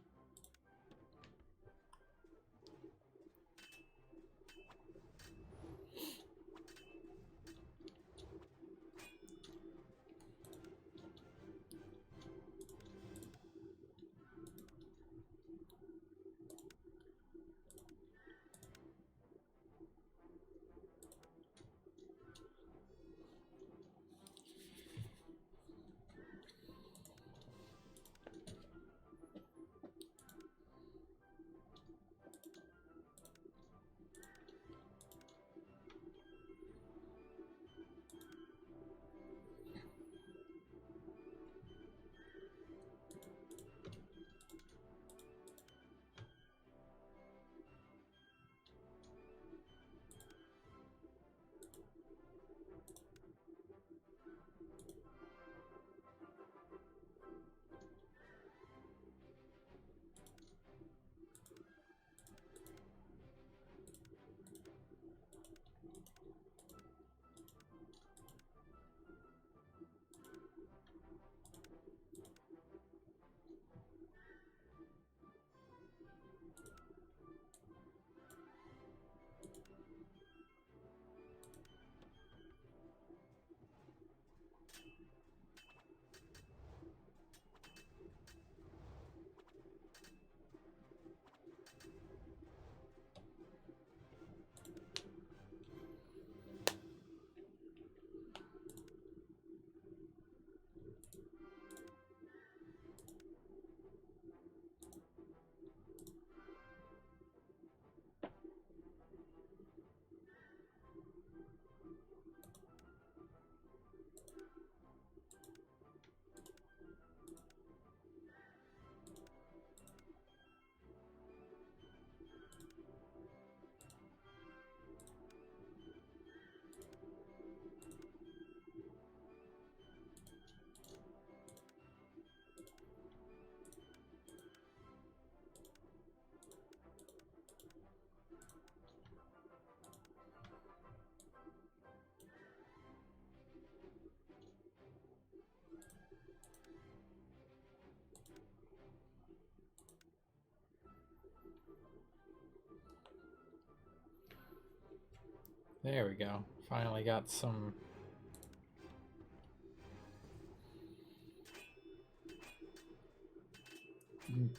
There we go. Finally got some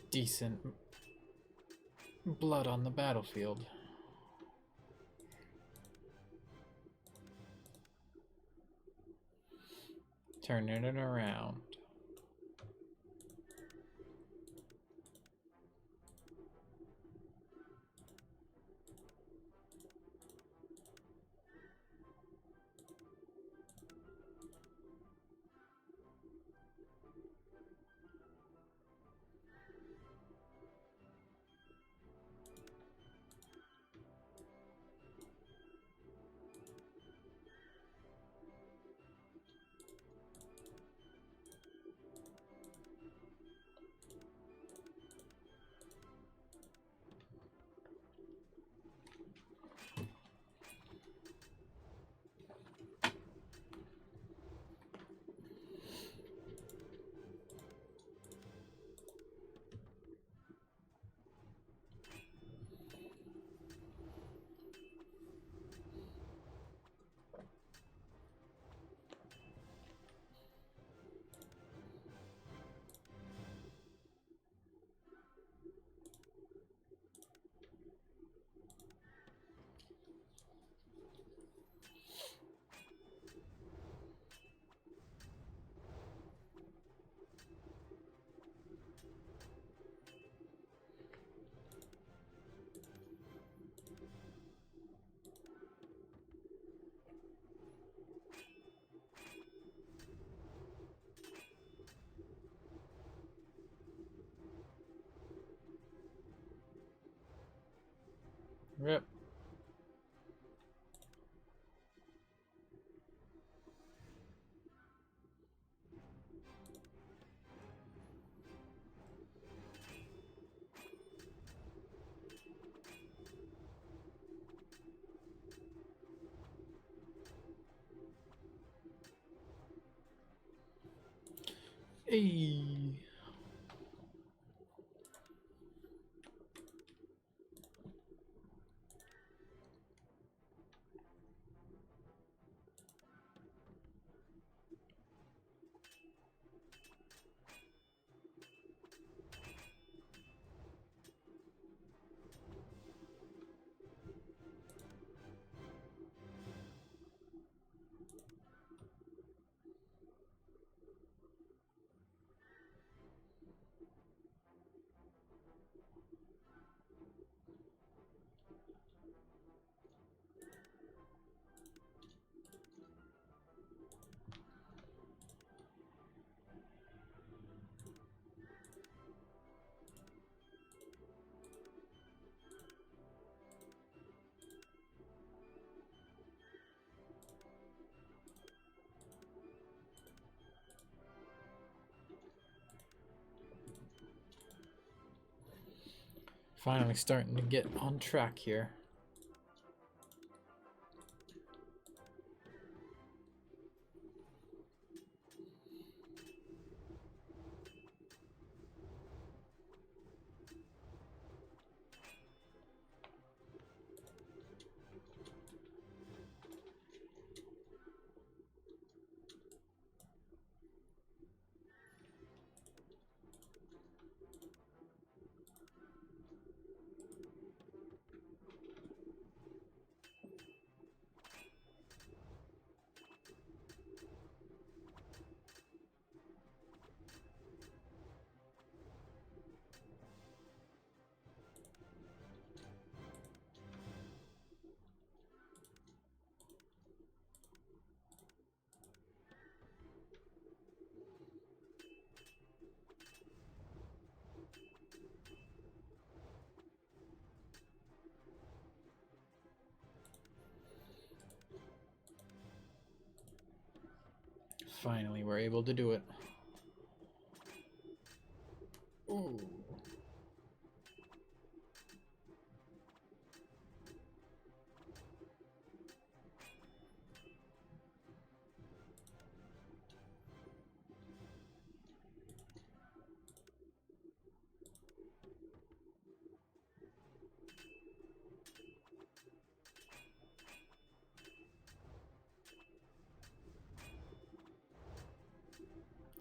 decent blood on the battlefield. Turning it around. Rip. Hey. Finally starting to get on track here. Finally, we're able to do it. Ooh.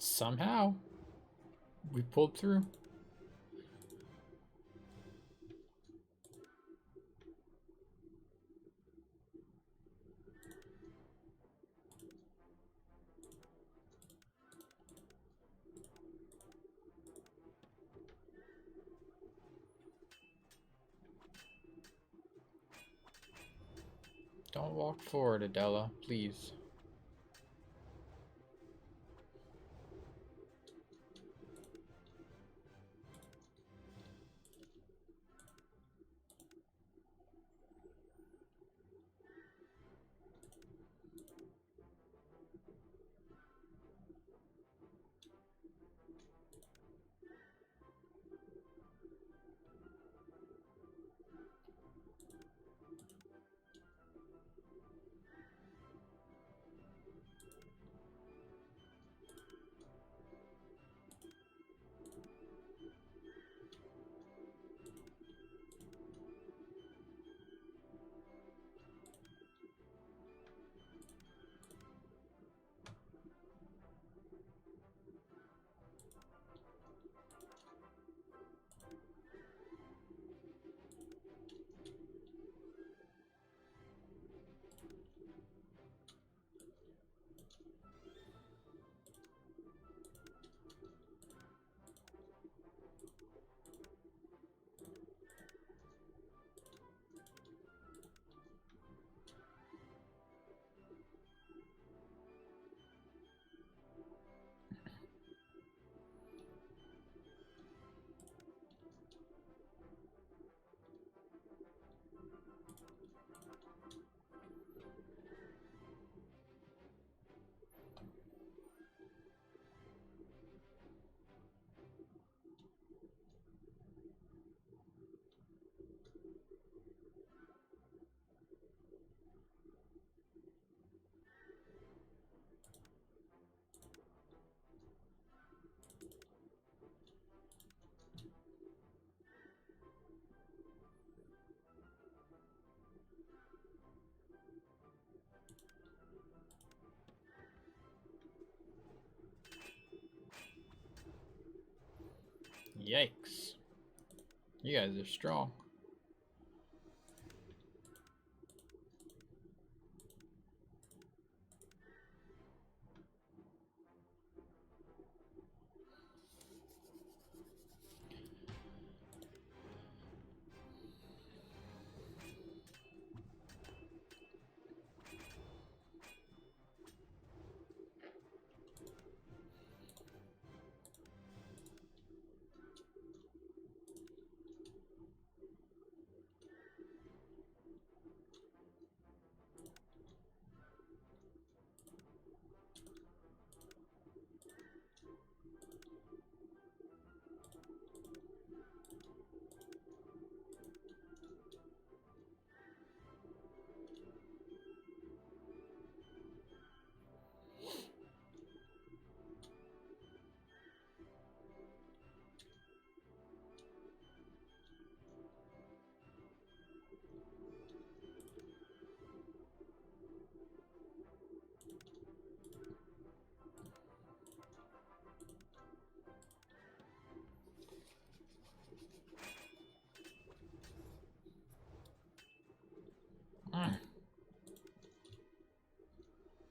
Somehow, we pulled through. Don't walk forward, Adela, please. Yikes. You guys are strong.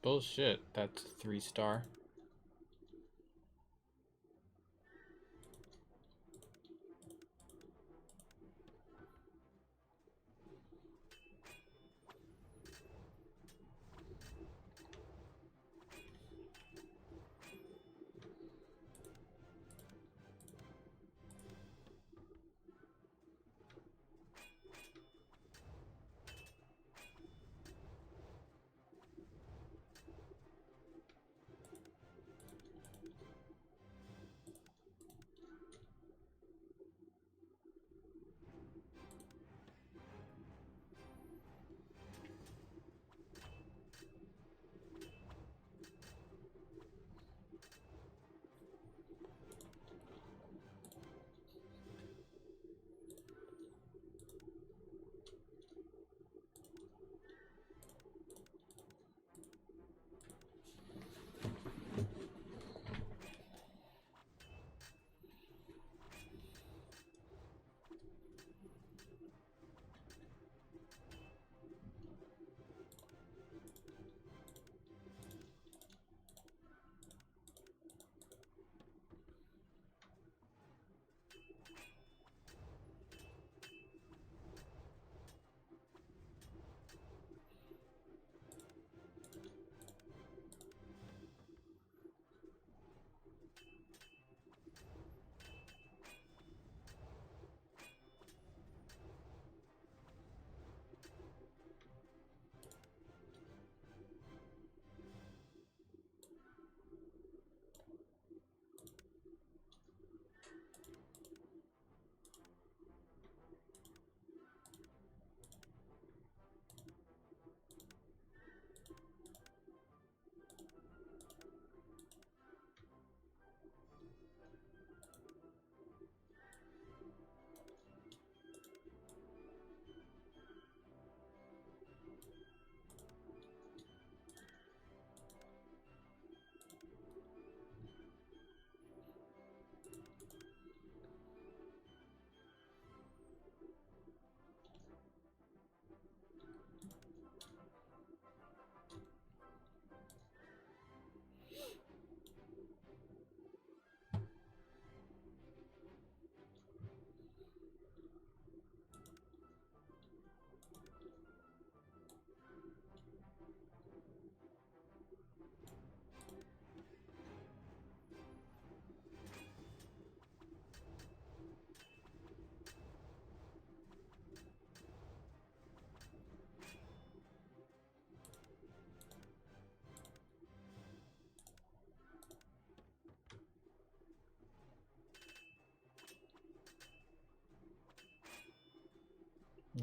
Bullshit, that's 3-star.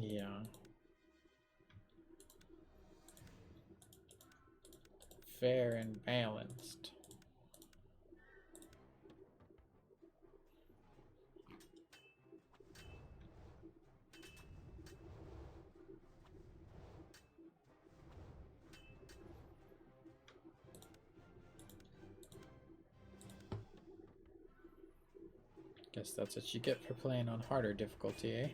Yeah. Fair and balanced. Guess Guess that's what you get for playing on harder difficulty, eh?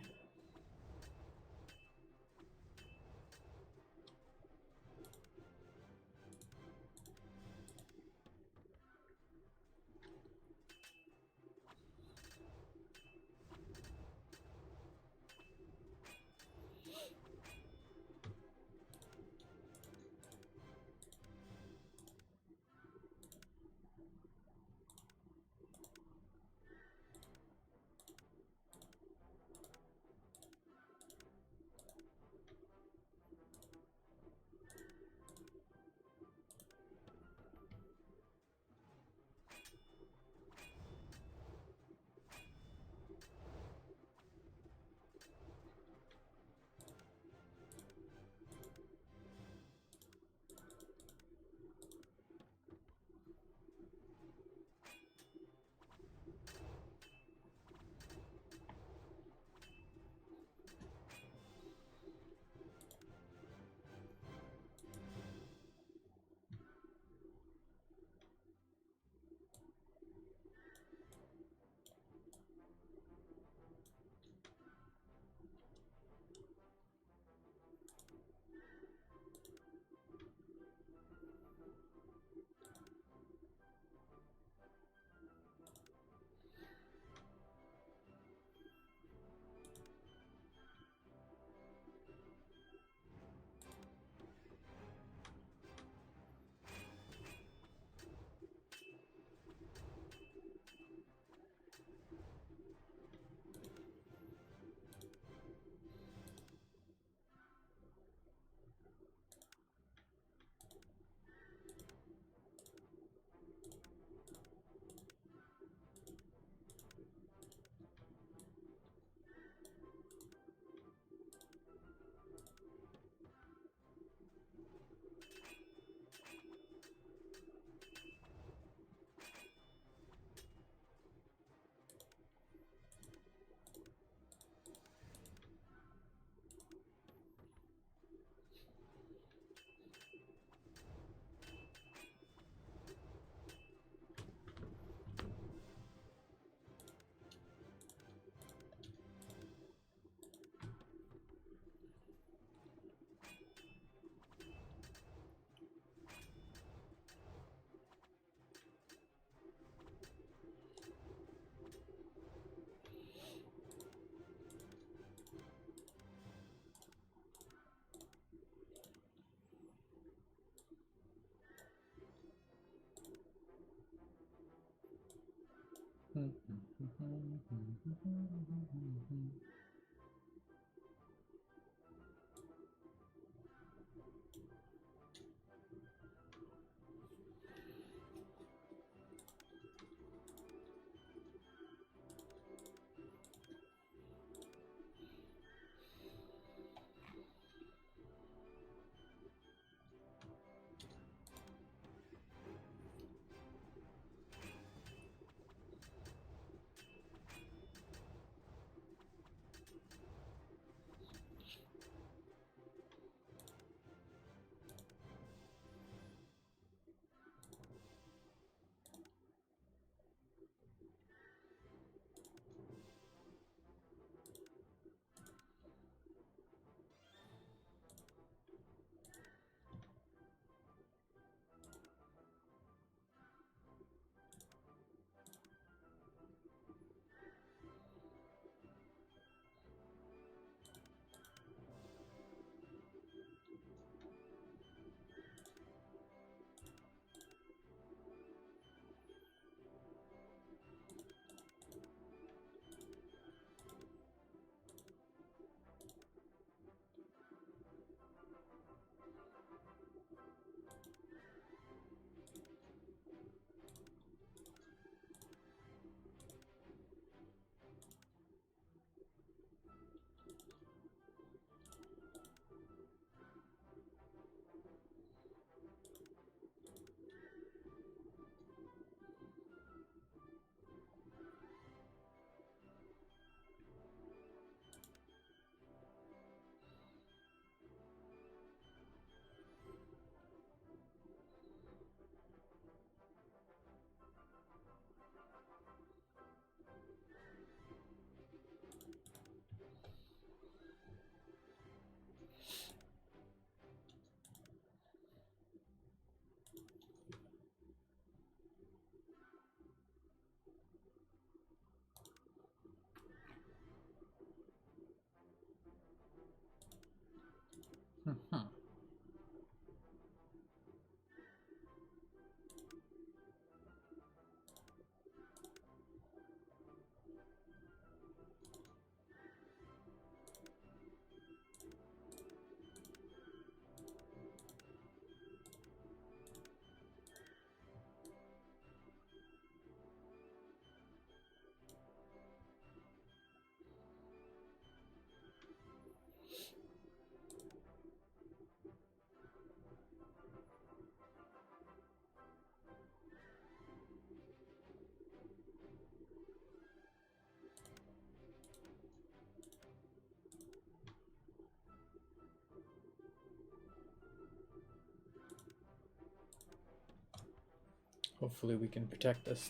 Hopefully we can protect this.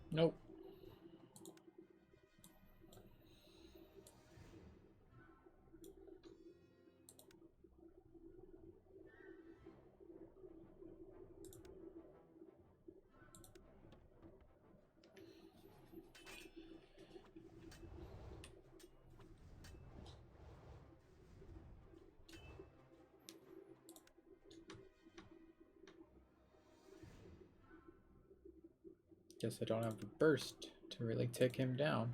Nope. Guess I don't have the burst to really take him down.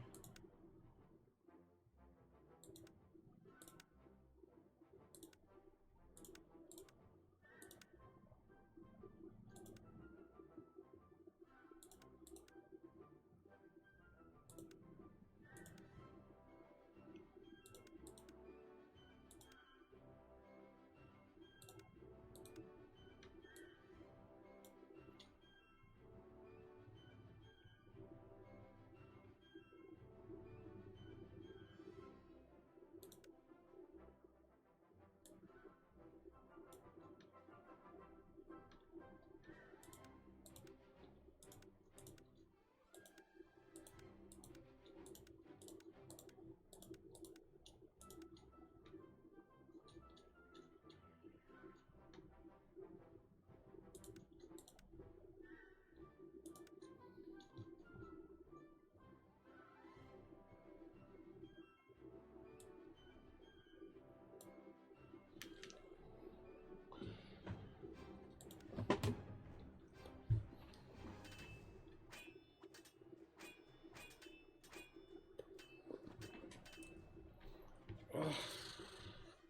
Ugh.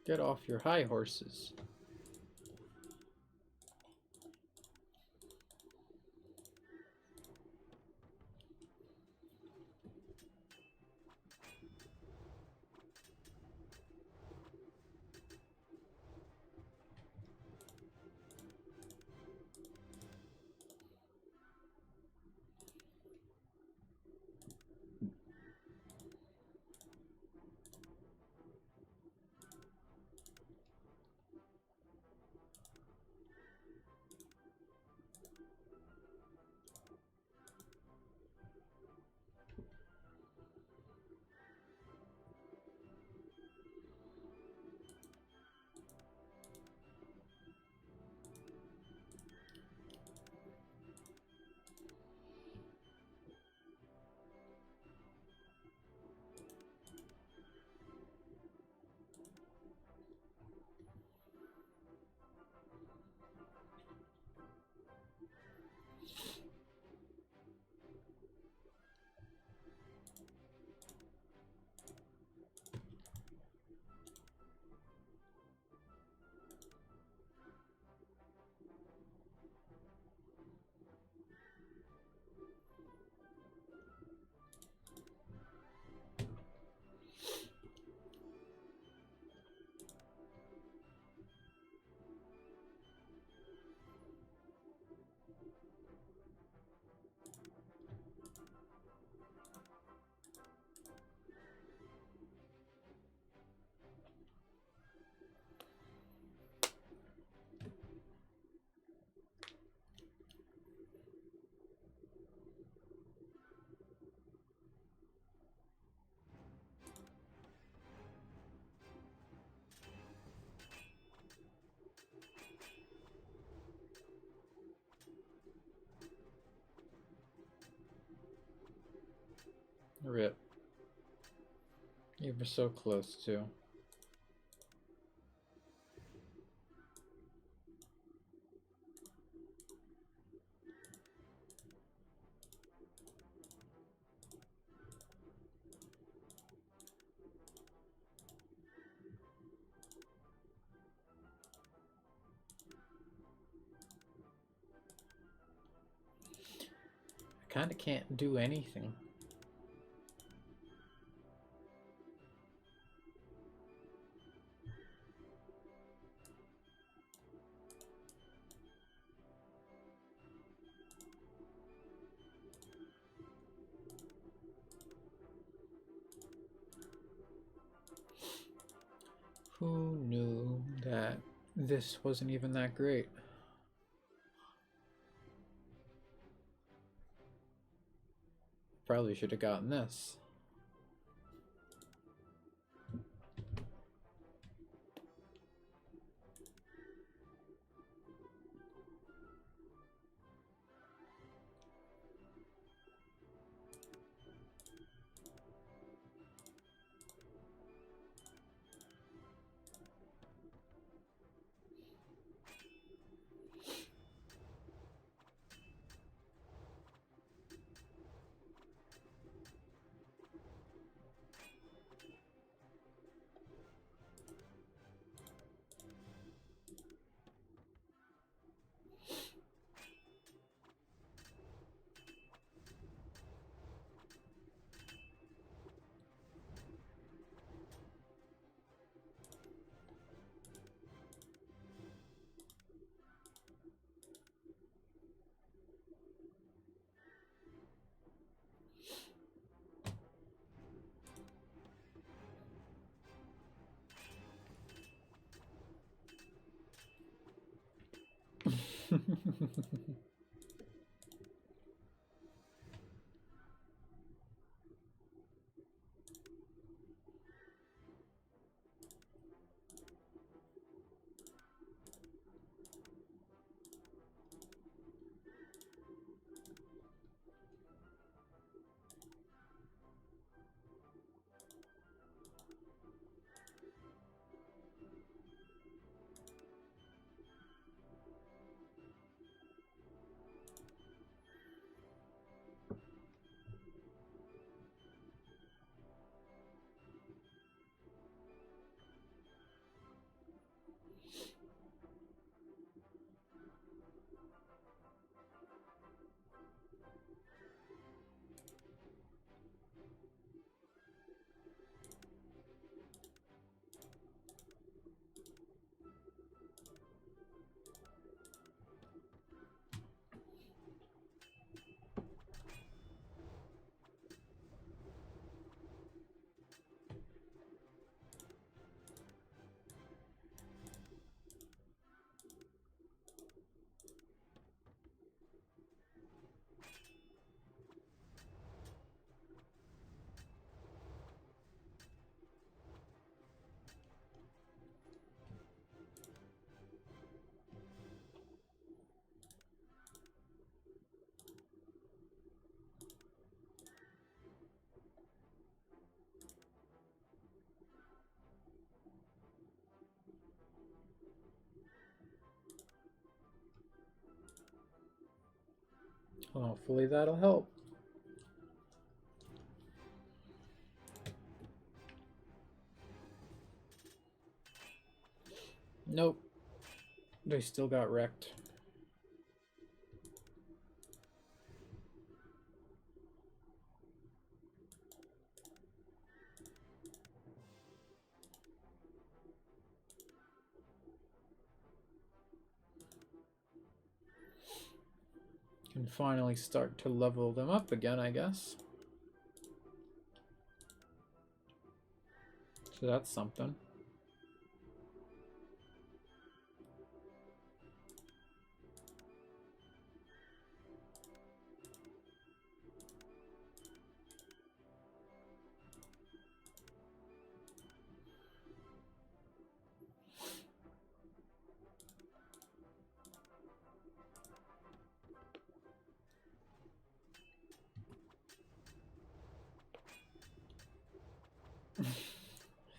Get off your high horses. Rip. You were so close to. I kinda can't do anything. Who knew that This wasn't even that great. Probably should have gotten this. Hopefully that'll help. Nope. They still got wrecked. Can finally start to level them up again, I guess. So that's something.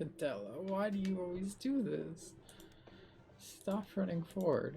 Adela, why do you always do this? Stop running forward.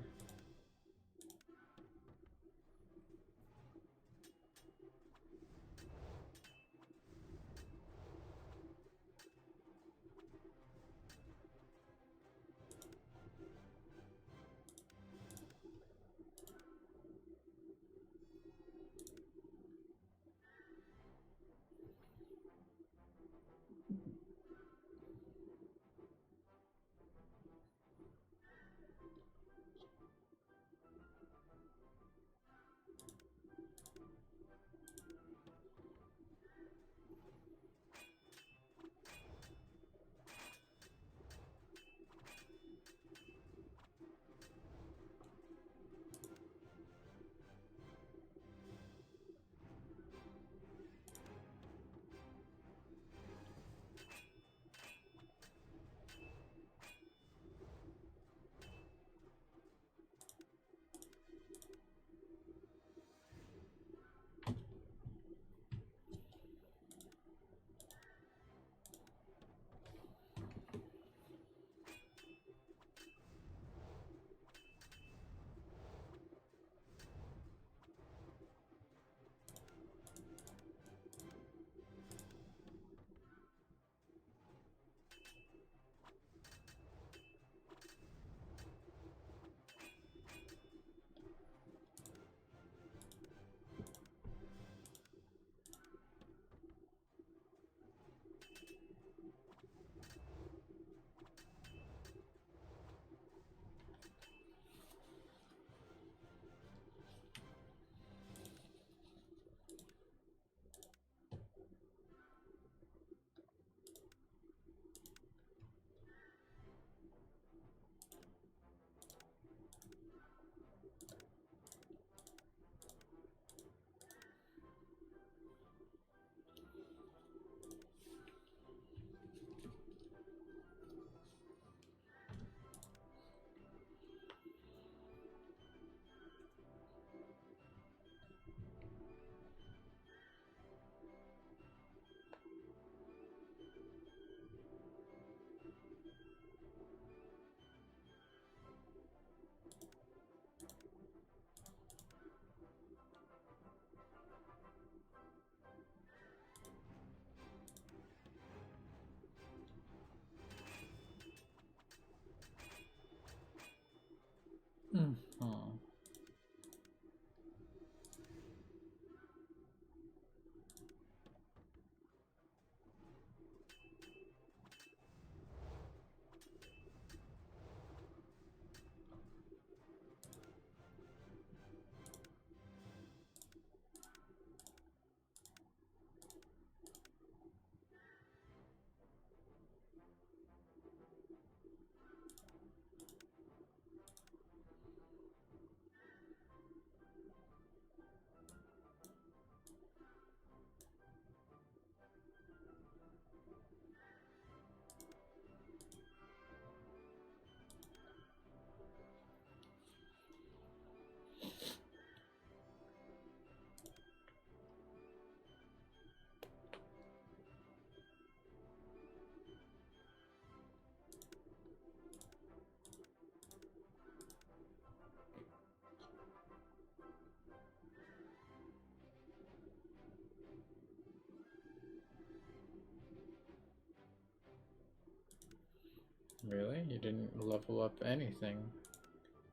Really? You didn't level up anything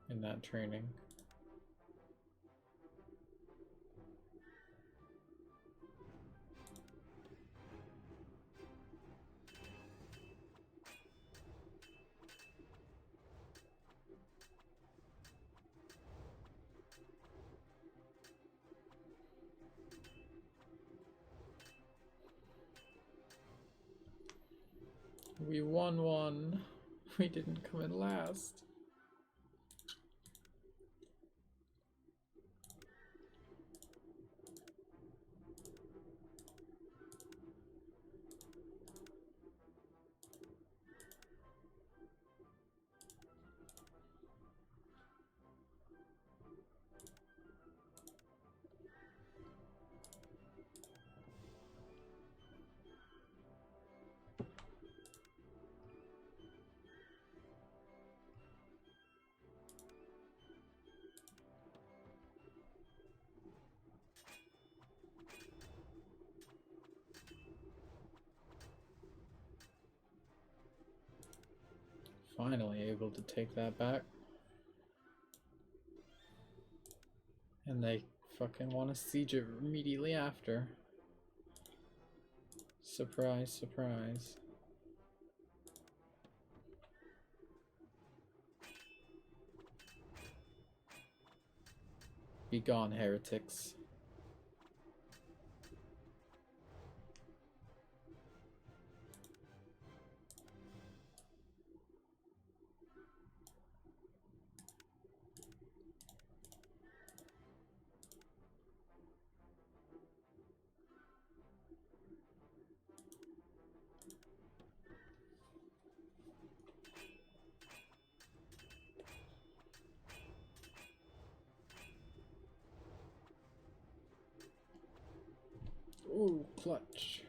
in that training? We won one. We didn't come in last. Finally able to take that back. And they fucking want to siege it immediately after. Surprise, surprise. Be gone, heretics. Ooh, clutch.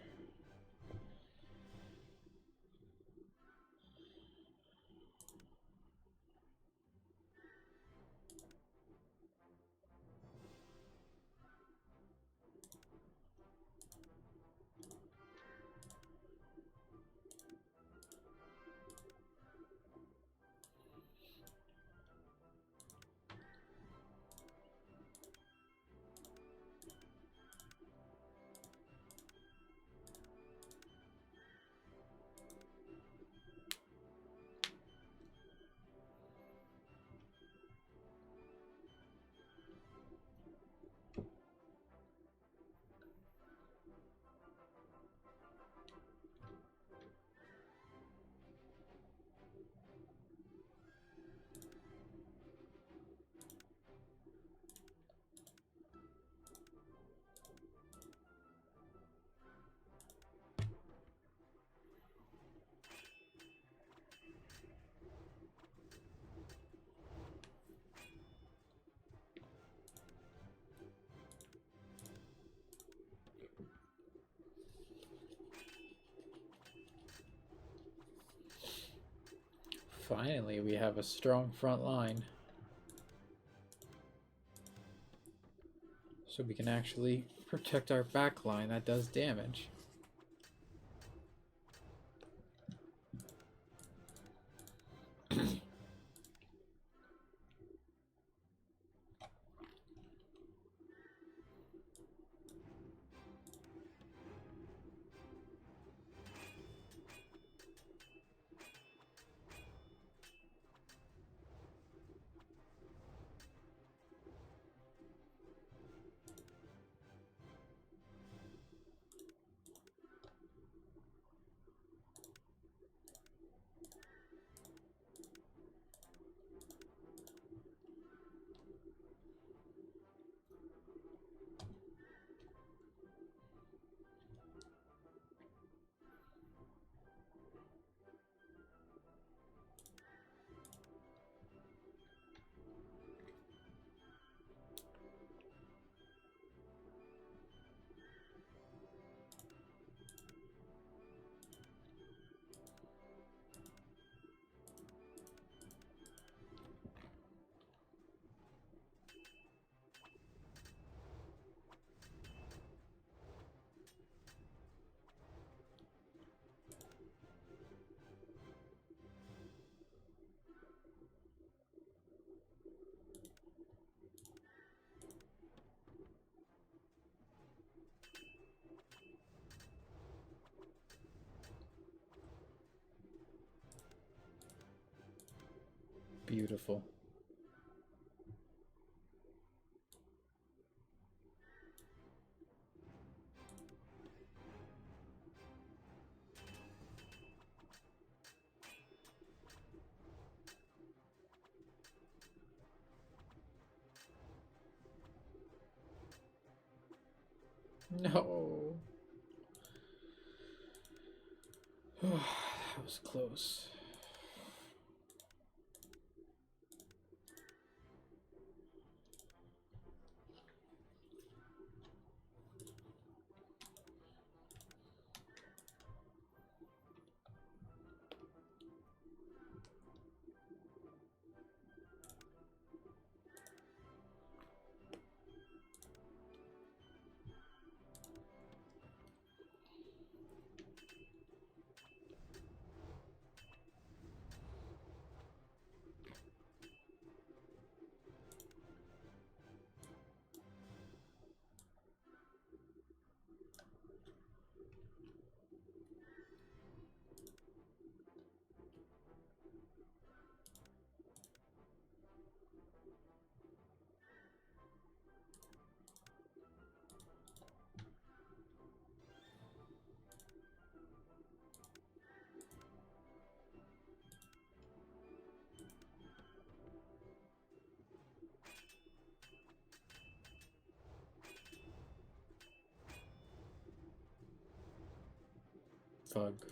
Finally, we have a strong front line. So we can actually protect our back line that does damage. Beautiful. No. That was close. Fug.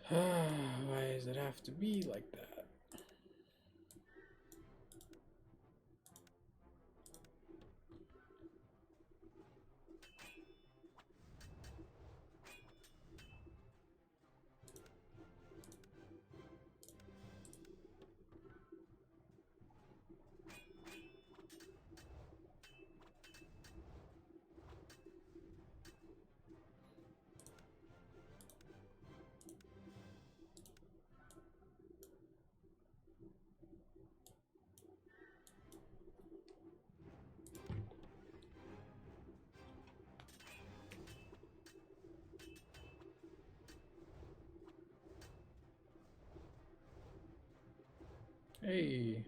Why does it have to be like that? Hey.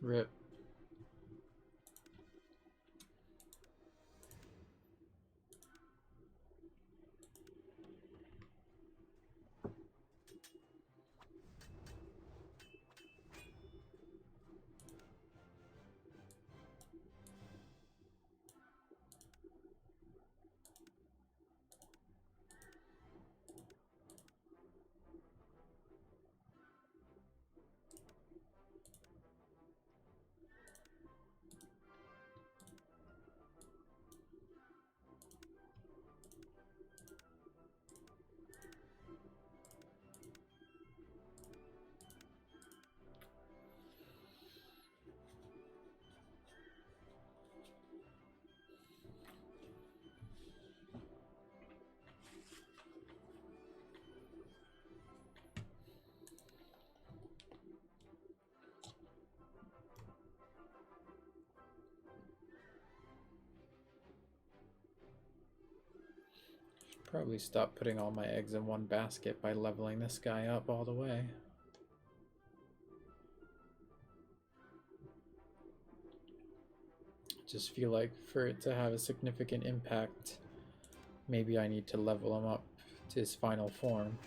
Rip. Probably stop putting all my eggs in one basket by leveling this guy up all the way. Just feel like for it to have a significant impact, maybe I need to level him up to his final form.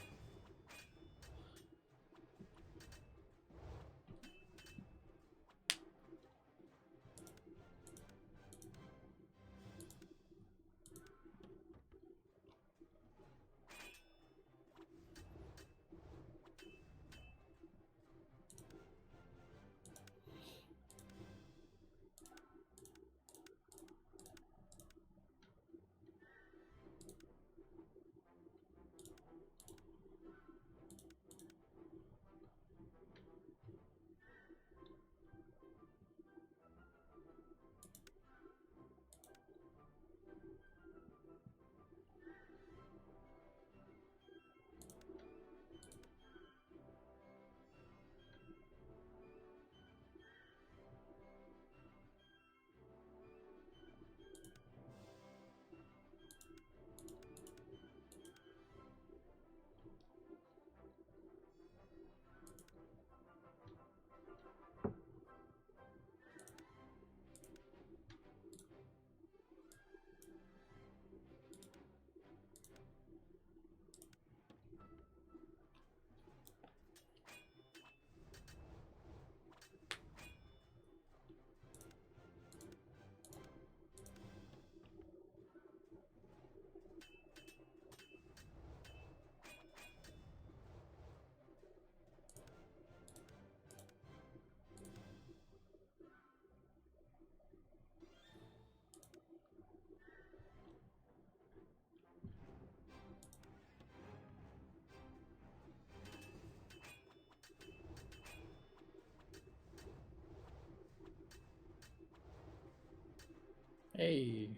Hey.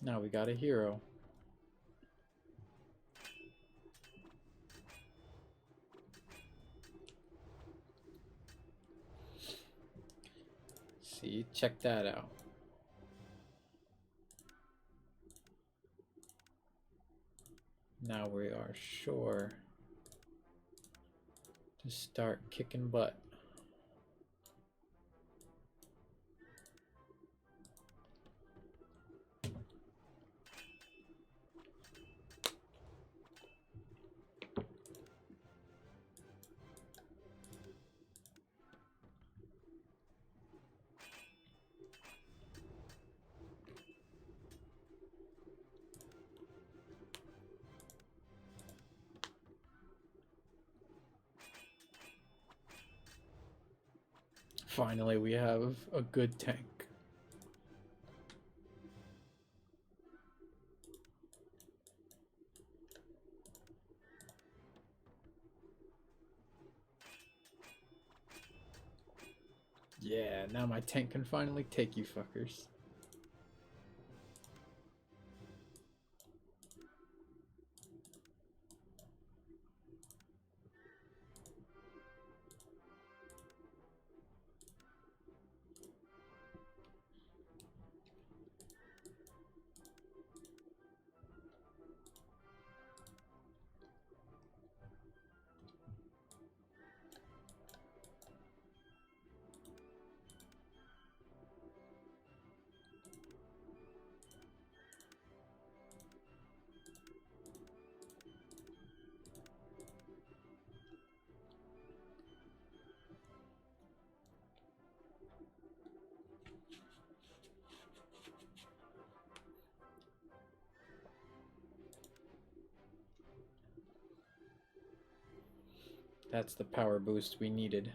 Now we got a hero. See, check that out. Now we are sure to start kicking butt. Finally, we have a good tank. Yeah, now my tank can finally take you fuckers. That's the power boost we needed.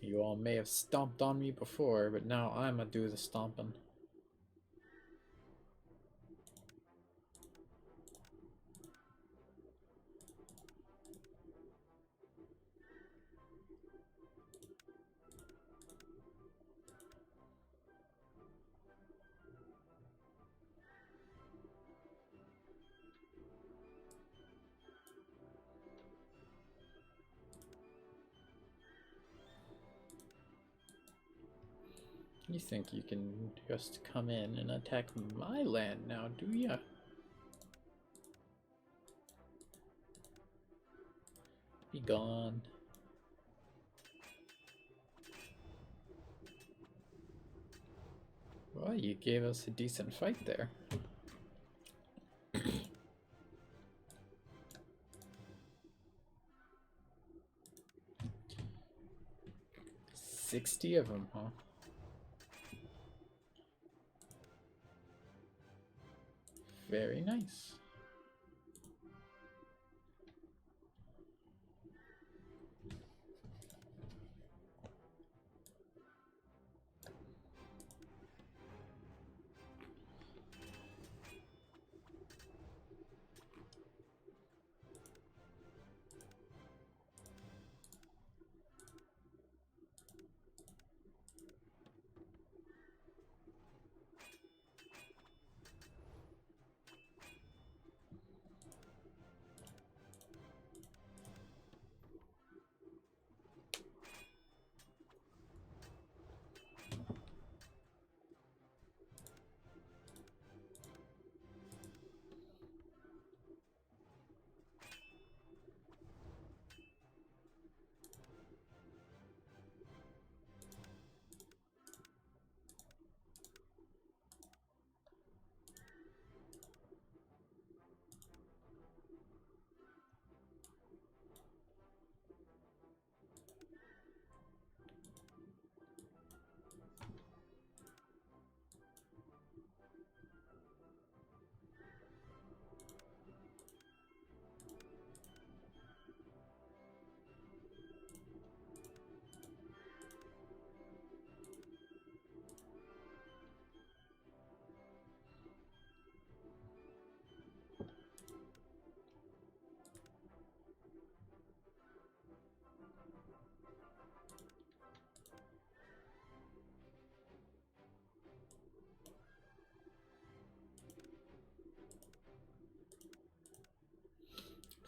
You all may have stomped on me before, but now I'ma do the stomping. You think you can just come in and attack my land now, do ya? Be gone. Well, you gave us a decent fight there. 60 of them, huh? Very nice.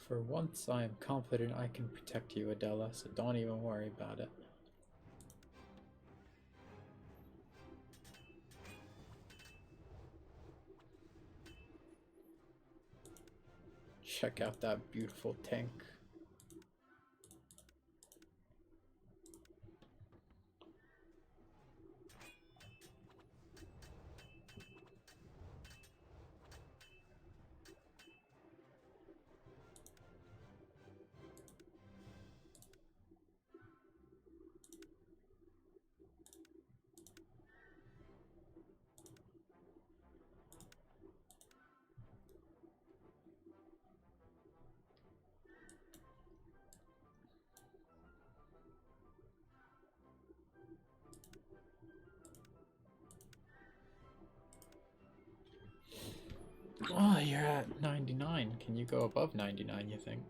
For once, I am confident I can protect you, Adela, so don't even worry about it. Check out that beautiful tank. Oh, you're at 99. Can you go above 99, you think?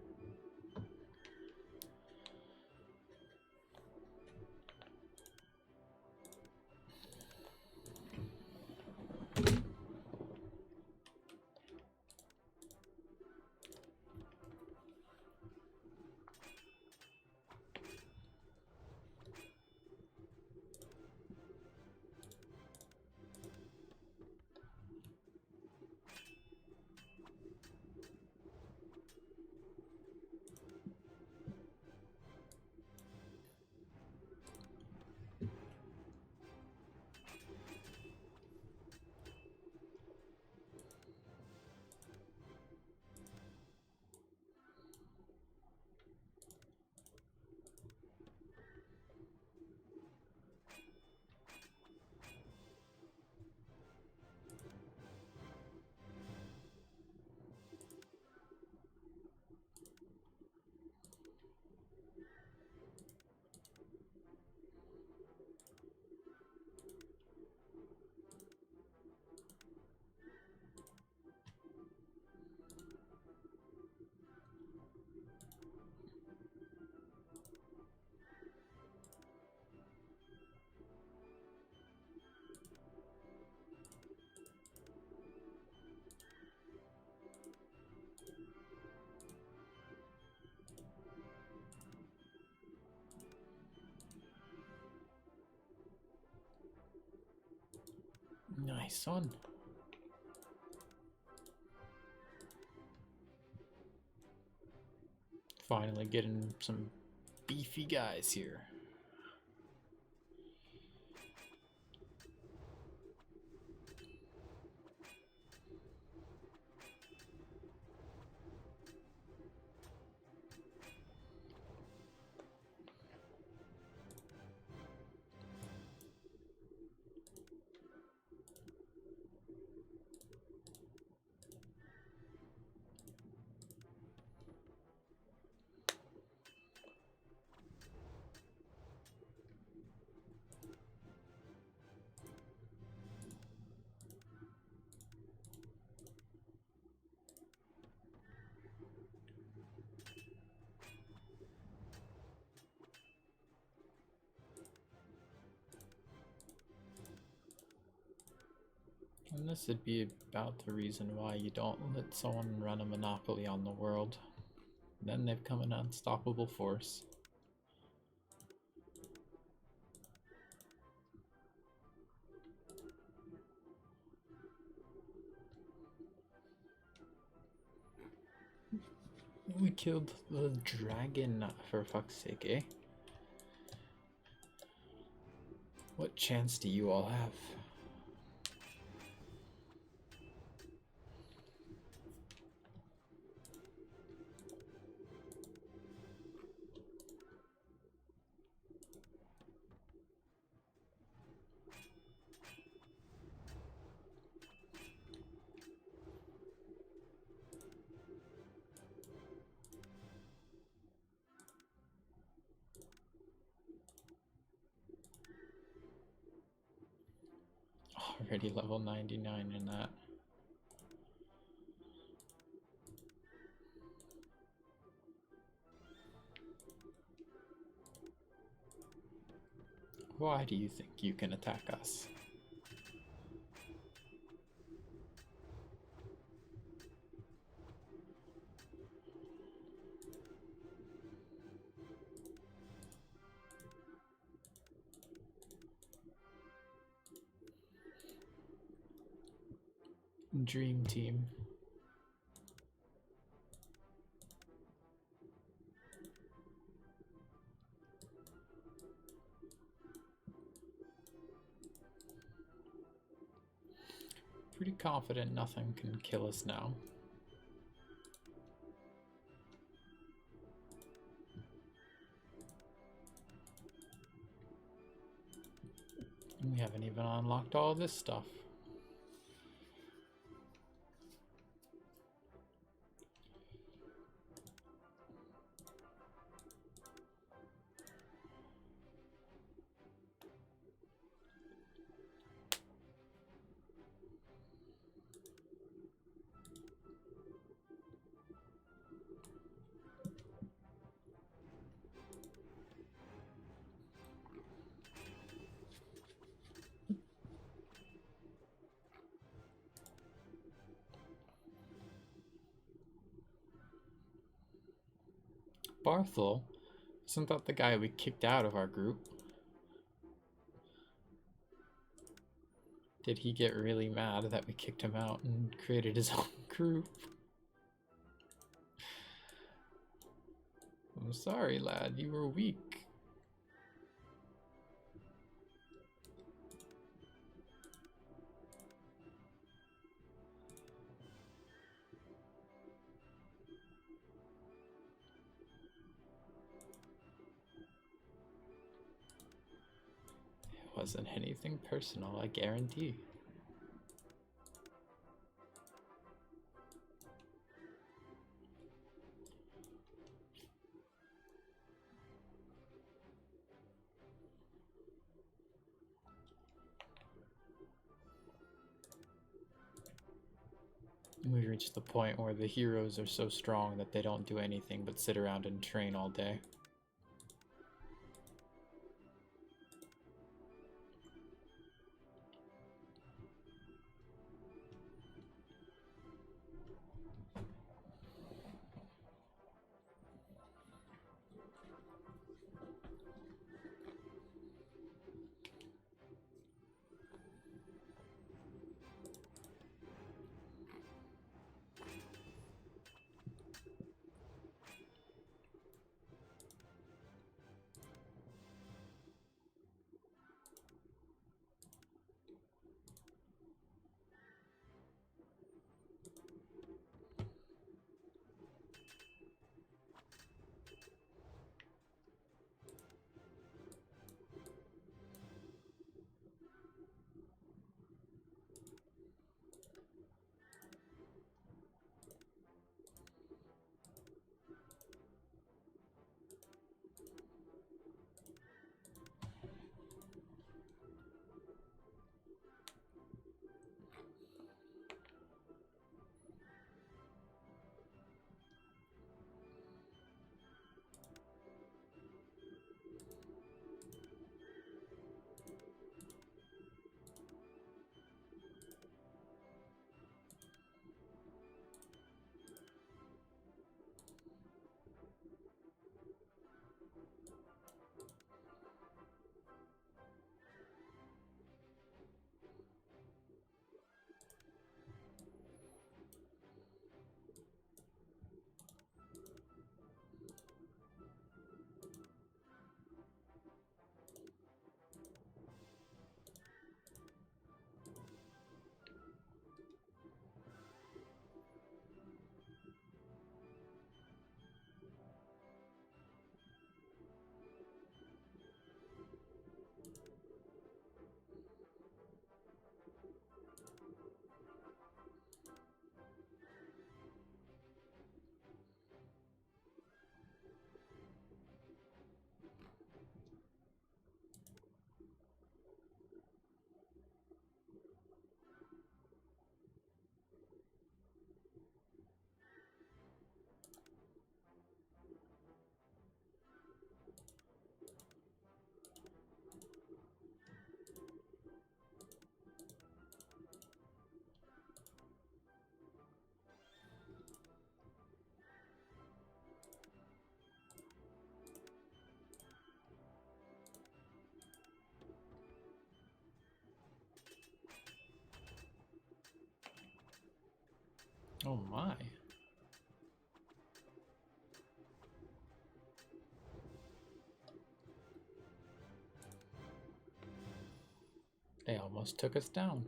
Nice one. Finally getting some beefy guys here. And this would be about the reason why you don't let someone run a monopoly on the world. Then they've become an unstoppable force. We killed the dragon, for fuck's sake, eh? What chance do you all have? Already level 99 in that. Why do you think you can attack us? Dream team. Pretty confident nothing can kill us now. And we haven't even unlocked all this stuff. Barthel? Isn't that the guy we kicked out of our group? Did he get really mad that we kicked him out and created his own group? I'm sorry, lad, you were weak. It wasn't anything personal, I guarantee. We reached the point where the heroes are so strong that they don't do anything but sit around and train all day. Oh my. They almost took us down.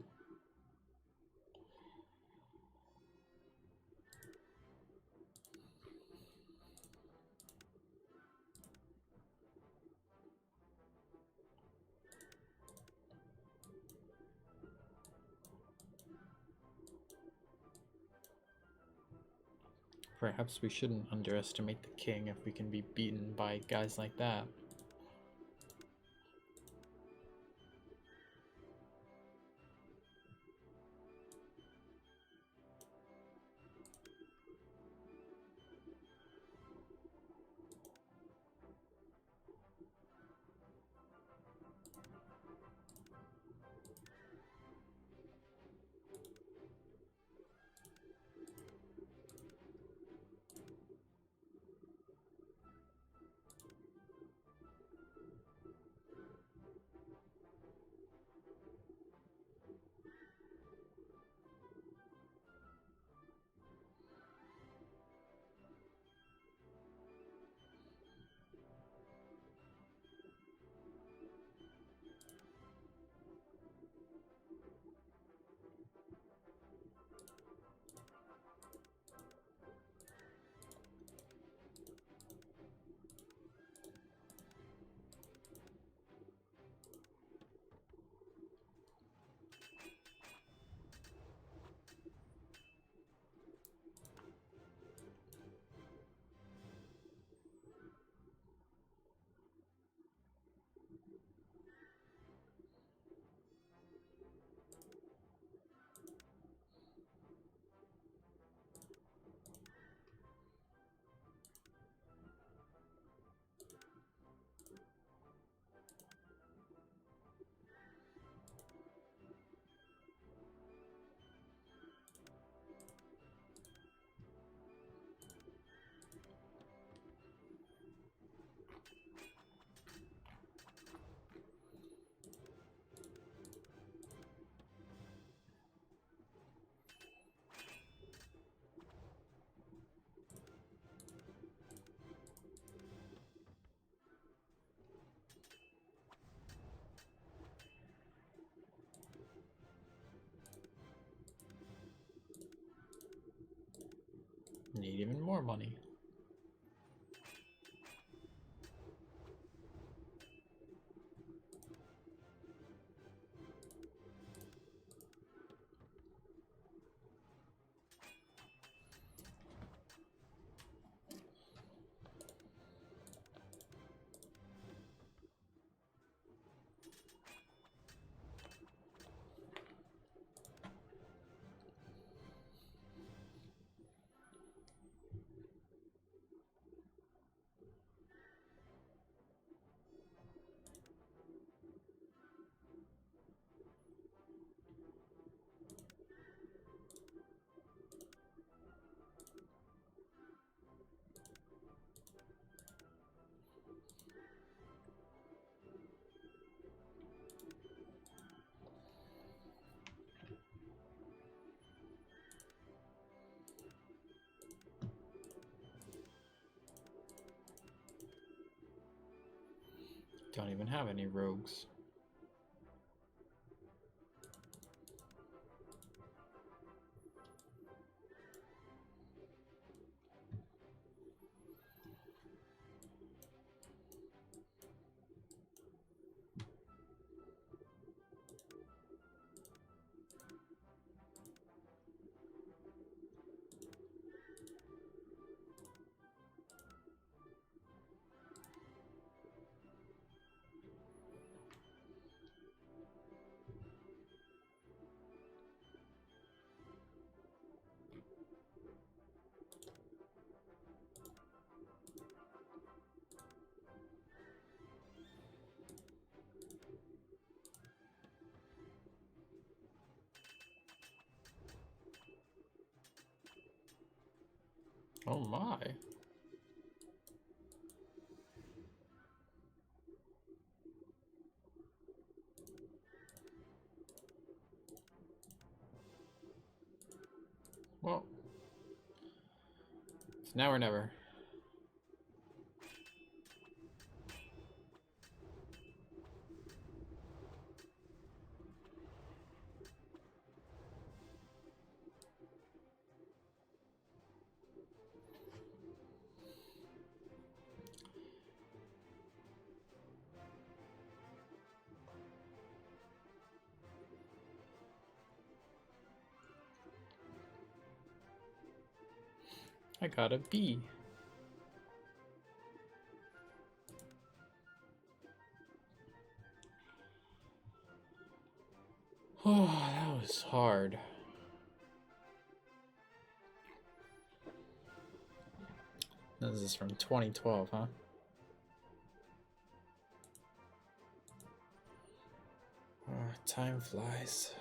Perhaps we shouldn't underestimate the king if we can be beaten by guys like that. Need even more money. Don't even have any rogues. Oh my. Well, It's now or never. I got a B. Oh, that was hard. This is from 2012, huh? Oh, time flies.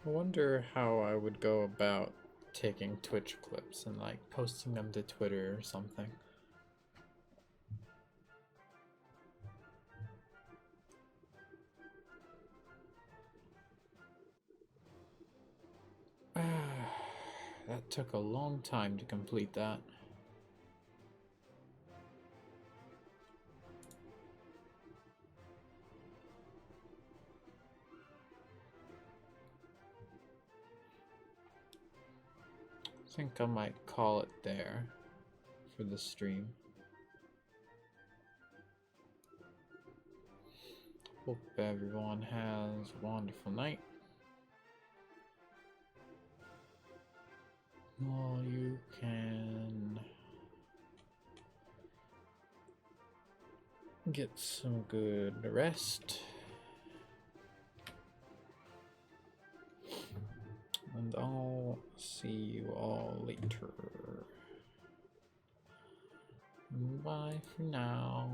I wonder how I would go about taking Twitch clips and like posting them to Twitter or something. That took a long time to complete that. I think I might call it there for the stream. Hope everyone has a wonderful night. Well, you can get some good rest. And I'll see you all later. Bye for now.